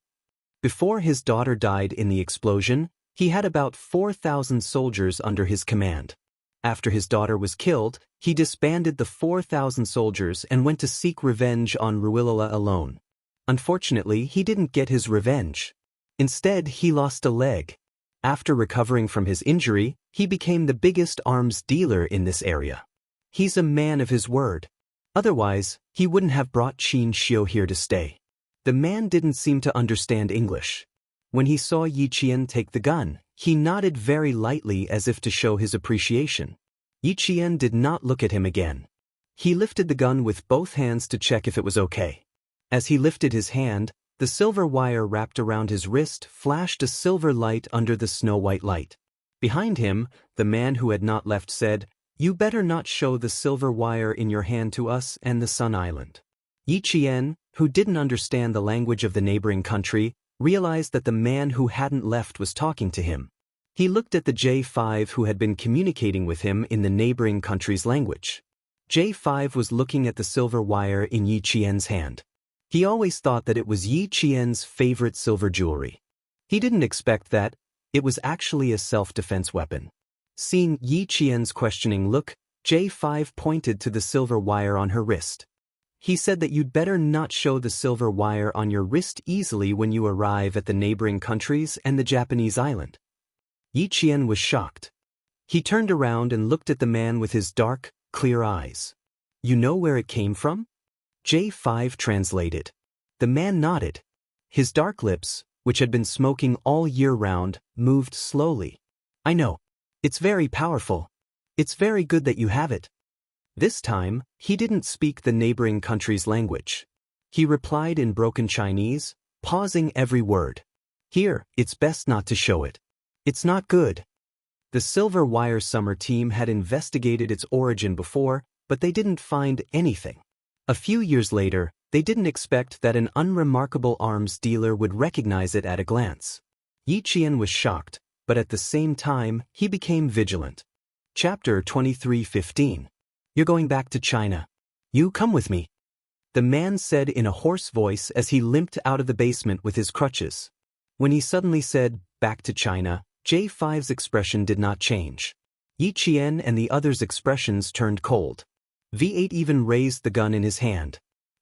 Speaker 1: Before his daughter died in the explosion, he had about 4,000 soldiers under his command. After his daughter was killed, he disbanded the 4,000 soldiers and went to seek revenge on Ruilala alone. Unfortunately, he didn't get his revenge. Instead, he lost a leg. After recovering from his injury, he became the biggest arms dealer in this area. He's a man of his word. Otherwise, he wouldn't have brought Qin Xiu here to stay. The man didn't seem to understand English. When he saw Yi Jian take the gun, he nodded very lightly as if to show his appreciation. Yi Jian did not look at him again. He lifted the gun with both hands to check if it was okay. As he lifted his hand, the silver wire wrapped around his wrist flashed a silver light under the snow-white light. Behind him, the man who had not left said, "You better not show the silver wire in your hand to us and the Sun Island." Yi Jian, who didn't understand the language of the neighboring country, realized that the man who hadn't left was talking to him. He looked at the J5 who had been communicating with him in the neighboring country's language. J5 was looking at the silver wire in Yi Jian's hand. He always thought that it was Yi Jian's favorite silver jewelry. He didn't expect that it was actually a self-defense weapon. Seeing Yi Jian's questioning look, J5 pointed to the silver wire on her wrist. He said that you'd better not show the silver wire on your wrist easily when you arrive at the neighboring countries and the Japanese island. Yi Jian was shocked. He turned around and looked at the man with his dark, clear eyes. You know where it came from? J5 translated. The man nodded. His dark lips, which had been smoking all year round, moved slowly. I know. It's very powerful. It's very good that you have it. This time, he didn't speak the neighboring country's language. He replied in broken Chinese, pausing every word. Here, it's best not to show it. It's not good. The Silver Wire Summer team had investigated its origin before, but they didn't find anything. A few years later, they didn't expect that an unremarkable arms dealer would recognize it at a glance. Yi Jian was shocked, but at the same time, he became vigilant. Chapter 23:15. You're going back to China. You come with me. The man said in a hoarse voice as he limped out of the basement with his crutches. When he suddenly said, back to China, J5's expression did not change. Yi Jian and the others' expressions turned cold. V8 even raised the gun in his hand.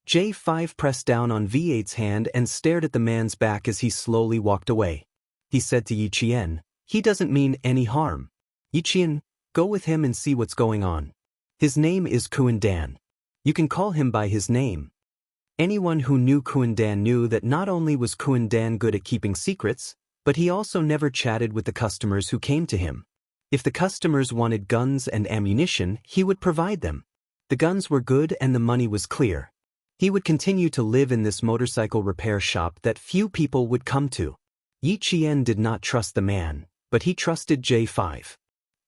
Speaker 1: J5 pressed down on V8's hand and stared at the man's back as he slowly walked away. He said to Yi Jian, he doesn't mean any harm. Yi Jian, go with him and see what's going on. His name is Kuan-Dan. You can call him by his name. Anyone who knew Kuan-Dan knew that not only was Kuan-Dan good at keeping secrets, but he also never chatted with the customers who came to him. If the customers wanted guns and ammunition, he would provide them. The guns were good and the money was clear. He would continue to live in this motorcycle repair shop that few people would come to. Yi Jian did not trust the man, but he trusted J5.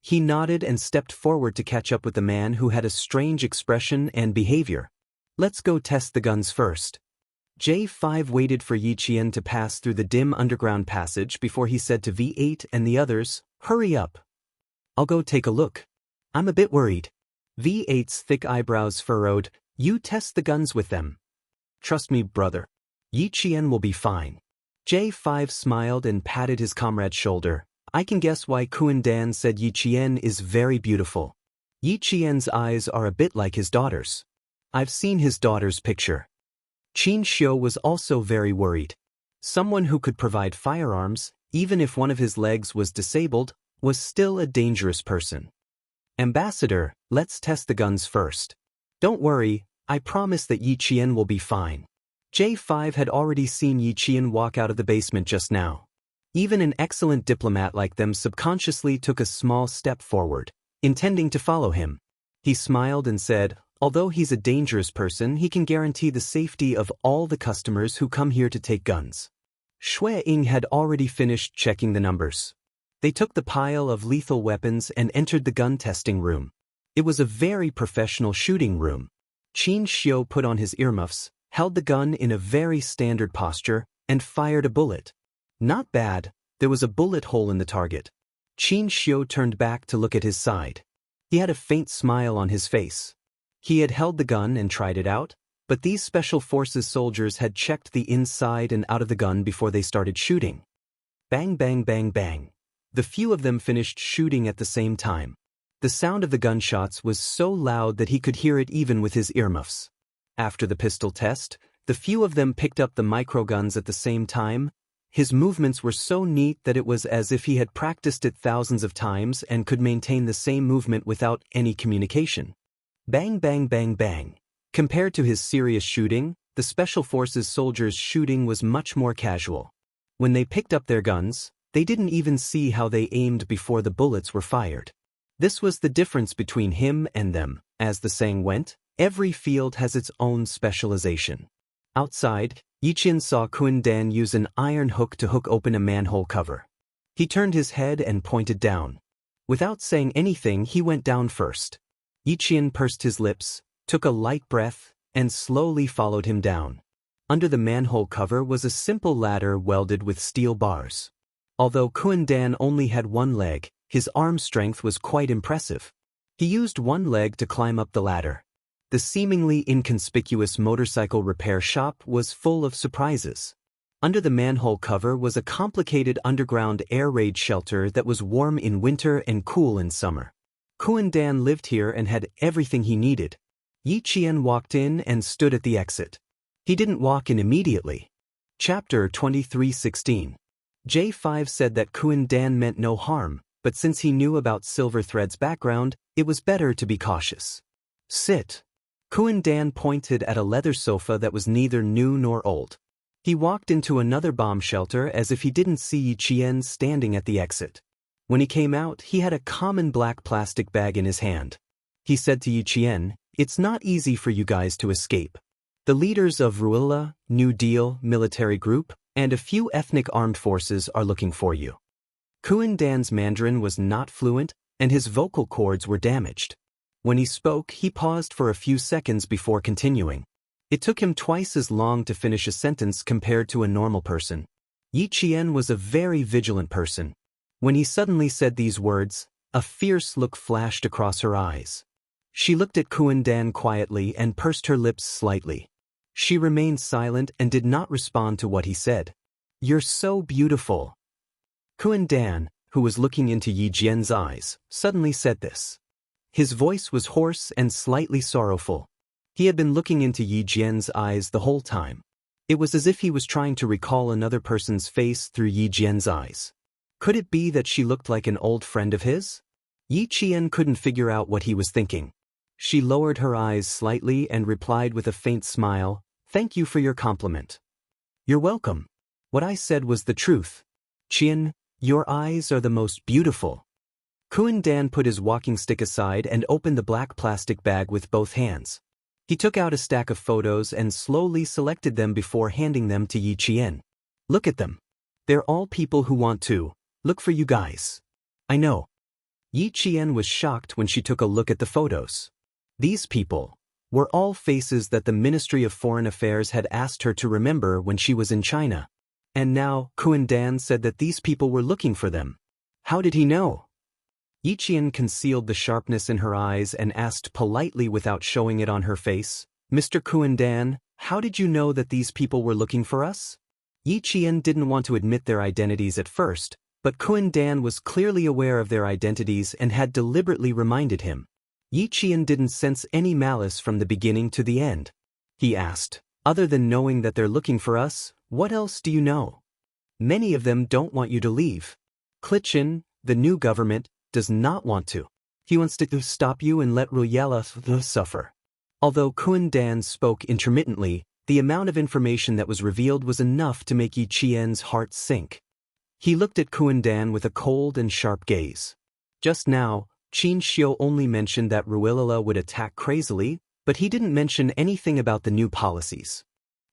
Speaker 1: He nodded and stepped forward to catch up with the man who had a strange expression and behavior. Let's go test the guns first. J5 waited for Yi Qian to pass through the dim underground passage before he said to V8 and the others, hurry up. I'll go take a look. I'm a bit worried. V8's thick eyebrows furrowed. You test the guns with them. Trust me, brother. Yi Qian will be fine. J5 smiled and patted his comrade's shoulder. I can guess why Kuan-dan said Yi Qian is very beautiful. Yi Qian's eyes are a bit like his daughter's. I've seen his daughter's picture. Qin Xiu was also very worried. Someone who could provide firearms, even if one of his legs was disabled, was still a dangerous person. Ambassador, let's test the guns first. Don't worry, I promise that Yi Qian will be fine. J5 had already seen Yi Qian walk out of the basement just now. Even an excellent diplomat like them subconsciously took a small step forward, intending to follow him. He smiled and said, although he's a dangerous person, he can guarantee the safety of all the customers who come here to take guns. Shui Ying had already finished checking the numbers. They took the pile of lethal weapons and entered the gun testing room. It was a very professional shooting room. Qin Xiu put on his earmuffs, held the gun in a very standard posture, and fired a bullet. Not bad, there was a bullet hole in the target. Qin Xiu turned back to look at his side. He had a faint smile on his face. He had held the gun and tried it out, but these Special Forces soldiers had checked the inside and out of the gun before they started shooting. Bang bang bang bang. The few of them finished shooting at the same time. The sound of the gunshots was so loud that he could hear it even with his earmuffs. After the pistol test, the few of them picked up the microguns at the same time. His movements were so neat that it was as if he had practiced it thousands of times and could maintain the same movement without any communication. Bang bang bang bang. Compared to his serious shooting, the Special Forces soldiers' shooting was much more casual. When they picked up their guns, they didn't even see how they aimed before the bullets were fired. This was the difference between him and them. As the saying went, every field has its own specialization. Outside, Yi Qian saw Kuan-dan use an iron hook to hook open a manhole cover. He turned his head and pointed down. Without saying anything, he went down first. Yi Qian pursed his lips, took a light breath, and slowly followed him down. Under the manhole cover was a simple ladder welded with steel bars. Although Kuan-dan only had one leg, his arm strength was quite impressive. He used one leg to climb up the ladder. The seemingly inconspicuous motorcycle repair shop was full of surprises. Under the manhole cover was a complicated underground air raid shelter that was warm in winter and cool in summer. Kuan-dan lived here and had everything he needed. Yi Qian walked in and stood at the exit. He didn't walk in immediately. Chapter 23:16. J5 said that Kuan-dan meant no harm, but since he knew about Silver Thread's background, it was better to be cautious. Sit. Kuan-dan pointed at a leather sofa that was neither new nor old. He walked into another bomb shelter as if he didn't see Yi Qian standing at the exit. When he came out, he had a common black plastic bag in his hand. He said to Yi Qian, "It's not easy for you guys to escape. The leaders of Ruila, New Deal, military group, and a few ethnic armed forces are looking for you." Kuan-dan's Mandarin was not fluent, and his vocal cords were damaged. When he spoke, he paused for a few seconds before continuing. It took him twice as long to finish a sentence compared to a normal person. Yi Qian was a very vigilant person. When he suddenly said these words, a fierce look flashed across her eyes. She looked at Kuan-dan quietly and pursed her lips slightly. She remained silent and did not respond to what he said. "You're so beautiful." Kuan-dan, who was looking into Yi Qian's eyes, suddenly said this. His voice was hoarse and slightly sorrowful. He had been looking into Yi Qian's eyes the whole time. It was as if he was trying to recall another person's face through Yi Qian's eyes. Could it be that she looked like an old friend of his? Yi Qian couldn't figure out what he was thinking. She lowered her eyes slightly and replied with a faint smile, "Thank you for your compliment." "You're welcome. What I said was the truth. Qian, your eyes are the most beautiful." Kuan-dan put his walking stick aside and opened the black plastic bag with both hands. He took out a stack of photos and slowly selected them before handing them to Yi Qian. "Look at them. They're all people who want to look for you guys. I know." Yi Qian was shocked when she took a look at the photos. These people were all faces that the Ministry of Foreign Affairs had asked her to remember when she was in China. And now, Kuan Dan said that these people were looking for them. How did he know? Yi Qian concealed the sharpness in her eyes and asked politely without showing it on her face, "Mr. Kuan Dan, how did you know that these people were looking for us?" Yi Qian didn't want to admit their identities at first, but Kuan Dan was clearly aware of their identities and had deliberately reminded him. Yi Qian didn't sense any malice from the beginning to the end. He asked, "Other than knowing that they're looking for us, what else do you know? Many of them don't want you to leave. Klitschin, the new government, does not want to. He wants to stop you and let Ruyella suffer." Although Kuan Dan spoke intermittently, the amount of information that was revealed was enough to make Yi Qian's heart sink. He looked at Kuan Dan with a cold and sharp gaze. Just now, Qin Xiu only mentioned that Ruilala would attack crazily, but he didn't mention anything about the new policies.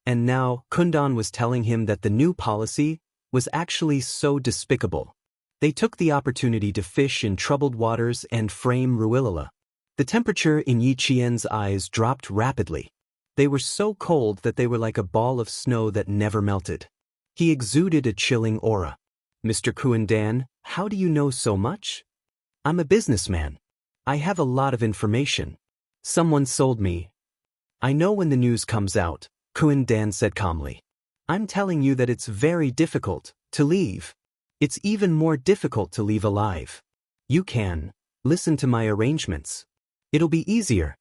Speaker 1: And now, Kundan was telling him that the new policy was actually so despicable. They took the opportunity to fish in troubled waters and frame Ruilala. The temperature in Yi Qian's eyes dropped rapidly. They were so cold that they were like a ball of snow that never melted. He exuded a chilling aura. "Mr. Kuan Dan, how do you know so much?" "I'm a businessman. I have a lot of information. Someone sold me." "I know when the news comes out," Kuan Dan said calmly. "I'm telling you that it's very difficult to leave. It's even more difficult to leave alive. You can listen to my arrangements. It'll be easier."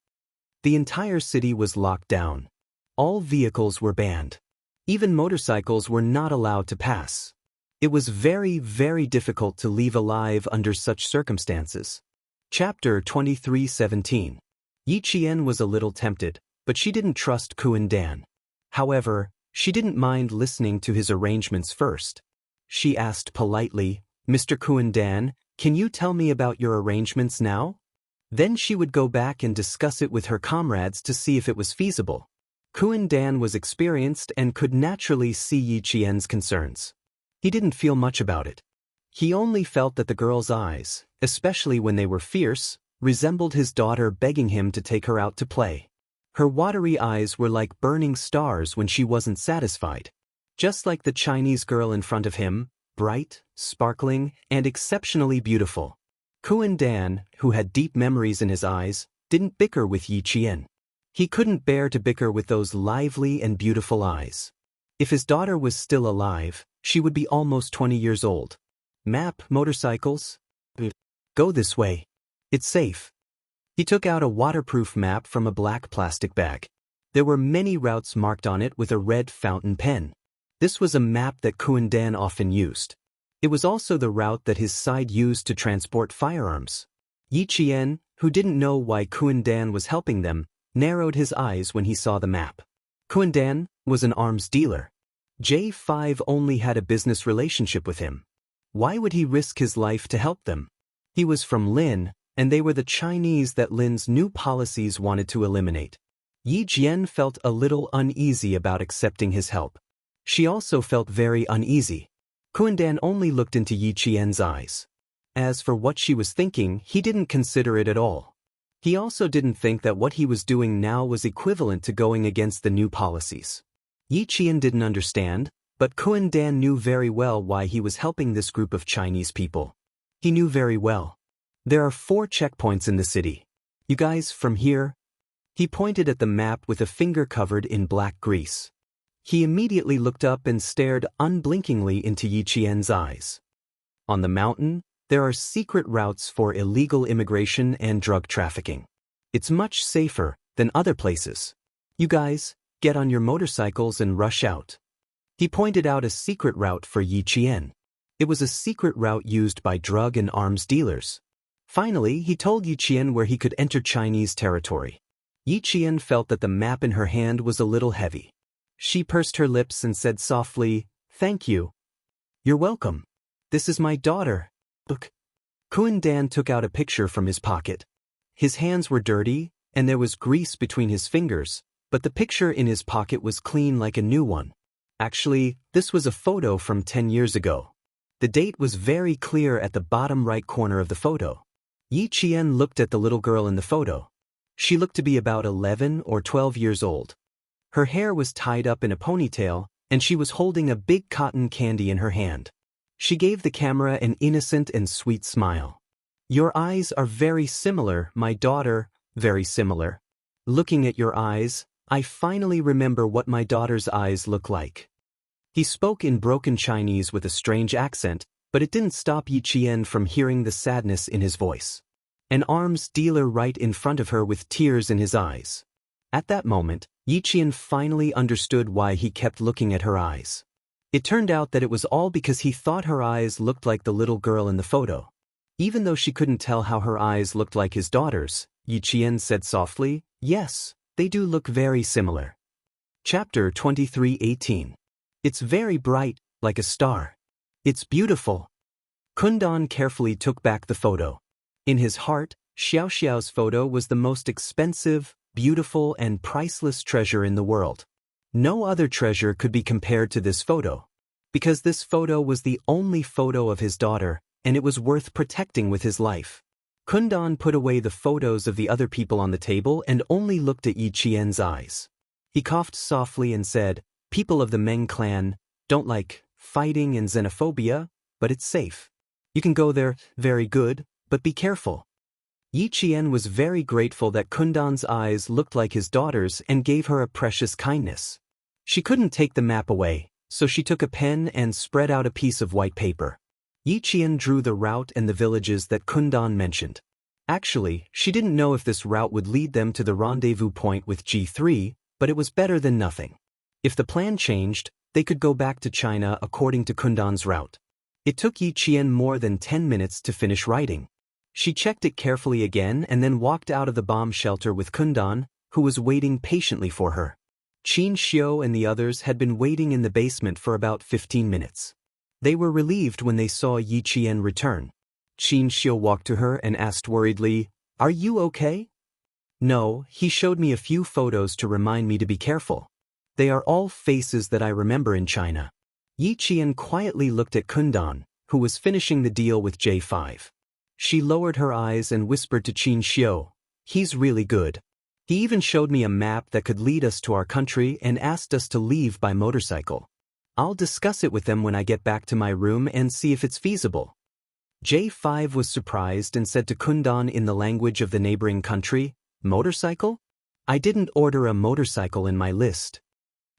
Speaker 1: The entire city was locked down. All vehicles were banned. Even motorcycles were not allowed to pass. It was very, very difficult to leave alive under such circumstances. Chapter 23:17. Yi Qian was a little tempted, but she didn't trust Kuan Dan. However, she didn't mind listening to his arrangements first. She asked politely, "Mr. Kuan Dan, can you tell me about your arrangements now?" Then she would go back and discuss it with her comrades to see if it was feasible. Kuan Dan was experienced and could naturally see Yi Qian's concerns. He didn't feel much about it. He only felt that the girl's eyes, especially when they were fierce, resembled his daughter begging him to take her out to play. Her watery eyes were like burning stars when she wasn't satisfied. Just like the Chinese girl in front of him, bright, sparkling, and exceptionally beautiful. Kuan Dan, who had deep memories in his eyes, didn't bicker with Yi Qian. He couldn't bear to bicker with those lively and beautiful eyes. If his daughter was still alive, she would be almost 20 years old. "Map, motorcycles? Go this way. It's safe." He took out a waterproof map from a black plastic bag. There were many routes marked on it with a red fountain pen. This was a map that Kuan Dan often used. It was also the route that his side used to transport firearms. Yi Qian, who didn't know why Kuan Dan was helping them, narrowed his eyes when he saw the map. Kuan Dan was an arms dealer. J5 only had a business relationship with him. Why would he risk his life to help them? He was from Lin, and they were the Chinese that Lin's new policies wanted to eliminate. Yi Qian felt a little uneasy about accepting his help. She also felt very uneasy. Kuan Dan only looked into Yi Qian's eyes. As for what she was thinking, he didn't consider it at all. He also didn't think that what he was doing now was equivalent to going against the new policies. Yi Qian didn't understand, but Kuan Dan knew very well why he was helping this group of Chinese people. He knew very well. There are 4 checkpoints in the city. You guys, from here? He pointed at the map with a finger covered in black grease. He immediately looked up and stared unblinkingly into Yi Qian's eyes. On the mountain, there are secret routes for illegal immigration and drug trafficking. It's much safer than other places. You guys, get on your motorcycles and rush out. He pointed out a secret route for Yi Qian. It was a secret route used by drug and arms dealers. Finally, he told Yi Qian where he could enter Chinese territory. Yi Qian felt that the map in her hand was a little heavy. She pursed her lips and said softly, "Thank you." "You're welcome. This is my daughter. Look." Kuan Dan took out a picture from his pocket. His hands were dirty, and there was grease between his fingers, but the picture in his pocket was clean like a new one. Actually, this was a photo from 10 years ago. The date was very clear at the bottom right corner of the photo. Yi Qian looked at the little girl in the photo. She looked to be about 11 or 12 years old. Her hair was tied up in a ponytail, and she was holding a big cotton candy in her hand. She gave the camera an innocent and sweet smile. "Your eyes are very similar, my daughter, very similar. Looking at your eyes, I finally remember what my daughter's eyes look like." He spoke in broken Chinese with a strange accent, but it didn't stop Yi Qian from hearing the sadness in his voice. An arms dealer right in front of her with tears in his eyes. At that moment, Yi Qian finally understood why he kept looking at her eyes. It turned out that it was all because he thought her eyes looked like the little girl in the photo. Even though she couldn't tell how her eyes looked like his daughter's, Yi Qian said softly, "Yes, they do look very similar." Chapter 23:18. It's very bright, like a star. It's beautiful. Kundan carefully took back the photo. In his heart, Xiao Xiao's photo was the most expensive, beautiful, and priceless treasure in the world. No other treasure could be compared to this photo. Because this photo was the only photo of his daughter, and it was worth protecting with his life. Kundan put away the photos of the other people on the table and only looked at Yi Qian's eyes. He coughed softly and said, "People of the Meng clan don't like fighting and xenophobia, but it's safe. You can go there, very good, but be careful." Yi Qian was very grateful that Kundan's eyes looked like his daughter's and gave her a precious kindness. She couldn't take the map away, so she took a pen and spread out a piece of white paper. Yi Qian drew the route and the villages that Kundan mentioned. Actually, she didn't know if this route would lead them to the rendezvous point with G3, but it was better than nothing. If the plan changed, they could go back to China according to Kundan's route. It took Yi Qian more than 10 minutes to finish writing. She checked it carefully again and then walked out of the bomb shelter with Kundan, who was waiting patiently for her. Qin Xiu and the others had been waiting in the basement for about 15 minutes. They were relieved when they saw Yi Qian return. Qin Xiu walked to her and asked worriedly, "Are you okay?" "No, he showed me a few photos to remind me to be careful. They are all faces that I remember in China." Yi Qian quietly looked at Kundan, who was finishing the deal with J5. She lowered her eyes and whispered to Qin Xiu, "He's really good. He even showed me a map that could lead us to our country and asked us to leave by motorcycle. I'll discuss it with them when I get back to my room and see if it's feasible." J5 was surprised and said to Kundan in the language of the neighboring country, "Motorcycle? I didn't order a motorcycle in my list."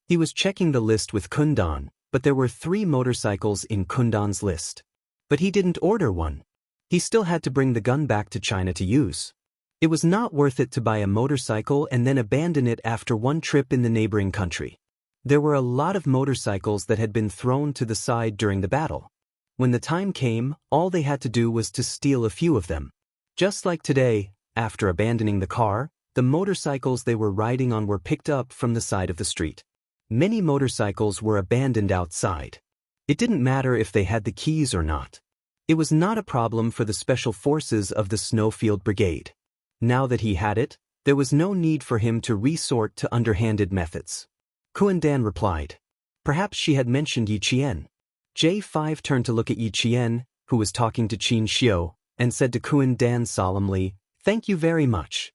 Speaker 1: He was checking the list with Kundan, but there were 3 motorcycles in Kundan's list. But he didn't order one. He still had to bring the gun back to China to use. It was not worth it to buy a motorcycle and then abandon it after one trip in the neighboring country. There were a lot of motorcycles that had been thrown to the side during the battle. When the time came, all they had to do was to steal a few of them. Just like today, after abandoning the car, the motorcycles they were riding on were picked up from the side of the street. Many motorcycles were abandoned outside. It didn't matter if they had the keys or not. It was not a problem for the special forces of the Snowfield Brigade. Now that he had it, there was no need for him to resort to underhanded methods. Kuan-Dan replied. Perhaps she had mentioned Yi Qian. J5 turned to look at Yi Qian, who was talking to Qin Xiu, and said to Kuan-Dan solemnly, "Thank you very much."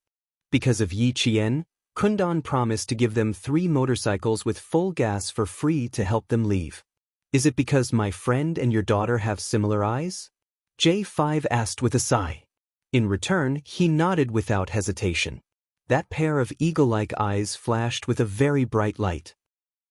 Speaker 1: Because of Yi Qian, Kundan promised to give them 3 motorcycles with full gas for free to help them leave. "Is it because my friend and your daughter have similar eyes?" J5 asked with a sigh. In return, he nodded without hesitation. That pair of eagle-like eyes flashed with a very bright light.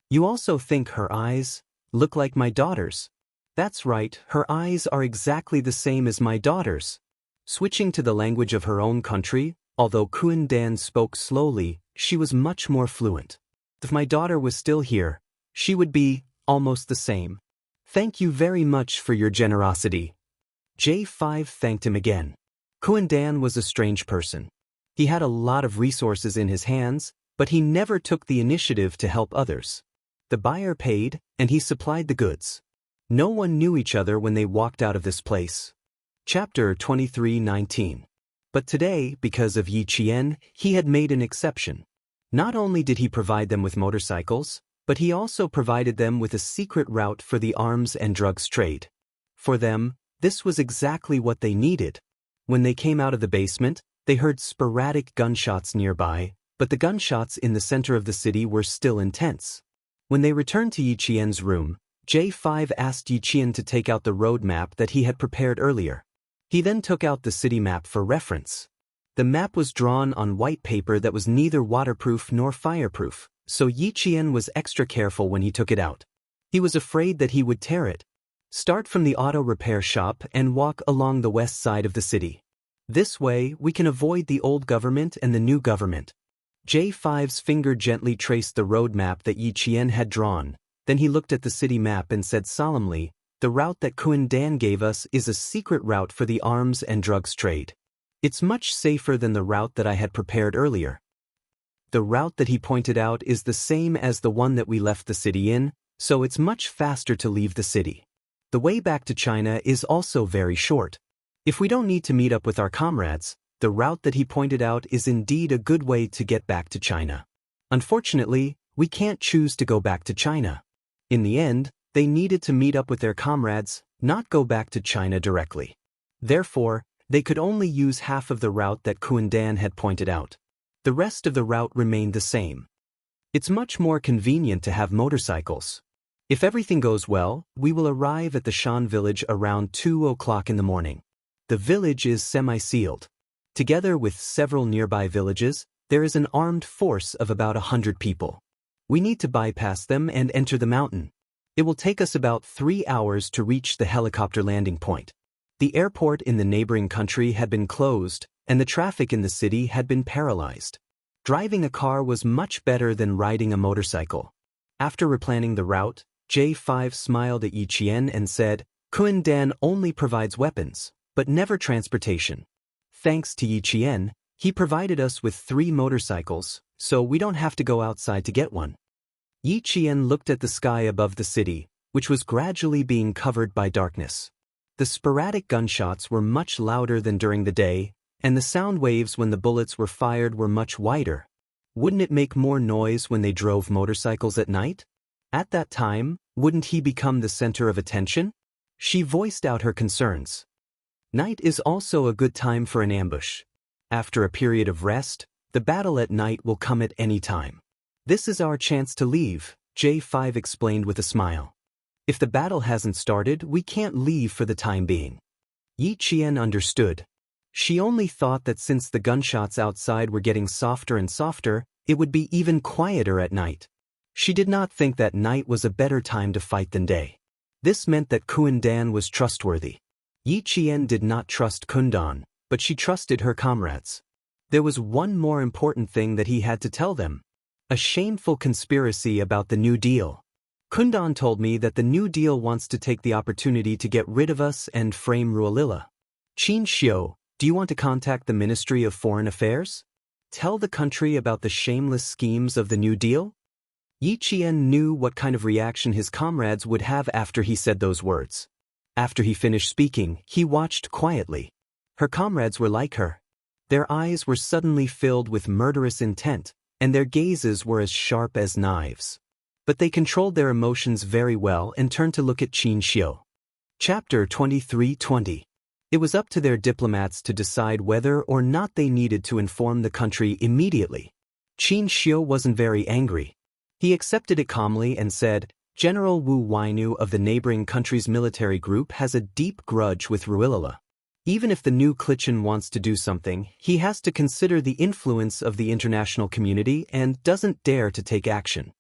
Speaker 1: "You also think her eyes look like my daughter's?" "That's right, her eyes are exactly the same as my daughter's." Switching to the language of her own country, although Kuan-Dan spoke slowly, she was much more fluent. "If my daughter was still here, she would be almost the same. Thank you very much for your generosity." J5 thanked him again. Kuan-Dan was a strange person. He had a lot of resources in his hands, but he never took the initiative to help others. The buyer paid, and he supplied the goods. No one knew each other when they walked out of this place. Chapter 23:19. But today, because of Yi Qian, he had made an exception. Not only did he provide them with motorcycles, but he also provided them with a secret route for the arms and drugs trade. For them, this was exactly what they needed. When they came out of the basement, they heard sporadic gunshots nearby, but the gunshots in the center of the city were still intense. When they returned to Yi Qian's room, J5 asked Yi Qian to take out the road map that he had prepared earlier. He then took out the city map for reference. The map was drawn on white paper that was neither waterproof nor fireproof, so Yi Qian was extra careful when he took it out. He was afraid that he would tear it. Start from the auto repair shop and walk along the west side of the city. This way, we can avoid the old government and the new government. J5's finger gently traced the road map that Yi Qian had drawn. Then he looked at the city map and said solemnly, "The route that Kun Dan gave us is a secret route for the arms and drugs trade. It's much safer than the route that I had prepared earlier. The route that he pointed out is the same as the one that we left the city in, so it's much faster to leave the city. The way back to China is also very short. If we don't need to meet up with our comrades, the route that he pointed out is indeed a good way to get back to China. Unfortunately, we can't choose to go back to China." In the end, they needed to meet up with their comrades, not go back to China directly. Therefore, they could only use half of the route that Kun Dan had pointed out. The rest of the route remained the same. It's much more convenient to have motorcycles. If everything goes well, we will arrive at the Shan village around 2 o'clock in the morning. The village is semi-sealed. Together with several nearby villages, there is an armed force of about 100 people. We need to bypass them and enter the mountain. It will take us about 3 hours to reach the helicopter landing point. The airport in the neighboring country had been closed, and the traffic in the city had been paralyzed. Driving a car was much better than riding a motorcycle. After replanning the route, J5 smiled at Yi Qian and said, "Kun Dan only provides weapons, but never transportation. Thanks to Yi Qian, he provided us with 3 motorcycles, so we don't have to go outside to get one." Yi Qian looked at the sky above the city, which was gradually being covered by darkness. The sporadic gunshots were much louder than during the day, and the sound waves when the bullets were fired were much wider. Wouldn't it make more noise when they drove motorcycles at night? At that time, wouldn't he become the center of attention? She voiced out her concerns. Night is also a good time for an ambush. After a period of rest, the battle at night will come at any time. This is our chance to leave, J5 explained with a smile. If the battle hasn't started, we can't leave for the time being. Yi Qian understood. She only thought that since the gunshots outside were getting softer and softer, it would be even quieter at night. She did not think that night was a better time to fight than day. This meant that Kun Dan was trustworthy. Yi Qian did not trust Kun Dan, but she trusted her comrades. There was one more important thing that he had to tell them. A shameful conspiracy about the New Deal. Kun Dan told me that the New Deal wants to take the opportunity to get rid of us and frame Ruolila. Qin Xiu, do you want to contact the Ministry of Foreign Affairs? Tell the country about the shameless schemes of the New Deal? Yi Qian knew what kind of reaction his comrades would have after he said those words. After he finished speaking, he watched quietly. Her comrades were like her. Their eyes were suddenly filled with murderous intent, and their gazes were as sharp as knives. But they controlled their emotions very well and turned to look at Qin Xiu. Chapter 23:20. It was up to their diplomats to decide whether or not they needed to inform the country immediately. Qin Xiu wasn't very angry. He accepted it calmly and said, "General Wu Wainu of the neighboring country's military group has a deep grudge with Ruolila. Even if the new Klichin wants to do something, he has to consider the influence of the international community and doesn't dare to take action.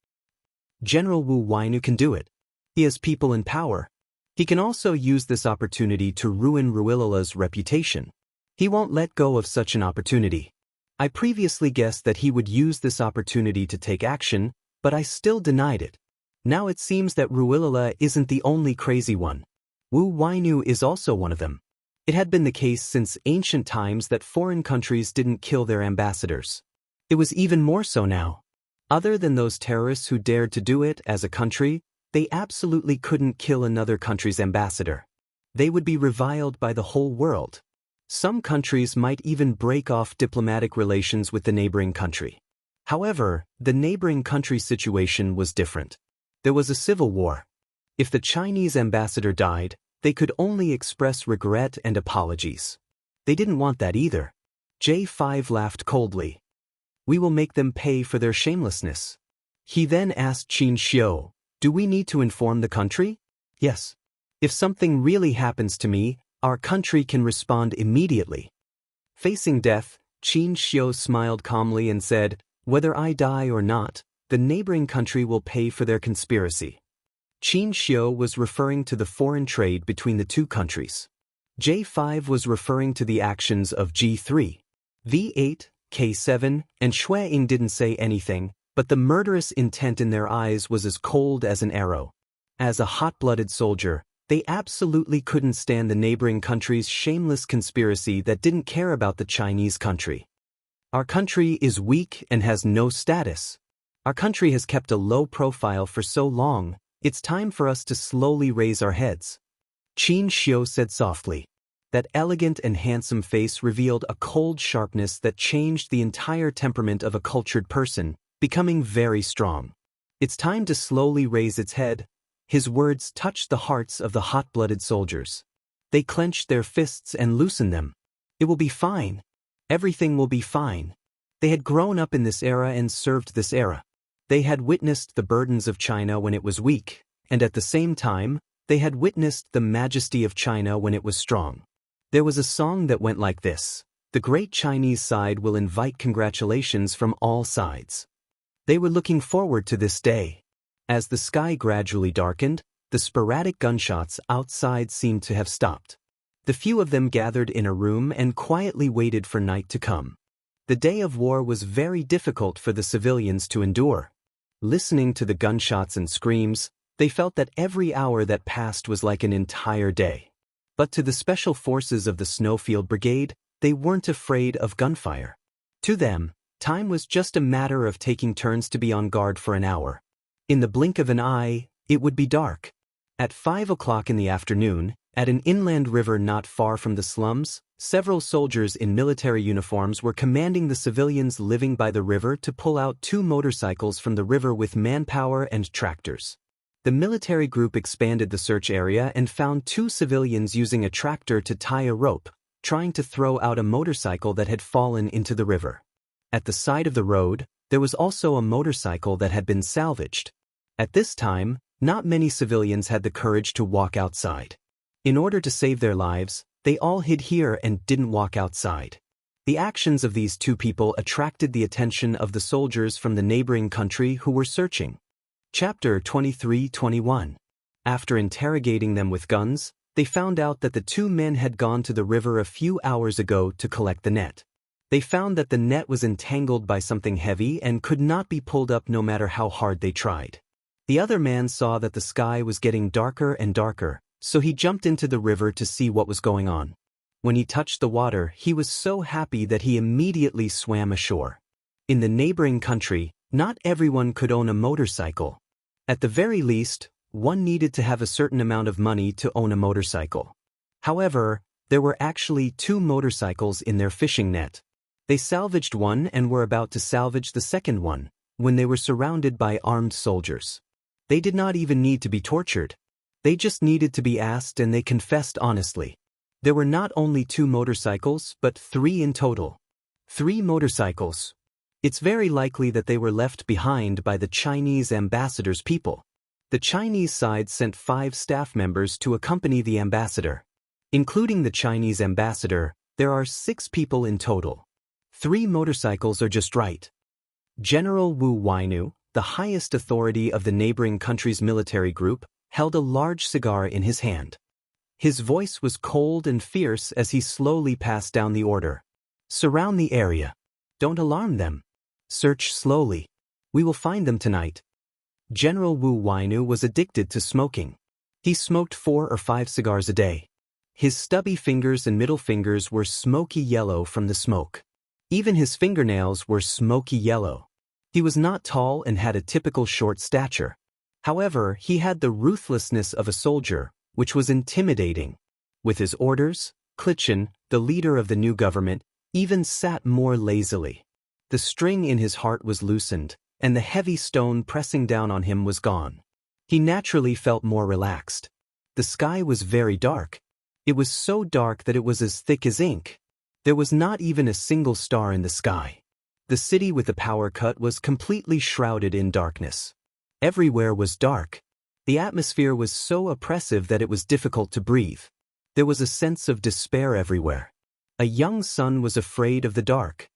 Speaker 1: General Wu Wainu can do it. He has people in power. He can also use this opportunity to ruin Ruolila's reputation. He won't let go of such an opportunity. I previously guessed that he would use this opportunity to take action, but I still denied it. Now it seems that Ruolila isn't the only crazy one. Wu Wainu is also one of them. It had been the case since ancient times that foreign countries didn't kill their ambassadors. It was even more so now. Other than those terrorists who dared to do it as a country, they absolutely couldn't kill another country's ambassador. They would be reviled by the whole world. Some countries might even break off diplomatic relations with the neighboring country. However, the neighboring country's situation was different. There was a civil war. If the Chinese ambassador died, they could only express regret and apologies. They didn't want that either. J5 laughed coldly. We will make them pay for their shamelessness. He then asked Qin Xiu, do we need to inform the country? Yes. If something really happens to me, our country can respond immediately. Facing death, Qin Xiu smiled calmly and said, whether I die or not, the neighboring country will pay for their conspiracy. Qin Xiu was referring to the foreign trade between the two countries. J5 was referring to the actions of G3. V8, K7, and Shui Ying didn't say anything, but the murderous intent in their eyes was as cold as an arrow. As a hot-blooded soldier, they absolutely couldn't stand the neighboring country's shameless conspiracy that didn't care about the Chinese country. Our country is weak and has no status. Our country has kept a low profile for so long, it's time for us to slowly raise our heads. Qin Xiu said softly. That elegant and handsome face revealed a cold sharpness that changed the entire temperament of a cultured person, becoming very strong. It's time to slowly raise its head. His words touched the hearts of the hot-blooded soldiers. They clenched their fists and loosened them. It will be fine. Everything will be fine. They had grown up in this era and served this era. They had witnessed the burdens of China when it was weak, and at the same time, they had witnessed the majesty of China when it was strong. There was a song that went like this: the great Chinese side will invite congratulations from all sides. They were looking forward to this day. As the sky gradually darkened, the sporadic gunshots outside seemed to have stopped. The few of them gathered in a room and quietly waited for night to come. The day of war was very difficult for the civilians to endure. Listening to the gunshots and screams, they felt that every hour that passed was like an entire day. But to the special forces of the Snowfield Brigade, they weren't afraid of gunfire. To them, time was just a matter of taking turns to be on guard for an hour. In the blink of an eye, it would be dark. At 5 o'clock in the afternoon, at an inland river not far from the slums, several soldiers in military uniforms were commanding the civilians living by the river to pull out 2 motorcycles from the river with manpower and tractors. The military group expanded the search area and found 2 civilians using a tractor to tie a rope, trying to throw out a motorcycle that had fallen into the river. At the side of the road, there was also a motorcycle that had been salvaged. At this time, not many civilians had the courage to walk outside. In order to save their lives, they all hid here and didn't walk outside. The actions of these 2 people attracted the attention of the soldiers from the neighboring country who were searching. Chapter 23-21. After interrogating them with guns, they found out that the 2 men had gone to the river a few hours ago to collect the net. They found that the net was entangled by something heavy and could not be pulled up no matter how hard they tried. The other man saw that the sky was getting darker and darker, so he jumped into the river to see what was going on. When he touched the water, he was so happy that he immediately swam ashore. In the neighboring country, not everyone could own a motorcycle. At the very least, one needed to have a certain amount of money to own a motorcycle. However, there were actually 2 motorcycles in their fishing net. They salvaged one and were about to salvage the second one, when they were surrounded by armed soldiers. They did not even need to be tortured. They just needed to be asked and they confessed honestly. There were not only 2 motorcycles, but 3 in total. 3 motorcycles. It's very likely that they were left behind by the Chinese ambassador's people. The Chinese side sent 5 staff members to accompany the ambassador. Including the Chinese ambassador, there are 6 people in total. 3 motorcycles are just right. General Wu Wainu, the highest authority of the neighboring country's military group, held a large cigar in his hand. His voice was cold and fierce as he slowly passed down the order. Surround the area. Don't alarm them. Search slowly. We will find them tonight. General Wu Wainu was addicted to smoking. He smoked 4 or 5 cigars a day. His stubby fingers and middle fingers were smoky yellow from the smoke. Even his fingernails were smoky yellow. He was not tall and had a typical short stature. However, he had the ruthlessness of a soldier, which was intimidating. With his orders, Klitschin, the leader of the new government, even sat more lazily. The string in his heart was loosened, and the heavy stone pressing down on him was gone. He naturally felt more relaxed. The sky was very dark. It was so dark that it was as thick as ink. There was not even a single star in the sky. The city with the power cut was completely shrouded in darkness. Everywhere was dark. The atmosphere was so oppressive that it was difficult to breathe. There was a sense of despair everywhere. A young son was afraid of the dark.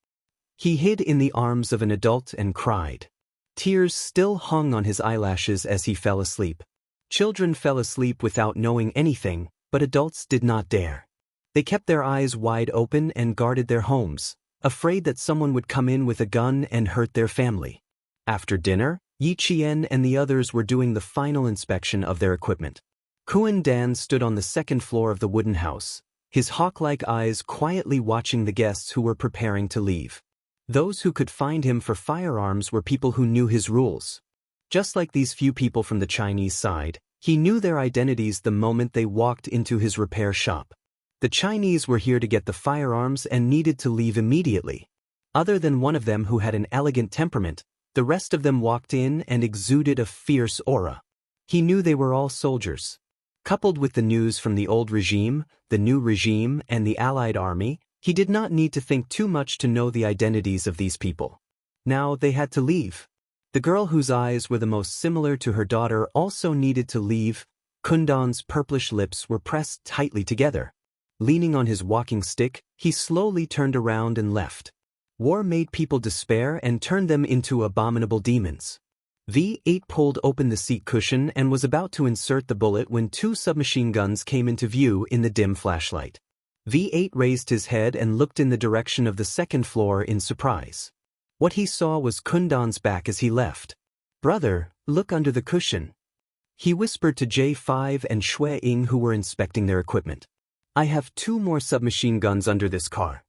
Speaker 1: He hid in the arms of an adult and cried. Tears still hung on his eyelashes as he fell asleep. Children fell asleep without knowing anything, but adults did not dare. They kept their eyes wide open and guarded their homes, afraid that someone would come in with a gun and hurt their family. After dinner, Yi Qian and the others were doing the final inspection of their equipment. Kuan Dan stood on the second floor of the wooden house, his hawk-like eyes quietly watching the guests who were preparing to leave. Those who could find him for firearms were people who knew his rules. Just like these few people from the Chinese side, he knew their identities the moment they walked into his repair shop. The Chinese were here to get the firearms and needed to leave immediately. Other than one of them who had an elegant temperament, the rest of them walked in and exuded a fierce aura. He knew they were all soldiers. Coupled with the news from the old regime, the new regime, and the Allied army, he did not need to think too much to know the identities of these people. Now they had to leave. The girl whose eyes were the most similar to her daughter also needed to leave. Kundan's purplish lips were pressed tightly together. Leaning on his walking stick, he slowly turned around and left. War made people despair and turned them into abominable demons. V8 pulled open the seat cushion and was about to insert the bullet when two submachine guns came into view in the dim flashlight. V8 raised his head and looked in the direction of the second floor in surprise. What he saw was Kundan's back as he left. "Brother, look under the cushion," he whispered to J5 and Shui Ying who were inspecting their equipment. "I have 2 more submachine guns under this car."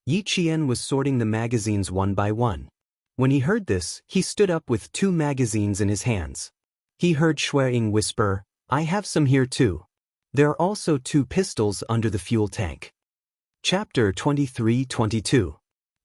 Speaker 1: Yi Qian was sorting the magazines one by one. When he heard this, he stood up with 2 magazines in his hands. He heard Shui Ying whisper, "I have some here too." There are also 2 pistols under the fuel tank. Chapter 23-22.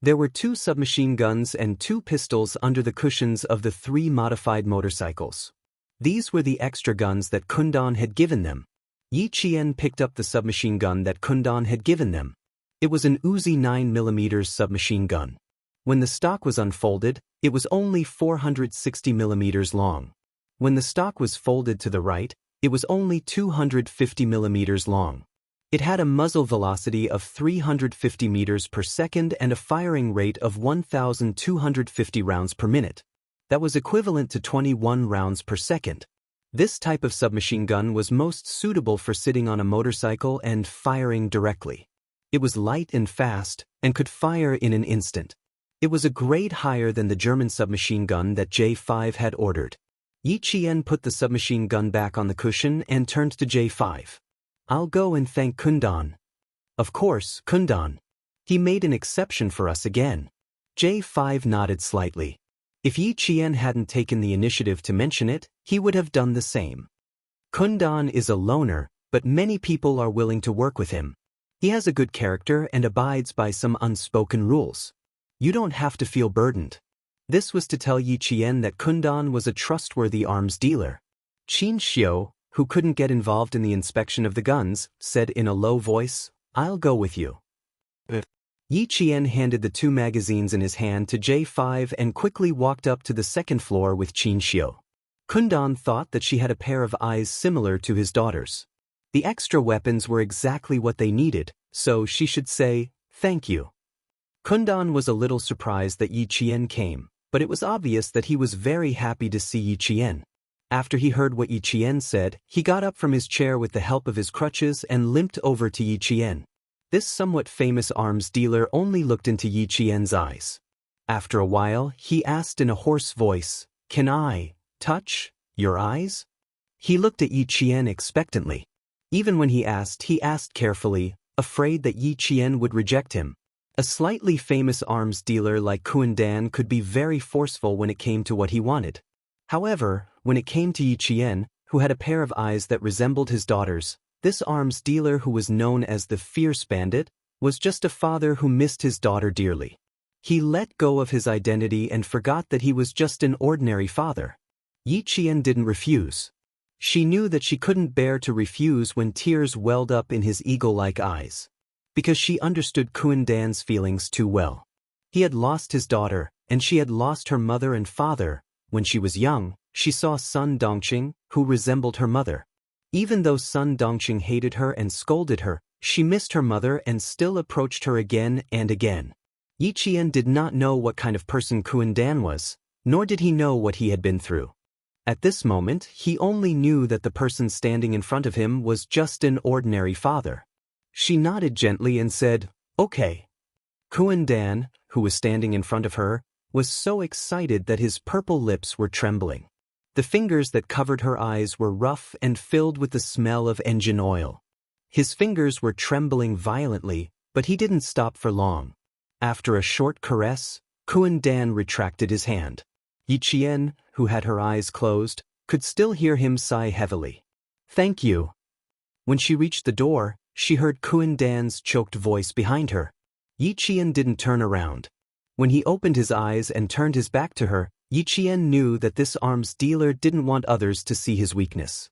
Speaker 1: There were 2 submachine guns and 2 pistols under the cushions of the 3 modified motorcycles. These were the extra guns that Kundan had given them. Yi Qian picked up the submachine gun that Kundan had given them. It was an Uzi 9mm submachine gun. When the stock was unfolded, it was only 460mm long. When the stock was folded to the right, it was only 250mm long. It had a muzzle velocity of 350 meters per second and a firing rate of 1,250 rounds per minute. That was equivalent to 21 rounds per second. This type of submachine gun was most suitable for sitting on a motorcycle and firing directly. It was light and fast, and could fire in an instant. It was a grade higher than the German submachine gun that J5 had ordered. Yi Qian put the submachine gun back on the cushion and turned to J5. "I'll go and thank Kundan." "Of course, Kundan. He made an exception for us again." J5 nodded slightly. If Yi Qian hadn't taken the initiative to mention it, he would have done the same. Kundan is a loner, but many people are willing to work with him. He has a good character and abides by some unspoken rules. You don't have to feel burdened. This was to tell Yi Qian that Kundan was a trustworthy arms dealer. Qin Xiu, who couldn't get involved in the inspection of the guns, said in a low voice, "I'll go with you." Yi Qian handed the 2 magazines in his hand to J5 and quickly walked up to the second floor with Qin Xiu. Kundan thought that she had a pair of eyes similar to his daughter's. The extra weapons were exactly what they needed, so she should say, "Thank you." Kundan was a little surprised that Yi Qian came, but it was obvious that he was very happy to see Yi Qian. After he heard what Yi Qian said, he got up from his chair with the help of his crutches and limped over to Yi Qian. This somewhat famous arms dealer only looked into Yi Qian's eyes. After a while, he asked in a hoarse voice, "Can I touch your eyes?" He looked at Yi Qian expectantly. Even when he asked carefully, afraid that Yi Qian would reject him. A slightly famous arms dealer like Kuan Dan could be very forceful when it came to what he wanted. However, when it came to Yi Qian, who had a pair of eyes that resembled his daughter's, this arms dealer who was known as the Fierce Bandit was just a father who missed his daughter dearly. He let go of his identity and forgot that he was just an ordinary father. Yi Qian didn't refuse. She knew that she couldn't bear to refuse when tears welled up in his eagle-like eyes. because she understood Kuan-dan's feelings too well. He had lost his daughter, and she had lost her mother and father. When she was young, she saw Sun Dongqing, who resembled her mother. Even though Sun Dongqing hated her and scolded her, she missed her mother and still approached her again and again. Yi Qian did not know what kind of person Kuan-dan was, nor did he know what he had been through. At this moment, he only knew that the person standing in front of him was just an ordinary father. She nodded gently and said, "Okay." Kuan-dan, who was standing in front of her, was so excited that his purple lips were trembling. The fingers that covered her eyes were rough and filled with the smell of engine oil. His fingers were trembling violently, but he didn't stop for long. After a short caress, Kuan-dan retracted his hand. Yi Qian, who had her eyes closed, could still hear him sigh heavily. "Thank you." When she reached the door, she heard Kuan-dan's choked voice behind her. Yi Qian didn't turn around. When he opened his eyes and turned his back to her, Yi Qian knew that this arms dealer didn't want others to see his weakness.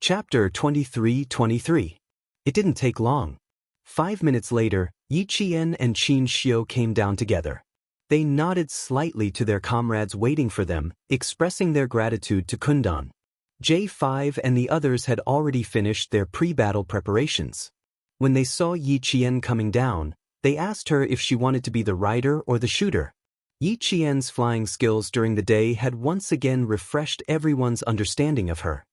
Speaker 1: Chapter 23:23. It didn't take long. 5 minutes later, Yi Qian and Qin Xiu came down together. They nodded slightly to their comrades waiting for them, expressing their gratitude to Kundan. J5 and the others had already finished their pre-battle preparations. When they saw Yi Qian coming down, they asked her if she wanted to be the rider or the shooter. Yi Qian's flying skills during the day had once again refreshed everyone's understanding of her.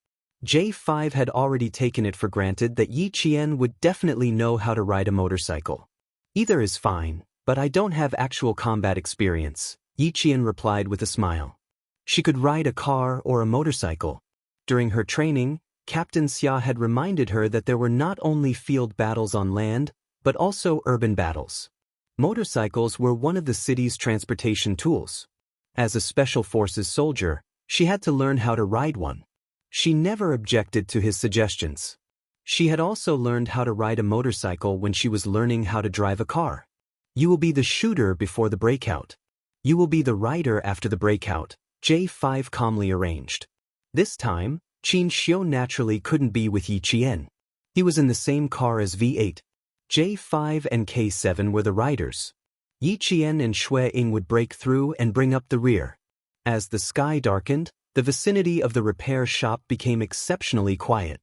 Speaker 1: J5 had already taken it for granted that Yi Qian would definitely know how to ride a motorcycle. "Either is fine, but I don't have actual combat experience," Yi Qian replied with a smile. She could ride a car or a motorcycle. During her training, Captain Xia had reminded her that there were not only field battles on land, but also urban battles. Motorcycles were one of the city's transportation tools. As a special forces soldier, she had to learn how to ride one. She never objected to his suggestions. She had also learned how to ride a motorcycle when she was learning how to drive a car. "You will be the shooter before the breakout. You will be the rider after the breakout," J5 calmly arranged. This time, Qin Xiu naturally couldn't be with Yi Qian. He was in the same car as V8. J5 and K7 were the riders. Yi Qian and Shui Ying would break through and bring up the rear. As the sky darkened, the vicinity of the repair shop became exceptionally quiet.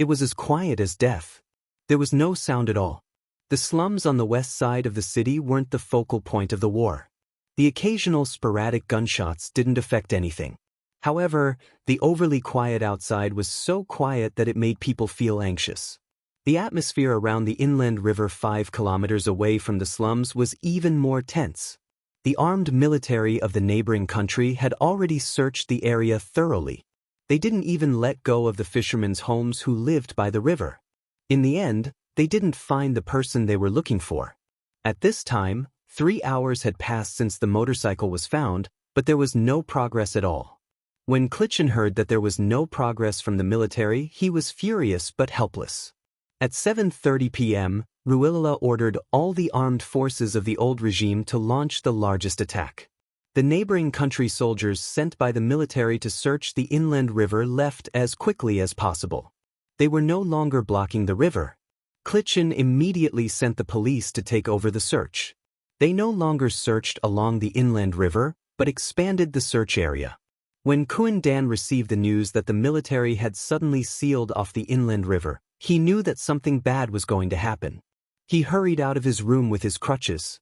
Speaker 1: It was as quiet as death. There was no sound at all. The slums on the west side of the city weren't the focal point of the war. The occasional sporadic gunshots didn't affect anything. However, the overly quiet outside was so quiet that it made people feel anxious. The atmosphere around the inland river 5 kilometers away from the slums was even more tense. The armed military of the neighboring country had already searched the area thoroughly. They didn't even let go of the fishermen's homes who lived by the river. In the end, they didn't find the person they were looking for. At this time, 3 hours had passed since the motorcycle was found, but there was no progress at all. When Klitschin heard that there was no progress from the military, he was furious but helpless. At 7:30 p.m., Ruilala ordered all the armed forces of the old regime to launch the largest attack. The neighboring country soldiers sent by the military to search the inland river left as quickly as possible. They were no longer blocking the river. Klitschin immediately sent the police to take over the search. They no longer searched along the inland river, but expanded the search area. When Kuan-dan received the news that the military had suddenly sealed off the inland river, he knew that something bad was going to happen. He hurried out of his room with his crutches.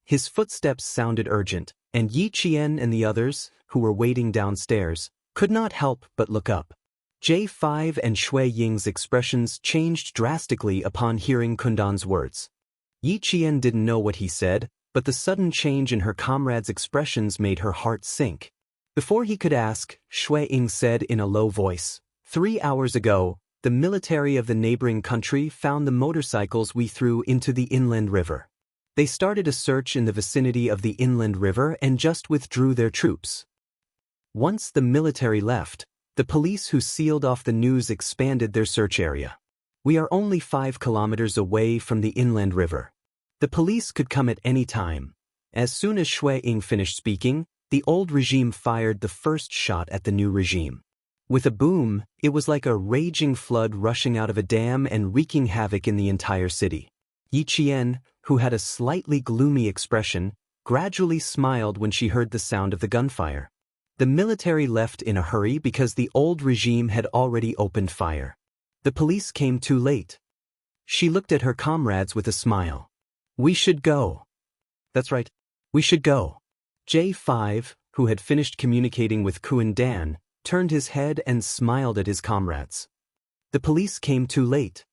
Speaker 1: His footsteps sounded urgent, and Yi Qian and the others, who were waiting downstairs, could not help but look up. J5 and Shui Ying's expressions changed drastically upon hearing Kundan's words. Yi Qian didn't know what he said, but the sudden change in her comrade's expressions made her heart sink. Before he could ask, Shui Ying said in a low voice, 3 hours ago, the military of the neighboring country found the motorcycles we threw into the inland river. They started a search in the vicinity of the inland river and just withdrew their troops. Once the military left, the police who sealed off the news expanded their search area. We are only 5 kilometers away from the inland river. The police could come at any time. As soon as Shui Ying finished speaking, the old regime fired the first shot at the new regime. With a boom, it was like a raging flood rushing out of a dam and wreaking havoc in the entire city. Yi Qian, who had a slightly gloomy expression, gradually smiled when she heard the sound of the gunfire. The military left in a hurry because the old regime had already opened fire. The police came too late. She looked at her comrades with a smile. We should go. That's right. We should go. J5, who had finished communicating with Kuan Dan, turned his head and smiled at his comrades. The police came too late.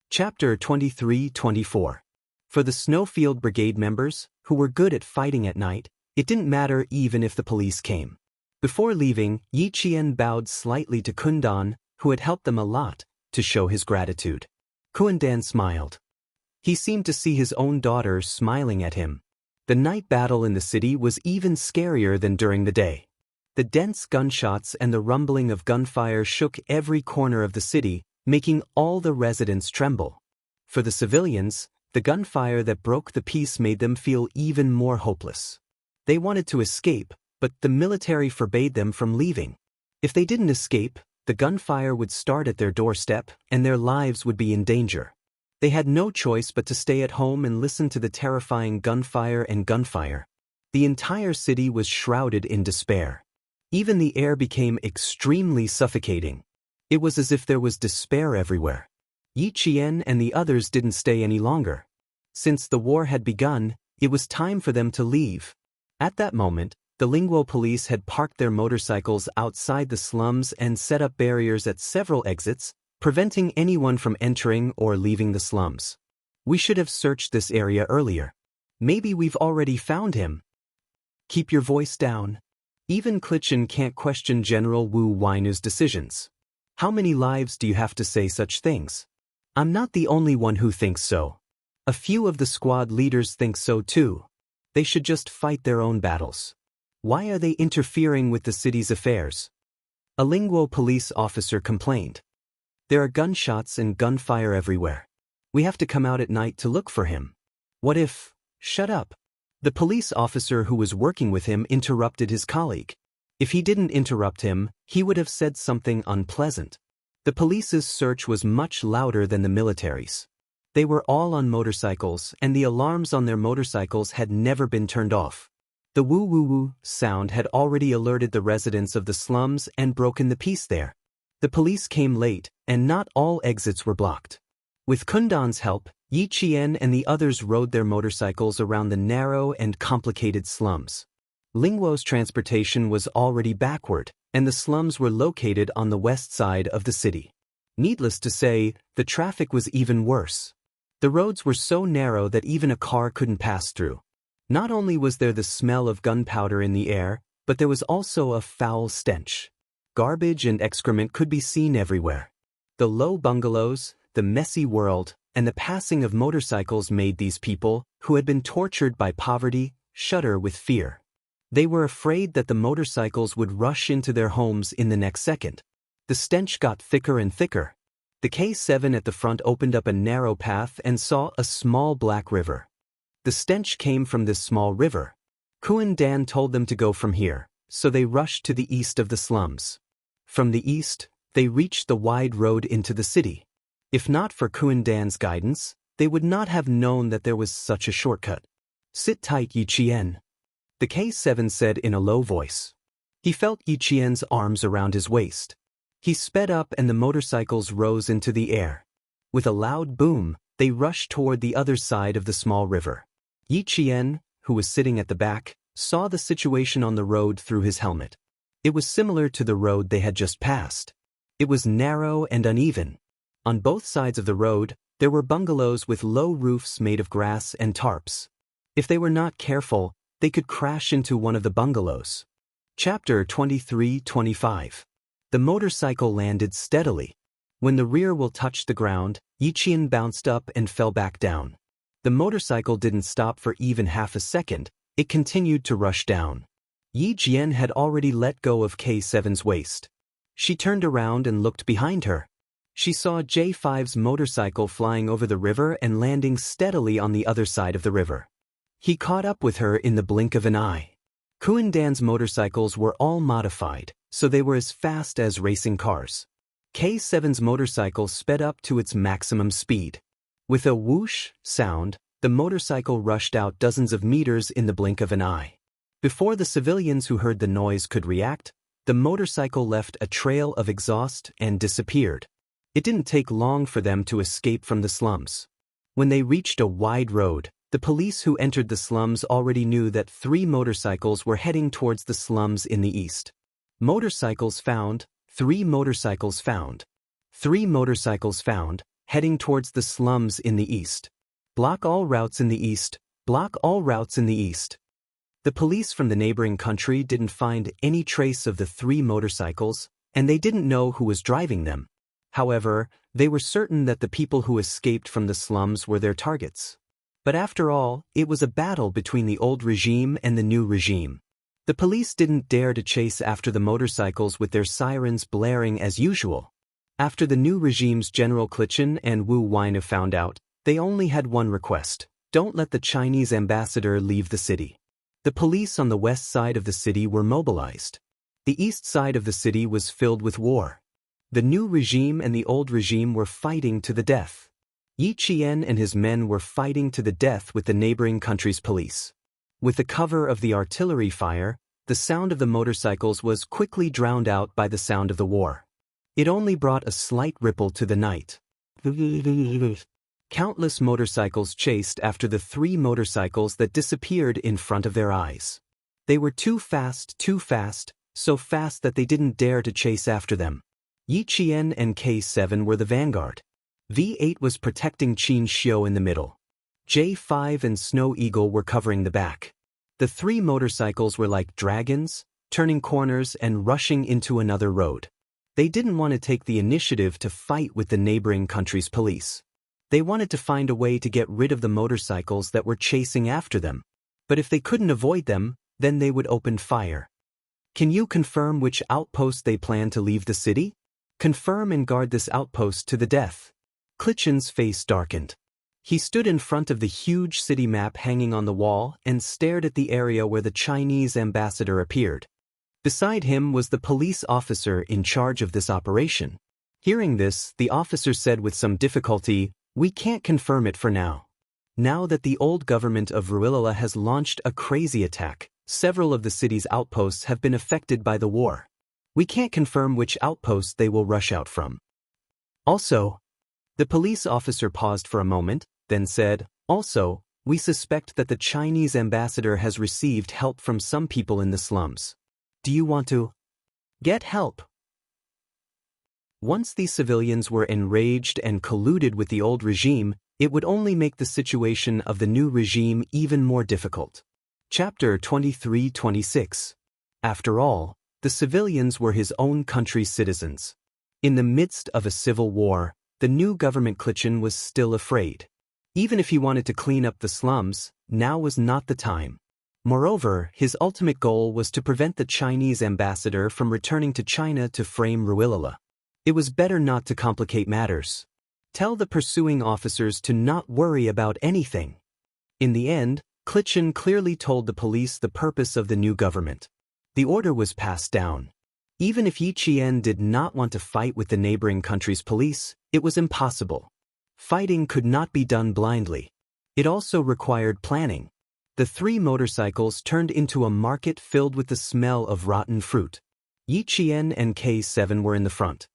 Speaker 1: Chapter 23-24. For the Snowfield Brigade members, who were good at fighting at night, it didn't matter even if the police came. Before leaving, Yi Qian bowed slightly to Kuan Dan, who had helped them a lot, to show his gratitude. Kuan Dan smiled. He seemed to see his own daughter smiling at him. The night battle in the city was even scarier than during the day. The dense gunshots and the rumbling of gunfire shook every corner of the city, making all the residents tremble. For the civilians, the gunfire that broke the peace made them feel even more hopeless. They wanted to escape, but the military forbade them from leaving. If they didn't escape, the gunfire would start at their doorstep, and their lives would be in danger. They had no choice but to stay at home and listen to the terrifying gunfire. The entire city was shrouded in despair. Even the air became extremely suffocating. It was as if there was despair everywhere. Yi Qian and the others didn't stay any longer. Since the war had begun, it was time for them to leave. At that moment, the Linguo police had parked their motorcycles outside the slums and set up barriers at several exits, preventing anyone from entering or leaving the slums. We should have searched this area earlier. Maybe we've already found him. Keep your voice down. Even Klitschin can't question General Wu Weinu's decisions. How many lives do you have to say such things? I'm not the only one who thinks so. A few of the squad leaders think so too. They should just fight their own battles. Why are they interfering with the city's affairs? A Linguo police officer complained. There are gunshots and gunfire everywhere. We have to come out at night to look for him. What if... Shut up. The police officer who was working with him interrupted his colleague. If he didn't interrupt him, he would have said something unpleasant. The police's search was much louder than the military's. They were all on motorcycles, and the alarms on their motorcycles had never been turned off. The woo-woo-woo sound had already alerted the residents of the slums and broken the peace there. The police came late, and not all exits were blocked. With Kuan Dan's help, Yi Qian and the others rode their motorcycles around the narrow and complicated slums. Linguo's transportation was already backward, and the slums were located on the west side of the city. Needless to say, the traffic was even worse. The roads were so narrow that even a car couldn't pass through. Not only was there the smell of gunpowder in the air, but there was also a foul stench. Garbage and excrement could be seen everywhere. The low bungalows, the messy world, and the passing of motorcycles made these people, who had been tortured by poverty, shudder with fear. They were afraid that the motorcycles would rush into their homes in the next second. The stench got thicker and thicker. The K7 at the front opened up a narrow path and saw a small black river. The stench came from this small river. Kuan Dan told them to go from here, so they rushed to the east of the slums. From the east, they reached the wide road into the city. If not for Kuan Dan's guidance, they would not have known that there was such a shortcut. Sit tight, Yi Qian. The K7 said in a low voice. He felt Yi Qian's arms around his waist. He sped up and the motorcycles rose into the air. With a loud boom, they rushed toward the other side of the small river. Yi Qian, who was sitting at the back, saw the situation on the road through his helmet. It was similar to the road they had just passed. It was narrow and uneven. On both sides of the road, there were bungalows with low roofs made of grass and tarps. If they were not careful, they could crash into one of the bungalows. Chapter 23-25. The motorcycle landed steadily. When the rear wheel touched the ground, Yi Qian bounced up and fell back down. The motorcycle didn't stop for even half a second. It continued to rush down. Yi Qian had already let go of K7's waist. She turned around and looked behind her. She saw J5's motorcycle flying over the river and landing steadily on the other side of the river. He caught up with her in the blink of an eye. Kuan Dan's motorcycles were all modified, so they were as fast as racing cars. K7's motorcycle sped up to its maximum speed. With a whoosh sound, the motorcycle rushed out dozens of meters in the blink of an eye. Before the civilians who heard the noise could react, the motorcycle left a trail of exhaust and disappeared. It didn't take long for them to escape from the slums. When they reached a wide road, the police who entered the slums already knew that 3 motorcycles were heading towards the slums in the east. Motorcycles found, 3 motorcycles found. 3 motorcycles found, heading towards the slums in the east. Block all routes in the east, block all routes in the east. The police from the neighboring country didn't find any trace of the 3 motorcycles, and they didn't know who was driving them. However, they were certain that the people who escaped from the slums were their targets. But after all, it was a battle between the old regime and the new regime. The police didn't dare to chase after the motorcycles with their sirens blaring as usual. After the new regime's General Klitschin and Wu Weine found out, they only had one request: don't let the Chinese ambassador leave the city. The police on the west side of the city were mobilized. The east side of the city was filled with war. The new regime and the old regime were fighting to the death. Yi Qian and his men were fighting to the death with the neighboring country's police. With the cover of the artillery fire, the sound of the motorcycles was quickly drowned out by the sound of the war. It only brought a slight ripple to the night. Countless motorcycles chased after the 3 motorcycles that disappeared in front of their eyes. They were too fast, so fast that they didn't dare to chase after them. Yi Qian and K7 were the vanguard. V8 was protecting Qin Xiu in the middle. J5 and Snow Eagle were covering the back. The 3 motorcycles were like dragons, turning corners and rushing into another road. They didn't want to take the initiative to fight with the neighboring country's police. They wanted to find a way to get rid of the motorcycles that were chasing after them. But if they couldn't avoid them, then they would open fire. Can you confirm which outpost they plan to leave the city? Confirm and guard this outpost to the death. Klitschin's face darkened. He stood in front of the huge city map hanging on the wall and stared at the area where the Chinese ambassador appeared. Beside him was the police officer in charge of this operation. Hearing this, the officer said with some difficulty, "We can't confirm it for now. Now that the old government of Ruilala has launched a crazy attack, several of the city's outposts have been affected by the war. We can't confirm which outpost they will rush out from. Also," the police officer paused for a moment, then said, "Also, we suspect that the Chinese ambassador has received help from some people in the slums. Do you want to get help?" Once these civilians were enraged and colluded with the old regime, it would only make the situation of the new regime even more difficult. Chapter 23-26. After all, the civilians were his own country's citizens. In the midst of a civil war, the new government Klitschin was still afraid. Even if he wanted to clean up the slums, now was not the time. Moreover, his ultimate goal was to prevent the Chinese ambassador from returning to China to frame Ruilala. It was better not to complicate matters. Tell the pursuing officers to not worry about anything. In the end, Klitschin clearly told the police the purpose of the new government. The order was passed down. Even if Yi Qian did not want to fight with the neighboring country's police, it was impossible. Fighting could not be done blindly. It also required planning. The 3 motorcycles turned into a market filled with the smell of rotten fruit. Yi Qian and K7 were in the front.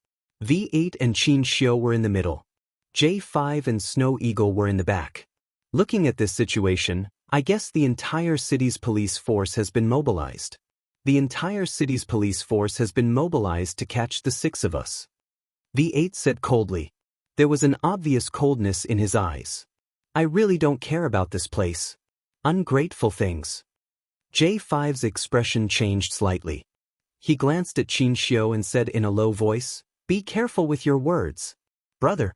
Speaker 1: V8 and Qin Xiu were in the middle. J5 and Snow Eagle were in the back. Looking at this situation, I guess the entire city's police force has been mobilized. The entire city's police force has been mobilized to catch the 6 of us. V8 said coldly. There was an obvious coldness in his eyes. I really don't care about this place. Ungrateful things. J5's expression changed slightly. He glanced at Qin Xiu and said in a low voice, "Be careful with your words, brother."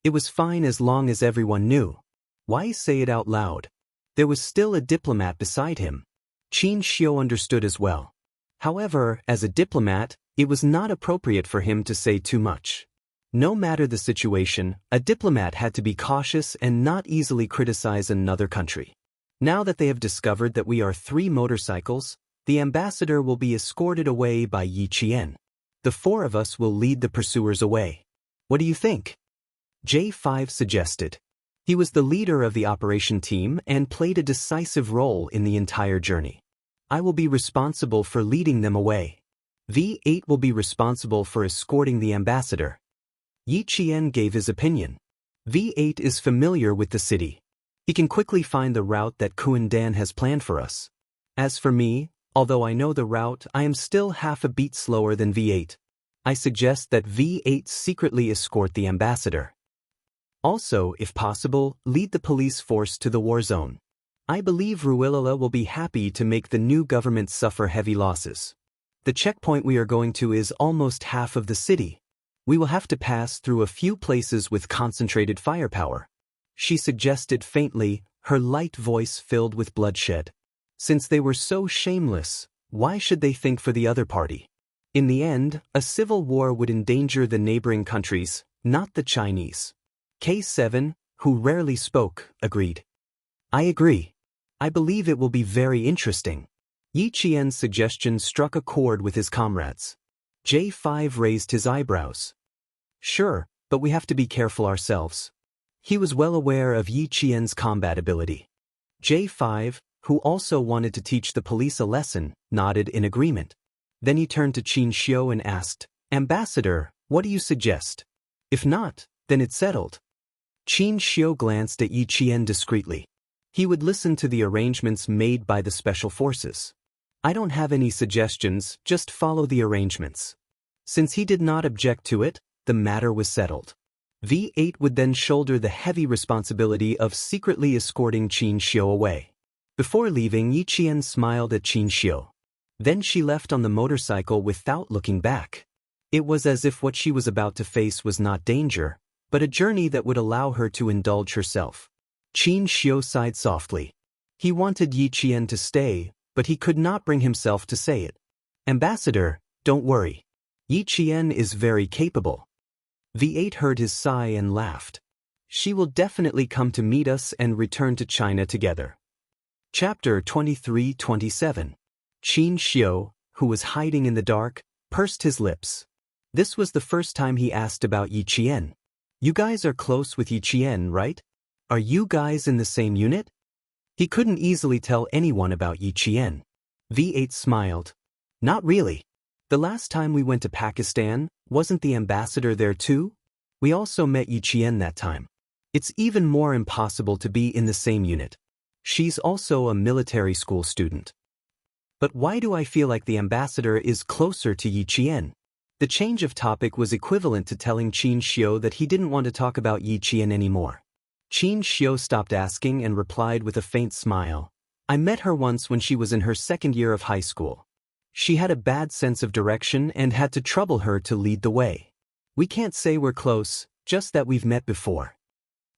Speaker 1: It was fine as long as everyone knew. Why say it out loud? There was still a diplomat beside him. Qin Xiu understood as well. However, as a diplomat, it was not appropriate for him to say too much. No matter the situation, a diplomat had to be cautious and not easily criticize another country. Now that they have discovered that we are 3 motorcycles, the ambassador will be escorted away by Yi Qian. The 4 of us will lead the pursuers away. What do you think? J5 suggested. He was the leader of the operation team and played a decisive role in the entire journey. I will be responsible for leading them away. V8 will be responsible for escorting the ambassador. Yi Qian gave his opinion. V8 is familiar with the city. He can quickly find the route that Kuan Dan has planned for us. As for me, although I know the route, I am still half a beat slower than V8. I suggest that V8 secretly escort the ambassador. Also, if possible, lead the police force to the war zone. I believe Ruilala will be happy to make the new government suffer heavy losses. The checkpoint we are going to is almost half of the city. We will have to pass through a few places with concentrated firepower. She suggested faintly, her light voice filled with bloodshed. Since they were so shameless, why should they think for the other party? In the end, a civil war would endanger the neighboring countries, not the Chinese. K7, who rarely spoke, agreed. I agree. I believe it will be very interesting. Yi Qian's suggestion struck a chord with his comrades. J5 raised his eyebrows. Sure, but we have to be careful ourselves. He was well aware of Yi Qian's combat ability. J5, who also wanted to teach the police a lesson, nodded in agreement. Then he turned to Qin Xiu and asked, Ambassador, what do you suggest? If not, then it's settled. Qin Xiu glanced at Yi Qian discreetly. He would listen to the arrangements made by the special forces. I don't have any suggestions, just follow the arrangements. Since he did not object to it, the matter was settled. V8 would then shoulder the heavy responsibility of secretly escorting Qin Xiu away. Before leaving, Yi Qian smiled at Qin Xiu. Then she left on the motorcycle without looking back. It was as if what she was about to face was not danger, but a journey that would allow her to indulge herself. Qin Xiu sighed softly. He wanted Yi Qian to stay, but he could not bring himself to say it. Ambassador, don't worry. Yi Qian is very capable. V8 heard his sigh and laughed. She will definitely come to meet us and return to China together. Chapter 23-27. Qin Xiu, who was hiding in the dark, pursed his lips. This was the first time he asked about Yi Qian. You guys are close with Yi Qian, right? Are you guys in the same unit? He couldn't easily tell anyone about Yi Qian. V8 smiled. Not really. The last time we went to Pakistan, wasn't the ambassador there too? We also met Yi Qian that time. It's even more impossible to be in the same unit. She's also a military school student. But why do I feel like the ambassador is closer to Yi Qian? The change of topic was equivalent to telling Qin Xiu that he didn't want to talk about Yi Qian anymore. Qin Xiu stopped asking and replied with a faint smile. I met her once when she was in her second year of high school. She had a bad sense of direction and had to trouble her to lead the way. We can't say we're close, just that we've met before.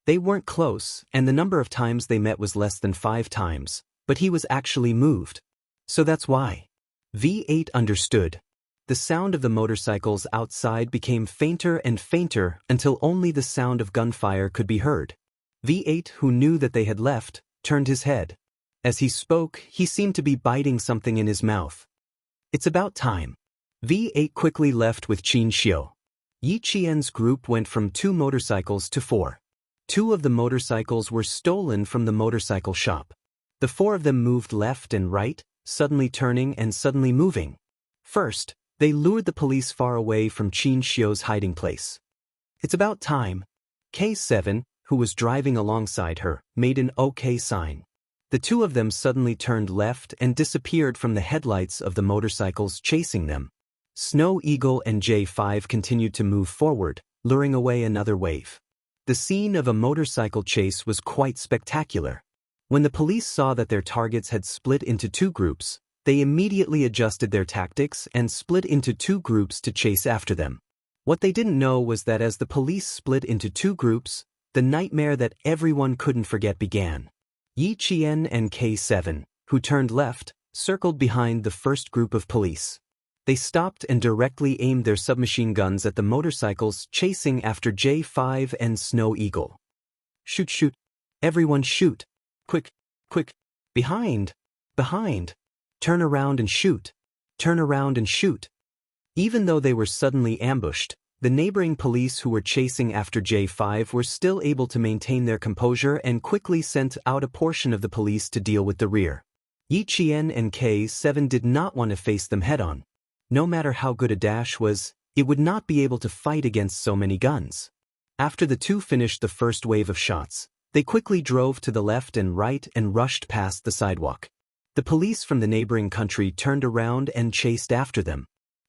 Speaker 1: They weren't close, and the number of times they met was less than 5 times, but he was actually moved. So that's why. V8 understood. The sound of the motorcycles outside became fainter and fainter until only the sound of gunfire could be heard. V8, who knew that they had left, turned his head. As he spoke, he seemed to be biting something in his mouth. It's about time. V8 quickly left with Qin Xiu. Yi Qian's group went from 2 motorcycles to 4. 2 of the motorcycles were stolen from the motorcycle shop. The 4 of them moved left and right, suddenly turning and suddenly moving. First, they lured the police far away from Qin Xiu's hiding place. It's about time. K7, who was driving alongside her, made an OK sign. The 2 of them suddenly turned left and disappeared from the headlights of the motorcycles chasing them. Snow Eagle and J5 continued to move forward, luring away another wave. The scene of a motorcycle chase was quite spectacular. When the police saw that their targets had split into 2 groups, they immediately adjusted their tactics and split into 2 groups to chase after them. What they didn't know was that as the police split into 2 groups, the nightmare that everyone couldn't forget began. Yi Qian and K7, who turned left, circled behind the first group of police. They stopped and directly aimed their submachine guns at the motorcycles chasing after J5 and Snow Eagle. Shoot, shoot. Everyone shoot. Quick, quick. Behind. Behind. Turn around and shoot. Turn around and shoot. Even though they were suddenly ambushed, The neighboring police who were chasing after J5 were still able to maintain their composure and quickly sent out a portion of the police to deal with the rear. Yi Qian and K7 did not want to face them head-on. No matter how good a dash was, it would not be able to fight against so many guns. After the two finished the first wave of shots, they quickly drove to the left and right and rushed past the sidewalk. The police from the neighboring country turned around and chased after them.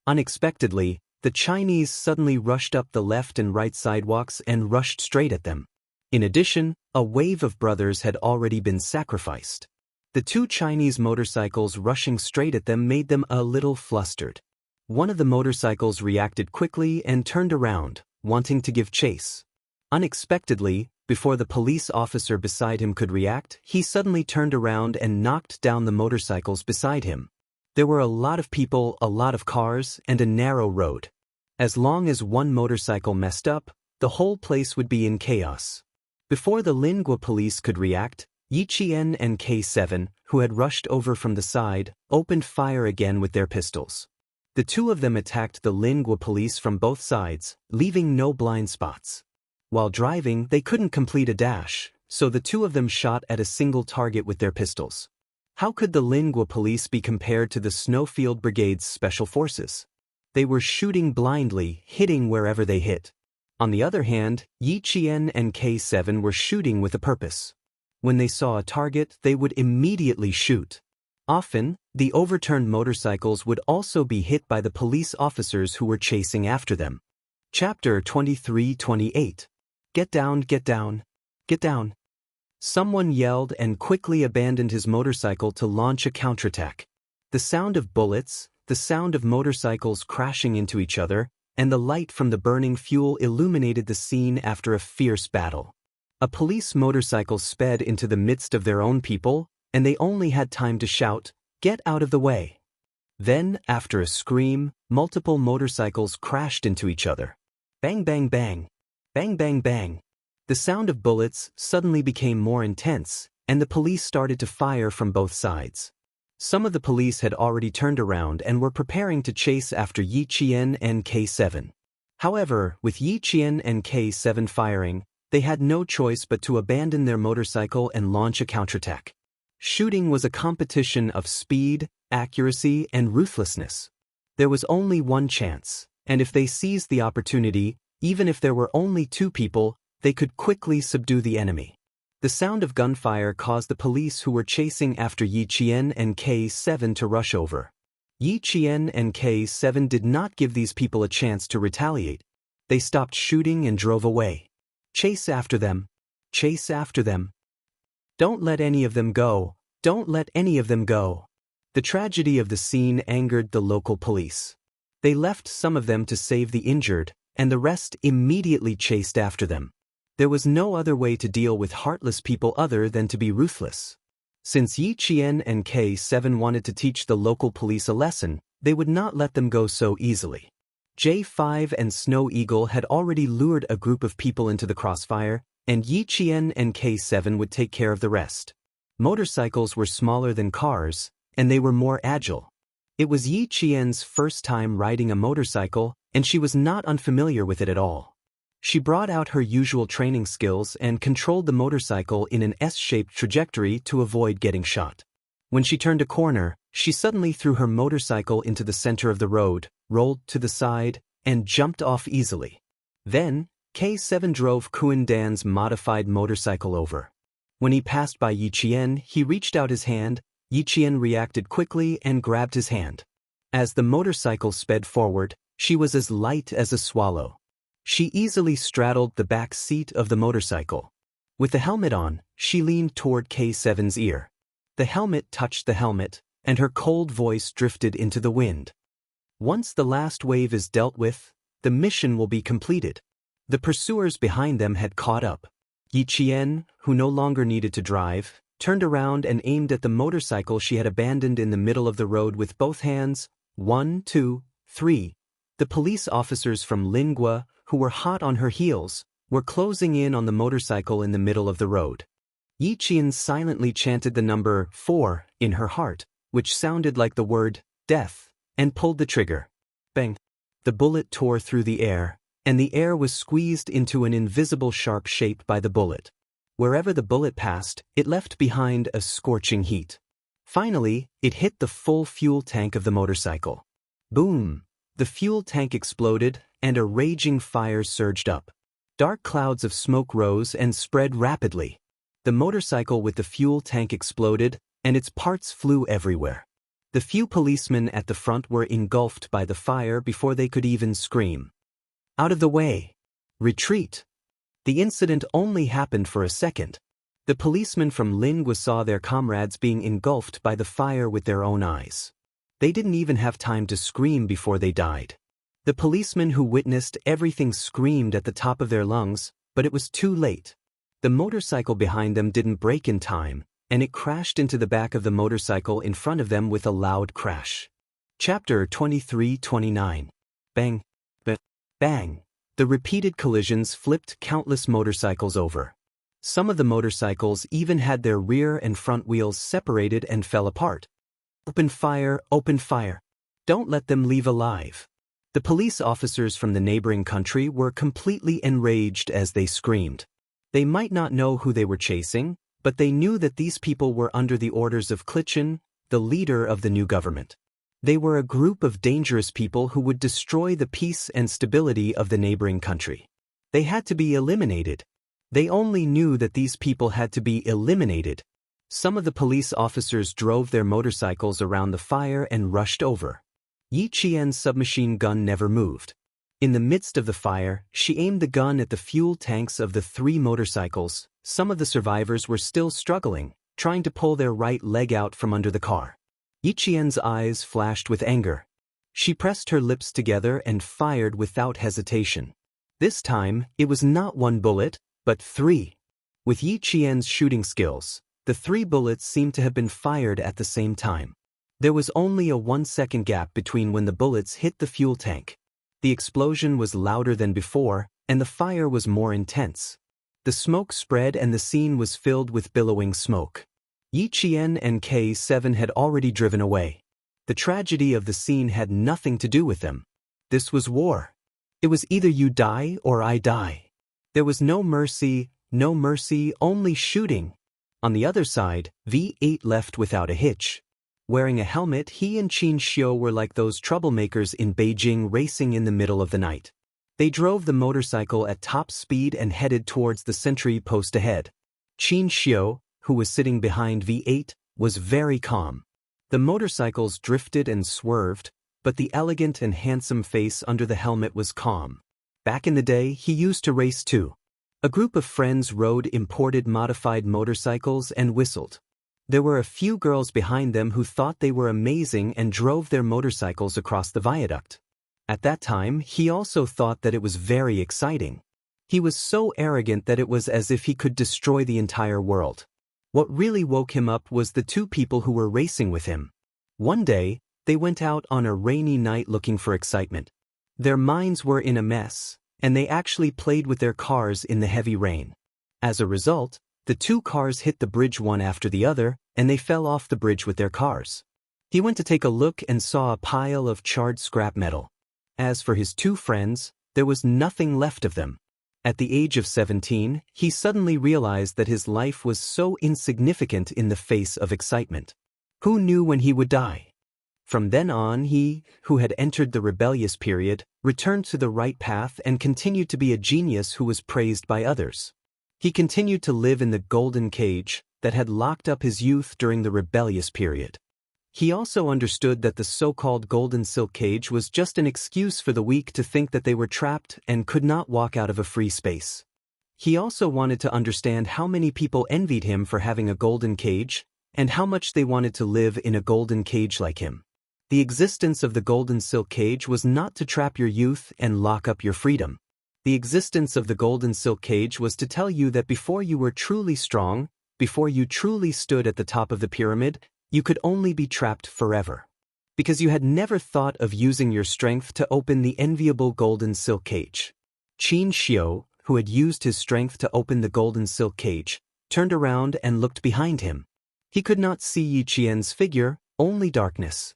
Speaker 1: Unexpectedly, the Chinese suddenly rushed up the left and right sidewalks and rushed straight at them. In addition, a wave of brothers had already been sacrificed. The two Chinese motorcycles rushing straight at them made them a little flustered. One of the motorcycles reacted quickly and turned around, wanting to give chase. Unexpectedly, before the police officer beside him could react, he suddenly turned around and knocked down the motorcycles beside him. There were a lot of people, a lot of cars, and a narrow road. As long as one motorcycle messed up, the whole place would be in chaos. Before the Lingua police could react, Yi Qian and K7, who had rushed over from the side, opened fire again with their pistols. The two of them attacked the Lingua police from both sides, leaving no blind spots. While driving, they couldn't complete a dash, so the two of them shot at a single target with their pistols. How could the Lingua police be compared to the Snowfield Brigade's special forces? They were shooting blindly, hitting wherever they hit. On the other hand, Yi Qian and K7 were shooting with a purpose. When they saw a target, they would immediately shoot. Often, the overturned motorcycles would also be hit by the police officers who were chasing after them. Chapter 23-28. Get down, get down, get down. Someone yelled and quickly abandoned his motorcycle to launch a counterattack. The sound of bullets, the sound of motorcycles crashing into each other, and the light from the burning fuel illuminated the scene after a fierce battle. A police motorcycle sped into the midst of their own people, and they only had time to shout, "Get out of the way!" Then, after a scream, multiple motorcycles crashed into each other. Bang bang bang! Bang bang bang! The sound of bullets suddenly became more intense, and the police started to fire from both sides. Some of the police had already turned around and were preparing to chase after Yi Qian and K7. However, with Yi Qian and K7 firing, they had no choice but to abandon their motorcycle and launch a counterattack. Shooting was a competition of speed, accuracy, and ruthlessness. There was only one chance, and if they seized the opportunity, even if there were only two people, they could quickly subdue the enemy. The sound of gunfire caused the police who were chasing after Yi Qian and K7 to rush over. Yi Qian and K7 did not give these people a chance to retaliate. They stopped shooting and drove away. Chase after them. Chase after them. Don't let any of them go. Don't let any of them go. The tragedy of the scene angered the local police. They left some of them to save the injured, and the rest immediately chased after them. There was no other way to deal with heartless people other than to be ruthless. Since Yi Qian and K7 wanted to teach the local police a lesson, they would not let them go so easily. J5 and Snow Eagle had already lured a group of people into the crossfire, and Yi Qian and K7 would take care of the rest. Motorcycles were smaller than cars, and they were more agile. It was Yi Qian's first time riding a motorcycle, and she was not unfamiliar with it at all. She brought out her usual training skills and controlled the motorcycle in an S-shaped trajectory to avoid getting shot. When she turned a corner, she suddenly threw her motorcycle into the center of the road, rolled to the side, and jumped off easily. Then, K7 drove Kuan Dan's modified motorcycle over. When he passed by Yi Qian, he reached out his hand. Yi Qian reacted quickly and grabbed his hand. As the motorcycle sped forward, she was as light as a swallow. She easily straddled the back seat of the motorcycle. With the helmet on, she leaned toward K7's ear. The helmet touched the helmet, and her cold voice drifted into the wind. Once the last wave is dealt with, the mission will be completed. The pursuers behind them had caught up. Yi Qian, who no longer needed to drive, turned around and aimed at the motorcycle she had abandoned in the middle of the road with both hands. 1, 2, 3. The police officers from Lingua, who were hot on her heels, were closing in on the motorcycle in the middle of the road. Yi Qian silently chanted the number 4 in her heart, which sounded like the word death, and pulled the trigger. Bang! The bullet tore through the air, and the air was squeezed into an invisible sharp shape by the bullet. Wherever the bullet passed, it left behind a scorching heat. Finally, it hit the full fuel tank of the motorcycle. Boom! The fuel tank exploded, and a raging fire surged up. Dark clouds of smoke rose and spread rapidly. The motorcycle with the fuel tank exploded, and its parts flew everywhere. The few policemen at the front were engulfed by the fire before they could even scream. Out of the way! Retreat! The incident only happened for a second. The policemen from Lingwa saw their comrades being engulfed by the fire with their own eyes. They didn't even have time to scream before they died. The policemen who witnessed everything screamed at the top of their lungs, but it was too late. The motorcycle behind them didn't brake in time, and it crashed into the back of the motorcycle in front of them with a loud crash. Chapter 23-29. Bang! Bang! The repeated collisions flipped countless motorcycles over. Some of the motorcycles even had their rear and front wheels separated and fell apart. Open fire! Open fire! Don't let them leave alive! The police officers from the neighboring country were completely enraged as they screamed. They might not know who they were chasing, but they knew that these people were under the orders of Klitschin, the leader of the new government. They were a group of dangerous people who would destroy the peace and stability of the neighboring country. They had to be eliminated. They only knew that these people had to be eliminated. Some of the police officers drove their motorcycles around the fire and rushed over. Yi Qian's submachine gun never moved. In the midst of the fire, she aimed the gun at the fuel tanks of the 3 motorcycles. Some of the survivors were still struggling, trying to pull their right leg out from under the car. Yi Qian's eyes flashed with anger. She pressed her lips together and fired without hesitation. This time, it was not 1 bullet, but 3. With Yi Qian's shooting skills, the 3 bullets seemed to have been fired at the same time. There was only a 1-second gap between when the bullets hit the fuel tank. The explosion was louder than before, and the fire was more intense. The smoke spread and the scene was filled with billowing smoke. Yi Qian and K7 had already driven away. The tragedy of the scene had nothing to do with them. This was war. It was either you die or I die. There was no mercy, only shooting. On the other side, V8 left without a hitch. Wearing a helmet, he and Qin Xiu were like those troublemakers in Beijing racing in the middle of the night. They drove the motorcycle at top speed and headed towards the sentry post ahead. Qin Xiu, who was sitting behind V8, was very calm. The motorcycles drifted and swerved, but the elegant and handsome face under the helmet was calm. Back in the day, he used to race too. A group of friends rode imported modified motorcycles and whistled. There were a few girls behind them who thought they were amazing and drove their motorcycles across the viaduct. At that time, he also thought that it was very exciting. He was so arrogant that it was as if he could destroy the entire world. What really woke him up was the 2 people who were racing with him. One day, they went out on a rainy night looking for excitement. Their minds were in a mess, and they actually played with their cars in the heavy rain. As a result, the 2 cars hit the bridge one after the other, and they fell off the bridge with their cars. He went to take a look and saw a pile of charred scrap metal. As for his 2 friends, there was nothing left of them. At the age of 17, he suddenly realized that his life was so insignificant in the face of excitement. Who knew when he would die? From then on, he, who had entered the rebellious period, returned to the right path and continued to be a genius who was praised by others. He continued to live in the golden cage that had locked up his youth during the rebellious period. He also understood that the so-called golden silk cage was just an excuse for the weak to think that they were trapped and could not walk out of a free space. He also wanted to understand how many people envied him for having a golden cage, and how much they wanted to live in a golden cage like him. The existence of the golden silk cage was not to trap your youth and lock up your freedom. The existence of the golden silk cage was to tell you that before you were truly strong, before you truly stood at the top of the pyramid, you could only be trapped forever. Because you had never thought of using your strength to open the enviable golden silk cage. Qin Xiu, who had used his strength to open the golden silk cage, turned around and looked behind him. He could not see Yi Qian's figure, only darkness.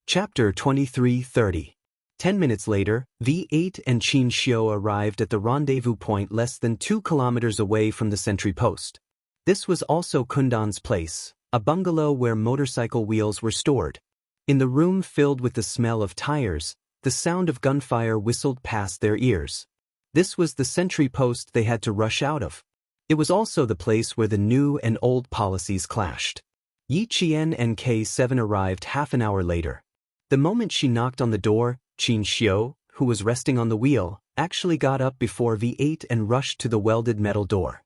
Speaker 1: Chapter 23-30. 10 minutes later, V8 and Qin Xiu arrived at the rendezvous point less than 2 kilometers away from the sentry post. This was also Kundan's place, a bungalow where motorcycle wheels were stored. In the room filled with the smell of tires, the sound of gunfire whistled past their ears. This was the sentry post they had to rush out of. It was also the place where the new and old policies clashed. Yi Qian and K7 arrived half an hour later. The moment she knocked on the door, Qin Xiu, who was resting on the wheel, actually got up before V8 and rushed to the welded metal door.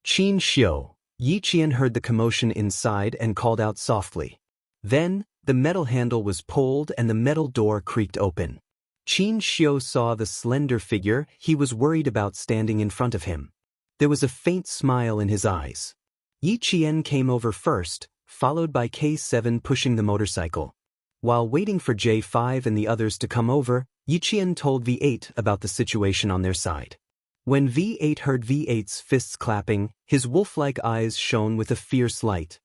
Speaker 1: Qin Xiu. Yi Qian heard the commotion inside and called out softly. Then, the metal handle was pulled and the metal door creaked open. Qin Xiu saw the slender figure he was worried about standing in front of him. There was a faint smile in his eyes. Yi Qian came over first, followed by K7 pushing the motorcycle. While waiting for J5 and the others to come over, Yi Qian told V8 about the situation on their side. When V8 heard V8's fists clapping, his wolf-like eyes shone with a fierce light.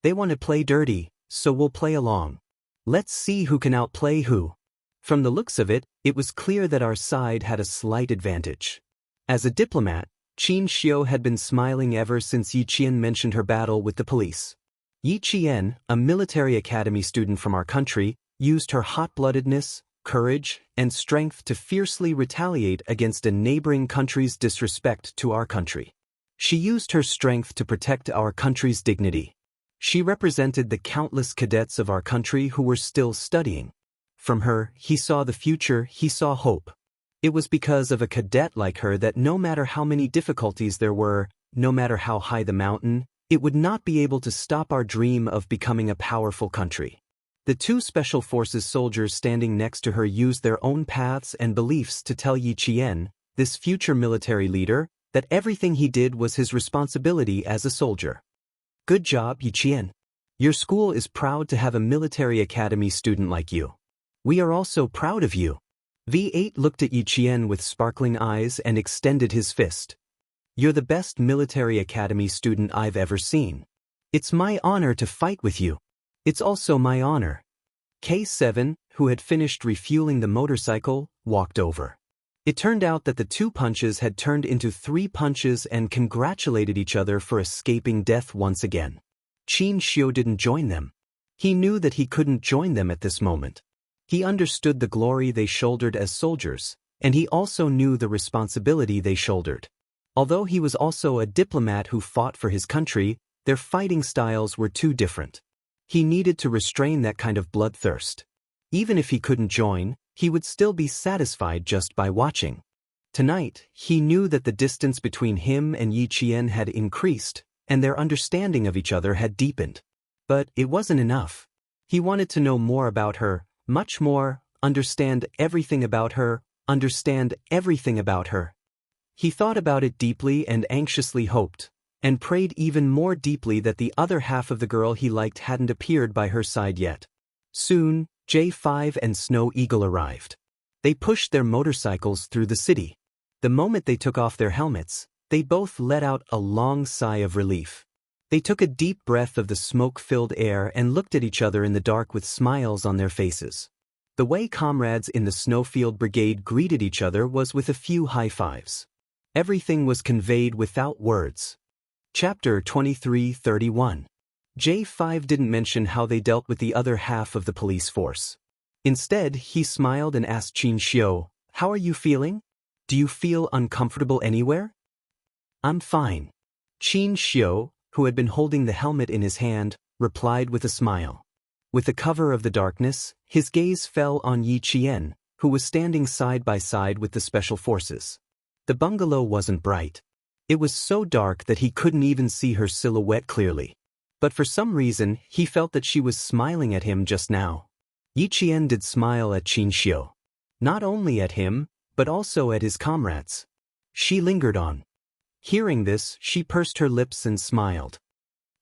Speaker 1: They want to play dirty, so we'll play along. Let's see who can outplay who. From the looks of it, it was clear that our side had a slight advantage. As a diplomat, Qin Xiu had been smiling ever since Yi Qian mentioned her battle with the police. Yi Qian, a military academy student from our country, used her hot-bloodedness, courage, and strength to fiercely retaliate against a neighboring country's disrespect to our country. She used her strength to protect our country's dignity. She represented the countless cadets of our country who were still studying. From her, he saw the future, he saw hope. It was because of a cadet like her that no matter how many difficulties there were, no matter how high the mountain, it would not be able to stop our dream of becoming a powerful country. The two Special Forces soldiers standing next to her used their own paths and beliefs to tell Yi Qian, this future military leader, that everything he did was his responsibility as a soldier. Good job, Yi Qian. Your school is proud to have a military academy student like you. We are also proud of you. V8 looked at Yi Qian with sparkling eyes and extended his fist. You're the best military academy student I've ever seen. It's my honor to fight with you. It's also my honor. K7, who had finished refueling the motorcycle, walked over. It turned out that the 2 punches had turned into 3 punches and congratulated each other for escaping death once again. Qin Xiu didn't join them. He knew that he couldn't join them at this moment. He understood the glory they shouldered as soldiers, and he also knew the responsibility they shouldered. Although he was also a diplomat who fought for his country, their fighting styles were too different. He needed to restrain that kind of bloodthirst. Even if he couldn't join, he would still be satisfied just by watching. Tonight, he knew that the distance between him and Yi Qian had increased, and their understanding of each other had deepened. But it wasn't enough. He wanted to know more about her, much more, understand everything about her, understand everything about her. He thought about it deeply and anxiously hoped, and prayed even more deeply that the other half of the girl he liked hadn't appeared by her side yet. Soon, J5 and Snow Eagle arrived. They pushed their motorcycles through the city. The moment they took off their helmets, they both let out a long sigh of relief. They took a deep breath of the smoke-filled air and looked at each other in the dark with smiles on their faces. The way comrades in the Snowfield Brigade greeted each other was with a few high fives. Everything was conveyed without words. Chapter 23:31. J5 didn't mention how they dealt with the other half of the police force. Instead, he smiled and asked Qin Xiu, "How are you feeling? Do you feel uncomfortable anywhere?" "I'm fine." Qin Xiu, who had been holding the helmet in his hand, replied with a smile. With the cover of the darkness, his gaze fell on Yi Qian, who was standing side by side with the Special Forces. The bungalow wasn't bright. It was so dark that he couldn't even see her silhouette clearly. But for some reason, he felt that she was smiling at him just now. Yi Qian did smile at Qin Xiu. Not only at him, but also at his comrades. She lingered on. Hearing this, she pursed her lips and smiled.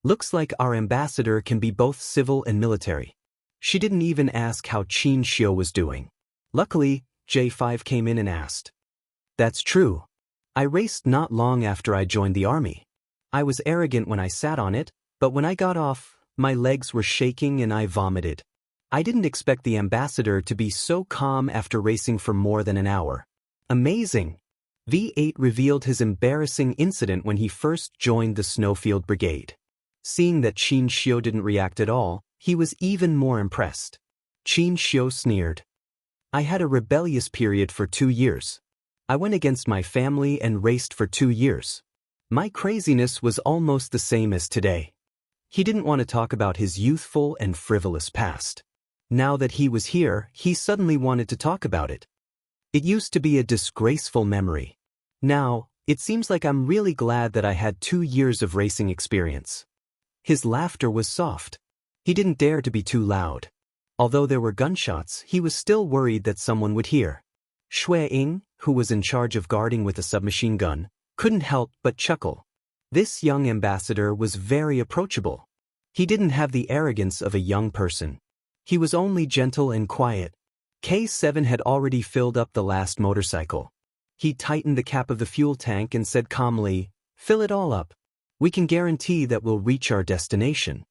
Speaker 1: Looks like our ambassador can be both civil and military. She didn't even ask how Qin Xiu was doing. Luckily, J5 came in and asked. "That's true. I raced not long after I joined the army. I was arrogant when I sat on it, but when I got off, my legs were shaking and I vomited. I didn't expect the ambassador to be so calm after racing for more than an hour. Amazing! V8 revealed his embarrassing incident when he first joined the Snowfield Brigade. Seeing that Qin Xiu didn't react at all, he was even more impressed. Qin Xiu sneered. I had a rebellious period for 2 years. I went against my family and raced for 2 years. My craziness was almost the same as today. He didn't want to talk about his youthful and frivolous past. Now that he was here, he suddenly wanted to talk about it. It used to be a disgraceful memory. Now, it seems like I'm really glad that I had 2 years of racing experience. His laughter was soft. He didn't dare to be too loud. Although there were gunshots, he was still worried that someone would hear. Shui Ying, who was in charge of guarding with a submachine gun, couldn't help but chuckle. This young ambassador was very approachable. He didn't have the arrogance of a young person. He was only gentle and quiet. K7 had already filled up the last motorcycle. He tightened the cap of the fuel tank and said calmly, "Fill it all up. We can guarantee that we'll reach our destination."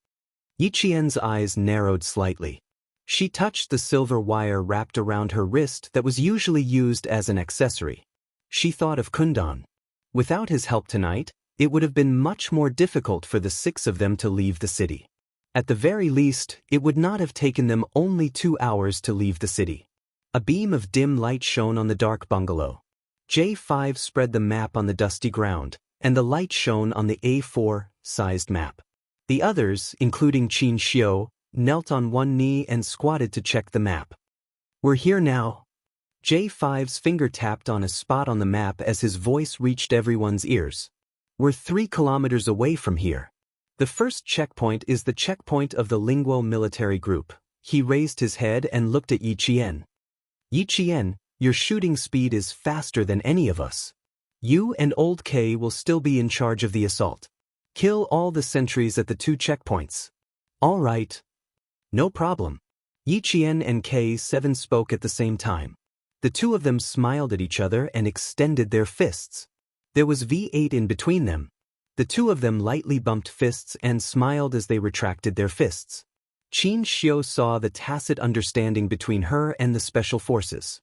Speaker 1: Yi Qian's eyes narrowed slightly. She touched the silver wire wrapped around her wrist that was usually used as an accessory. She thought of Kundan. Without his help tonight, it would have been much more difficult for the 6 of them to leave the city. At the very least, it would not have taken them only 2 hours to leave the city. A beam of dim light shone on the dark bungalow. J5 spread the map on the dusty ground, and the light shone on the A4-sized map. The others, including Qin Xiu, knelt on one knee and squatted to check the map. "We're here now." J5's finger tapped on a spot on the map as his voice reached everyone's ears. "We're 3 kilometers away from here. The first checkpoint is the checkpoint of the Linguo military group." He raised his head and looked at Yi Qian. "Yi Qian, your shooting speed is faster than any of us. You and Old K will still be in charge of the assault. Kill all the sentries at the 2 checkpoints." "All right. No problem." Yi Qian and K7 spoke at the same time. The 2 of them smiled at each other and extended their fists. There was V8 in between them. The 2 of them lightly bumped fists and smiled as they retracted their fists. Qin Xiu saw the tacit understanding between her and the special forces.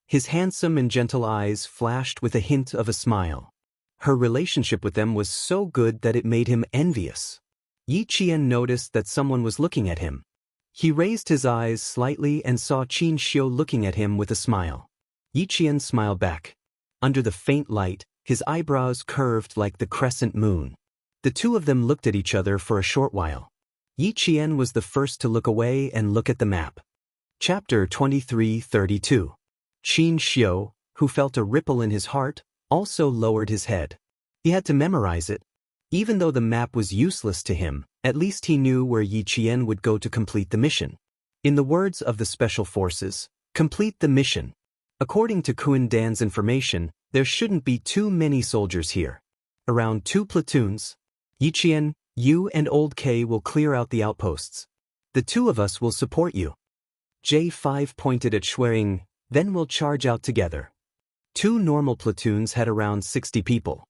Speaker 1: His handsome and gentle eyes flashed with a hint of a smile. Her relationship with them was so good that it made him envious. Yi Qian noticed that someone was looking at him. He raised his eyes slightly and saw Qin Xiu looking at him with a smile. Yi Qian smiled back. Under the faint light, his eyebrows curved like the crescent moon. The 2 of them looked at each other for a short while. Yi Qian was the first to look away and look at the map. Chapter 23:32. Qin Xiu, who felt a ripple in his heart, also lowered his head. He had to memorize it. Even though the map was useless to him, at least he knew where Yi Qian would go to complete the mission. In the words of the Special Forces, complete the mission. According to Kun Dan's information, there shouldn't be too many soldiers here. Around 2 platoons. Yi Qian, you and Old K will clear out the outposts. The 2 of us will support you. J5 pointed at Shuing, then we'll charge out together. 2 normal platoons had around 60 people.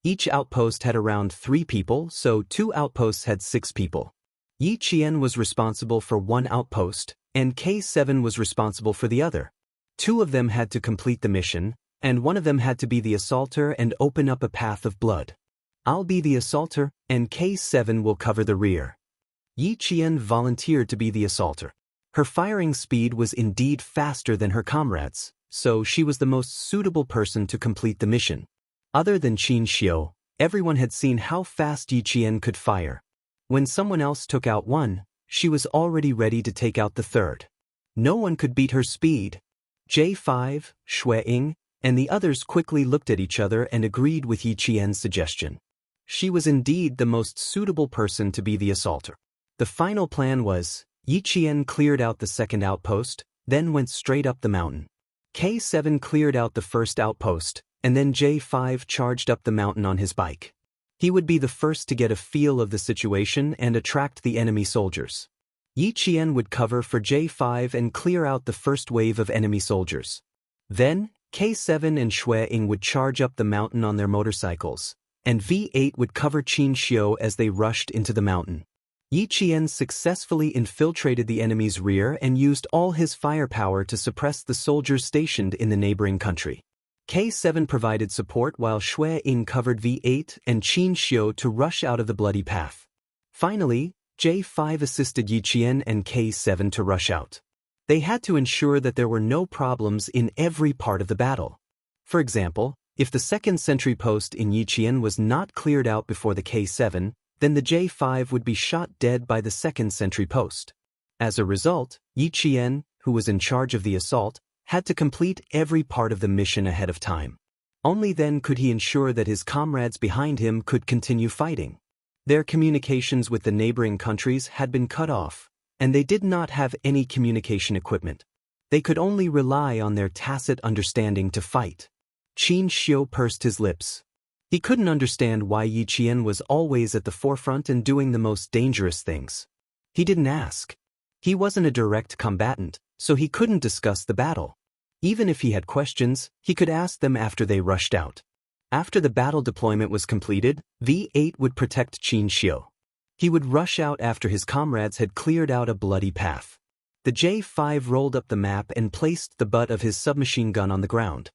Speaker 1: Each outpost had around 3 people, so 2 outposts had 6 people. Yi Qian was responsible for 1 outpost, and K7 was responsible for the other. 2 of them had to complete the mission, and 1 of them had to be the assaulter and open up a path of blood. I'll be the assaulter, and K7 will cover the rear. Yi Qian volunteered to be the assaulter. Her firing speed was indeed faster than her comrades, so she was the most suitable person to complete the mission. Other than Qin Xiu, everyone had seen how fast Yi Qian could fire. When someone else took out 1, she was already ready to take out the 3rd. No one could beat her speed. J5, Shui Ying, and the others quickly looked at each other and agreed with Yi Qian's suggestion. She was indeed the most suitable person to be the assaulter. The final plan was, Yi Qian cleared out the 2nd outpost, then went straight up the mountain. K7 cleared out the 1st outpost, and then J5 charged up the mountain on his bike. He would be the first to get a feel of the situation and attract the enemy soldiers. Yi Qian would cover for J5 and clear out the first wave of enemy soldiers. Then, K7 and Shui Ying would charge up the mountain on their motorcycles, and V8 would cover Qin Xiu as they rushed into the mountain. Yi Qian successfully infiltrated the enemy's rear and used all his firepower to suppress the soldiers stationed in the neighboring country. K7 provided support while Xue Ying covered V8 and Qin Xiu to rush out of the bloody path. Finally, J5 assisted Yi Qian and K7 to rush out. They had to ensure that there were no problems in every part of the battle. For example, if the second sentry post in Yi Qian was not cleared out before the K7, then the J5 would be shot dead by the second sentry post. As a result, Yi Qian, who was in charge of the assault, had to complete every part of the mission ahead of time. Only then could he ensure that his comrades behind him could continue fighting. Their communications with the neighboring countries had been cut off, and they did not have any communication equipment. They could only rely on their tacit understanding to fight. Qin Xiu pursed his lips. He couldn't understand why Yi Qian was always at the forefront and doing the most dangerous things. He didn't ask. He wasn't a direct combatant, so he couldn't discuss the battle. Even if he had questions, he could ask them after they rushed out. After the battle deployment was completed, V8 would protect Qin Xiu. He would rush out after his comrades had cleared out a bloody path. The J5 rolled up the map and placed the butt of his submachine gun on the ground.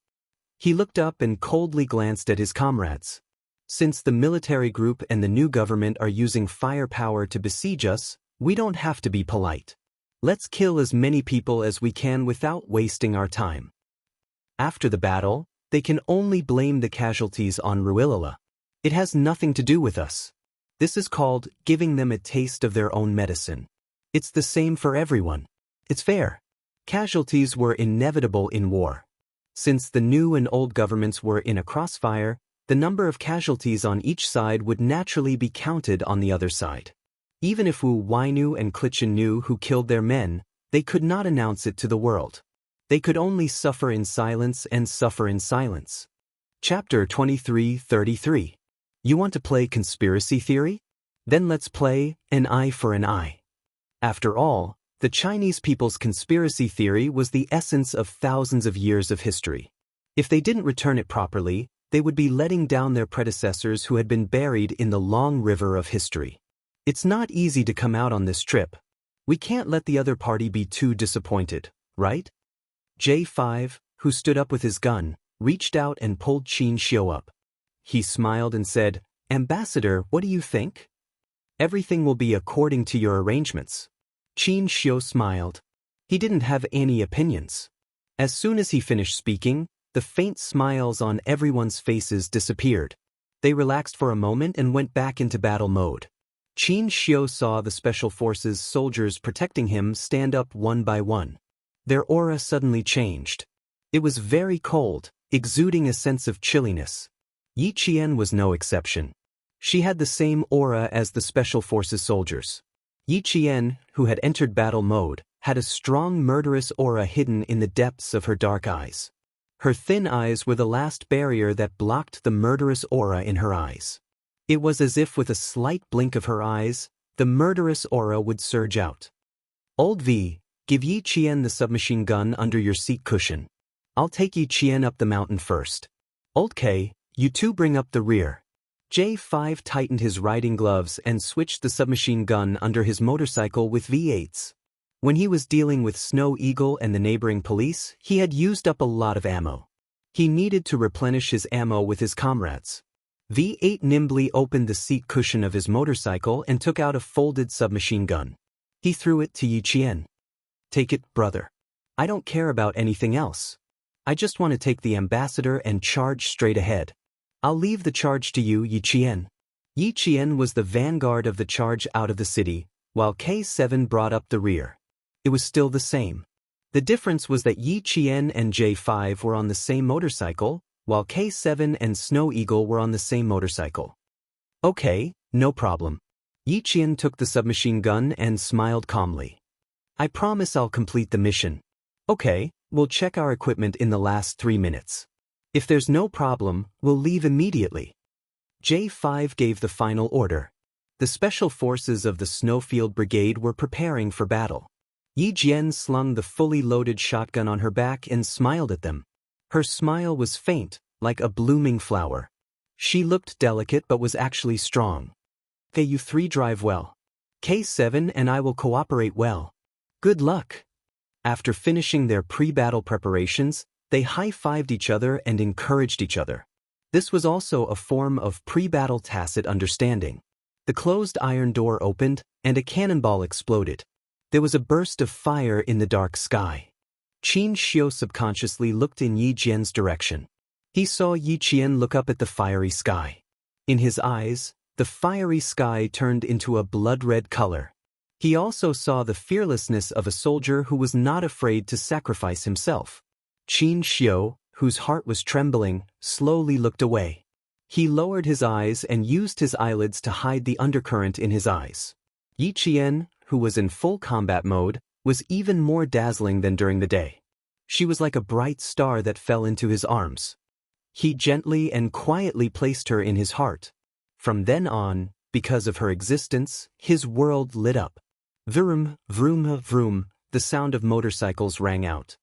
Speaker 1: He looked up and coldly glanced at his comrades. Since the military group and the new government are using firepower to besiege us, we don't have to be polite. Let's kill as many people as we can without wasting our time. After the battle, they can only blame the casualties on Ruilala. It has nothing to do with us. This is called giving them a taste of their own medicine. It's the same for everyone. It's fair. Casualties were inevitable in war. Since the new and old governments were in a crossfire, the number of casualties on each side would naturally be counted on the other side. Even if Wu Wainu and Clichen knew who killed their men, they could not announce it to the world. They could only suffer in silence and suffer in silence. Chapter 23:33. You want to play conspiracy theory? Then let's play an eye for an eye. After all, the Chinese people's conspiracy theory was the essence of thousands of years of history. If they didn't return it properly, they would be letting down their predecessors who had been buried in the long river of history. It's not easy to come out on this trip. We can't let the other party be too disappointed, right? J5, who stood up with his gun, reached out and pulled Qin Xiu up. He smiled and said, "Ambassador, what do you think?" "Everything will be according to your arrangements." Qin Xiu smiled. He didn't have any opinions. As soon as he finished speaking, the faint smiles on everyone's faces disappeared. They relaxed for a moment and went back into battle mode. Qin Xiu saw the Special Forces soldiers protecting him stand up one by one. Their aura suddenly changed. It was very cold, exuding a sense of chilliness. Yi Qian was no exception. She had the same aura as the Special Forces soldiers. Yi Qian, who had entered battle mode, had a strong murderous aura hidden in the depths of her dark eyes. Her thin eyes were the last barrier that blocked the murderous aura in her eyes. It was as if with a slight blink of her eyes, the murderous aura would surge out. "Old V, give Yi Qian the submachine gun under your seat cushion. I'll take Yi Qian up the mountain first. Old K, you two bring up the rear." J5 tightened his riding gloves and switched the submachine gun under his motorcycle with V8s. When he was dealing with Snow Eagle and the neighboring police, he had used up a lot of ammo. He needed to replenish his ammo with his comrades. V8 nimbly opened the seat cushion of his motorcycle and took out a folded submachine gun. He threw it to Yi Qian. "Take it, brother. I don't care about anything else. I just want to take the ambassador and charge straight ahead. I'll leave the charge to you, Yi Qian." Yi Qian was the vanguard of the charge out of the city, while K7 brought up the rear. It was still the same. The difference was that Yi Qian and J5 were on the same motorcycle, while K7 and Snow Eagle were on the same motorcycle. "Okay, no problem." Yi Qian took the submachine gun and smiled calmly. "I promise I'll complete the mission. Okay, we'll check our equipment in the last 3 minutes. If there's no problem, we'll leave immediately." J5 gave the final order. The special forces of the Snowfield Brigade were preparing for battle. Yi Jian slung the fully loaded shotgun on her back and smiled at them. Her smile was faint, like a blooming flower. She looked delicate but was actually strong. "Okay, you three drive well. K7 and I will cooperate well. Good luck. After finishing their pre-battle preparations, they high-fived each other and encouraged each other. This was also a form of pre-battle tacit understanding. The closed iron door opened, and a cannonball exploded. There was a burst of fire in the dark sky. Qin Xiu subconsciously looked in Yi Jian's direction. He saw Yi Qian look up at the fiery sky. In his eyes, the fiery sky turned into a blood-red color. He also saw the fearlessness of a soldier who was not afraid to sacrifice himself. Qin Xiu, whose heart was trembling, slowly looked away. He lowered his eyes and used his eyelids to hide the undercurrent in his eyes. Yi Qian, who was in full combat mode, was even more dazzling than during the day. She was like a bright star that fell into his arms. He gently and quietly placed her in his heart. From then on, because of her existence, his world lit up. Vroom, vroom, vroom, the sound of motorcycles rang out.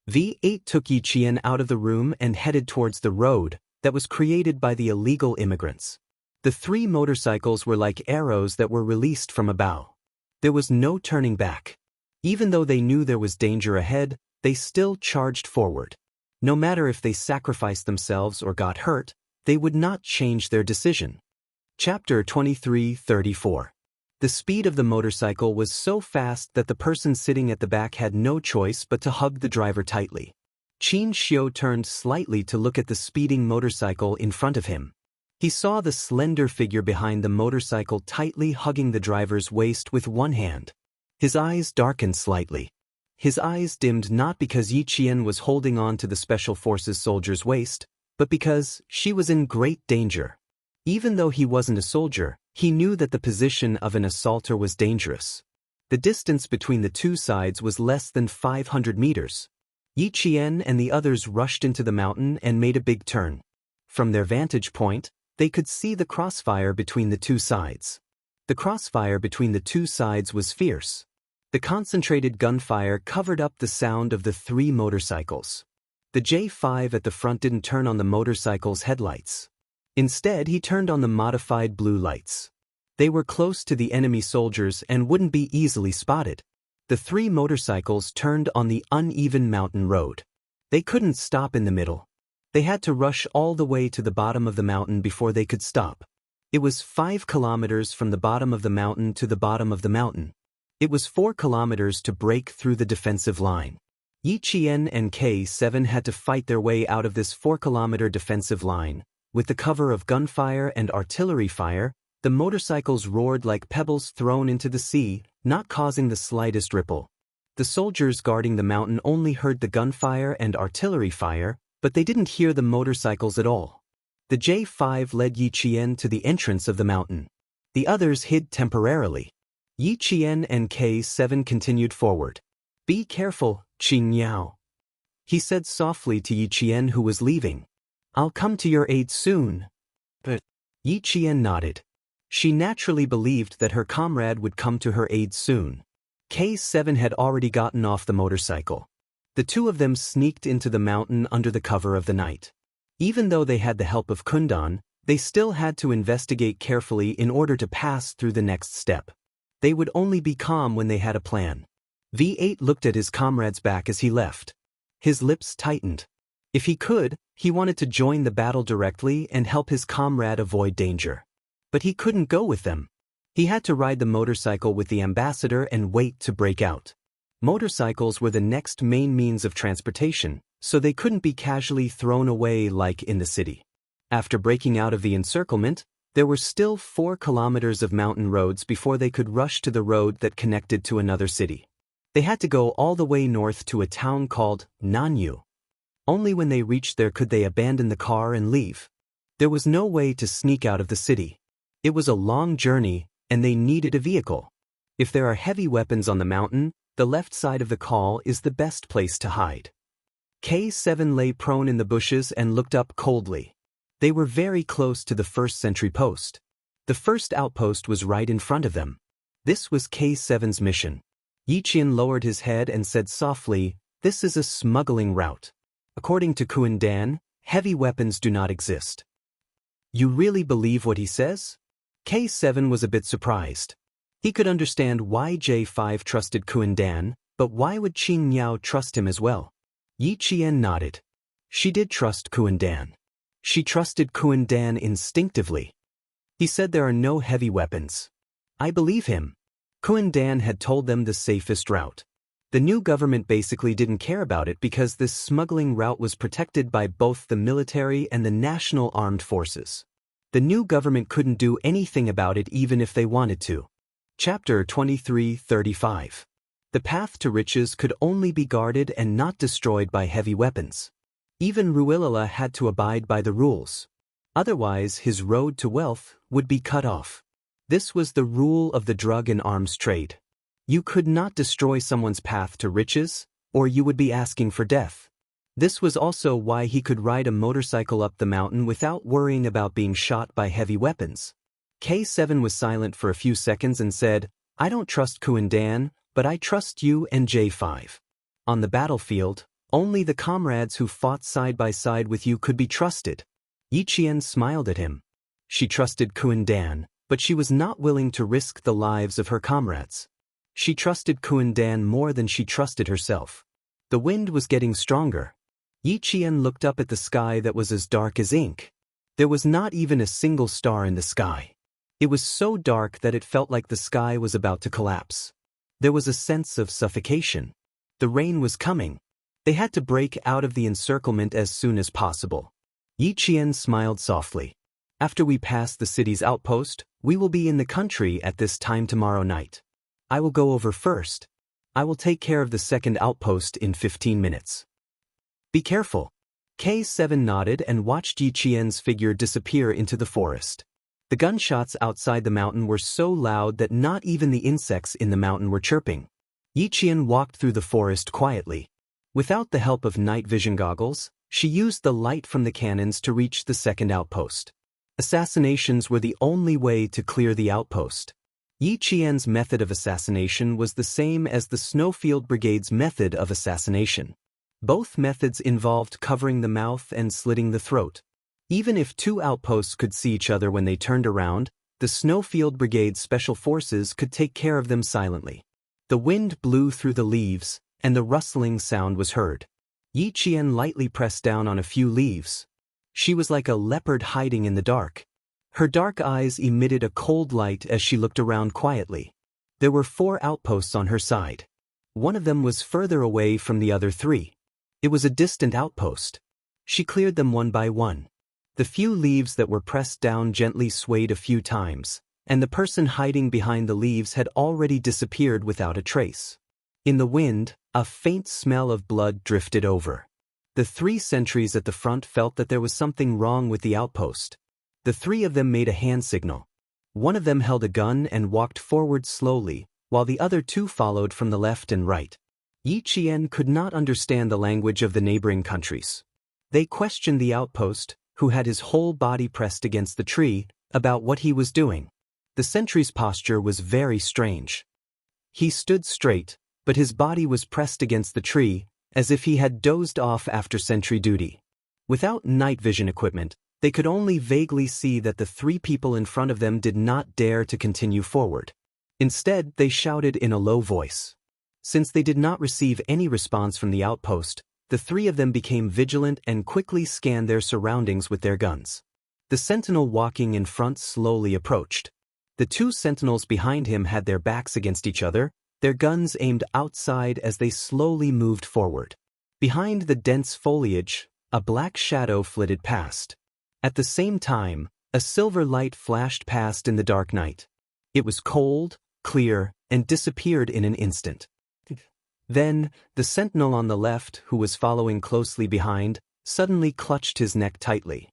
Speaker 1: V8 took Yi Qian out of the room and headed towards the road that was created by the illegal immigrants. The 3 motorcycles were like arrows that were released from a bow. There was no turning back. Even though they knew there was danger ahead, they still charged forward. No matter if they sacrificed themselves or got hurt, they would not change their decision. Chapter 23:34. The speed of the motorcycle was so fast that the person sitting at the back had no choice but to hug the driver tightly. Qin Xiu turned slightly to look at the speeding motorcycle in front of him. He saw the slender figure behind the motorcycle tightly hugging the driver's waist with one hand. His eyes darkened slightly. His eyes dimmed not because Yi Qian was holding on to the Special Forces soldier's waist, but because she was in great danger. Even though he wasn't a soldier, he knew that the position of an assaulter was dangerous. The distance between the 2 sides was less than 500 meters. Yi Qian and the others rushed into the mountain and made a big turn. From their vantage point, they could see the crossfire between the 2 sides. The crossfire between the 2 sides was fierce. The concentrated gunfire covered up the sound of the 3 motorcycles. The J5 at the front didn't turn on the motorcycle's headlights. Instead, he turned on the modified blue lights. They were close to the enemy soldiers and wouldn't be easily spotted. The 3 motorcycles turned on the uneven mountain road. They couldn't stop in the middle. They had to rush all the way to the bottom of the mountain before they could stop. It was 5 kilometers from the bottom of the mountain to the bottom of the mountain. It was 4 kilometers to break through the defensive line. Yi Qian and K7 had to fight their way out of this 4-kilometer defensive line. With the cover of gunfire and artillery fire, the motorcycles roared like pebbles thrown into the sea, not causing the slightest ripple. The soldiers guarding the mountain only heard the gunfire and artillery fire, but they didn't hear the motorcycles at all. The J5 led Yi Qian to the entrance of the mountain. The others hid temporarily. Yi Qian and K7 continued forward. "Be careful, Qin Yao," he said softly to Yi Qian, who was leaving. "I'll come to your aid soon." But Yi Qian nodded. She naturally believed that her comrade would come to her aid soon. K7 had already gotten off the motorcycle. The 2 of them sneaked into the mountain under the cover of the night. Even though they had the help of Kundan, they still had to investigate carefully in order to pass through the next step. They would only be calm when they had a plan. V8 looked at his comrade's back as he left. His lips tightened. If he could, he wanted to join the battle directly and help his comrade avoid danger. But he couldn't go with them. He had to ride the motorcycle with the ambassador and wait to break out. Motorcycles were the next main means of transportation, so they couldn't be casually thrown away like in the city. After breaking out of the encirclement, there were still 4 kilometers of mountain roads before they could rush to the road that connected to another city. They had to go all the way north to a town called Nanyu. Only when they reached there could they abandon the car and leave. There was no way to sneak out of the city. It was a long journey, and they needed a vehicle. If there are heavy weapons on the mountain, the left side of the call is the best place to hide. K7 lay prone in the bushes and looked up coldly. They were very close to the first sentry post. The first outpost was right in front of them. This was K7's mission. Yi Qian lowered his head and said softly, "This is a smuggling route. According to Kundan, heavy weapons do not exist." "You really believe what he says?" K7 was a bit surprised. He could understand why J5 trusted Kuan-Dan, but why would Qing Miao trust him as well? Yi Qian nodded. She did trust Kuan-Dan. She trusted Kuan-Dan instinctively. He said there are no heavy weapons. I believe him. Kuan-Dan had told them the safest route. The new government basically didn't care about it because this smuggling route was protected by both the military and the national armed forces. The new government couldn't do anything about it even if they wanted to. Chapter 23:35. The path to riches could only be guarded and not destroyed by heavy weapons. Even Ruilala had to abide by the rules. Otherwise, his road to wealth would be cut off. This was the rule of the drug and arms trade. You could not destroy someone's path to riches, or you would be asking for death. This was also why he could ride a motorcycle up the mountain without worrying about being shot by heavy weapons. K7 was silent for a few seconds and said, I don't trust Kuan-Dan, but I trust you and J5. On the battlefield, only the comrades who fought side by side with you could be trusted. Yi Qian smiled at him. She trusted Kuan-Dan, but she was not willing to risk the lives of her comrades. She trusted Kuan-Dan more than she trusted herself. The wind was getting stronger. Yi Qian looked up at the sky that was as dark as ink. There was not even a single star in the sky. It was so dark that it felt like the sky was about to collapse. There was a sense of suffocation. The rain was coming. They had to break out of the encirclement as soon as possible. Yi Qian smiled softly. After we pass the city's outpost, we will be in the country at this time tomorrow night. I will go over first. I will take care of the second outpost in 15 minutes. Be careful. K7 nodded and watched Yi Qian's figure disappear into the forest. The gunshots outside the mountain were so loud that not even the insects in the mountain were chirping. Yi Qian walked through the forest quietly. Without the help of night vision goggles, she used the light from the cannons to reach the second outpost. Assassinations were the only way to clear the outpost. Yi Qian's method of assassination was the same as the Snowfield Brigade's method of assassination. Both methods involved covering the mouth and slitting the throat. Even if two outposts could see each other when they turned around, the Snowfield Brigade's special forces could take care of them silently. The wind blew through the leaves, and the rustling sound was heard. Yi Qian lightly pressed down on a few leaves. She was like a leopard hiding in the dark. Her dark eyes emitted a cold light as she looked around quietly. There were 4 outposts on her side. One of them was further away from the other 3. It was a distant outpost. She cleared them one by one. The few leaves that were pressed down gently swayed a few times, and the person hiding behind the leaves had already disappeared without a trace. In the wind, a faint smell of blood drifted over. The 3 sentries at the front felt that there was something wrong with the outpost. The 3 of them made a hand signal. One of them held a gun and walked forward slowly, while the other 2 followed from the left and right. Yi Qian could not understand the language of the neighboring countries. They questioned the outpost, who had his whole body pressed against the tree, about what he was doing. The sentry's posture was very strange. He stood straight, but his body was pressed against the tree, as if he had dozed off after sentry duty. Without night vision equipment, they could only vaguely see that the 3 people in front of them did not dare to continue forward. Instead, they shouted in a low voice. Since they did not receive any response from the outpost, the 3 of them became vigilant and quickly scanned their surroundings with their guns. The sentinel walking in front slowly approached. The 2 sentinels behind him had their backs against each other, their guns aimed outside as they slowly moved forward. Behind the dense foliage, a black shadow flitted past. At the same time, a silver light flashed past in the dark night. It was cold, clear, and disappeared in an instant. Then, the sentinel on the left, who was following closely behind, suddenly clutched his neck tightly.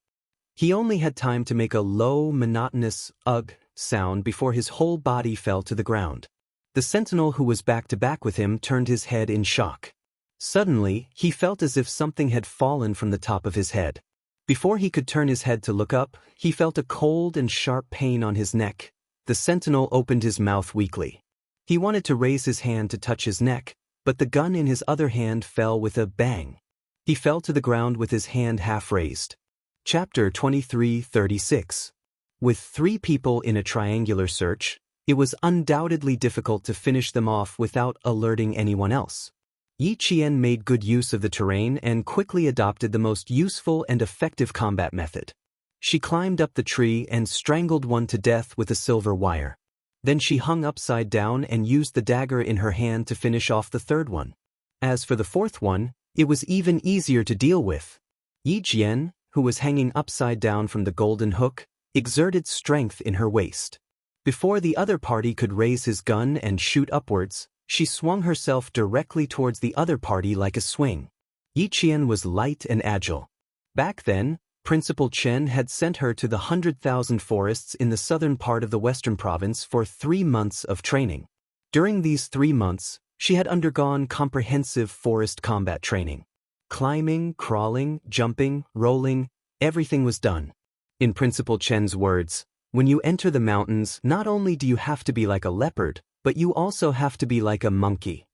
Speaker 1: He only had time to make a low, monotonous "ugh" sound before his whole body fell to the ground. The sentinel who was back to back with him turned his head in shock. Suddenly, he felt as if something had fallen from the top of his head. Before he could turn his head to look up, he felt a cold and sharp pain on his neck. The sentinel opened his mouth weakly. He wanted to raise his hand to touch his neck, but the gun in his other hand fell with a bang. He fell to the ground with his hand half raised. Chapter 23:36. With 3 people in a triangular search, It was undoubtedly difficult to finish them off without alerting anyone else. Yi Qian made good use of the terrain and quickly adopted the most useful and effective combat method. She climbed up the tree and strangled one to death with a silver wire. Then she hung upside down and used the dagger in her hand to finish off the third one. As for the fourth one, it was even easier to deal with. Yi Qian, who was hanging upside down from the golden hook, exerted strength in her waist. Before the other party could raise his gun and shoot upwards, she swung herself directly towards the other party like a swing. Yi Qian was light and agile. Back then, Principal Chen had sent her to the 100,000 forests in the southern part of the western province for 3 months of training. During these 3 months, she had undergone comprehensive forest combat training. Climbing, crawling, jumping, rolling, everything was done. In Principal Chen's words, when you enter the mountains, not only do you have to be like a leopard, but you also have to be like a monkey.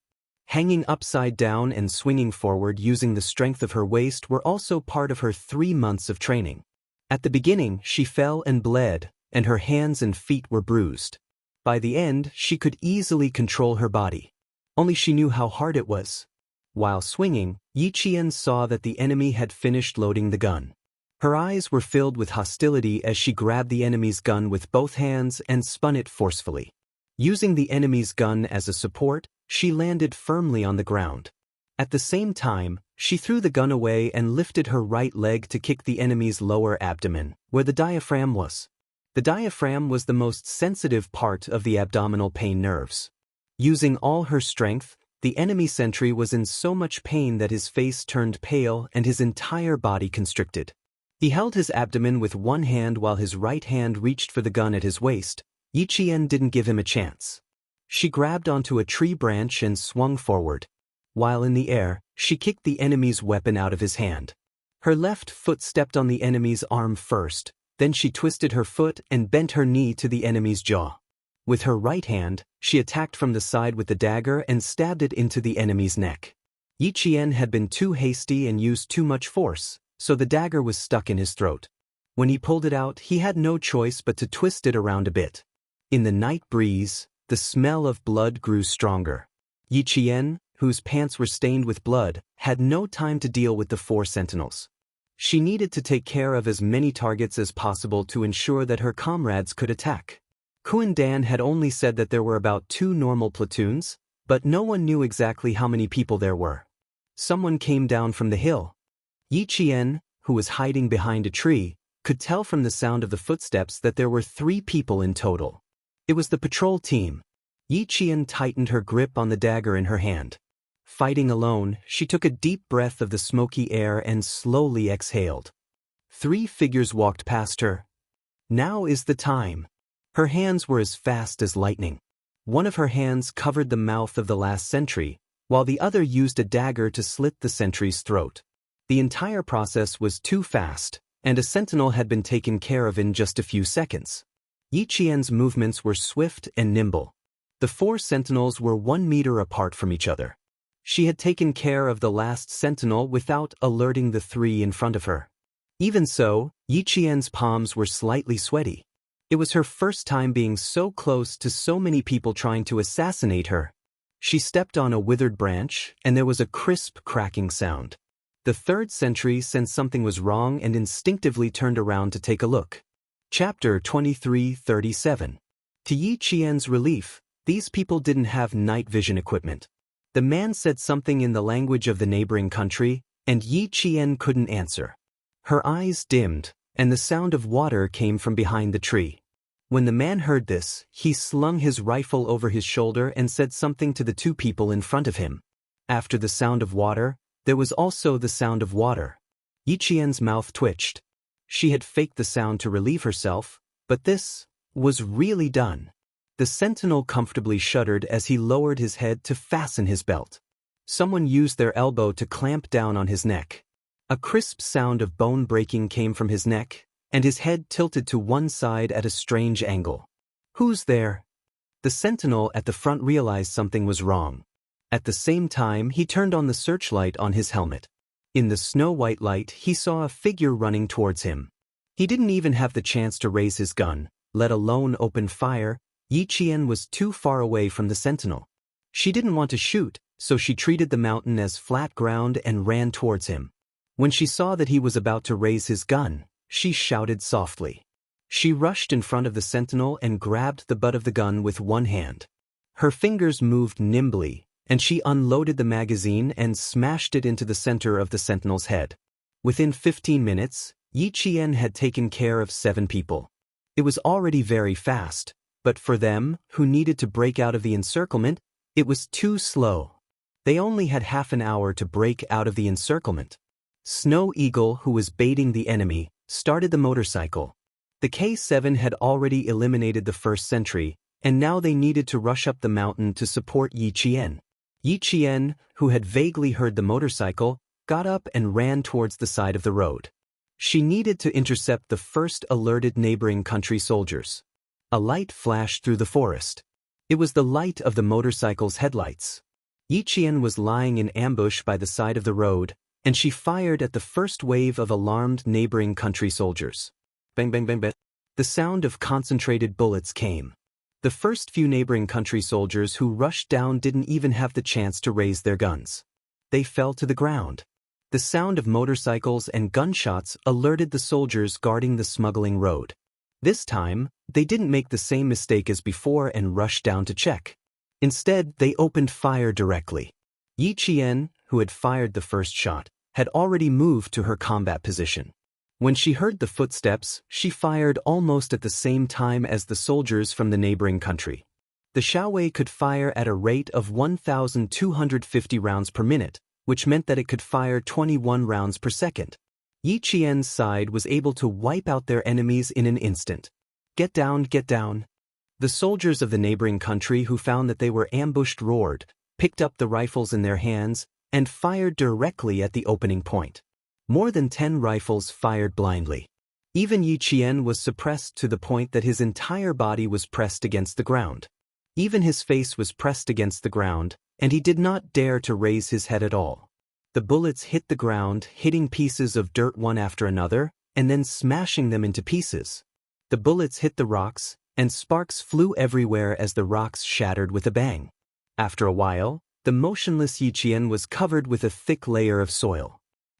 Speaker 1: Hanging upside down and swinging forward using the strength of her waist were also part of her 3 months of training. At the beginning, she fell and bled, and her hands and feet were bruised. By the end, she could easily control her body. Only she knew how hard it was. While swinging, Yi Qian saw that the enemy had finished loading the gun. Her eyes were filled with hostility as she grabbed the enemy's gun with both hands and spun it forcefully. Using the enemy's gun as a support, she landed firmly on the ground. At the same time, she threw the gun away and lifted her right leg to kick the enemy's lower abdomen, where the diaphragm was. The diaphragm was the most sensitive part of the abdominal pain nerves. Using all her strength, the enemy sentry was in so much pain that his face turned pale and his entire body constricted. He held his abdomen with one hand while his right hand reached for the gun at his waist. Yi Qian didn't give him a chance. She grabbed onto a tree branch and swung forward. While in the air, she kicked the enemy's weapon out of his hand. Her left foot stepped on the enemy's arm first, then she twisted her foot and bent her knee to the enemy's jaw. With her right hand, she attacked from the side with the dagger and stabbed it into the enemy's neck. Yi Qian had been too hasty and used too much force, so the dagger was stuck in his throat. When he pulled it out, he had no choice but to twist it around a bit. In the night breeze, the smell of blood grew stronger. Yi Qian, whose pants were stained with blood, had no time to deal with the 4 sentinels. She needed to take care of as many targets as possible to ensure that her comrades could attack. Kuan Dan had only said that there were about 2 normal platoons, but no one knew exactly how many people there were. Someone came down from the hill. Yi Qian, who was hiding behind a tree, could tell from the sound of the footsteps that there were 3 people in total. It was the patrol team. Yi Qian tightened her grip on the dagger in her hand. Fighting alone, she took a deep breath of the smoky air and slowly exhaled. 3 figures walked past her. Now is the time. Her hands were as fast as lightning. One of her hands covered the mouth of the last sentry, while the other used a dagger to slit the sentry's throat. The entire process was too fast, and a sentinel had been taken care of in just a few seconds. Yi Qian's movements were swift and nimble. The 4 sentinels were 1 meter apart from each other. She had taken care of the last sentinel without alerting the 3 in front of her. Even so, Yi Qian's palms were slightly sweaty. It was her first time being so close to so many people trying to assassinate her. She stepped on a withered branch, and there was a crisp cracking sound. The 3rd sentry sensed something was wrong and instinctively turned around to take a look. Chapter 23:37. To Yi Qian's relief, these people didn't have night vision equipment. The man said something in the language of the neighboring country, and Yi Qian couldn't answer. Her eyes dimmed, and the sound of water came from behind the tree. When the man heard this, he slung his rifle over his shoulder and said something to the 2 people in front of him. After the sound of water, there was also the sound of water. Yi Qian's mouth twitched. She had faked the sound to relieve herself, but this was really done. The sentinel comfortably shuddered as he lowered his head to fasten his belt. Someone used their elbow to clamp down on his neck. A crisp sound of bone breaking came from his neck, and his head tilted to one side at a strange angle. "Who's there?" The sentinel at the front realized something was wrong. At the same time, he turned on the searchlight on his helmet. In the snow-white light, he saw a figure running towards him. He didn't even have the chance to raise his gun, let alone open fire. Yi Qian was too far away from the sentinel. She didn't want to shoot, so she treated the mountain as flat ground and ran towards him. When she saw that he was about to raise his gun, she shouted softly. She rushed in front of the sentinel and grabbed the butt of the gun with one hand. Her fingers moved nimbly, and she unloaded the magazine and smashed it into the center of the sentinel's head. Within 15 minutes, Yi Qian had taken care of 7 people. It was already very fast, but for them, who needed to break out of the encirclement, it was too slow. They only had half an hour to break out of the encirclement. Snow Eagle, who was baiting the enemy, started the motorcycle. The K7 had already eliminated the first sentry, and now they needed to rush up the mountain to support Yi Qian. Yi Qian, who had vaguely heard the motorcycle, got up and ran towards the side of the road. She needed to intercept the first alerted neighboring country soldiers. A light flashed through the forest. It was the light of the motorcycle's headlights. Yi Qian was lying in ambush by the side of the road, and she fired at the first wave of alarmed neighboring country soldiers. Bang bang bang bang. The sound of concentrated bullets came. The first few neighboring country soldiers who rushed down didn't even have the chance to raise their guns. They fell to the ground. The sound of motorcycles and gunshots alerted the soldiers guarding the smuggling road. This time, they didn't make the same mistake as before and rush down to check. Instead, they opened fire directly. Yi Qian, who had fired the first shot, had already moved to her combat position. When she heard the footsteps, she fired almost at the same time as the soldiers from the neighboring country. The Shaowei could fire at a rate of 1,250 rounds per minute, which meant that it could fire 21 rounds per second. Yi Qian's side was able to wipe out their enemies in an instant. Get down, get down. The soldiers of the neighboring country who found that they were ambushed roared, picked up the rifles in their hands, and fired directly at the opening point. More than 10 rifles fired blindly. Even Yi Qian was suppressed to the point that his entire body was pressed against the ground. Even his face was pressed against the ground, and he did not dare to raise his head at all. The bullets hit the ground, hitting pieces of dirt one after another, and then smashing them into pieces. The bullets hit the rocks, and sparks flew everywhere as the rocks shattered with a bang. After a while, the motionless Yi Qian was covered with a thick layer of soil.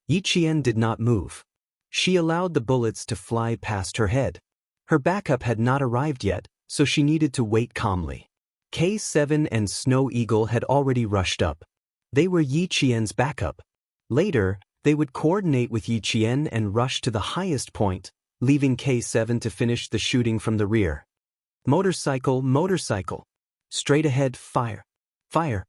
Speaker 1: Yi Qian did not move. She allowed the bullets to fly past her head. Her backup had not arrived yet, so she needed to wait calmly. K7 and Snow Eagle had already rushed up. They were Yi Qian's backup. Later, they would coordinate with Yi Qian and rush to the highest point, leaving K7 to finish the shooting from the rear. Motorcycle, motorcycle. Straight ahead, fire. Fire.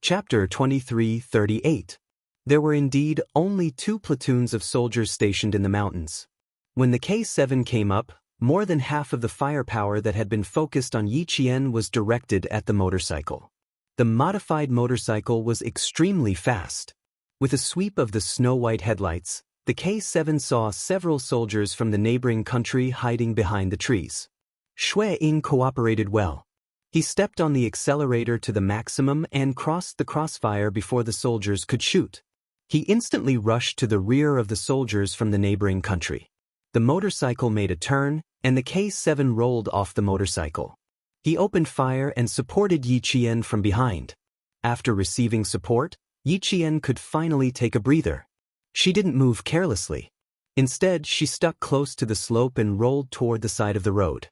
Speaker 1: Chapter 23:38. There were indeed only 2 platoons of soldiers stationed in the mountains. When the K7 came up, more than half of the firepower that had been focused on Yi Qian was directed at the motorcycle. The modified motorcycle was extremely fast. With a sweep of the snow-white headlights, the K7 saw several soldiers from the neighboring country hiding behind the trees. Shui Ying cooperated well. He stepped on the accelerator to the maximum and crossed the crossfire before the soldiers could shoot. He instantly rushed to the rear of the soldiers from the neighboring country. The motorcycle made a turn, and the K7 rolled off the motorcycle. He opened fire and supported Yi Qian from behind. After receiving support, Yi Qian could finally take a breather. She didn't move carelessly. Instead, she stuck close to the slope and rolled toward the side of the road.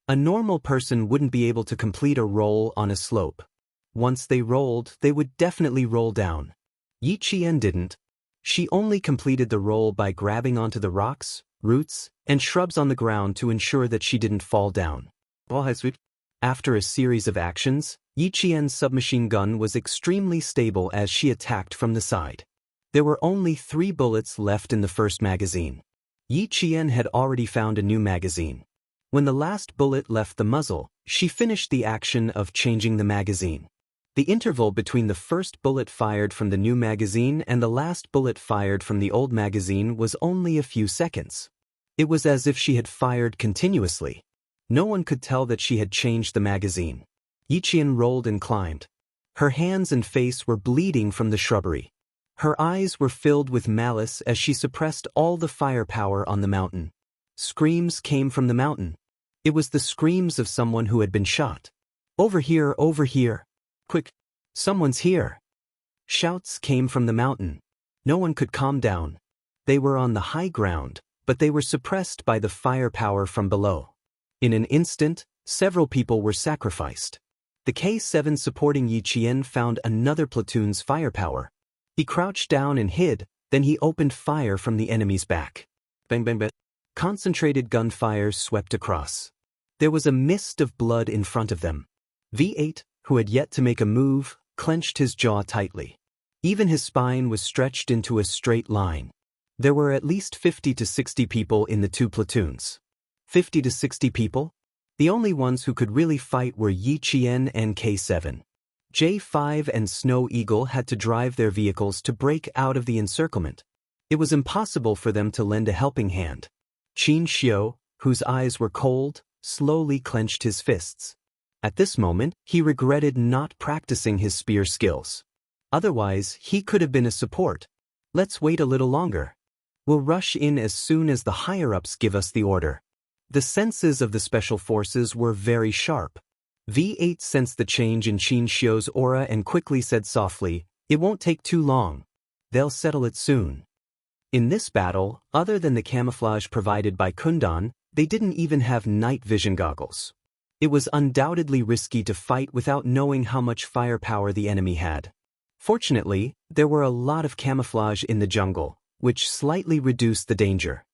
Speaker 1: A normal person wouldn't be able to complete a roll on a slope. Once they rolled, they would definitely roll down. Yi Qian didn't. She only completed the roll by grabbing onto the rocks, roots, and shrubs on the ground to ensure that she didn't fall down. After a series of actions, Yi Qian's submachine gun was extremely stable as she attacked from the side. There were only 3 bullets left in the first magazine. Yi Qian had already found a new magazine. When the last bullet left the muzzle, she finished the action of changing the magazine. The interval between the first bullet fired from the new magazine and the last bullet fired from the old magazine was only a few seconds. It was as if she had fired continuously. No one could tell that she had changed the magazine. Yi Qian rolled and climbed. Her hands and face were bleeding from the shrubbery. Her eyes were filled with malice as she suppressed all the firepower on the mountain. Screams came from the mountain. It was the screams of someone who had been shot. Over here, over here. Quick! Someone's here! Shouts came from the mountain. No one could calm down. They were on the high ground, but they were suppressed by the firepower from below. In an instant, several people were sacrificed. The K7 supporting Yi Qian found another platoon's firepower. He crouched down and hid, then he opened fire from the enemy's back. Bang bang bang. Concentrated gunfire swept across. There was a mist of blood in front of them. V8, who had yet to make a move, clenched his jaw tightly. Even his spine was stretched into a straight line. There were at least 50 to 60 people in the two platoons. 50 to 60 people? The only ones who could really fight were Yi Qian and K7. J5 and Snow Eagle had to drive their vehicles to break out of the encirclement. It was impossible for them to lend a helping hand. Qin Xiu, whose eyes were cold, slowly clenched his fists. At this moment, he regretted not practicing his spear skills. Otherwise, he could have been a support. Let's wait a little longer. We'll rush in as soon as the higher-ups give us the order. The senses of the special forces were very sharp. V8 sensed the change in Qin Xiu's aura and quickly said softly, "It won't take too long. They'll settle it soon." In this battle, other than the camouflage provided by Kundan, they didn't even have night vision goggles. It was undoubtedly risky to fight without knowing how much firepower the enemy had. Fortunately, there were a lot of camouflage in the jungle, which slightly reduced the danger.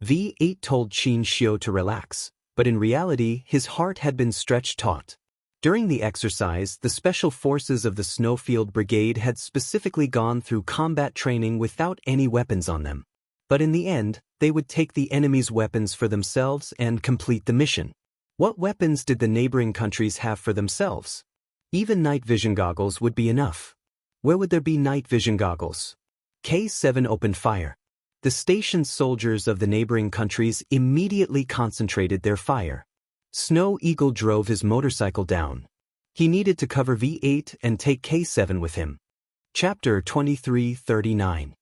Speaker 1: V8 told Qin Xiu to relax, but in reality his heart had been stretched taut. During the exercise, the special forces of the Snowfield Brigade had specifically gone through combat training without any weapons on them. But in the end, they would take the enemy's weapons for themselves and complete the mission. What weapons did the neighboring countries have for themselves? Even night vision goggles would be enough. Where would there be night vision goggles? K7 opened fire. The stationed soldiers of the neighboring countries immediately concentrated their fire. Snow Eagle drove his motorcycle down. He needed to cover V8 and take K7 with him. Chapter 2339.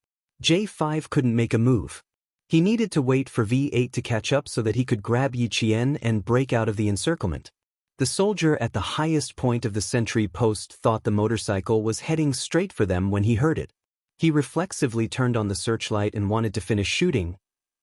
Speaker 1: J5 couldn't make a move. He needed to wait for V8 to catch up so that he could grab Yi Qian and break out of the encirclement. The soldier at the highest point of the sentry post thought the motorcycle was heading straight for them when he heard it. He reflexively turned on the searchlight and wanted to finish shooting.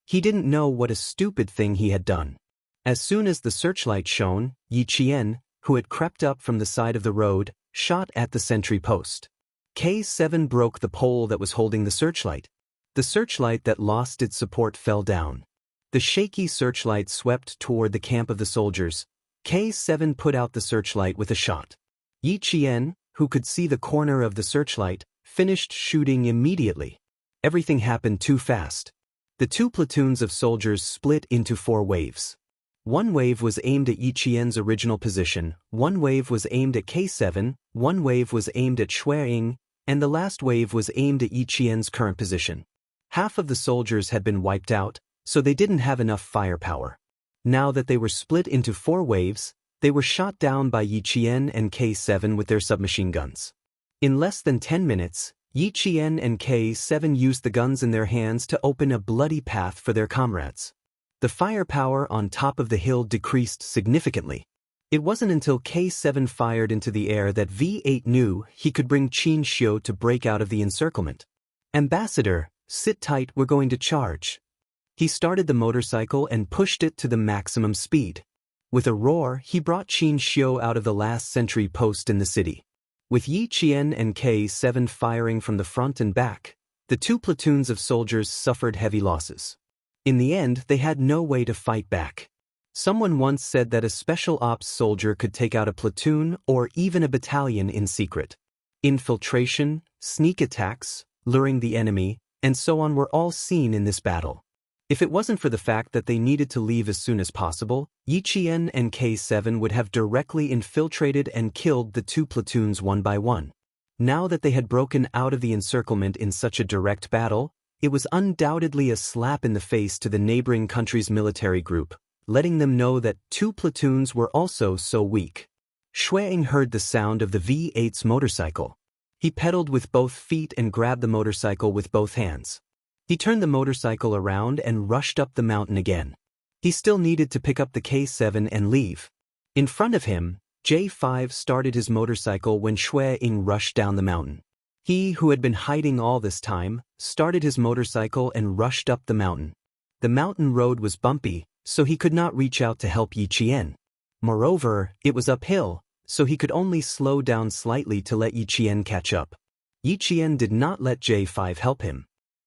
Speaker 1: He didn't know what a stupid thing he had done. As soon as the searchlight shone, Yi Qian, who had crept up from the side of the road, shot at the sentry post. K7 broke the pole that was holding the searchlight. The searchlight that lost its support fell down. The shaky searchlight swept toward the camp of the soldiers. K7 put out the searchlight with a shot. Yi Qian, who could see the corner of the searchlight, finished shooting immediately. Everything happened too fast. The two platoons of soldiers split into 4 waves. One wave was aimed at Yi Qian's original position, one wave was aimed at K7, one wave was aimed at Shueying, and the last wave was aimed at Yi Qian's current position. Half of the soldiers had been wiped out, so they didn't have enough firepower. Now that they were split into 4 waves, they were shot down by Yi Qian and K7 with their submachine guns. In less than 10 minutes, Yi Qian and K7 used the guns in their hands to open a bloody path for their comrades. The firepower on top of the hill decreased significantly. It wasn't until K7 fired into the air that V8 knew he could bring Qin Xiu to break out of the encirclement. "Ambassador, sit tight, we're going to charge." He started the motorcycle and pushed it to the maximum speed. With a roar, he brought Qin Xiu out of the last sentry post in the city. With Yi Qian and K7 firing from the front and back, the two platoons of soldiers suffered heavy losses. In the end, they had no way to fight back. Someone once said that a special ops soldier could take out a platoon or even a battalion in secret. Infiltration, sneak attacks, luring the enemy, and so on were all seen in this battle. If it wasn't for the fact that they needed to leave as soon as possible, Yi Qian and K7 would have directly infiltrated and killed the two platoons one by one. Now that they had broken out of the encirclement in such a direct battle, it was undoubtedly a slap in the face to the neighboring country's military group, letting them know that 2 platoons were also so weak. Shueying heard the sound of the V8's motorcycle. He pedaled with both feet and grabbed the motorcycle with both hands. He turned the motorcycle around and rushed up the mountain again. He still needed to pick up the K7 and leave. In front of him, J5 started his motorcycle when Xue Ying rushed down the mountain. He, who had been hiding all this time, started his motorcycle and rushed up the mountain. The mountain road was bumpy, so he could not reach out to help Yi Qian. Moreover, it was uphill, so he could only slow down slightly to let Yi Qian catch up. Yi Qian did not let J5 help him.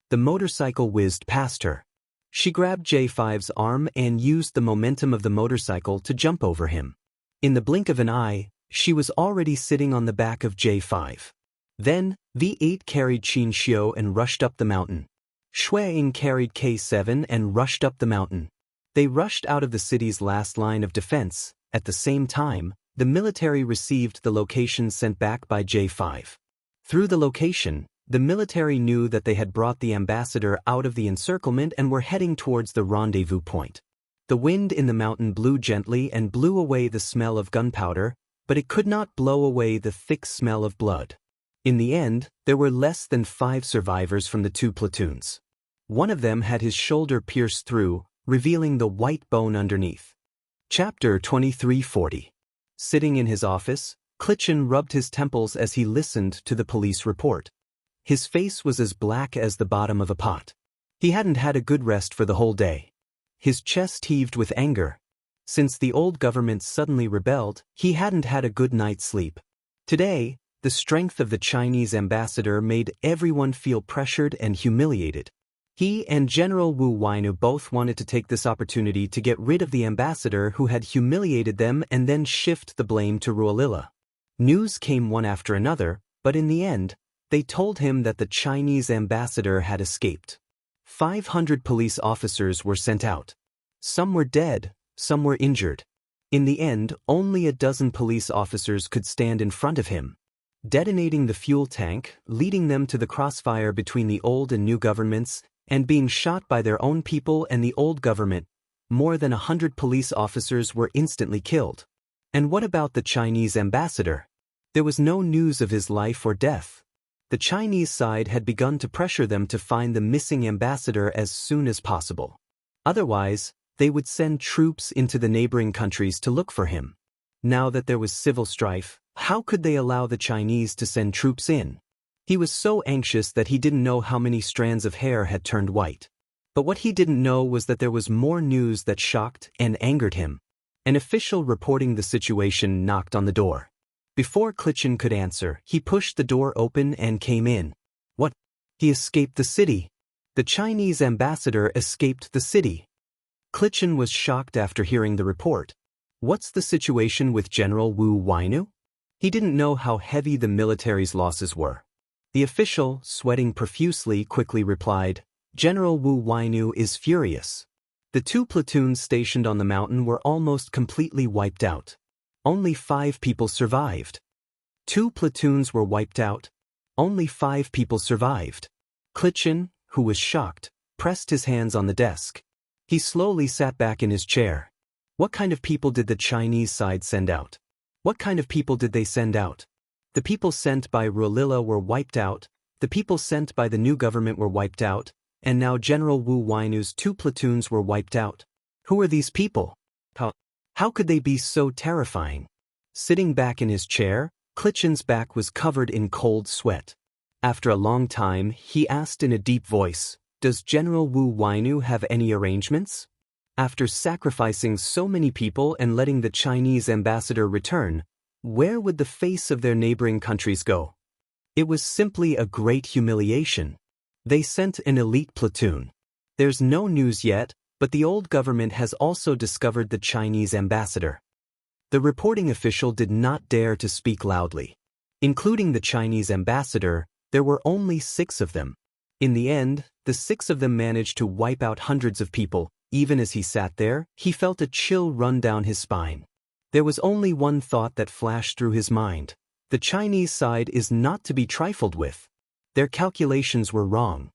Speaker 1: The motorcycle whizzed past her. She grabbed J5's arm and used the momentum of the motorcycle to jump over him. In the blink of an eye, she was already sitting on the back of J5. Then, V8 carried Qin Xiu and rushed up the mountain. Xue Ying carried K7 and rushed up the mountain. They rushed out of the city's last line of defense. At the same time, the military received the location sent back by J5. Through the location, the military knew that they had brought the ambassador out of the encirclement and were heading towards the rendezvous point. The wind in the mountain blew gently and blew away the smell of gunpowder, but it could not blow away the thick smell of blood. In the end, there were less than 5 survivors from the 2 platoons. One of them had his shoulder pierced through, revealing the white bone underneath. Chapter 2340. Sitting in his office, Klitschin rubbed his temples as he listened to the police report. His face was as black as the bottom of a pot. He hadn't had a good rest for the whole day. His chest heaved with anger. Since the old government suddenly rebelled, he hadn't had a good night's sleep. Today, the strength of the Chinese ambassador made everyone feel pressured and humiliated. He and General Wu Weinu both wanted to take this opportunity to get rid of the ambassador who had humiliated them and then shift the blame to Ruolila. News came one after another, but in the end, they told him that the Chinese ambassador had escaped. 500 police officers were sent out. Some were dead, some were injured. In the end, only a dozen police officers could stand in front of him. Detonating the fuel tank, leading them to the crossfire between the old and new governments, and being shot by their own people and the old government, more than 100 police officers were instantly killed. And what about the Chinese ambassador? There was no news of his life or death. The Chinese side had begun to pressure them to find the missing ambassador as soon as possible. Otherwise, they would send troops into the neighboring countries to look for him. Now that there was civil strife, how could they allow the Chinese to send troops in? He was so anxious that he didn't know how many strands of hair had turned white. But what he didn't know was that there was more news that shocked and angered him. An official reporting the situation knocked on the door. Before Klitschin could answer, he pushed the door open and came in. What? He escaped the city. The Chinese ambassador escaped the city. Klitschin was shocked after hearing the report. What's the situation with General Wu Weinu? He didn't know how heavy the military's losses were. The official, sweating profusely, quickly replied, General Wu Weinu is furious. The 2 platoons stationed on the mountain were almost completely wiped out. Only 5 people survived. 2 platoons were wiped out. Only 5 people survived. Klitschin, who was shocked, pressed his hands on the desk. He slowly sat back in his chair. What kind of people did the Chinese side send out? What kind of people did they send out? The people sent by Ruolila were wiped out, the people sent by the new government were wiped out, and now General Wu Weinu's 2 platoons were wiped out. Who are these people? How could they be so terrifying? Sitting back in his chair, Klitschin's back was covered in cold sweat. After a long time, he asked in a deep voice, Does General Wu Weinu have any arrangements? After sacrificing so many people and letting the Chinese ambassador return, where would the face of their neighboring countries go? It was simply a great humiliation. They sent an elite platoon. There's no news yet, but the old government has also discovered the Chinese ambassador. The reporting official did not dare to speak loudly. Including the Chinese ambassador, there were only 6 of them. In the end, the 6 of them managed to wipe out hundreds of people. Even as he sat there, he felt a chill run down his spine. There was only one thought that flashed through his mind. The Chinese side is not to be trifled with. Their calculations were wrong.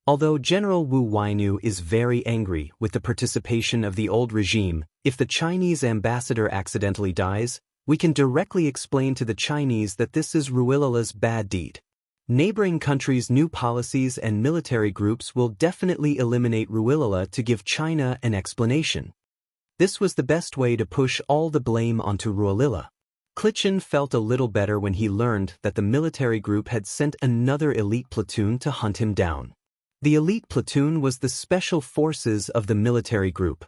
Speaker 1: Although General Wu Weinu is very angry with the participation of the old regime, if the Chinese ambassador accidentally dies, we can directly explain to the Chinese that this is Ruolila's bad deed. Neighboring countries' new policies and military groups will definitely eliminate Ruolila to give China an explanation. This was the best way to push all the blame onto Ruolila. Klitschin felt a little better when he learned that the military group had sent another elite platoon to hunt him down. The elite platoon was the special forces of the military group.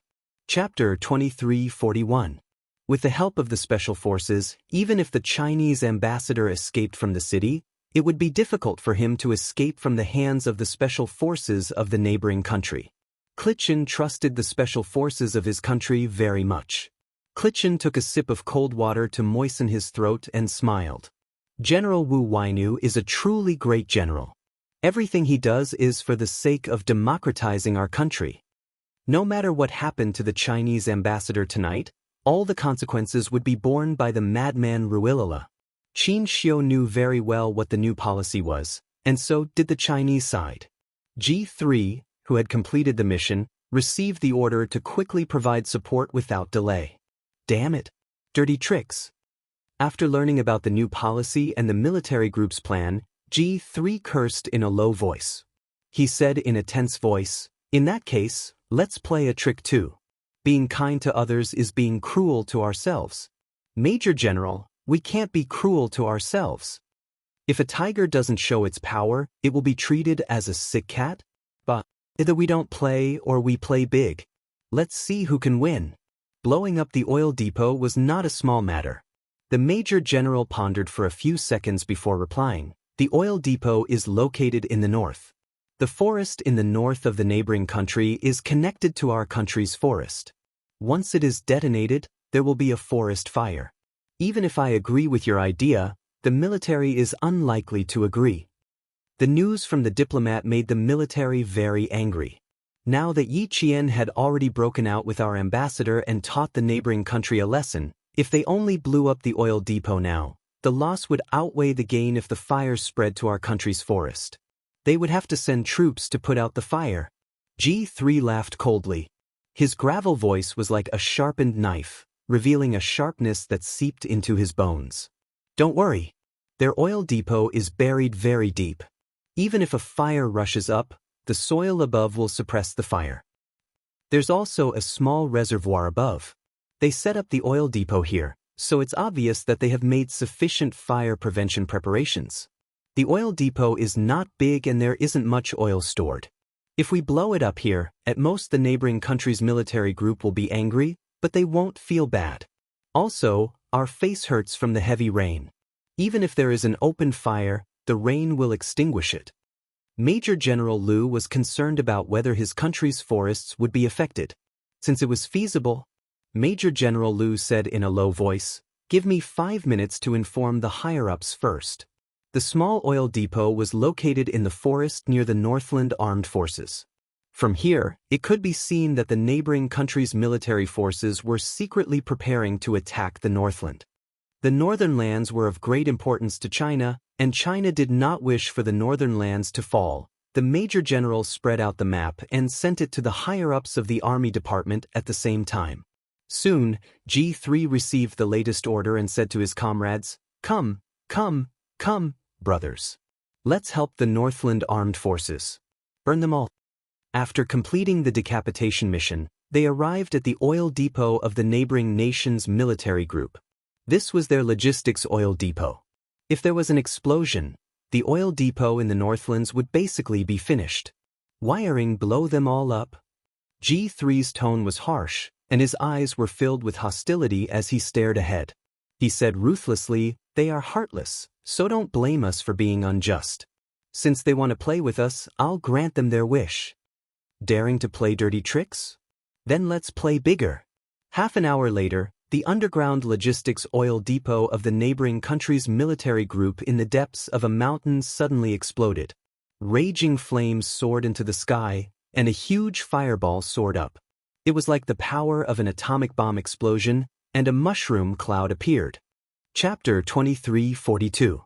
Speaker 1: Chapter 2341. With the help of the special forces, even if the Chinese ambassador escaped from the city, it would be difficult for him to escape from the hands of the special forces of the neighboring country. Klitschin trusted the special forces of his country very much. Klitschin took a sip of cold water to moisten his throat and smiled. General Wu Wainu is a truly great general. Everything he does is for the sake of democratizing our country. No matter what happened to the Chinese ambassador tonight, all the consequences would be borne by the madman Ruolila. Qin Xiu knew very well what the new policy was, and so did the Chinese side. G3, who had completed the mission, received the order to quickly provide support without delay. Damn it! Dirty tricks! After learning about the new policy and the military group's plan, G3 cursed in a low voice. He said in a tense voice, "In that case, let's play a trick too. Being kind to others is being cruel to ourselves. Major General, we can't be cruel to ourselves. If a tiger doesn't show its power, it will be treated as a sick cat? But either we don't play or we play big. Let's see who can win." Blowing up the oil depot was not a small matter. The Major General pondered for a few seconds before replying. The oil depot is located in the north. The forest in the north of the neighboring country is connected to our country's forest. Once it is detonated, there will be a forest fire. Even if I agree with your idea, the military is unlikely to agree. The news from the diplomat made the military very angry. Now that Yi Qian had already broken out with our ambassador and taught the neighboring country a lesson, if they only blew up the oil depot now, the loss would outweigh the gain if the fire spread to our country's forest. They would have to send troops to put out the fire. G3 laughed coldly. His gravel voice was like a sharpened knife, revealing a sharpness that seeped into his bones. Don't worry. Their oil depot is buried very deep. Even if a fire rushes up, the soil above will suppress the fire. There's also a small reservoir above. They set up the oil depot here, so it's obvious that they have made sufficient fire prevention preparations. The oil depot is not big and there isn't much oil stored. If we blow it up here, at most the neighboring country's military group will be angry, but they won't feel bad. Also, our face hurts from the heavy rain. Even if there is an open fire, the rain will extinguish it. Major General Liu was concerned about whether his country's forests would be affected. Since it was feasible, Major General Liu said in a low voice, "Give me 5 minutes to inform the higher-ups first." The small oil depot was located in the forest near the Northland Armed Forces. From here, it could be seen that the neighboring country's military forces were secretly preparing to attack the Northland. The northern lands were of great importance to China, and China did not wish for the northern lands to fall. The Major General spread out the map and sent it to the higher-ups of the Army Department at the same time. Soon, G3 received the latest order and said to his comrades, Come, brothers. Let's help the Northland Armed Forces. Burn them all." After completing the decapitation mission, they arrived at the oil depot of the neighboring nation's military group. This was their logistics oil depot. If there was an explosion, the oil depot in the Northlands would basically be finished. Wiring blow them all up? G3's tone was harsh, and his eyes were filled with hostility as he stared ahead. He said ruthlessly, "They are heartless, so don't blame us for being unjust. Since they want to play with us, I'll grant them their wish. Daring to play dirty tricks? Then let's play bigger." Half an hour later, the underground logistics oil depot of the neighboring country's military group in the depths of a mountain suddenly exploded. Raging flames soared into the sky, and a huge fireball soared up. It was like the power of an atomic bomb explosion, and a mushroom cloud appeared. Chapter 2342.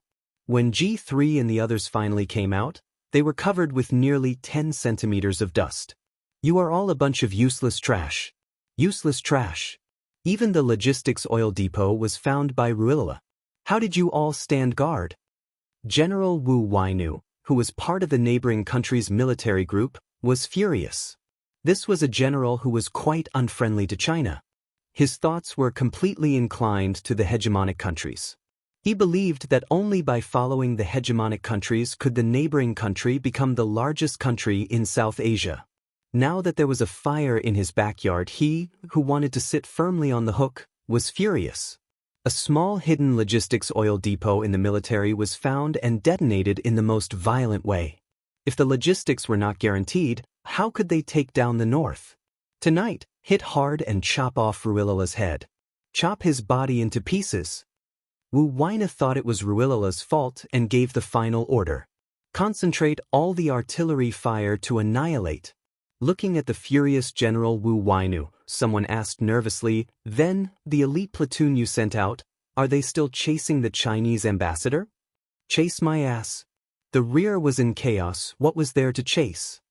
Speaker 1: When G3 and the others finally came out, they were covered with nearly 10 centimeters of dust. "You are all a bunch of useless trash. Useless trash." Even the logistics oil depot was found by Ruolila. "How did you all stand guard?" General Wu Wainu, who was part of the neighboring country's military group, was furious. This was a general who was quite unfriendly to China. his thoughts were completely inclined to the hegemonic countries. He believed that only by following the hegemonic countries could the neighboring country become the largest country in South Asia. Now that there was a fire in his backyard, he, who wanted to sit firmly on the hook, was furious. A small hidden logistics oil depot in the military was found and detonated in the most violent way. If the logistics were not guaranteed, how could they take down the North? Tonight, hit hard and chop off Ruilala's head. Chop his body into pieces. Wu Weina thought it was Ruilala's fault and gave the final order. Concentrate all the artillery fire to annihilate. Looking at the furious General Wu Weinu, someone asked nervously, "Then, the elite platoon you sent out, are they still chasing the Chinese ambassador?" "Chase my ass. The rear was in chaos, what was there to chase?"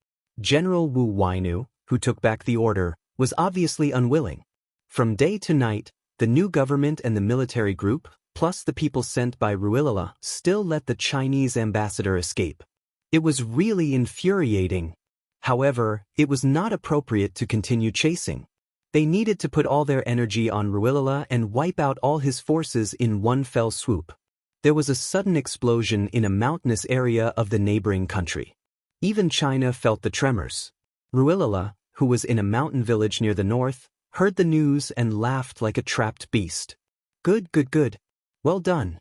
Speaker 1: General Wu Weinu, who took back the order, was obviously unwilling. From day to night, the new government and the military group, plus the people sent by Ruilala, still let the Chinese ambassador escape. It was really infuriating. However, it was not appropriate to continue chasing. They needed to put all their energy on Ruilala and wipe out all his forces in one fell swoop. There was a sudden explosion in a mountainous area of the neighboring country. Even China felt the tremors. Ruilala, who was in a mountain village near the north, heard the news and laughed like a trapped beast. "Good, good, good. Well done."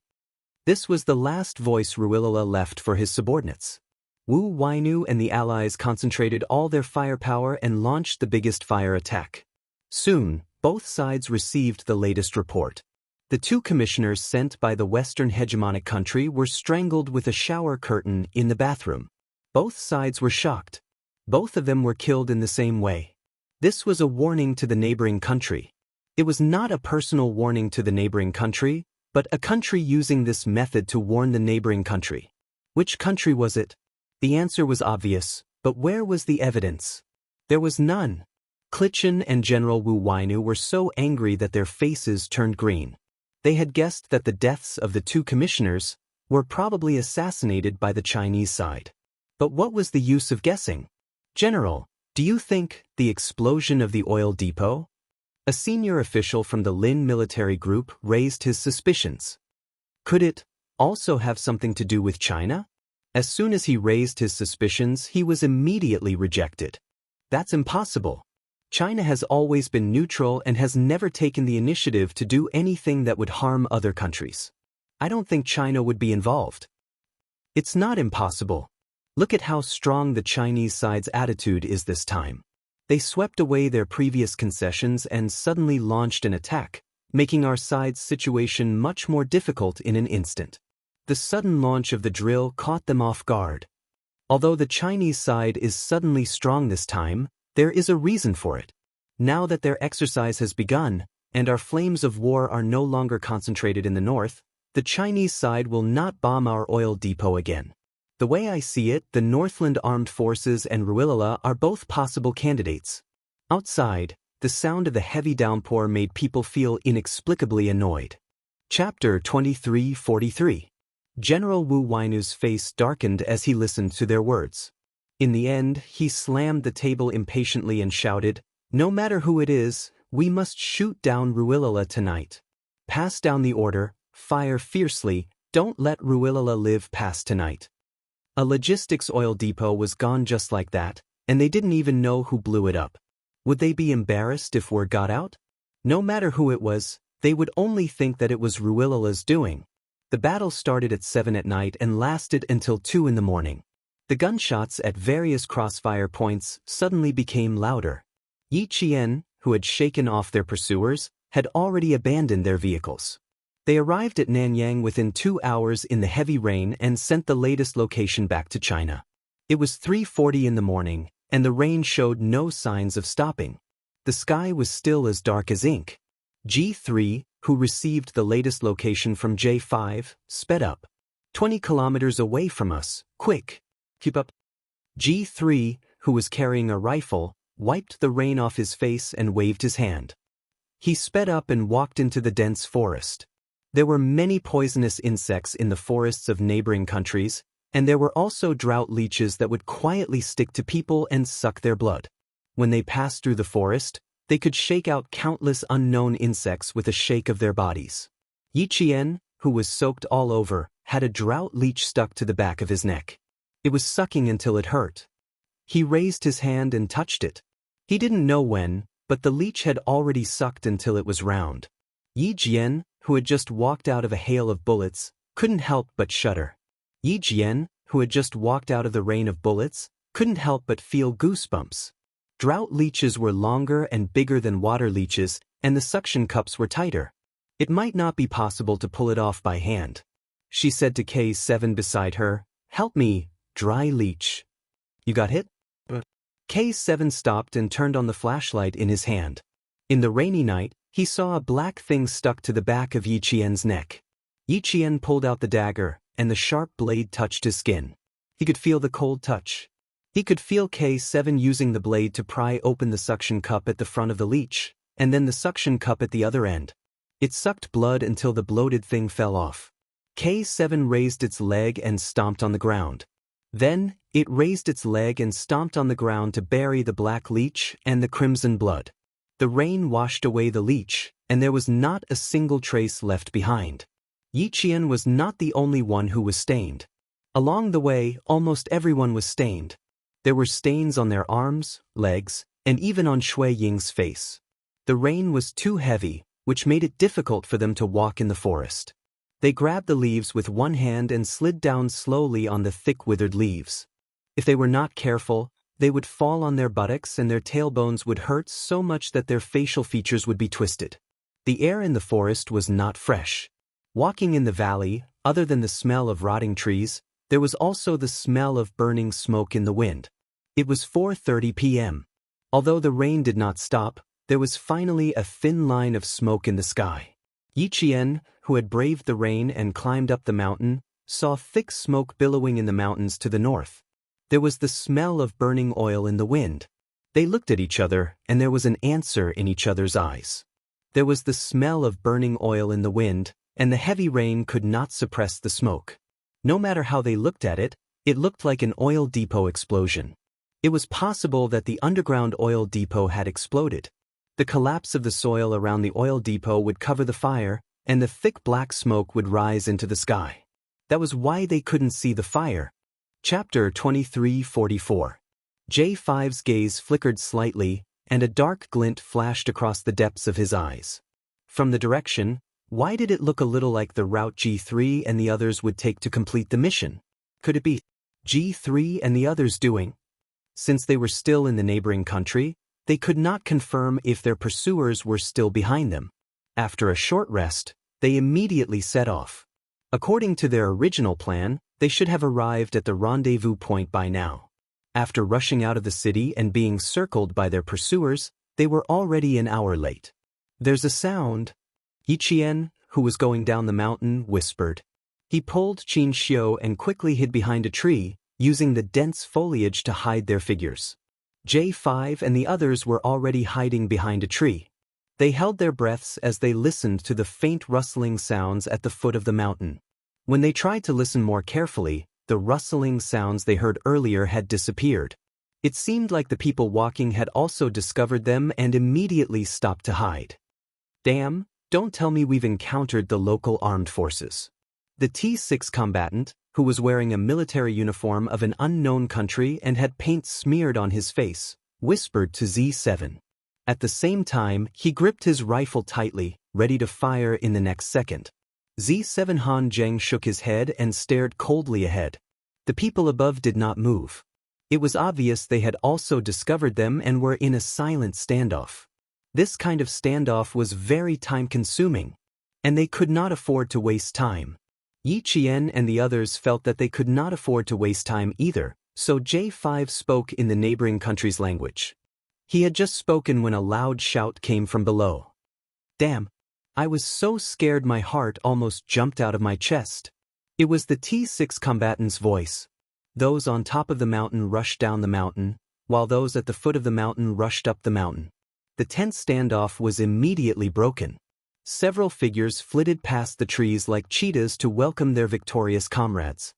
Speaker 1: This was the last voice Ruilala left for his subordinates. Wu Weinu and the allies concentrated all their firepower and launched the biggest fire attack. Soon, both sides received the latest report. The two commissioners sent by the Western hegemonic country were strangled with a shower curtain in the bathroom. Both sides were shocked. Both of them were killed in the same way. This was a warning to the neighboring country. It was not a personal warning to the neighboring country, but a country using this method to warn the neighboring country. Which country was it? The answer was obvious, but where was the evidence? There was none. Klitschin and General Wu Weinu were so angry that their faces turned green. They had guessed that the deaths of the two commissioners were probably assassinated by the Chinese side. But what was the use of guessing? "General, do you think the explosion of the oil depot?" A senior official from the Lin military group raised his suspicions. Could it also have something to do with China? As soon as he raised his suspicions, he was immediately rejected. That's impossible. China has always been neutral and has never taken the initiative to do anything that would harm other countries. I don't think China would be involved. It's not impossible. Look at how strong the Chinese side's attitude is this time. They swept away their previous concessions and suddenly launched an attack, making our side's situation much more difficult in an instant. The sudden launch of the drill caught them off guard. Although the Chinese side is suddenly strong this time, there is a reason for it. Now that their exercise has begun, and our flames of war are no longer concentrated in the north, the Chinese side will not bomb our oil depot again. The way I see it, the Northland Armed Forces and Ruilala are both possible candidates. Outside, the sound of the heavy downpour made people feel inexplicably annoyed. Chapter 23:43. General Wu Weinu's face darkened as he listened to their words. In the end, he slammed the table impatiently and shouted, "No matter who it is, we must shoot down Ruilala tonight. Pass down the order, fire fiercely, don't let Ruilala live past tonight." A logistics oil depot was gone just like that, and they didn't even know who blew it up. Would they be embarrassed if word got out? No matter who it was, they would only think that it was Ruilala's doing. The battle started at 7 at night and lasted until 2 in the morning. The gunshots at various crossfire points suddenly became louder. Yi Qian, who had shaken off their pursuers, had already abandoned their vehicles. They arrived at Nanyang within 2 hours in the heavy rain and sent the latest location back to China. It was 3:40 in the morning, and the rain showed no signs of stopping. The sky was still as dark as ink. G3, who received the latest location from J5, sped up. 20 kilometers away from us, quick. Keep up. G3, who was carrying a rifle, wiped the rain off his face and waved his hand. He sped up and walked into the dense forest. There were many poisonous insects in the forests of neighboring countries, and there were also drought leeches that would quietly stick to people and suck their blood. When they passed through the forest, They could shake out countless unknown insects with a shake of their bodies. Yi Qian, who was soaked all over, had a drought leech stuck to the back of his neck. It was sucking until it hurt. He raised his hand and touched it. He didn't know when, but the leech had already sucked until it was round. Yi Jian, who had just walked out of a hail of bullets, couldn't help but shudder. Yi Jian, who had just walked out of the rain of bullets, couldn't help but feel goosebumps. Drought leeches were longer and bigger than water leeches, and the suction cups were tighter. It might not be possible to pull it off by hand. She said to K7 beside her, "Help me, dry leech." "You got hit?"
Speaker 2: But
Speaker 1: K7 stopped and turned on the flashlight in his hand. In the rainy night, he saw a black thing stuck to the back of Yi Qian's neck. Yi Qian pulled out the dagger, and the sharp blade touched his skin. He could feel the cold touch. He could feel K7 using the blade to pry open the suction cup at the front of the leech, and then the suction cup at the other end. It sucked blood until the bloated thing fell off. K7 raised its leg and stomped on the ground. Then, it raised its leg and stomped on the ground to bury the black leech and the crimson blood. The rain washed away the leech, and there was not a single trace left behind. Yi Qian was not the only one who was stained. Along the way, almost everyone was stained. There were stains on their arms, legs, and even on Shui Ying's face. The rain was too heavy, which made it difficult for them to walk in the forest. They grabbed the leaves with one hand and slid down slowly on the thick withered leaves. If they were not careful, they would fall on their buttocks and their tailbones would hurt so much that their facial features would be twisted. The air in the forest was not fresh. Walking in the valley, other than the smell of rotting trees, there was also the smell of burning smoke in the wind. It was 4:30 p.m. Although the rain did not stop, there was finally a thin line of smoke in the sky. Yi Qian, who had braved the rain and climbed up the mountain, saw thick smoke billowing in the mountains to the north. There was the smell of burning oil in the wind. They looked at each other, and there was an answer in each other's eyes. There was the smell of burning oil in the wind, and the heavy rain could not suppress the smoke. No matter how they looked at it, it looked like an oil depot explosion. It was possible that the underground oil depot had exploded. The collapse of the soil around the oil depot would cover the fire, and the thick black smoke would rise into the sky. That was why they couldn't see the fire. Chapter 23:44. J5's gaze flickered slightly, and a dark glint flashed across the depths of his eyes. From the direction, why did it look a little like the route G3 and the others would take to complete the mission? Could it be G3 and the others doing? Since they were still in the neighboring country, they could not confirm if their pursuers were still behind them. After a short rest, they immediately set off. According to their original plan, they should have arrived at the rendezvous point by now. After rushing out of the city and being circled by their pursuers, they were already an hour late. "There's a sound," Yi Qian, who was going down the mountain, whispered. He pulled Qin Xiu and quickly hid behind a tree, using the dense foliage to hide their figures. J5 and the others were already hiding behind a tree. They held their breaths as they listened to the faint rustling sounds at the foot of the mountain. When they tried to listen more carefully, the rustling sounds they heard earlier had disappeared. It seemed like the people walking had also discovered them and immediately stopped to hide. "Damn, don't tell me we've encountered the local armed forces." The T6 combatant, who was wearing a military uniform of an unknown country and had paint smeared on his face, whispered to Z7. At the same time, he gripped his rifle tightly, ready to fire in the next second. Z7 Han Zheng shook his head and stared coldly ahead. The people above did not move. It was obvious they had also discovered them and were in a silent standoff. This kind of standoff was very time-consuming, and they could not afford to waste time. Yi Qian and the others felt that they could not afford to waste time either, so J5 spoke in the neighboring country's language. He had just spoken when a loud shout came from below. "Damn! I was so scared my heart almost jumped out of my chest." It was the T6 combatant's voice. Those on top of the mountain rushed down the mountain, while those at the foot of the mountain rushed up the mountain. The tense standoff was immediately broken. Several figures flitted past the trees like cheetahs to welcome their victorious comrades.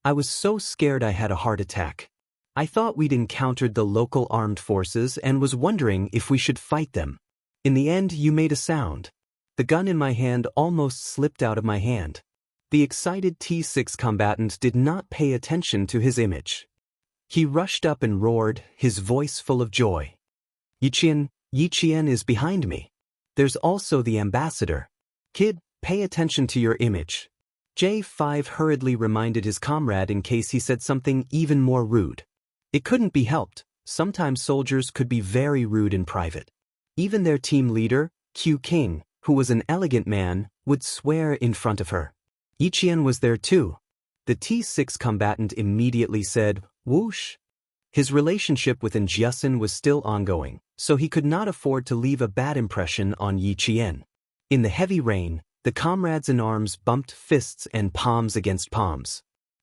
Speaker 1: "I was so scared I had a heart attack." I thought we'd encountered the local armed forces and was wondering if we should fight them. In the end, you made a sound. The gun in my hand almost slipped out of my hand. The excited T6 combatant did not pay attention to his image. He rushed up and roared, his voice full of joy. Yiqian is behind me. There's also the ambassador. Kid, pay attention to your image. J5 hurriedly reminded his comrade in case he said something even more rude. It couldn't be helped. Sometimes soldiers could be very rude in private. Even their team leader, Q King, who was an elegant man, would swear in front of her. Yiqian was there too. The T6 combatant immediately said, whoosh. His relationship with Jiasin was still ongoing, so he could not afford to leave a bad impression on Yiqian. In the heavy rain, the comrades in arms bumped fists and palms against palms.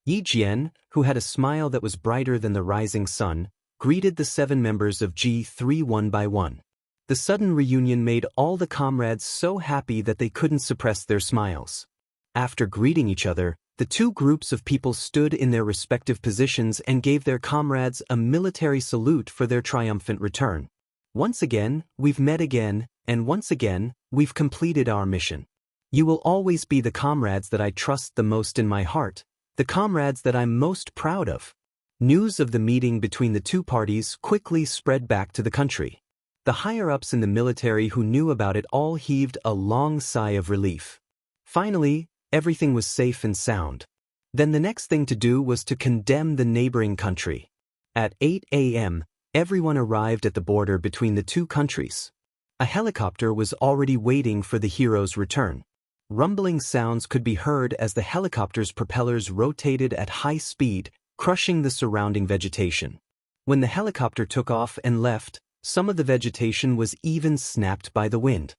Speaker 1: Yiqian, who had a smile that was brighter than the rising sun, greeted the 7 members of G3 one by one. The sudden reunion made all the comrades so happy that they couldn't suppress their smiles. After greeting each other, the 2 groups of people stood in their respective positions and gave their comrades a military salute for their triumphant return. Once again, we've met again, and once again, we've completed our mission. You will always be the comrades that I trust the most in my heart, the comrades that I'm most proud of. News of the meeting between the 2 parties quickly spread back to the country. The higher-ups in the military who knew about it all heaved a long sigh of relief. Finally, everything was safe and sound. Then the next thing to do was to condemn the neighboring country. At 8 a.m., everyone arrived at the border between the 2 countries. A helicopter was already waiting for the hero's return. Rumbling sounds could be heard as the helicopter's propellers rotated at high speed, crushing the surrounding vegetation. When the helicopter took off and left, some of the vegetation was even snapped by the wind.